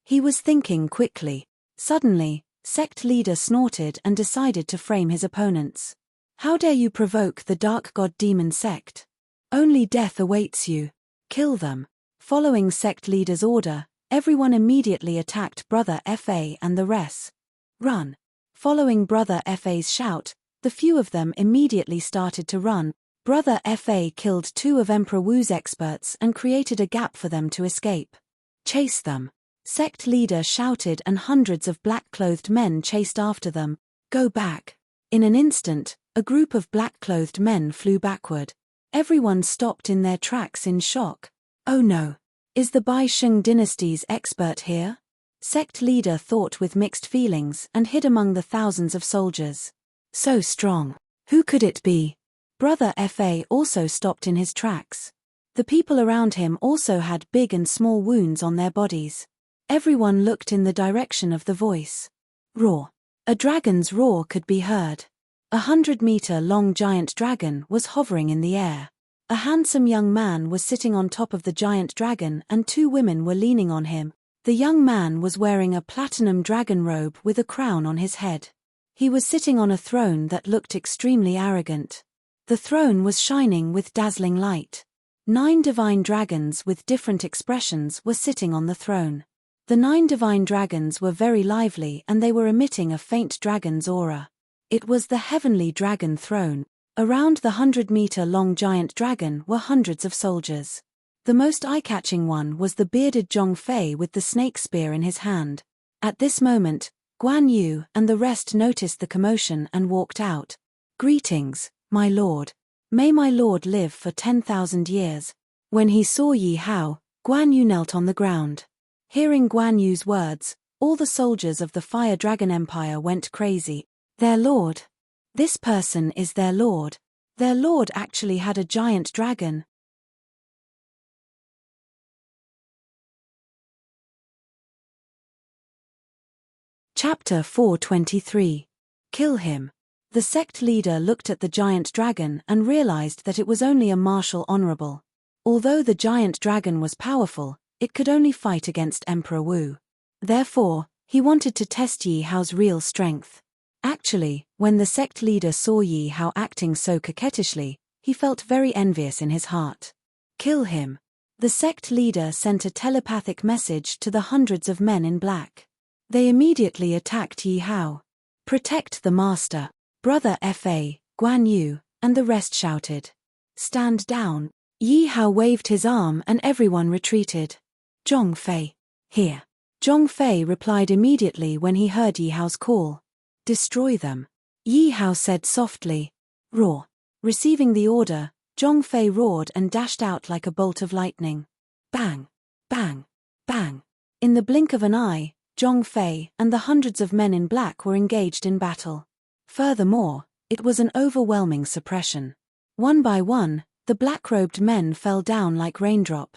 He was thinking quickly. Suddenly, sect leader snorted and decided to frame his opponents. How dare you provoke the Dark God Demon sect? Only death awaits you. Kill them. Following sect leader's order, everyone immediately attacked Brother Fa and the rest. Run. Following Brother Fa's shout, the few of them immediately started to run. Brother Fa killed 2 of Emperor Wu's experts and created a gap for them to escape. Chase them. Sect leader shouted and hundreds of black-clothed men chased after them. Go back. In an instant, a group of black-clothed men flew backward. Everyone stopped in their tracks in shock. Oh no. Is the Bai Sheng dynasty's expert here? Sect leader thought with mixed feelings and hid among the thousands of soldiers. So strong. Who could it be? Brother Fa also stopped in his tracks. The people around him also had big and small wounds on their bodies. Everyone looked in the direction of the voice. Roar. A dragon's roar could be heard. 100-meter-long giant dragon was hovering in the air. A handsome young man was sitting on top of the giant dragon and 2 women were leaning on him. The young man was wearing a platinum dragon robe with a crown on his head. He was sitting on a throne that looked extremely arrogant. The throne was shining with dazzling light. 9 divine dragons with different expressions were sitting on the throne. The 9 divine dragons were very lively and they were emitting a faint dragon's aura. It was the heavenly dragon throne. Around the 100-meter-long giant dragon were hundreds of soldiers. The most eye-catching one was the bearded Zhong Fei with the snake spear in his hand. At this moment, Guan Yu and the rest noticed the commotion and walked out. Greetings, my lord. May my lord live for 10,000 years. When he saw Yi Hao, Guan Yu knelt on the ground. Hearing Guan Yu's words, all the soldiers of the Fire Dragon Empire went crazy. Their lord. This person is their lord. Their lord actually had a giant dragon. Chapter 423. Kill him. The sect leader looked at the giant dragon and realized that it was only a martial honorable. Although the giant dragon was powerful, it could only fight against Emperor Wu. Therefore, he wanted to test Yi Hao's real strength. Actually, when the sect leader saw Yi Hao acting so coquettishly, he felt very envious in his heart. Kill him. The sect leader sent a telepathic message to the hundreds of men in black. They immediately attacked Yi Hao. Protect the master. Brother Fa, Guan Yu, and the rest shouted. Stand down. Yi Hao waved his arm and everyone retreated. Zhong Fei. Here. Zhong Fei replied immediately when he heard Yi Hao's call. Destroy them. Yi Hao said softly. Roar. Receiving the order, Zhong Fei roared and dashed out like a bolt of lightning. Bang. Bang. Bang. In the blink of an eye, Zhong Fei and the hundreds of men in black were engaged in battle. Furthermore, it was an overwhelming suppression. One by one, the black-robed men fell down like raindrop.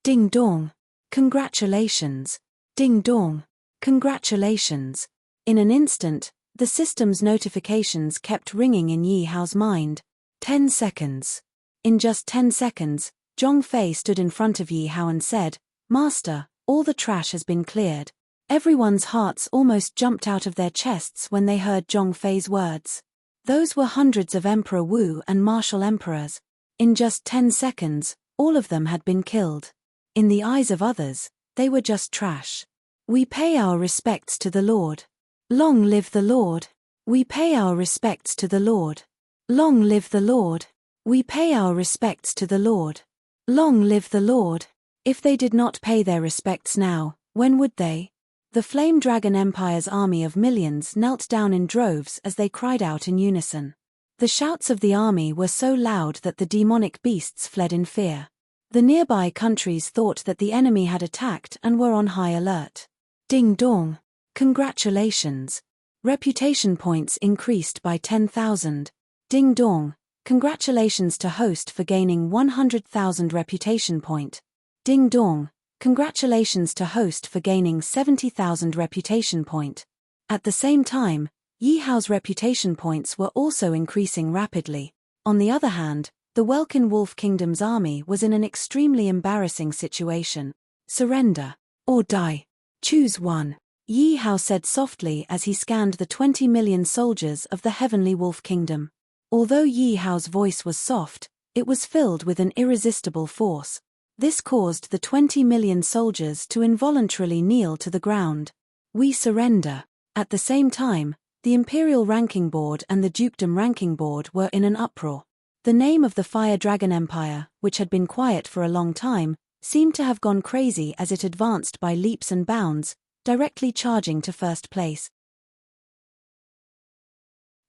Ding dong. Congratulations. Ding dong. Congratulations. In an instant, the system's notifications kept ringing in Yi Hao's mind. 10 seconds. In just 10 seconds, Zhong Fei stood in front of Yi Hao and said, "Master, all the trash has been cleared." Everyone's hearts almost jumped out of their chests when they heard Zhong Fei's words. Those were hundreds of Emperor Wu and martial emperors. In just 10 seconds, all of them had been killed. In the eyes of others, they were just trash. We pay our respects to the Lord. Long live the Lord. We pay our respects to the Lord. Long live the Lord. We pay our respects to the Lord. Long live the Lord. If they did not pay their respects now, when would they? The Flame Dragon Empire's army of millions knelt down in droves as they cried out in unison. The shouts of the army were so loud that the demonic beasts fled in fear. The nearby countries thought that the enemy had attacked and were on high alert. Ding dong. Congratulations. Reputation points increased by 10,000. Ding dong. Congratulations to host for gaining 100,000 reputation point. Ding dong. Congratulations to host for gaining 70,000 reputation point. At the same time, Yi Hao's reputation points were also increasing rapidly. On the other hand, the Welkin Wolf Kingdom's army was in an extremely embarrassing situation. Surrender. Or die. Choose one. Yi Hao said softly as he scanned the 20 million soldiers of the Heavenly Wolf Kingdom. Although Yi Hao's voice was soft, it was filled with an irresistible force. This caused the 20 million soldiers to involuntarily kneel to the ground. We surrender. At the same time, the Imperial Ranking Board and the Dukedom Ranking Board were in an uproar. The name of the Fire Dragon Empire, which had been quiet for a long time, seemed to have gone crazy as it advanced by leaps and bounds, directly charging to first place.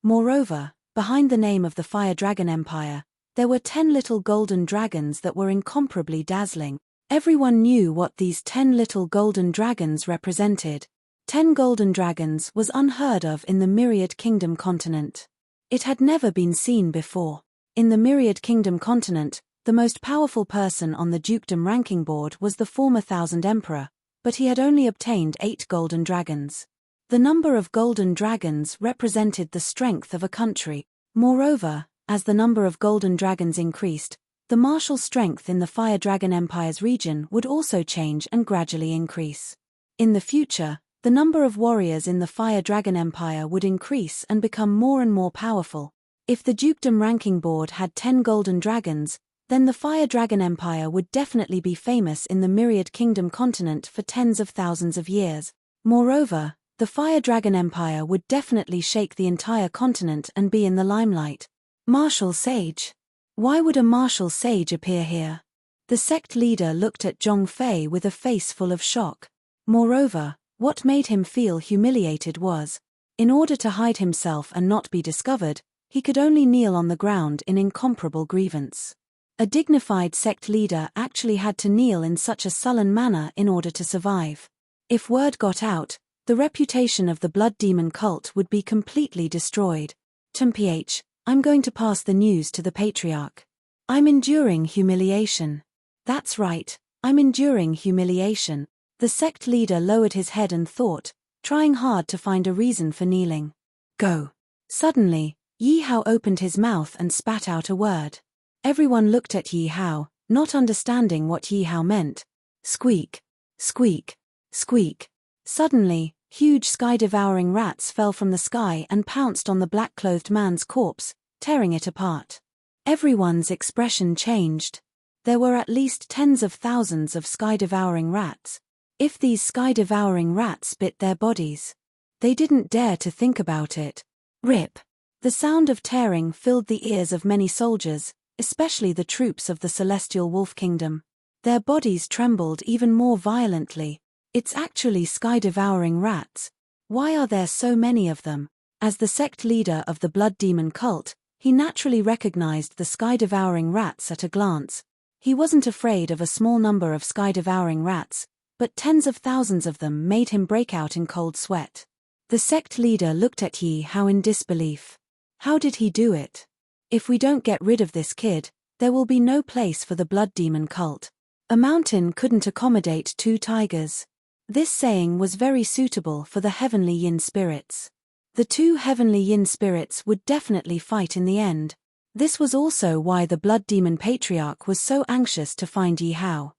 Moreover, behind the name of the Fire Dragon Empire, there were 10 little golden dragons that were incomparably dazzling. Everyone knew what these 10 little golden dragons represented. 10 golden dragons was unheard of in the Myriad Kingdom continent. It had never been seen before. In the Myriad Kingdom continent, the most powerful person on the Dukedom Ranking Board was the former Thousand Emperor, but he had only obtained 8 golden dragons. The number of golden dragons represented the strength of a country. Moreover, as the number of golden dragons increased, the martial strength in the Fire Dragon Empire's region would also change and gradually increase. In the future, the number of warriors in the Fire Dragon Empire would increase and become more and more powerful. If the Dukedom Ranking Board had 10 golden dragons, then the Fire Dragon Empire would definitely be famous in the Myriad Kingdom continent for tens of thousands of years. Moreover, the Fire Dragon Empire would definitely shake the entire continent and be in the limelight. Martial Sage. Why would a martial sage appear here? The sect leader looked at Zhong Fei with a face full of shock. Moreover, what made him feel humiliated was, in order to hide himself and not be discovered, he could only kneel on the ground in incomparable grievance. A dignified sect leader actually had to kneel in such a sullen manner in order to survive. If word got out, the reputation of the Blood Demon cult would be completely destroyed. TMPH, I'm going to pass the news to the Patriarch. I'm enduring humiliation. That's right, I'm enduring humiliation. The sect leader lowered his head and thought, trying hard to find a reason for kneeling. Go. Suddenly, Yi Hao opened his mouth and spat out a word. Everyone looked at Yi Hao, not understanding what Yi Hao meant. Squeak. Squeak. Squeak. Suddenly, huge sky-devouring rats fell from the sky and pounced on the black-clothed man's corpse, tearing it apart. Everyone's expression changed. There were at least tens of thousands of sky-devouring rats. If these sky-devouring rats bit their bodies, they didn't dare to think about it. Rip. The sound of tearing filled the ears of many soldiers, especially the troops of the Celestial Wolf Kingdom. Their bodies trembled even more violently. It's actually sky-devouring rats. Why are there so many of them? As the sect leader of the Blood Demon cult, he naturally recognized the sky-devouring rats at a glance. He wasn't afraid of a small number of sky-devouring rats, but tens of thousands of them made him break out in cold sweat. The sect leader looked at Yi Hao in disbelief. How did he do it? If we don't get rid of this kid, there will be no place for the Blood Demon cult. A mountain couldn't accommodate 2 tigers. This saying was very suitable for the heavenly yin spirits. The two heavenly yin spirits would definitely fight in the end. This was also why the blood demon patriarch was so anxious to find Yi Hao.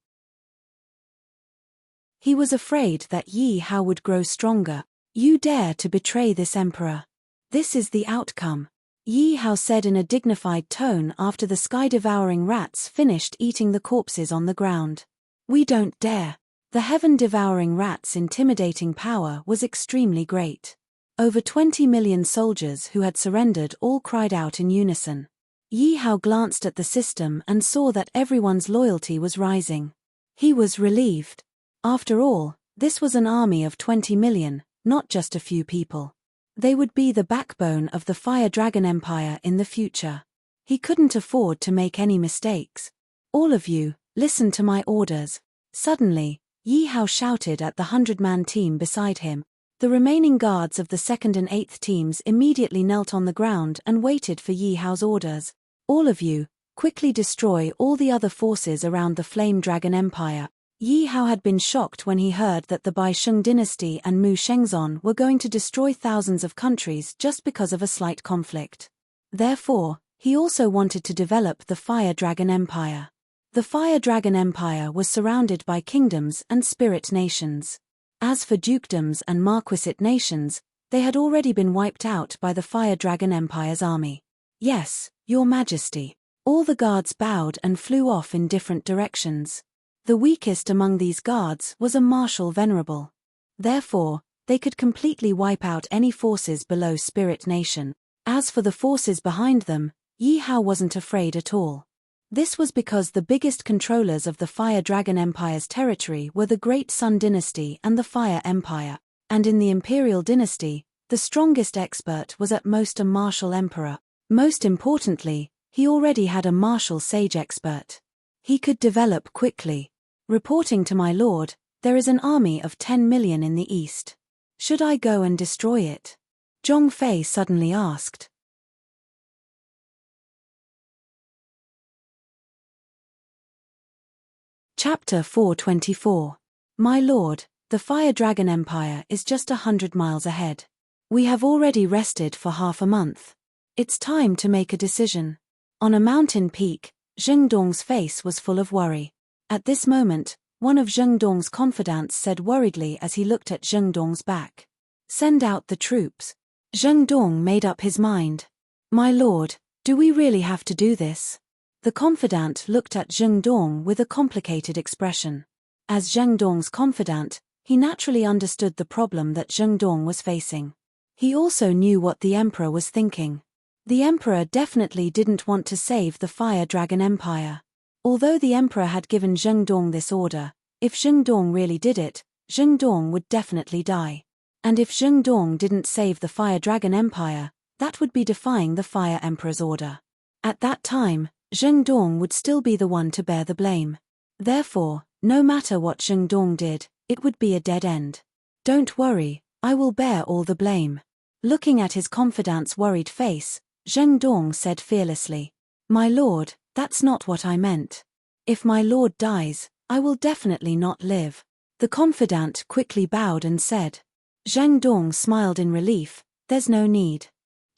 He was afraid that Yi Hao would grow stronger. You dare to betray this emperor. This is the outcome. Yi Hao said in a dignified tone after the sky-devouring rats finished eating the corpses on the ground. We don't dare. The heaven-devouring rats' intimidating power was extremely great. Over 20 million soldiers who had surrendered all cried out in unison. Yi Hao glanced at the system and saw that everyone's loyalty was rising. He was relieved. After all, this was an army of 20 million, not just a few people. They would be the backbone of the Fire Dragon Empire in the future. He couldn't afford to make any mistakes. All of you, listen to my orders. Suddenly, Yi Hao shouted at the 100-man team beside him. The remaining guards of the 2nd and 8th teams immediately knelt on the ground and waited for Yi Hao's orders. All of you, quickly destroy all the other forces around the Flame Dragon Empire. Yi Hao had been shocked when he heard that the Bai Sheng dynasty and Mu Shengzon were going to destroy thousands of countries just because of a slight conflict. Therefore, he also wanted to develop the Fire Dragon Empire. The Fire Dragon Empire was surrounded by kingdoms and spirit nations. As for dukedoms and marquisate nations, they had already been wiped out by the Fire Dragon Empire's army. Yes, Your Majesty. All the guards bowed and flew off in different directions. The weakest among these guards was a Marshal Venerable. Therefore, they could completely wipe out any forces below Spirit Nation. As for the forces behind them, Yi Hao wasn't afraid at all. This was because the biggest controllers of the Fire Dragon Empire's territory were the Great Sun Dynasty and the Fire Empire, and in the Imperial Dynasty, the strongest expert was at most a Martial Emperor. Most importantly, he already had a Martial Sage expert. He could develop quickly. Reporting to my lord, there is an army of 10 million in the east. Should I go and destroy it? Zhong Fei suddenly asked. Chapter 424. My lord, the Fire Dragon Empire is just 100 miles ahead. We have already rested for half a month. It's time to make a decision. On a mountain peak, Zheng Dong's face was full of worry. At this moment, one of Zheng Dong's confidants said worriedly as he looked at Zheng Dong's back. Send out the troops. Zheng Dong made up his mind. My lord, do we really have to do this? The confidant looked at Zheng Dong with a complicated expression. As Zheng Dong's confidant, he naturally understood the problem that Zheng Dong was facing. He also knew what the emperor was thinking. The emperor definitely didn't want to save the Fire Dragon Empire. Although the emperor had given Zheng Dong this order, if Zheng Dong really did it, Zheng Dong would definitely die. And if Zheng Dong didn't save the Fire Dragon Empire, that would be defying the Fire Emperor's order. At that time, Zheng Dong would still be the one to bear the blame. Therefore, no matter what Zheng Dong did, it would be a dead end. Don't worry, I will bear all the blame. Looking at his confidant's worried face, Zheng Dong said fearlessly, My lord, that's not what I meant. If my lord dies, I will definitely not live. The confidant quickly bowed and said. Zheng Dong smiled in relief, there's no need.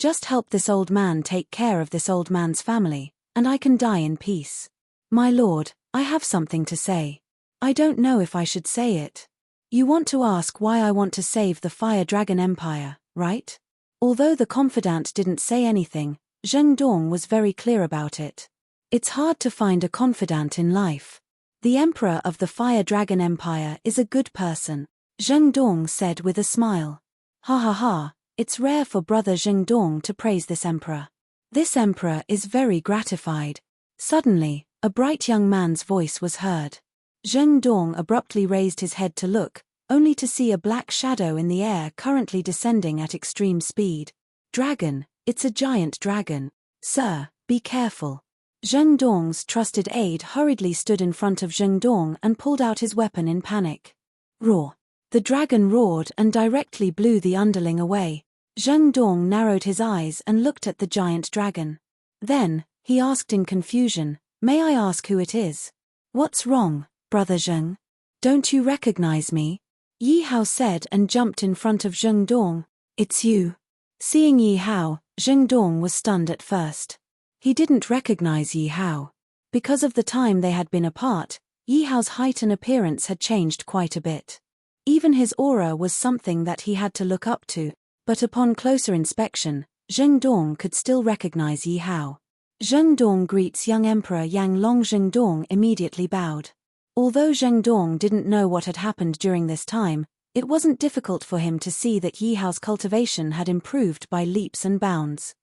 Just help this old man take care of this old man's family, and I can die in peace. My lord, I have something to say. I don't know if I should say it. You want to ask why I want to save the Fire Dragon Empire, right? Although the confidant didn't say anything, Zheng Dong was very clear about it. It's hard to find a confidant in life. The emperor of the Fire Dragon Empire is a good person, Zheng Dong said with a smile. Ha ha ha, it's rare for brother Zheng Dong to praise this emperor. This emperor is very gratified. Suddenly, a bright young man's voice was heard. Zheng Dong abruptly raised his head to look, only to see a black shadow in the air currently descending at extreme speed. Dragon, it's a giant dragon. Sir, be careful. Zheng Dong's trusted aide hurriedly stood in front of Zheng Dong and pulled out his weapon in panic. Roar. The dragon roared and directly blew the underling away. Zheng Dong narrowed his eyes and looked at the giant dragon. Then, he asked in confusion, May I ask who it is? What's wrong, brother Zheng? Don't you recognize me? Yi Hao said and jumped in front of Zheng Dong. It's you. Seeing Yi Hao, Zheng Dong was stunned at first. He didn't recognize Yi Hao. Because of the time they had been apart, Yi Hao's height and appearance had changed quite a bit. Even his aura was something that he had to look up to, but upon closer inspection, Zheng Dong could still recognize Yi Hao. Zheng Dong greets young Emperor Yang Long. Zheng Dong immediately bowed. Although Zheng Dong didn't know what had happened during this time, it wasn't difficult for him to see that Yi Hao's cultivation had improved by leaps and bounds.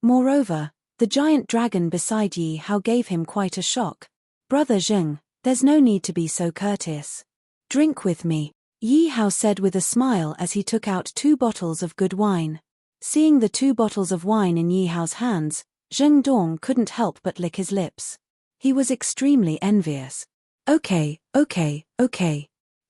Moreover, the giant dragon beside Yi Hao gave him quite a shock. Brother Zheng, there's no need to be so courteous. Drink with me, Yi Hao said with a smile as he took out 2 bottles of good wine. Seeing the 2 bottles of wine in Yi Hao's hands, Zheng Dong couldn't help but lick his lips. He was extremely envious. Okay.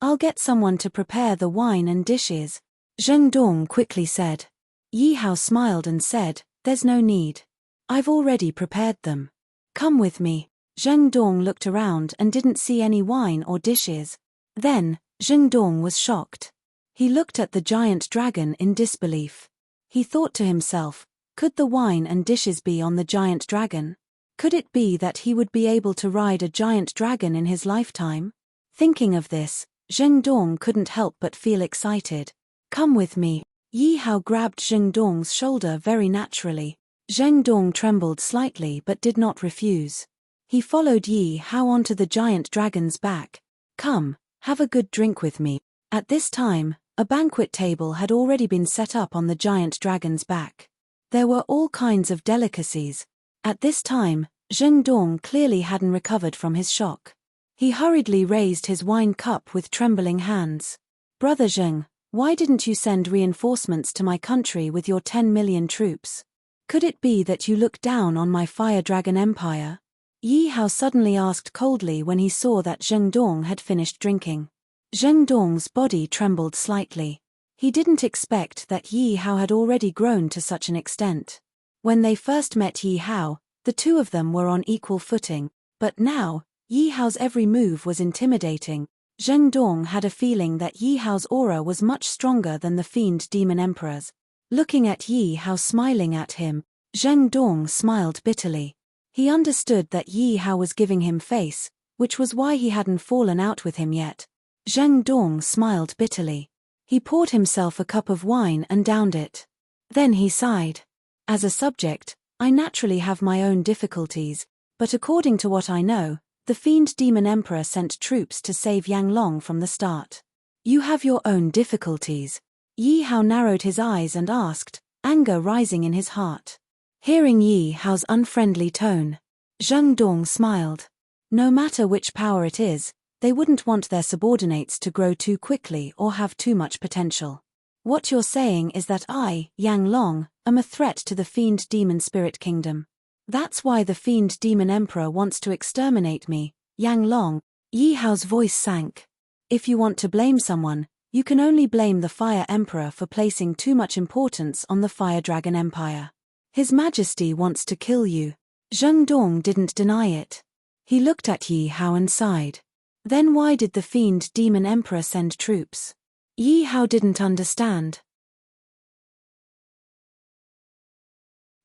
I'll get someone to prepare the wine and dishes, Zheng Dong quickly said. Yi Hao smiled and said, there's no need. I've already prepared them. Come with me. Zheng Dong looked around and didn't see any wine or dishes. Then, Zheng Dong was shocked. He looked at the giant dragon in disbelief. He thought to himself, could the wine and dishes be on the giant dragon? Could it be that he would be able to ride a giant dragon in his lifetime? Thinking of this, Zheng Dong couldn't help but feel excited. Come with me. Yi Hao grabbed Zheng Dong's shoulder very naturally. Zheng Dong trembled slightly but did not refuse. He followed Yi Hao onto the giant dragon's back. Come, have a good drink with me. At this time, a banquet table had already been set up on the giant dragon's back. There were all kinds of delicacies. At this time, Zheng Dong clearly hadn't recovered from his shock. He hurriedly raised his wine cup with trembling hands. Brother Zheng, why didn't you send reinforcements to my country with your 10 million troops? Could it be that you look down on my fire dragon empire? Yi Hao suddenly asked coldly when he saw that Zheng Dong had finished drinking. Zheng Dong's body trembled slightly. He didn't expect that Yi Hao had already grown to such an extent. When they first met Yi Hao, the two of them were on equal footing, but now, Yi Hao's every move was intimidating. Zheng Dong had a feeling that Yi Hao's aura was much stronger than the fiend demon emperor's. Looking at Yi Hao smiling at him, Zheng Dong smiled bitterly. He understood that Yi Hao was giving him face, which was why he hadn't fallen out with him yet. Zheng Dong smiled bitterly. He poured himself a cup of wine and downed it. Then he sighed. As a subject, I naturally have my own difficulties, but according to what I know, the fiend demon emperor sent troops to save Yang Long from the start. You have your own difficulties. Yi Hao narrowed his eyes and asked, anger rising in his heart. Hearing Yi Hao's unfriendly tone, Zheng Dong smiled. No matter which power it is, they wouldn't want their subordinates to grow too quickly or have too much potential. What you're saying is that I, Yang Long, am a threat to the fiend demon spirit kingdom. That's why the fiend demon emperor wants to exterminate me, Yang Long. Yi Hao's voice sank. If you want to blame someone, you can only blame the fire emperor for placing too much importance on the fire dragon empire. His Majesty wants to kill you. Zheng Dong didn't deny it. He looked at Yi Hao and sighed. Then why did the fiend demon emperor send troops? Yi Hao didn't understand.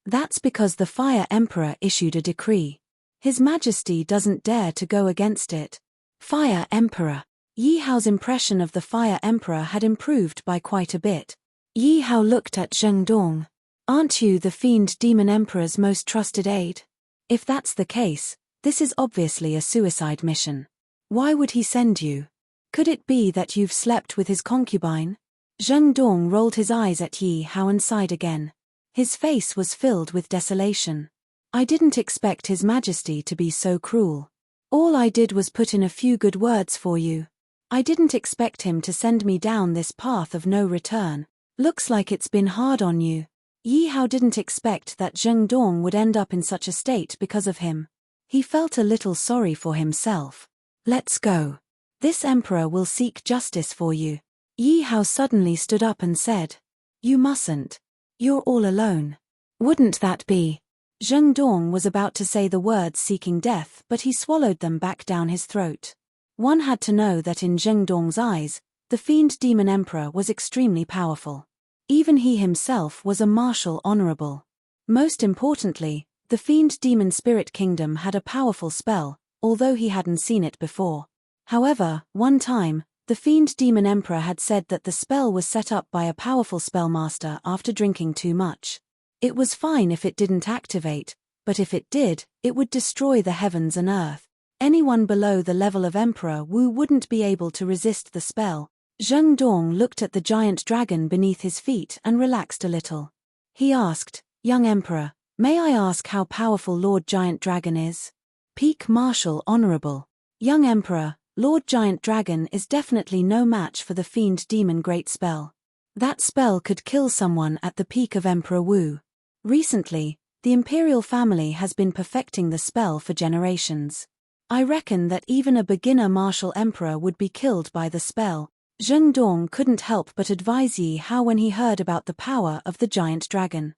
That's because the fire emperor issued a decree. His Majesty doesn't dare to go against it. Fire emperor. Yi Hao's impression of the fire emperor had improved by quite a bit. Yi Hao looked at Zheng Dong. Aren't you the fiend demon emperor's most trusted aide? If that's the case, this is obviously a suicide mission. Why would he send you? Could it be that you've slept with his concubine? Zheng Dong rolled his eyes at Yi Hao and sighed again. His face was filled with desolation. I didn't expect His Majesty to be so cruel. All I did was put in a few good words for you. I didn't expect him to send me down this path of no return. Looks like it's been hard on you. Yi Hao didn't expect that Zheng Dong would end up in such a state because of him. He felt a little sorry for himself. Let's go. This emperor will seek justice for you. Yi Hao suddenly stood up and said. You mustn't. You're all alone. Wouldn't that be? Zheng Dong was about to say the words seeking death, but he swallowed them back down his throat. One had to know that in Zheng Dong's eyes, the fiend demon emperor was extremely powerful. Even he himself was a martial honorable. Most importantly, the fiend demon spirit kingdom had a powerful spell, although he hadn't seen it before. However, one time, the fiend demon emperor had said that the spell was set up by a powerful spellmaster after drinking too much. It was fine if it didn't activate, but if it did, it would destroy the heavens and earth. Anyone below the level of Emperor Wu wouldn't be able to resist the spell. Zheng Dong looked at the giant dragon beneath his feet and relaxed a little. He asked, "Young Emperor, may I ask how powerful Lord Giant Dragon is?" "Peak Martial Honorable. Young Emperor, Lord Giant Dragon is definitely no match for the Fiend Demon Great Spell. That spell could kill someone at the peak of Emperor Wu. Recently, the Imperial family has been perfecting the spell for generations. I reckon that even a beginner martial emperor would be killed by the spell." Zheng Dong couldn't help but advise Yi Hao when he heard about the power of the giant dragon.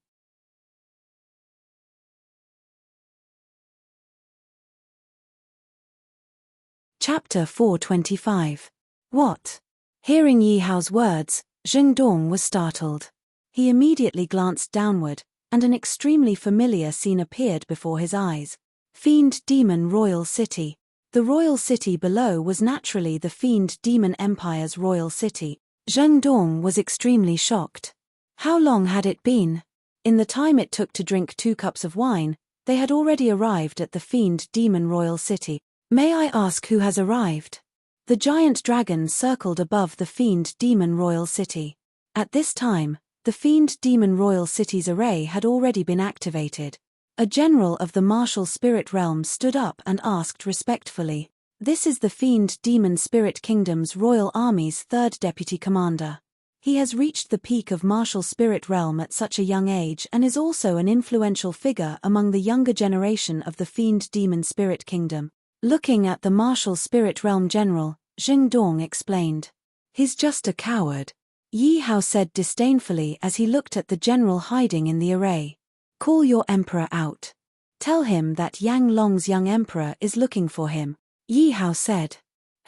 Chapter 425. What? Hearing Yi Hao's words, Zheng Dong was startled. He immediately glanced downward, and an extremely familiar scene appeared before his eyes. Fiend Demon Royal City. The royal city below was naturally the Fiend Demon Empire's royal city. Zheng Dong was extremely shocked. How long had it been? In the time it took to drink 2 cups of wine, they had already arrived at the Fiend Demon Royal City. "May I ask who has arrived?" The giant dragon circled above the Fiend Demon Royal City. At this time, the Fiend Demon Royal City's array had already been activated. A general of the martial spirit realm stood up and asked respectfully, "This is the Fiend Demon Spirit Kingdom's Royal Army's 3rd Deputy Commander. He has reached the peak of martial spirit realm at such a young age and is also an influential figure among the younger generation of the Fiend Demon Spirit Kingdom." Looking at the martial spirit realm general, Zheng Dong explained, "He's just a coward," Yi Hao said disdainfully as he looked at the general hiding in the array. "Call your emperor out. Tell him that Yang Long's young emperor is looking for him," Yi Hao said.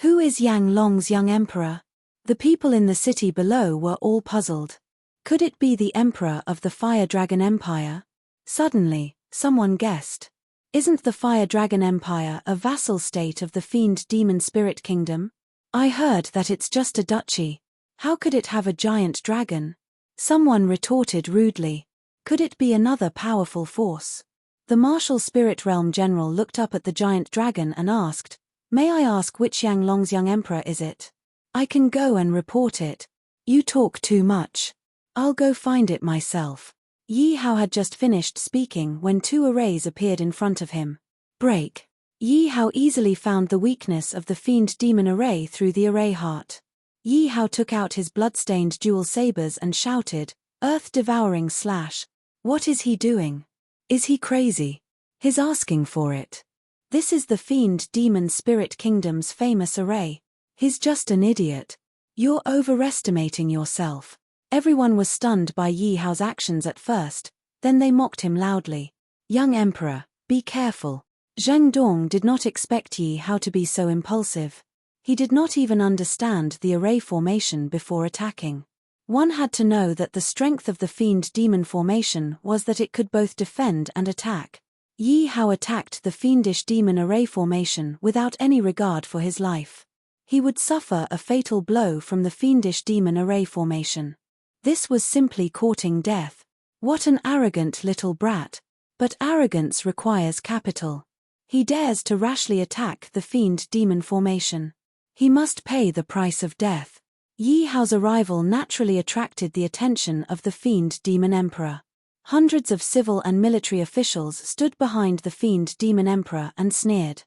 Who is Yang Long's young emperor? The people in the city below were all puzzled. Could it be the emperor of the Fire Dragon Empire? Suddenly, someone guessed. Isn't the Fire Dragon Empire a vassal state of the Fiend Demon Spirit Kingdom? I heard that it's just a duchy. How could it have a giant dragon? Someone retorted rudely. Could it be another powerful force? The martial spirit realm general looked up at the giant dragon and asked, "May I ask which Yang Long's young emperor is it? I can go and report it." "You talk too much. I'll go find it myself." Yi Hao had just finished speaking when 2 arrays appeared in front of him. Break. Yi Hao easily found the weakness of the Fiend Demon array through the array heart. Yi Hao took out his blood-stained dual sabers and shouted, "Earth-devouring slash." What is he doing? Is he crazy? He's asking for it. This is the Fiend Demon Spirit Kingdom's famous array. He's just an idiot. You're overestimating yourself. Everyone was stunned by Yi Hao's actions at first, then they mocked him loudly. "Young Emperor, be careful." Zheng Dong did not expect Yi Hao to be so impulsive. He did not even understand the array formation before attacking. One had to know that the strength of the Fiend Demon formation was that it could both defend and attack. Yi Hao attacked the Fiendish Demon array formation without any regard for his life. He would suffer a fatal blow from the Fiendish Demon array formation. This was simply courting death. What an arrogant little brat. But arrogance requires capital. He dares to rashly attack the Fiend Demon formation. He must pay the price of death. Yi Hao's arrival naturally attracted the attention of the Fiend Demon Emperor. Hundreds of civil and military officials stood behind the Fiend Demon Emperor and sneered.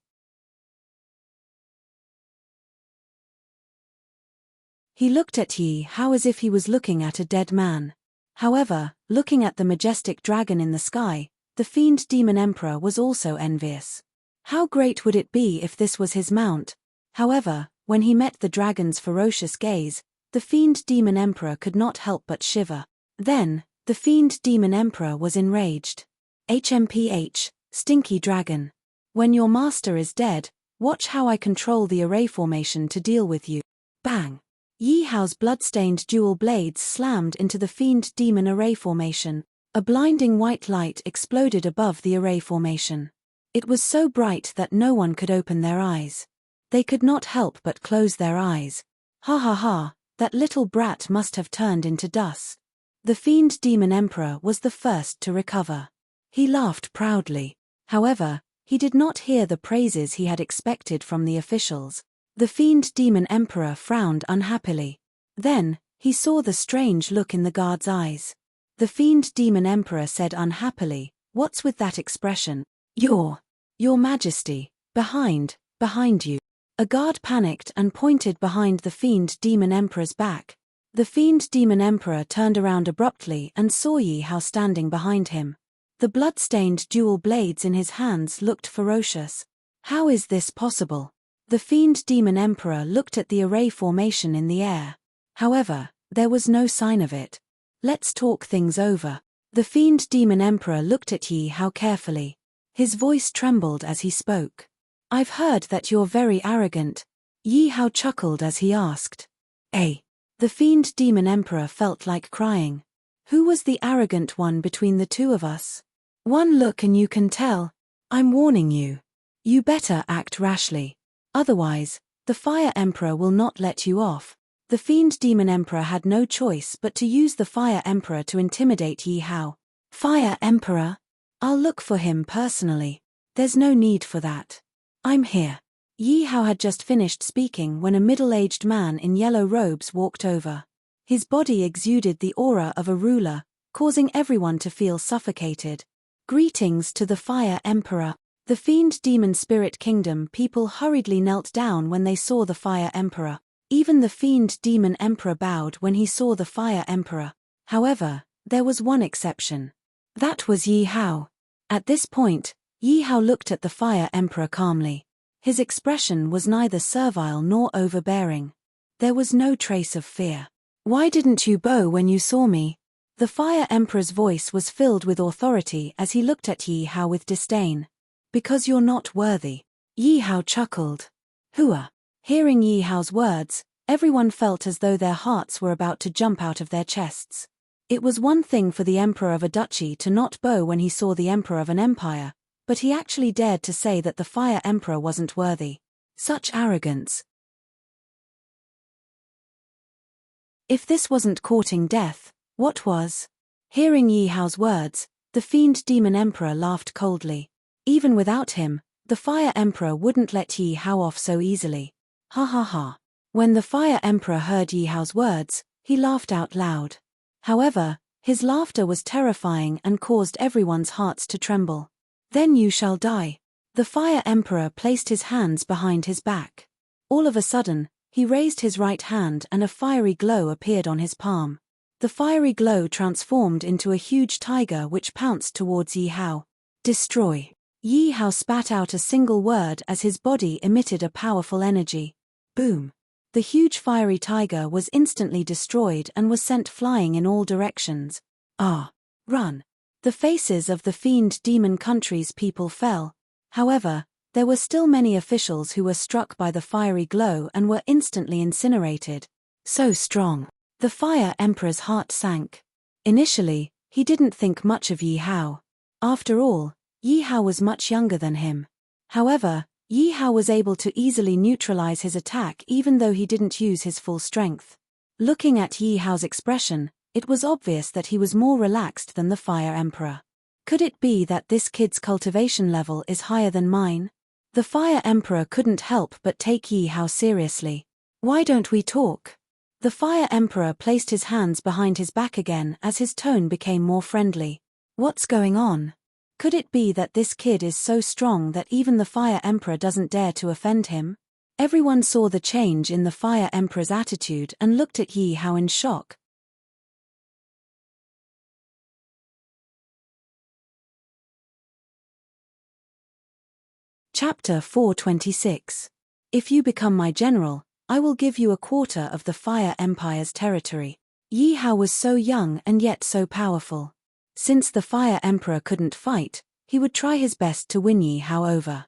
He looked at Yi Hao as if he was looking at a dead man. However, looking at the majestic dragon in the sky, the Fiend Demon Emperor was also envious. How great would it be if this was his mount? However, when he met the dragon's ferocious gaze, the Fiend Demon Emperor could not help but shiver. Then, the Fiend Demon Emperor was enraged. "HMPH, stinky dragon. When your master is dead, Watch how I control the array formation to deal with you. Bang! Yi Hao's blood-stained dual blades slammed into the fiend demon array formation. A blinding white light exploded above the array formation. It was so bright that no one could open their eyes. They could not help but close their eyes. Ha ha ha, that little brat must have turned into dust. The fiend demon emperor was the first to recover. He laughed proudly. However, he did not hear the praises he had expected from the officials. The fiend demon emperor frowned unhappily. Then, he saw the strange look in the guard's eyes. The fiend demon emperor said unhappily, "What's with that expression? Your Majesty, behind you." A guard panicked and pointed behind the fiend demon emperor's back. The fiend demon emperor turned around abruptly and saw Yi Hao standing behind him. The blood-stained dual blades in his hands looked ferocious. How is this possible? The fiend demon emperor looked at the array formation in the air. However, there was no sign of it. Let's talk things over. The fiend demon emperor looked at Yi Hao carefully. His voice trembled as he spoke. I've heard that you're very arrogant. Yi Hao chuckled as he asked. Eh? The fiend demon emperor felt like crying. Who was the arrogant one between the two of us? One look and you can tell. I'm warning you. You better act rashly. Otherwise, the Fire Emperor will not let you off. The fiend demon emperor had no choice but to use the Fire Emperor to intimidate Yi Hao. Fire Emperor? I'll look for him personally. There's no need for that. I'm here. Yi Hao had just finished speaking when a middle-aged man in yellow robes walked over. His body exuded the aura of a ruler, causing everyone to feel suffocated. Greetings to the Fire Emperor. The Fiend Demon Spirit Kingdom people hurriedly knelt down when they saw the Fire Emperor. Even the Fiend Demon Emperor bowed when he saw the Fire Emperor. However, there was one exception. That was Yi Hao. At this point, Yi Hao looked at the Fire Emperor calmly. His expression was neither servile nor overbearing. There was no trace of fear. Why didn't you bow when you saw me? The Fire Emperor's voice was filled with authority as he looked at Yi Hao with disdain. Because you're not worthy. Yi Hao chuckled. Hua. Hearing Yi Hao's words, everyone felt as though their hearts were about to jump out of their chests. It was one thing for the emperor of a duchy to not bow when he saw the emperor of an empire, but he actually dared to say that the Fire Emperor wasn't worthy. Such arrogance. If this wasn't courting death, what was? Hearing Yi Hao's words, the Fiend Demon Emperor laughed coldly. Even without him, the Fire Emperor wouldn't let Yi Hao off so easily. Ha ha ha. When the Fire Emperor heard Yi Hao's words, he laughed out loud. However, his laughter was terrifying and caused everyone's hearts to tremble. Then you shall die. The Fire Emperor placed his hands behind his back. All of a sudden, he raised his right hand and a fiery glow appeared on his palm. The fiery glow transformed into a huge tiger which pounced towards Yi Hao. Destroy. Yi Hao spat out a single word as his body emitted a powerful energy. Boom. The huge fiery tiger was instantly destroyed and was sent flying in all directions. Ah! Run. The faces of the Fiend Demon country's people fell. However, there were still many officials who were struck by the fiery glow and were instantly incinerated. So strong. The Fire Emperor's heart sank. Initially, he didn't think much of Yi Hao. After all, Yi Hao was much younger than him. However, Yi Hao was able to easily neutralize his attack even though he didn't use his full strength. Looking at Yi Hao's expression, it was obvious that he was more relaxed than the Fire Emperor. Could it be that this kid's cultivation level is higher than mine? The Fire Emperor couldn't help but take Yi Hao seriously. Why don't we talk? The Fire Emperor placed his hands behind his back again as his tone became more friendly. What's going on? Could it be that this kid is so strong that even the Fire Emperor doesn't dare to offend him? Everyone saw the change in the Fire Emperor's attitude and looked at Yi Hao in shock. Chapter 426. If you become my general, I will give you a quarter of the Fire Empire's territory. Yi Hao was so young and yet so powerful. Since the Fire Emperor couldn't fight, he would try his best to win Yi Hao over.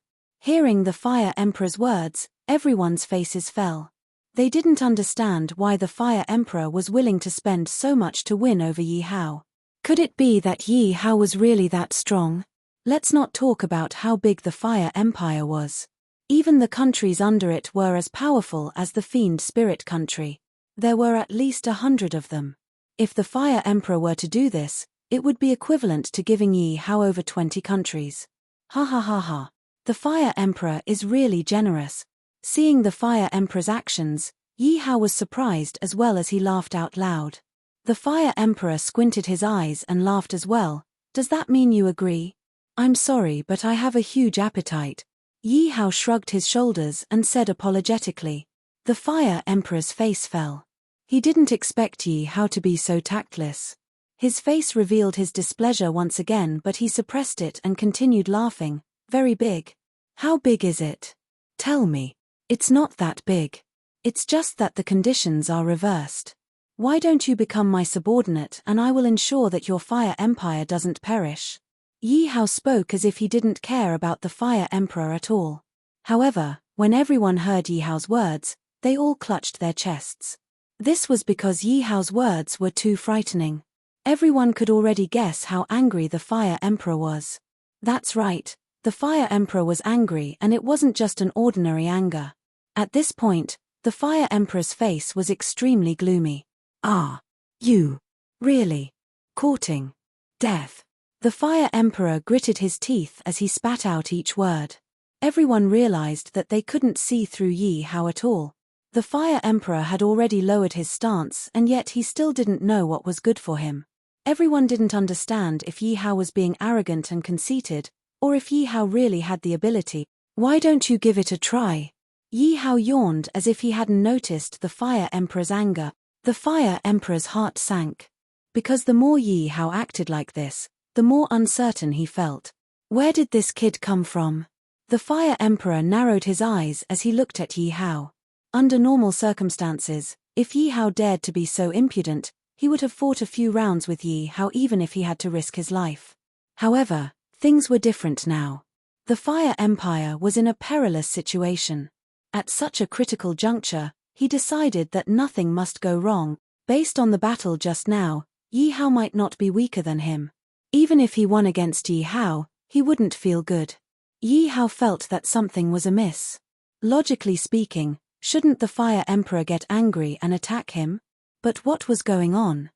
Hearing the Fire Emperor's words, everyone's faces fell. They didn't understand why the Fire Emperor was willing to spend so much to win over Yi Hao. Could it be that Yi Hao was really that strong? Let's not talk about how big the Fire Empire was. Even the countries under it were as powerful as the Fiend Spirit country. There were at least 100 of them. If the Fire Emperor were to do this, it would be equivalent to giving Yi Hao over 20 countries. Ha ha ha ha. The Fire Emperor is really generous. Seeing the Fire Emperor's actions, Yi Hao was surprised as well as he laughed out loud. The Fire Emperor squinted his eyes and laughed as well. Does that mean you agree? I'm sorry, but I have a huge appetite. Yi Hao shrugged his shoulders and said apologetically. The Fire Emperor's face fell. He didn't expect Yi Hao to be so tactless. His face revealed his displeasure once again, but he suppressed it and continued laughing. Very big. How big is it? Tell me. It's not that big. It's just that the conditions are reversed. Why don't you become my subordinate and I will ensure that your Fire Empire doesn't perish? Yi Hao spoke as if he didn't care about the Fire Emperor at all. However, when everyone heard Yi Hao's words, they all clutched their chests. This was because Yi Hao's words were too frightening. Everyone could already guess how angry the Fire Emperor was. That's right, the Fire Emperor was angry, and it wasn't just an ordinary anger. At this point, the Fire Emperor's face was extremely gloomy. Ah. You. Really. Courting. Death. The Fire Emperor gritted his teeth as he spat out each word. Everyone realized that they couldn't see through Yi Hao at all. The Fire Emperor had already lowered his stance, and yet he still didn't know what was good for him. Everyone didn't understand if Yi Hao was being arrogant and conceited, or if Yi Hao really had the ability. Why don't you give it a try? Yi Hao yawned as if he hadn't noticed the Fire Emperor's anger. The Fire Emperor's heart sank. Because the more Yi Hao acted like this, the more uncertain he felt. Where did this kid come from? The Fire Emperor narrowed his eyes as he looked at Yi Hao. Under normal circumstances, if Yi Hao dared to be so impudent, he would have fought a few rounds with Yi Hao even if he had to risk his life. However, things were different now. The Fire Empire was in a perilous situation. At such a critical juncture, he decided that nothing must go wrong. Based on the battle just now, Yi Hao might not be weaker than him. Even if he won against Yi Hao, he wouldn't feel good. Yi Hao felt that something was amiss. Logically speaking, shouldn't the Fire Emperor get angry and attack him? But what was going on?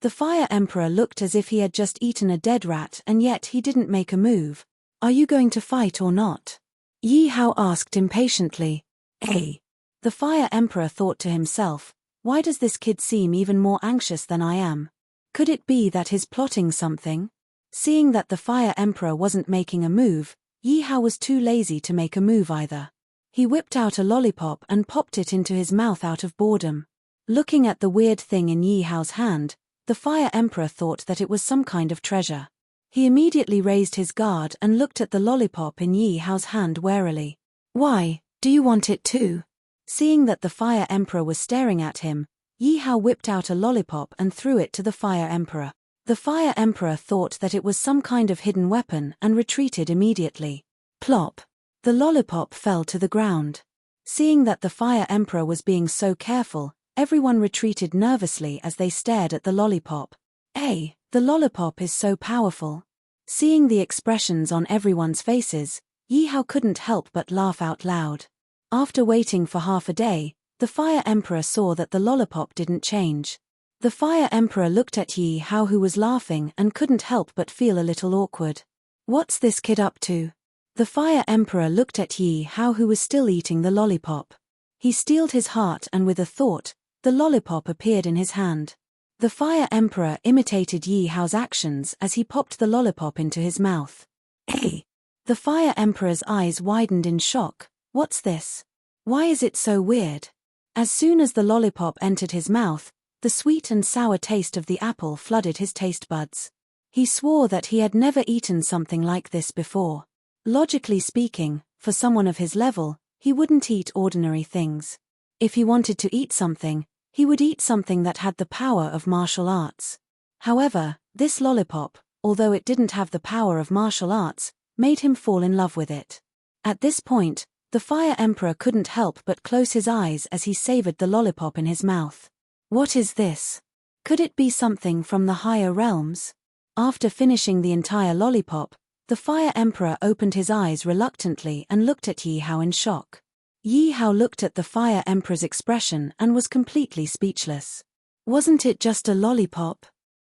The Fire Emperor looked as if he had just eaten a dead rat, and yet he didn't make a move. Are you going to fight or not? Yi Hao asked impatiently. Hey. The Fire Emperor thought to himself, why does this kid seem even more anxious than I am? Could it be that he's plotting something? Seeing that the Fire Emperor wasn't making a move, Yi Hao was too lazy to make a move either. He whipped out a lollipop and popped it into his mouth out of boredom. Looking at the weird thing in Yi Hao's hand, the Fire Emperor thought that it was some kind of treasure. He immediately raised his guard and looked at the lollipop in Yi Hao's hand warily. Why, do you want it too? Seeing that the Fire Emperor was staring at him, Yi Hao whipped out a lollipop and threw it to the Fire Emperor. The Fire Emperor thought that it was some kind of hidden weapon and retreated immediately. Plop! The lollipop fell to the ground. Seeing that the Fire Emperor was being so careful, everyone retreated nervously as they stared at the lollipop. Hey, the lollipop is so powerful. Seeing the expressions on everyone's faces, Yi Hao couldn't help but laugh out loud. After waiting for half a day, the Fire Emperor saw that the lollipop didn't change. The Fire Emperor looked at Yi Hao, who was laughing, and couldn't help but feel a little awkward. What's this kid up to? The Fire Emperor looked at Yi Hao, who was still eating the lollipop. He steeled his heart, and with a thought, the lollipop appeared in his hand. The Fire Emperor imitated Yi Hao's actions as he popped the lollipop into his mouth. Hey! The Fire Emperor's eyes widened in shock. What's this? Why is it so weird? As soon as the lollipop entered his mouth, the sweet and sour taste of the apple flooded his taste buds. He swore that he had never eaten something like this before. Logically speaking, for someone of his level, he wouldn't eat ordinary things. If he wanted to eat something, he would eat something that had the power of martial arts. However, this lollipop, although it didn't have the power of martial arts, made him fall in love with it. At this point, the Fire Emperor couldn't help but close his eyes as he savored the lollipop in his mouth. What is this? Could it be something from the higher realms? After finishing the entire lollipop, the Fire Emperor opened his eyes reluctantly and looked at Yi Hao in shock. Yi Hao looked at the Fire Emperor's expression and was completely speechless. Wasn't it just a lollipop?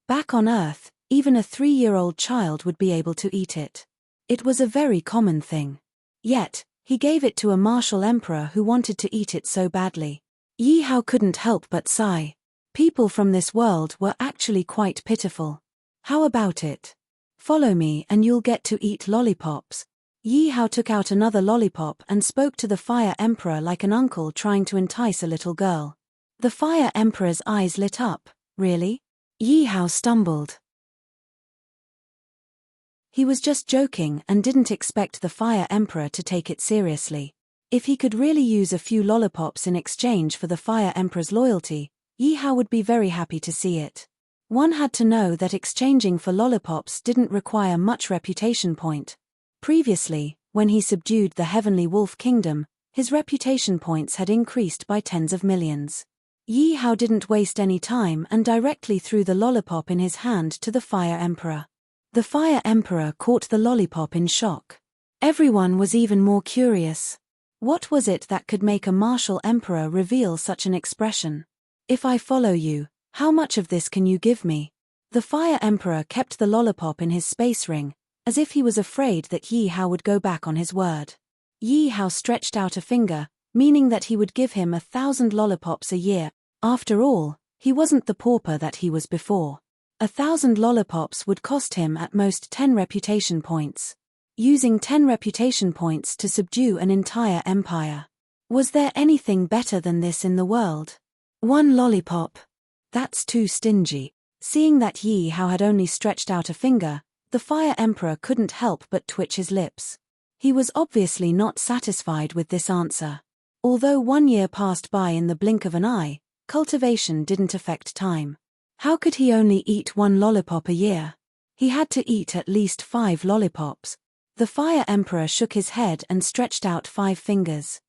Back on Earth, even a 3-year-old child would be able to eat it. It was a very common thing. Yet, he gave it to a martial emperor who wanted to eat it so badly. Yi Hao couldn't help but sigh. People from this world were actually quite pitiful. How about it? Follow me and you'll get to eat lollipops. Yi Hao took out another lollipop and spoke to the Fire Emperor like an uncle trying to entice a little girl. The Fire Emperor's eyes lit up. Really? Yi Hao stumbled. He was just joking and didn't expect the Fire Emperor to take it seriously. If he could really use a few lollipops in exchange for the Fire Emperor's loyalty, Yi Hao would be very happy to see it. One had to know that exchanging for lollipops didn't require much reputation point. Previously, when he subdued the Heavenly Wolf Kingdom, his reputation points had increased by tens of millions. Yi Hao didn't waste any time and directly threw the lollipop in his hand to the Fire Emperor. The Fire Emperor caught the lollipop in shock. Everyone was even more curious. What was it that could make a martial emperor reveal such an expression? If I follow you, how much of this can you give me? The Fire Emperor kept the lollipop in his space ring, as if he was afraid that Yi Hao would go back on his word. Yi Hao stretched out a finger, meaning that he would give him 1,000 lollipops a year. After all, he wasn't the pauper that he was before. 1,000 lollipops would cost him at most 10 reputation points. Using 10 reputation points to subdue an entire empire. Was there anything better than this in the world? 1 lollipop. That's too stingy. Seeing that Yi Hao had only stretched out a finger, the Fire Emperor couldn't help but twitch his lips. He was obviously not satisfied with this answer. Although 1 year passed by in the blink of an eye, cultivation didn't affect time. How could he only eat 1 lollipop a year? He had to eat at least 5 lollipops. The Fire Emperor shook his head and stretched out 5 fingers.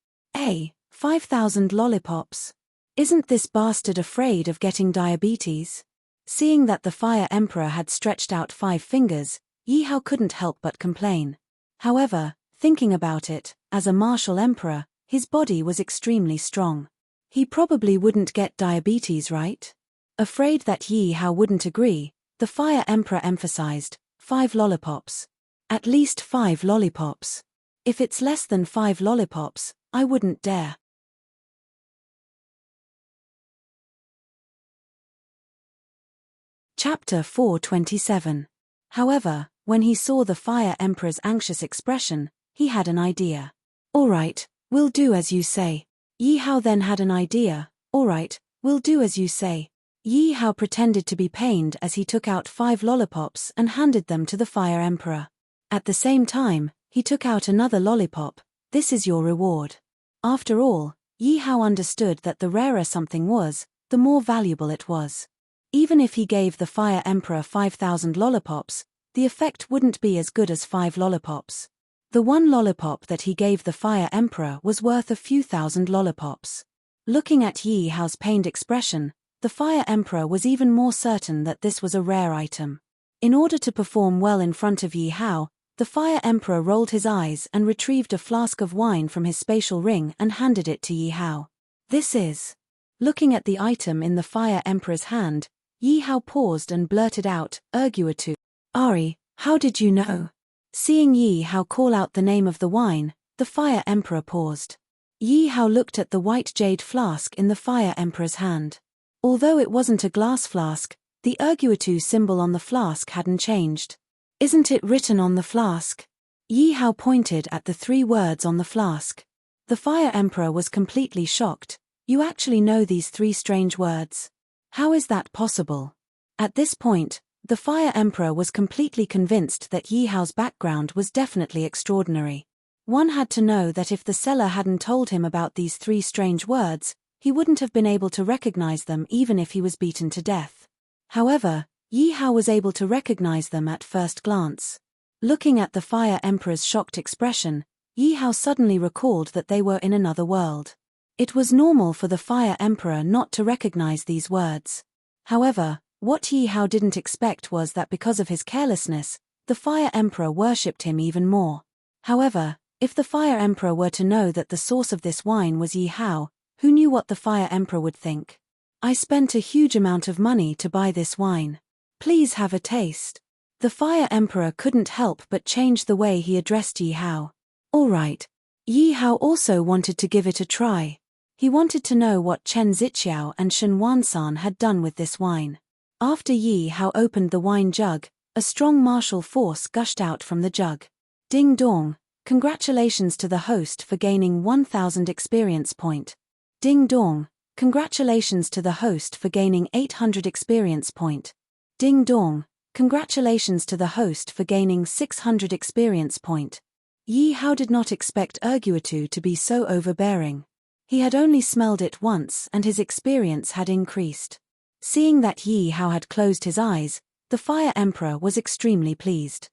5,000 lollipops. Isn't this bastard afraid of getting diabetes? Seeing that the Fire Emperor had stretched out 5 fingers, Yi Hao couldn't help but complain. However, thinking about it, as a martial emperor, his body was extremely strong. He probably wouldn't get diabetes, right? Afraid that Yi Hao wouldn't agree, the Fire Emperor emphasized, 5 lollipops. At least 5 lollipops. If it's less than 5 lollipops, I wouldn't dare. Chapter 427. However, when he saw the Fire Emperor's anxious expression, he had an idea. All right, we'll do as you say. Yi Hao then had an idea. All right, we'll do as you say. Yi Hao pretended to be pained as he took out 5 lollipops and handed them to the Fire Emperor. At the same time, he took out another lollipop. This is your reward. After all, Yi Hao understood that the rarer something was, the more valuable it was. Even if he gave the Fire Emperor 5,000 lollipops, the effect wouldn't be as good as 5 lollipops. The 1 lollipop that he gave the Fire Emperor was worth a few thousand lollipops. Looking at Yi Hao's pained expression, the Fire Emperor was even more certain that this was a rare item. In order to perform well in front of Yi Hao, the Fire Emperor rolled his eyes and retrieved a flask of wine from his spatial ring and handed it to Yi Hao. This is... Looking at the item in the Fire Emperor's hand, Yi Hao paused and blurted out, Erguatu. Ari, how did you know? Seeing Yi Hao call out the name of the wine, the Fire Emperor paused. Yi Hao looked at the white jade flask in the Fire Emperor's hand. Although it wasn't a glass flask, the Erguatu symbol on the flask hadn't changed. Isn't it written on the flask? Yi Hao pointed at the 3 words on the flask. The Fire Emperor was completely shocked. You actually know these 3 strange words? How is that possible? At this point, the Fire Emperor was completely convinced that Yi Hao's background was definitely extraordinary. One had to know that if the seller hadn't told him about these 3 strange words, he wouldn't have been able to recognize them even if he was beaten to death. However, Yi Hao was able to recognize them at first glance. Looking at the Fire Emperor's shocked expression, Yi Hao suddenly recalled that they were in another world. It was normal for the Fire Emperor not to recognize these words. However, what Yi Hao didn't expect was that because of his carelessness, the Fire Emperor worshipped him even more. However, if the Fire Emperor were to know that the source of this wine was Yi Hao, who knew what the Fire Emperor would think? I spent a huge amount of money to buy this wine. Please have a taste. The Fire Emperor couldn't help but change the way he addressed Yi Hao. All right. Yi Hao also wanted to give it a try. He wanted to know what Chen Zixiao and Shen Wansan had done with this wine. After Yi Hao opened the wine jug, a strong martial force gushed out from the jug. Ding dong, congratulations to the host for gaining 1000 experience point. Ding dong, congratulations to the host for gaining 800 experience point. Ding dong, congratulations to the host for gaining 600 experience point. Yi Hao did not expect Erguitu to be so overbearing. He had only smelled it once and his experience had increased. Seeing that Yi Hao had closed his eyes, the Fire Emperor was extremely pleased.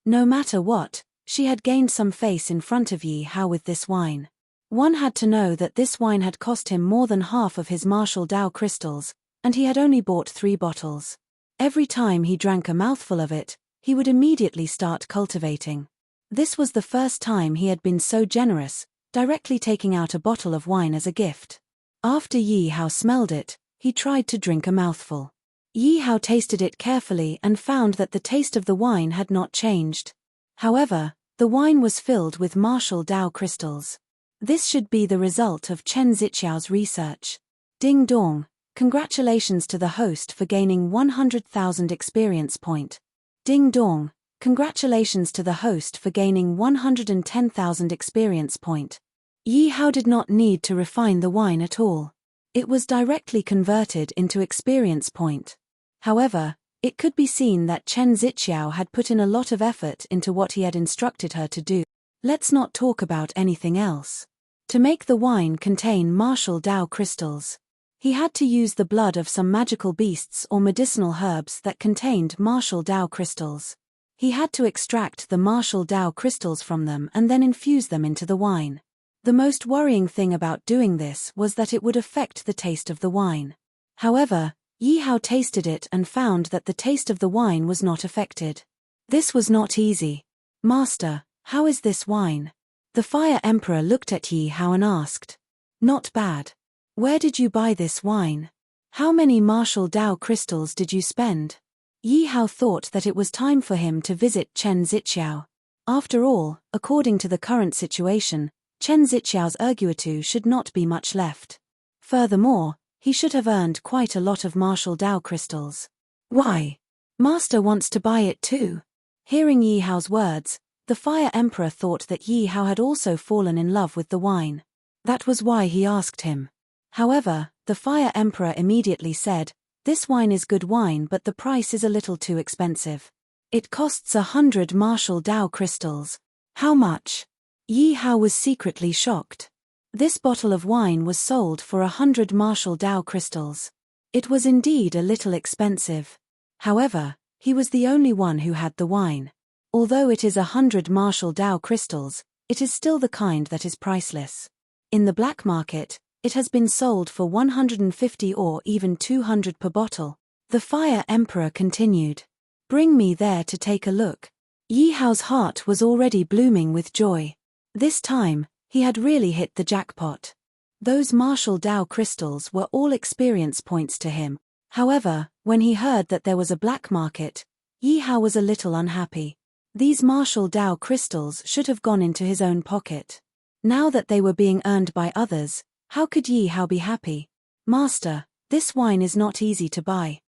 No matter what, she had gained some face in front of Yi Hao with this wine. One had to know that this wine had cost him more than half of his martial Dao crystals, and he had only bought 3 bottles. Every time he drank a mouthful of it, he would immediately start cultivating. This was the first time he had been so generous, directly taking out a bottle of wine as a gift. After Yi Hao smelled it, he tried to drink a mouthful. Yi Hao tasted it carefully and found that the taste of the wine had not changed. However, the wine was filled with martial Dao crystals. This should be the result of Chen Zixiao's research. Ding dong, congratulations to the host for gaining 100,000 experience point. Ding dong, congratulations to the host for gaining 110,000 experience point. Yi Hao did not need to refine the wine at all. It was directly converted into experience point. However, it could be seen that Chen Zixiao had put in a lot of effort into what he had instructed her to do. Let's not talk about anything else. To make the wine contain martial Dao crystals, he had to use the blood of some magical beasts or medicinal herbs that contained martial Dao crystals. He had to extract the martial Dao crystals from them and then infuse them into the wine. The most worrying thing about doing this was that it would affect the taste of the wine. However, Yi Hao tasted it and found that the taste of the wine was not affected. This was not easy. Master, how is this wine? The Fire Emperor looked at Yi Hao and asked. Not bad. Where did you buy this wine? How many martial Dao crystals did you spend? Yi Hao thought that it was time for him to visit Chen Zixiao. After all, according to the current situation, Chen Zixiao's Erguitu should not be much left. Furthermore, he should have earned quite a lot of martial Dao crystals. Why? Master wants to buy it too. Hearing Yi Hao's words, the Fire Emperor thought that Yi Hao had also fallen in love with the wine. That was why he asked him. However, the Fire Emperor immediately said, "This wine is good wine, but the price is a little too expensive. It costs 100 martial Dao crystals." How much? Yi Hao was secretly shocked. This bottle of wine was sold for 100 martial Dao crystals. It was indeed a little expensive. However, he was the only one who had the wine. Although it is 100 martial Dao crystals, it is still the kind that is priceless. In the black market, it has been sold for 150 or even 200 per bottle. The Fire Emperor continued. Bring me there to take a look. Yi Hao's heart was already blooming with joy. This time, he had really hit the jackpot. Those martial Dao crystals were all experience points to him. However, when he heard that there was a black market, Yi Hao was a little unhappy. These martial Dao crystals should have gone into his own pocket. Now that they were being earned by others, how could Yi Hao be happy? Master, this wine is not easy to buy.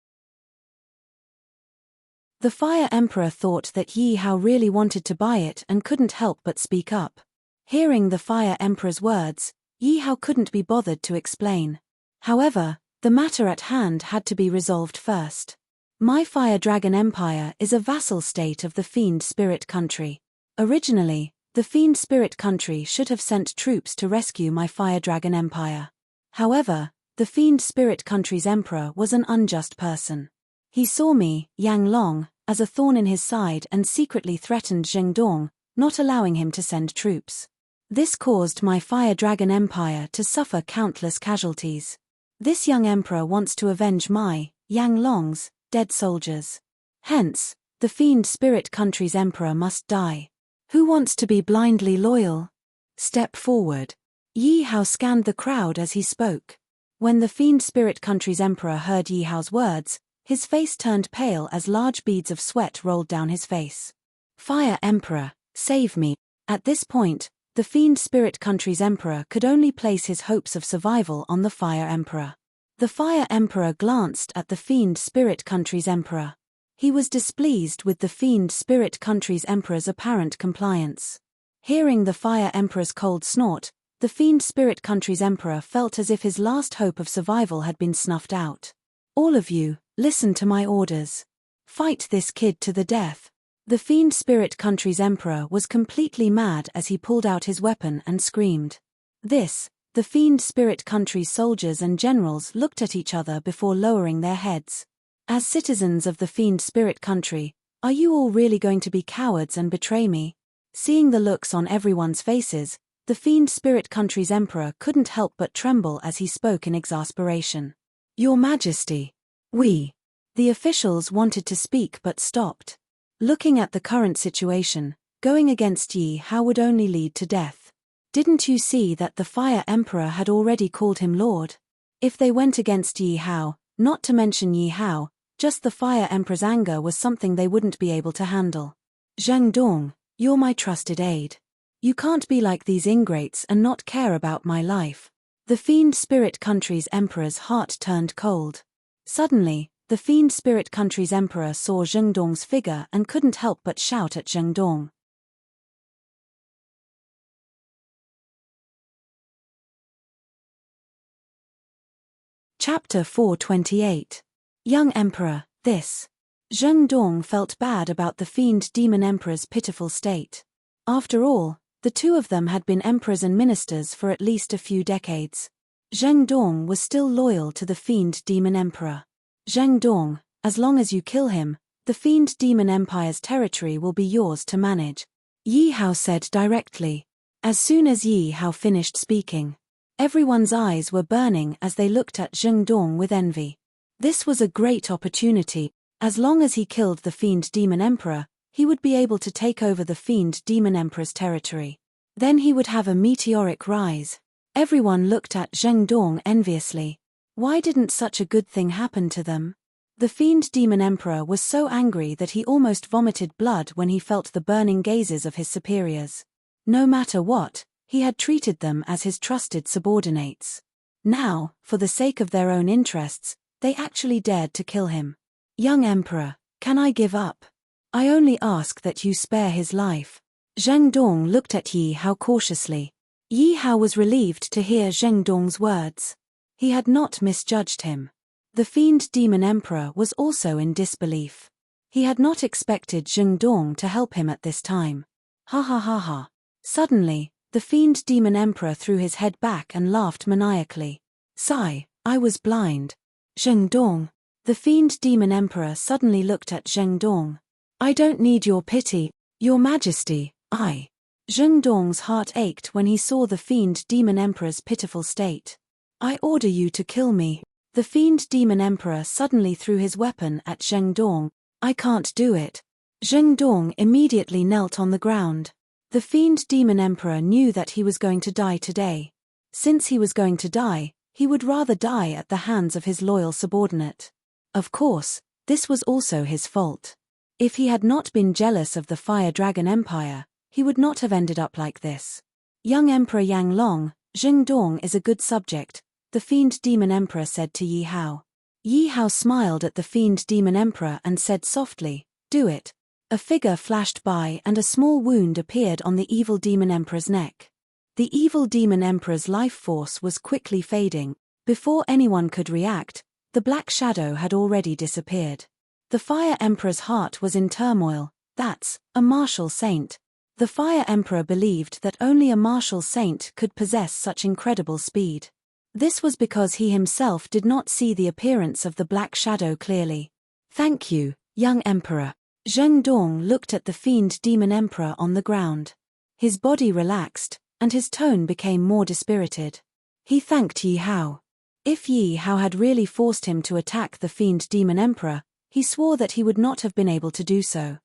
The Fire Emperor thought that Yi Hao really wanted to buy it and couldn't help but speak up. Hearing the Fire Emperor's words, Yi Hao couldn't be bothered to explain. However, the matter at hand had to be resolved first. My Fire Dragon Empire is a vassal state of the Fiend Spirit Country. Originally, the Fiend Spirit Country should have sent troops to rescue my Fire Dragon Empire. However, the fiend spirit country's emperor was an unjust person. He saw me, Yang Long, as a thorn in his side and secretly threatened Zhengdong, not allowing him to send troops. This caused my fire dragon empire to suffer countless casualties. This young emperor wants to avenge my, Yang Long's, dead soldiers. Hence, the fiend spirit country's emperor must die. Who wants to be blindly loyal? Step forward. Yi Hao scanned the crowd as he spoke. When the fiend spirit country's emperor heard Yi Hao's words, his face turned pale as large beads of sweat rolled down his face. Fire Emperor, save me. At this point, the fiend spirit country's emperor could only place his hopes of survival on the Fire Emperor. The Fire Emperor glanced at the fiend spirit country's emperor. He was displeased with the fiend spirit country's emperor's apparent compliance. Hearing the Fire Emperor's cold snort, the fiend spirit country's emperor felt as if his last hope of survival had been snuffed out. All of you, listen to my orders. Fight this kid to the death. The fiend spirit country's emperor was completely mad as he pulled out his weapon and screamed. The fiend spirit country's soldiers and generals looked at each other before lowering their heads. As citizens of the fiend spirit country, are you all really going to be cowards and betray me? Seeing the looks on everyone's faces, the fiend spirit country's emperor couldn't help but tremble as he spoke in exasperation. Your Majesty. The officials wanted to speak but stopped. Looking at the current situation, going against Yi Hao would only lead to death. Didn't you see that the Fire Emperor had already called him Lord? If they went against Yi Hao, not to mention Yi Hao, just the Fire Emperor's anger was something they wouldn't be able to handle. Zhengdong, you're my trusted aide. You can't be like these ingrates and not care about my life. The fiend spirit country's emperor's heart turned cold. Suddenly, the fiend spirit country's emperor saw Zhengdong's figure and couldn't help but shout at Zhengdong. Chapter 428. Young Emperor, this. Zhengdong felt bad about the fiend demon emperor's pitiful state. After all, the two of them had been emperors and ministers for at least a few decades. Zhengdong was still loyal to the fiend demon emperor. Zhengdong, as long as you kill him, the fiend demon empire's territory will be yours to manage. Yi Hao said directly. As soon as Yi Hao finished speaking, everyone's eyes were burning as they looked at Zhengdong with envy. This was a great opportunity. As long as he killed the fiend demon emperor, he would be able to take over the fiend demon emperor's territory. Then he would have a meteoric rise. Everyone looked at Zhengdong enviously. Why didn't such a good thing happen to them? The fiend demon emperor was so angry that he almost vomited blood when he felt the burning gazes of his superiors. No matter what, he had treated them as his trusted subordinates. Now, for the sake of their own interests, they actually dared to kill him. Young Emperor, can I give up? I only ask that you spare his life. Zhengdong looked at Yi Hao cautiously. Yi Hao was relieved to hear Zhengdong's words. He had not misjudged him. The fiend demon emperor was also in disbelief. He had not expected Zhengdong to help him at this time. Ha ha ha ha. Suddenly, the fiend demon emperor threw his head back and laughed maniacally. Sigh, I was blind. Zhengdong. The fiend demon emperor suddenly looked at Zhengdong. I don't need your pity, your majesty, I. Zhengdong's heart ached when he saw the fiend demon emperor's pitiful state. I order you to kill me. The fiend demon emperor suddenly threw his weapon at Zhengdong. I can't do it. Zhengdong immediately knelt on the ground. The fiend demon emperor knew that he was going to die today. Since he was going to die, he would rather die at the hands of his loyal subordinate. Of course, this was also his fault. If he had not been jealous of the Fire Dragon Empire, he would not have ended up like this. Young Emperor Yang Long, Zhengdong is a good subject, the fiend demon emperor said to Yi Hao. Yi Hao smiled at the fiend demon emperor and said softly, do it. A figure flashed by and a small wound appeared on the evil demon emperor's neck. The evil demon emperor's life force was quickly fading. Before anyone could react, the black shadow had already disappeared. The Fire Emperor's heart was in turmoil. That's a martial saint. The Fire Emperor believed that only a martial saint could possess such incredible speed. This was because he himself did not see the appearance of the black shadow clearly. Thank you, young emperor. Zheng Dong looked at the fiend demon emperor on the ground. His body relaxed, and his tone became more dispirited. He thanked Yi Hao. If Yi Hao had really forced him to attack the fiend demon emperor, he swore that he would not have been able to do so.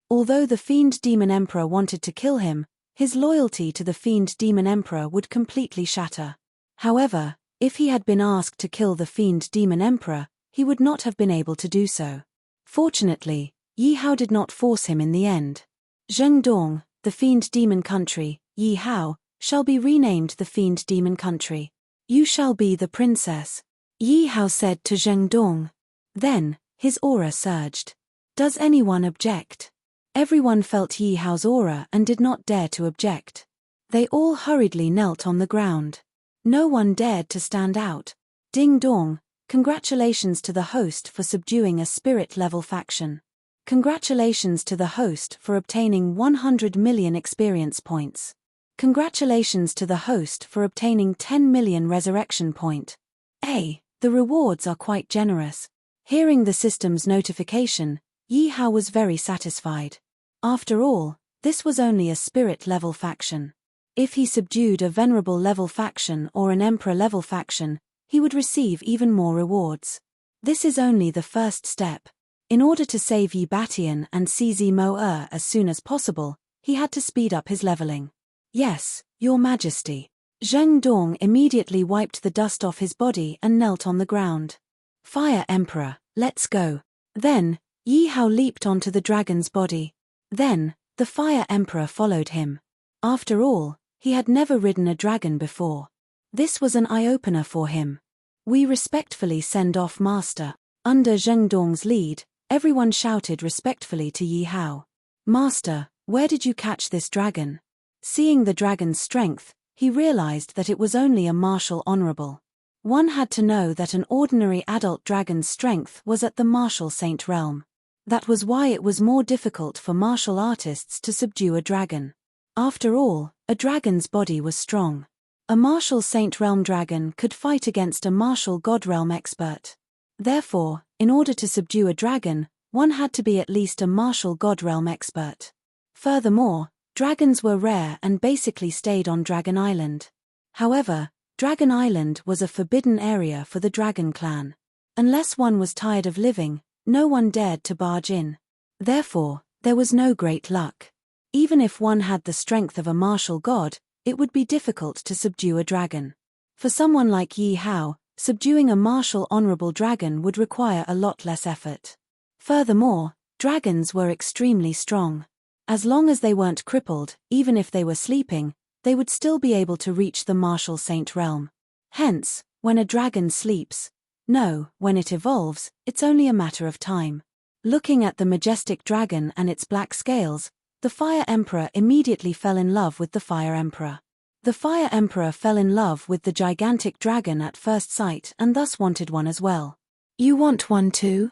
Although the fiend demon emperor wanted to kill him, his loyalty to the fiend demon emperor would completely shatter. However, if he had been asked to kill the fiend demon emperor, he would not have been able to do so. Fortunately, Yi Hao did not force him in the end. Zheng Dong, the fiend demon country, Yi Hao, shall be renamed the fiend demon country. You shall be the princess, Yi Hao said to Zheng Dong. Then, his aura surged. Does anyone object? Everyone felt Yi Hao's aura and did not dare to object. They all hurriedly knelt on the ground. No one dared to stand out. Ding dong, congratulations to the host for subduing a spirit-level faction. Congratulations to the host for obtaining 100 million experience points. Congratulations to the host for obtaining 10 million resurrection point. The rewards are quite generous. Hearing the system's notification, Yi Hao was very satisfied. After all, this was only a spirit-level faction. If he subdued a venerable-level faction or an emperor-level faction, he would receive even more rewards. This is only the first step. In order to save Yi Batian and CZ Mo as soon as possible, he had to speed up his leveling. Yes, Your Majesty. Zheng Dong immediately wiped the dust off his body and knelt on the ground. Fire Emperor, let's go. Then, Yi Hao leaped onto the dragon's body. Then, the Fire Emperor followed him. After all, he had never ridden a dragon before. This was an eye-opener for him. We respectfully send off Master. Under Zheng Dong's lead, everyone shouted respectfully to Yi Hao. Master, where did you catch this dragon? Seeing the dragon's strength, he realized that it was only a martial honorable. One had to know that an ordinary adult dragon's strength was at the martial saint realm. That was why it was more difficult for martial artists to subdue a dragon. After all, a dragon's body was strong. A martial saint realm dragon could fight against a martial god realm expert. Therefore, in order to subdue a dragon, one had to be at least a martial god realm expert. Furthermore, dragons were rare and basically stayed on Dragon Island. However, Dragon Island was a forbidden area for the Dragon Clan. Unless one was tired of living, no one dared to barge in. Therefore, there was no great luck. Even if one had the strength of a martial god, it would be difficult to subdue a dragon. For someone like Yi Hao, subduing a martial honorable dragon would require a lot less effort. Furthermore, dragons were extremely strong. As long as they weren't crippled, even if they were sleeping, they would still be able to reach the martial saint realm. Hence, when a dragon sleeps, when it evolves, it's only a matter of time. Looking at the majestic dragon and its black scales, the Fire Emperor immediately fell in love with the Fire Emperor. The Fire Emperor fell in love with the gigantic dragon at first sight and thus wanted one as well. You want one too?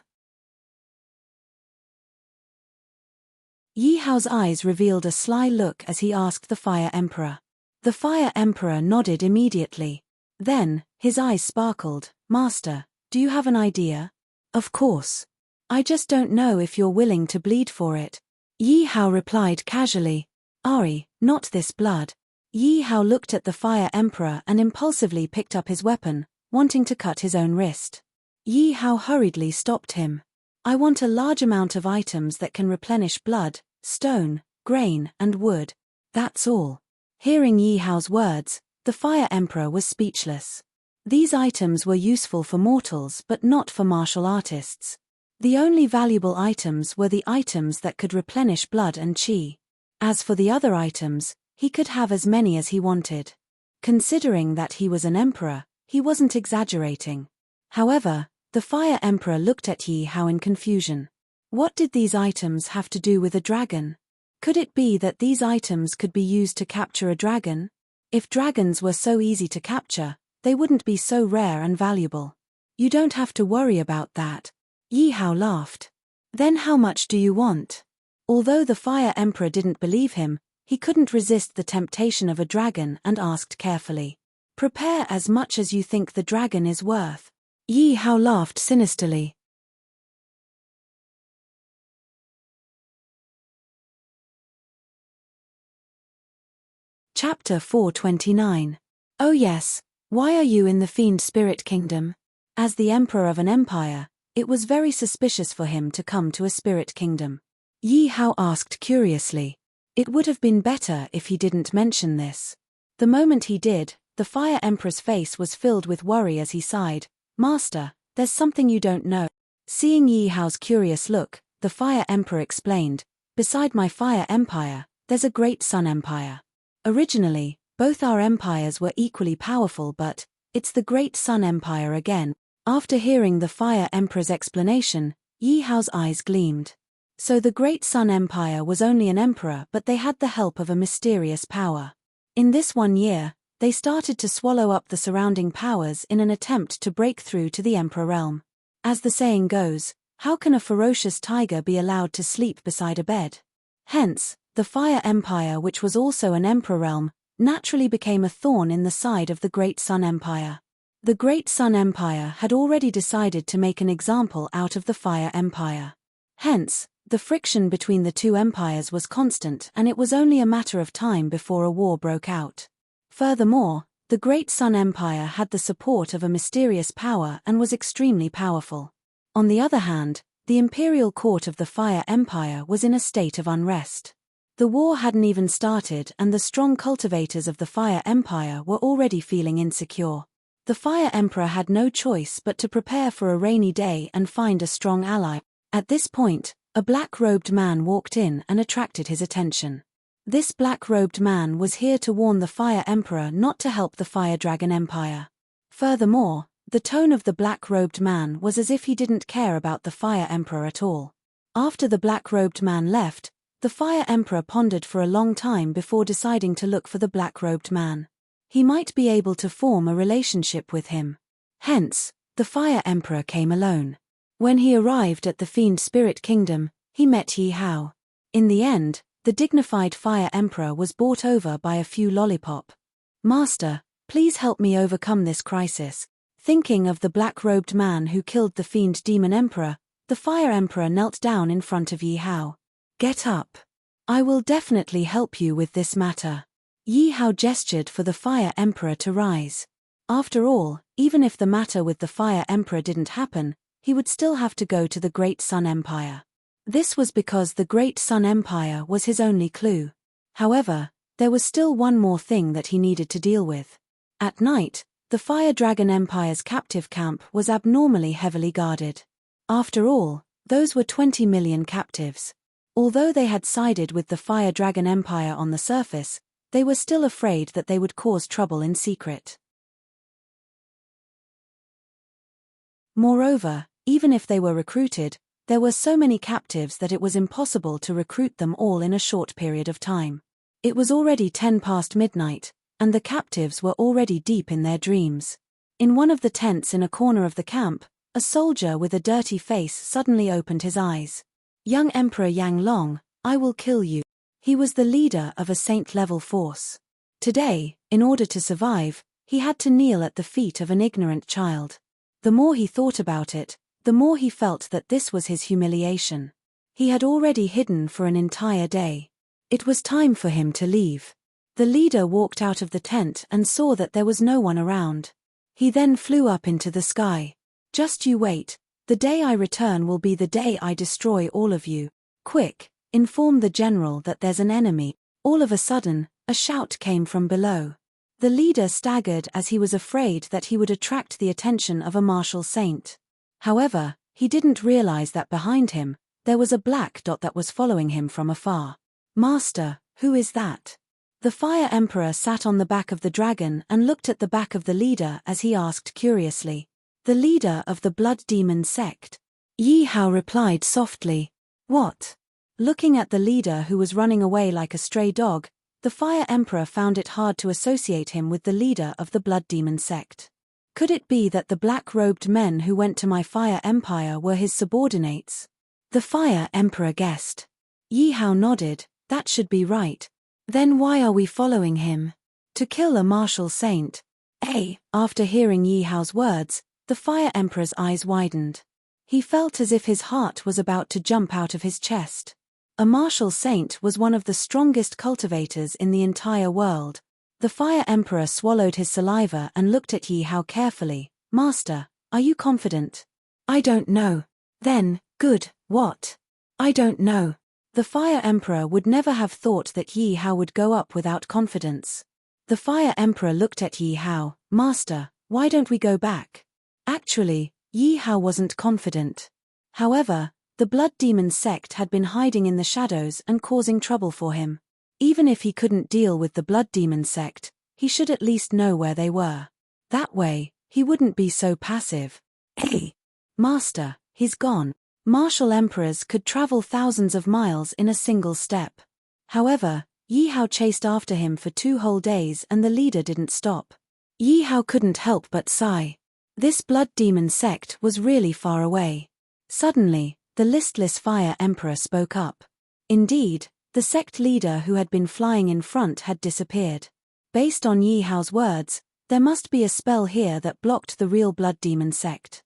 Yi Hao's eyes revealed a sly look as he asked the Fire Emperor. The Fire Emperor nodded immediately. Then, his eyes sparkled. Master, do you have an idea? Of course. I just don't know if you're willing to bleed for it. Yi Hao replied casually. Ari, not this blood. Yi Hao looked at the Fire Emperor and impulsively picked up his weapon, wanting to cut his own wrist. Yi Hao hurriedly stopped him. I want a large amount of items that can replenish blood, stone, grain, and wood. That's all. Hearing Yi Hao's words, the Fire Emperor was speechless. These items were useful for mortals but not for martial artists. The only valuable items were the items that could replenish blood and chi. As for the other items, he could have as many as he wanted. Considering that he was an emperor, he wasn't exaggerating. However, the Fire Emperor looked at Yi Hao in confusion. What did these items have to do with a dragon? Could it be that these items could be used to capture a dragon? If dragons were so easy to capture, they wouldn't be so rare and valuable. You don't have to worry about that. Yi Hao laughed. Then how much do you want? Although the Fire Emperor didn't believe him, He couldn't resist the temptation of a dragon and asked carefully, "Prepare as much as you think the dragon is worth." Yi Hao laughed sinisterly. Chapter 429. Oh yes, why are you in the Fiend Spirit Kingdom? As the emperor of an empire, it was very suspicious for him to come to a spirit kingdom. Yi Hao asked curiously. It would have been better if he didn't mention this. The moment he did, the Fire Emperor's face was filled with worry as he sighed. "Master, there's something you don't know." Seeing Yi Hao's curious look, the Fire Emperor explained, "Beside my Fire Empire, there's a great Sun Empire. Originally, both our empires were equally powerful, but it's the Great Sun Empire again." After hearing the Fire Emperor's explanation, Yi Hao's eyes gleamed. So the Great Sun Empire was only an emperor, but they had the help of a mysterious power. In this 1 year, they started to swallow up the surrounding powers in an attempt to break through to the Emperor realm. As the saying goes, how can a ferocious tiger be allowed to sleep beside a bed? Hence, the Fire Empire, which was also an emperor realm, naturally became a thorn in the side of the Great Sun Empire. The Great Sun Empire had already decided to make an example out of the Fire Empire. Hence, the friction between the two empires was constant, and it was only a matter of time before a war broke out. Furthermore, the Great Sun Empire had the support of a mysterious power and was extremely powerful. On the other hand, the imperial court of the Fire Empire was in a state of unrest. The war hadn't even started, and the strong cultivators of the Fire Empire were already feeling insecure. The Fire Emperor had no choice but to prepare for a rainy day and find a strong ally. At this point, a black-robed man walked in and attracted his attention. This black-robed man was here to warn the Fire Emperor not to help the Fire Dragon Empire. Furthermore, the tone of the black-robed man was as if he didn't care about the Fire Emperor at all. After the black-robed man left, the Fire Emperor pondered for a long time before deciding to look for the black-robed man. He might be able to form a relationship with him. Hence, the Fire Emperor came alone. When he arrived at the Fiend Spirit Kingdom, he met Yi Hao. In the end, the dignified Fire Emperor was bought over by a few lollipop. "Master, please help me overcome this crisis." Thinking of the black-robed man who killed the Fiend Demon Emperor, the Fire Emperor knelt down in front of Yi Hao. "Get up. I will definitely help you with this matter." Yi Hao gestured for the Fire Emperor to rise. After all, even if the matter with the Fire Emperor didn't happen, he would still have to go to the Great Sun Empire. This was because the Great Sun Empire was his only clue. However, there was still one more thing that he needed to deal with. At night, the Fire Dragon Empire's captive camp was abnormally heavily guarded. After all, those were 20 million captives. Although they had sided with the Fire Dragon Empire on the surface, they were still afraid that they would cause trouble in secret. Moreover, even if they were recruited, there were so many captives that it was impossible to recruit them all in a short period of time. It was already 10 past midnight, and the captives were already deep in their dreams. In one of the tents in a corner of the camp, a soldier with a dirty face suddenly opened his eyes. "Young Emperor Yang Long, I will kill you." He was the leader of a saint-level force. Today, in order to survive, he had to kneel at the feet of an ignorant child. The more he thought about it, the more he felt that this was his humiliation. He had already hidden for an entire day. It was time for him to leave. The leader walked out of the tent and saw that there was no one around. He then flew up into the sky. "Just you wait, the day I return will be the day I destroy all of you. Quick, inform the general that there's an enemy." All of a sudden, a shout came from below. The leader staggered as he was afraid that he would attract the attention of a martial saint. However, he didn't realize that behind him, there was a black dot that was following him from afar. "Master, who is that?" The Fire Emperor sat on the back of the dragon and looked at the back of the leader as he asked curiously. "The leader of the Blood Demon sect." Yi Hao replied softly. "What?" Looking at the leader who was running away like a stray dog, the Fire Emperor found it hard to associate him with the leader of the Blood Demon sect. Could it be that the black-robed men who went to my Fire Empire were his subordinates? The Fire Emperor guessed. Yi Hao nodded. "That should be right. Then why are we following him? To kill a martial saint. After hearing Yi Hao's words, the Fire Emperor's eyes widened. He felt as if his heart was about to jump out of his chest. A martial saint was one of the strongest cultivators in the entire world. The Fire Emperor swallowed his saliva and looked at Yi Hao carefully. Master, are you confident? I don't know. Then, good, what? I don't know. The Fire Emperor would never have thought that Yi Hao would go up without confidence. The Fire Emperor looked at Yi Hao. Master, why don't we go back? Actually, Yi Hao wasn't confident. However, the Blood Demon sect had been hiding in the shadows and causing trouble for him. Even if he couldn't deal with the Blood Demon sect, he should at least know where they were. That way, he wouldn't be so passive. Master, he's gone. Martial emperors could travel thousands of miles in a single step. However, Yi Hao chased after him for 2 whole days and the leader didn't stop. Yi Hao couldn't help but sigh. This Blood Demon sect was really far away. Suddenly, the listless Fire Emperor spoke up. Indeed, the sect leader who had been flying in front had disappeared. Based on Yi Hao's words, there must be a spell here that blocked the real Blood Demon sect.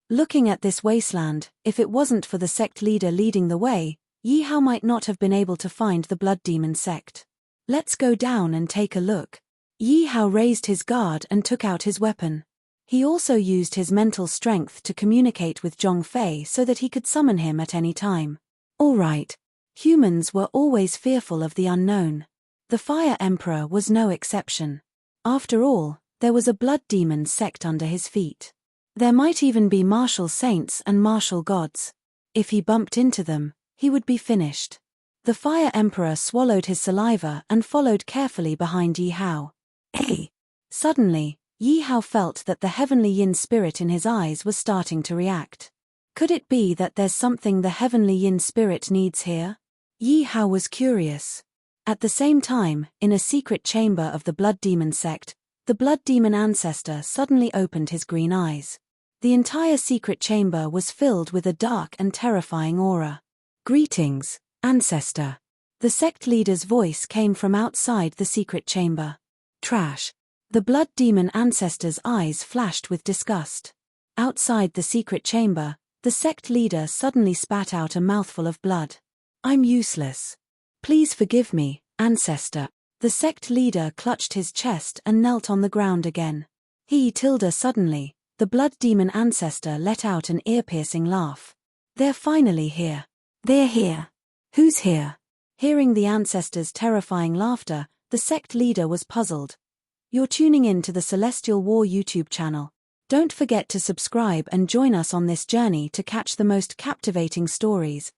Looking at this wasteland, if it wasn't for the sect leader leading the way, Yi Hao might not have been able to find the Blood Demon sect. Let's go down and take a look. Yi Hao raised his guard and took out his weapon. He also used his mental strength to communicate with Zhong Fei so that he could summon him at any time. All right. Humans were always fearful of the unknown. The Fire Emperor was no exception. After all, there was a Blood Demon sect under his feet. There might even be martial saints and martial gods. If he bumped into them, he would be finished. The Fire Emperor swallowed his saliva and followed carefully behind Yi Hao. Suddenly, Yi Hao felt that the heavenly yin spirit in his eyes was starting to react. Could it be that there's something the heavenly yin spirit needs here? Yi Hao was curious. At the same time, in a secret chamber of the Blood Demon sect, the Blood Demon ancestor suddenly opened his green eyes. The entire secret chamber was filled with a dark and terrifying aura. Greetings, ancestor. The sect leader's voice came from outside the secret chamber. Trash. The Blood Demon ancestor's eyes flashed with disgust. Outside the secret chamber, the sect leader suddenly spat out a mouthful of blood. I'm useless. Please forgive me, ancestor. The sect leader clutched his chest and knelt on the ground again. Suddenly, the Blood Demon ancestor let out an ear-piercing laugh. They're finally here. They're here. Who's here? Hearing the ancestor's terrifying laughter, the sect leader was puzzled. You're tuning in to the Celestial War YouTube channel. Don't forget to subscribe and join us on this journey to catch the most captivating stories.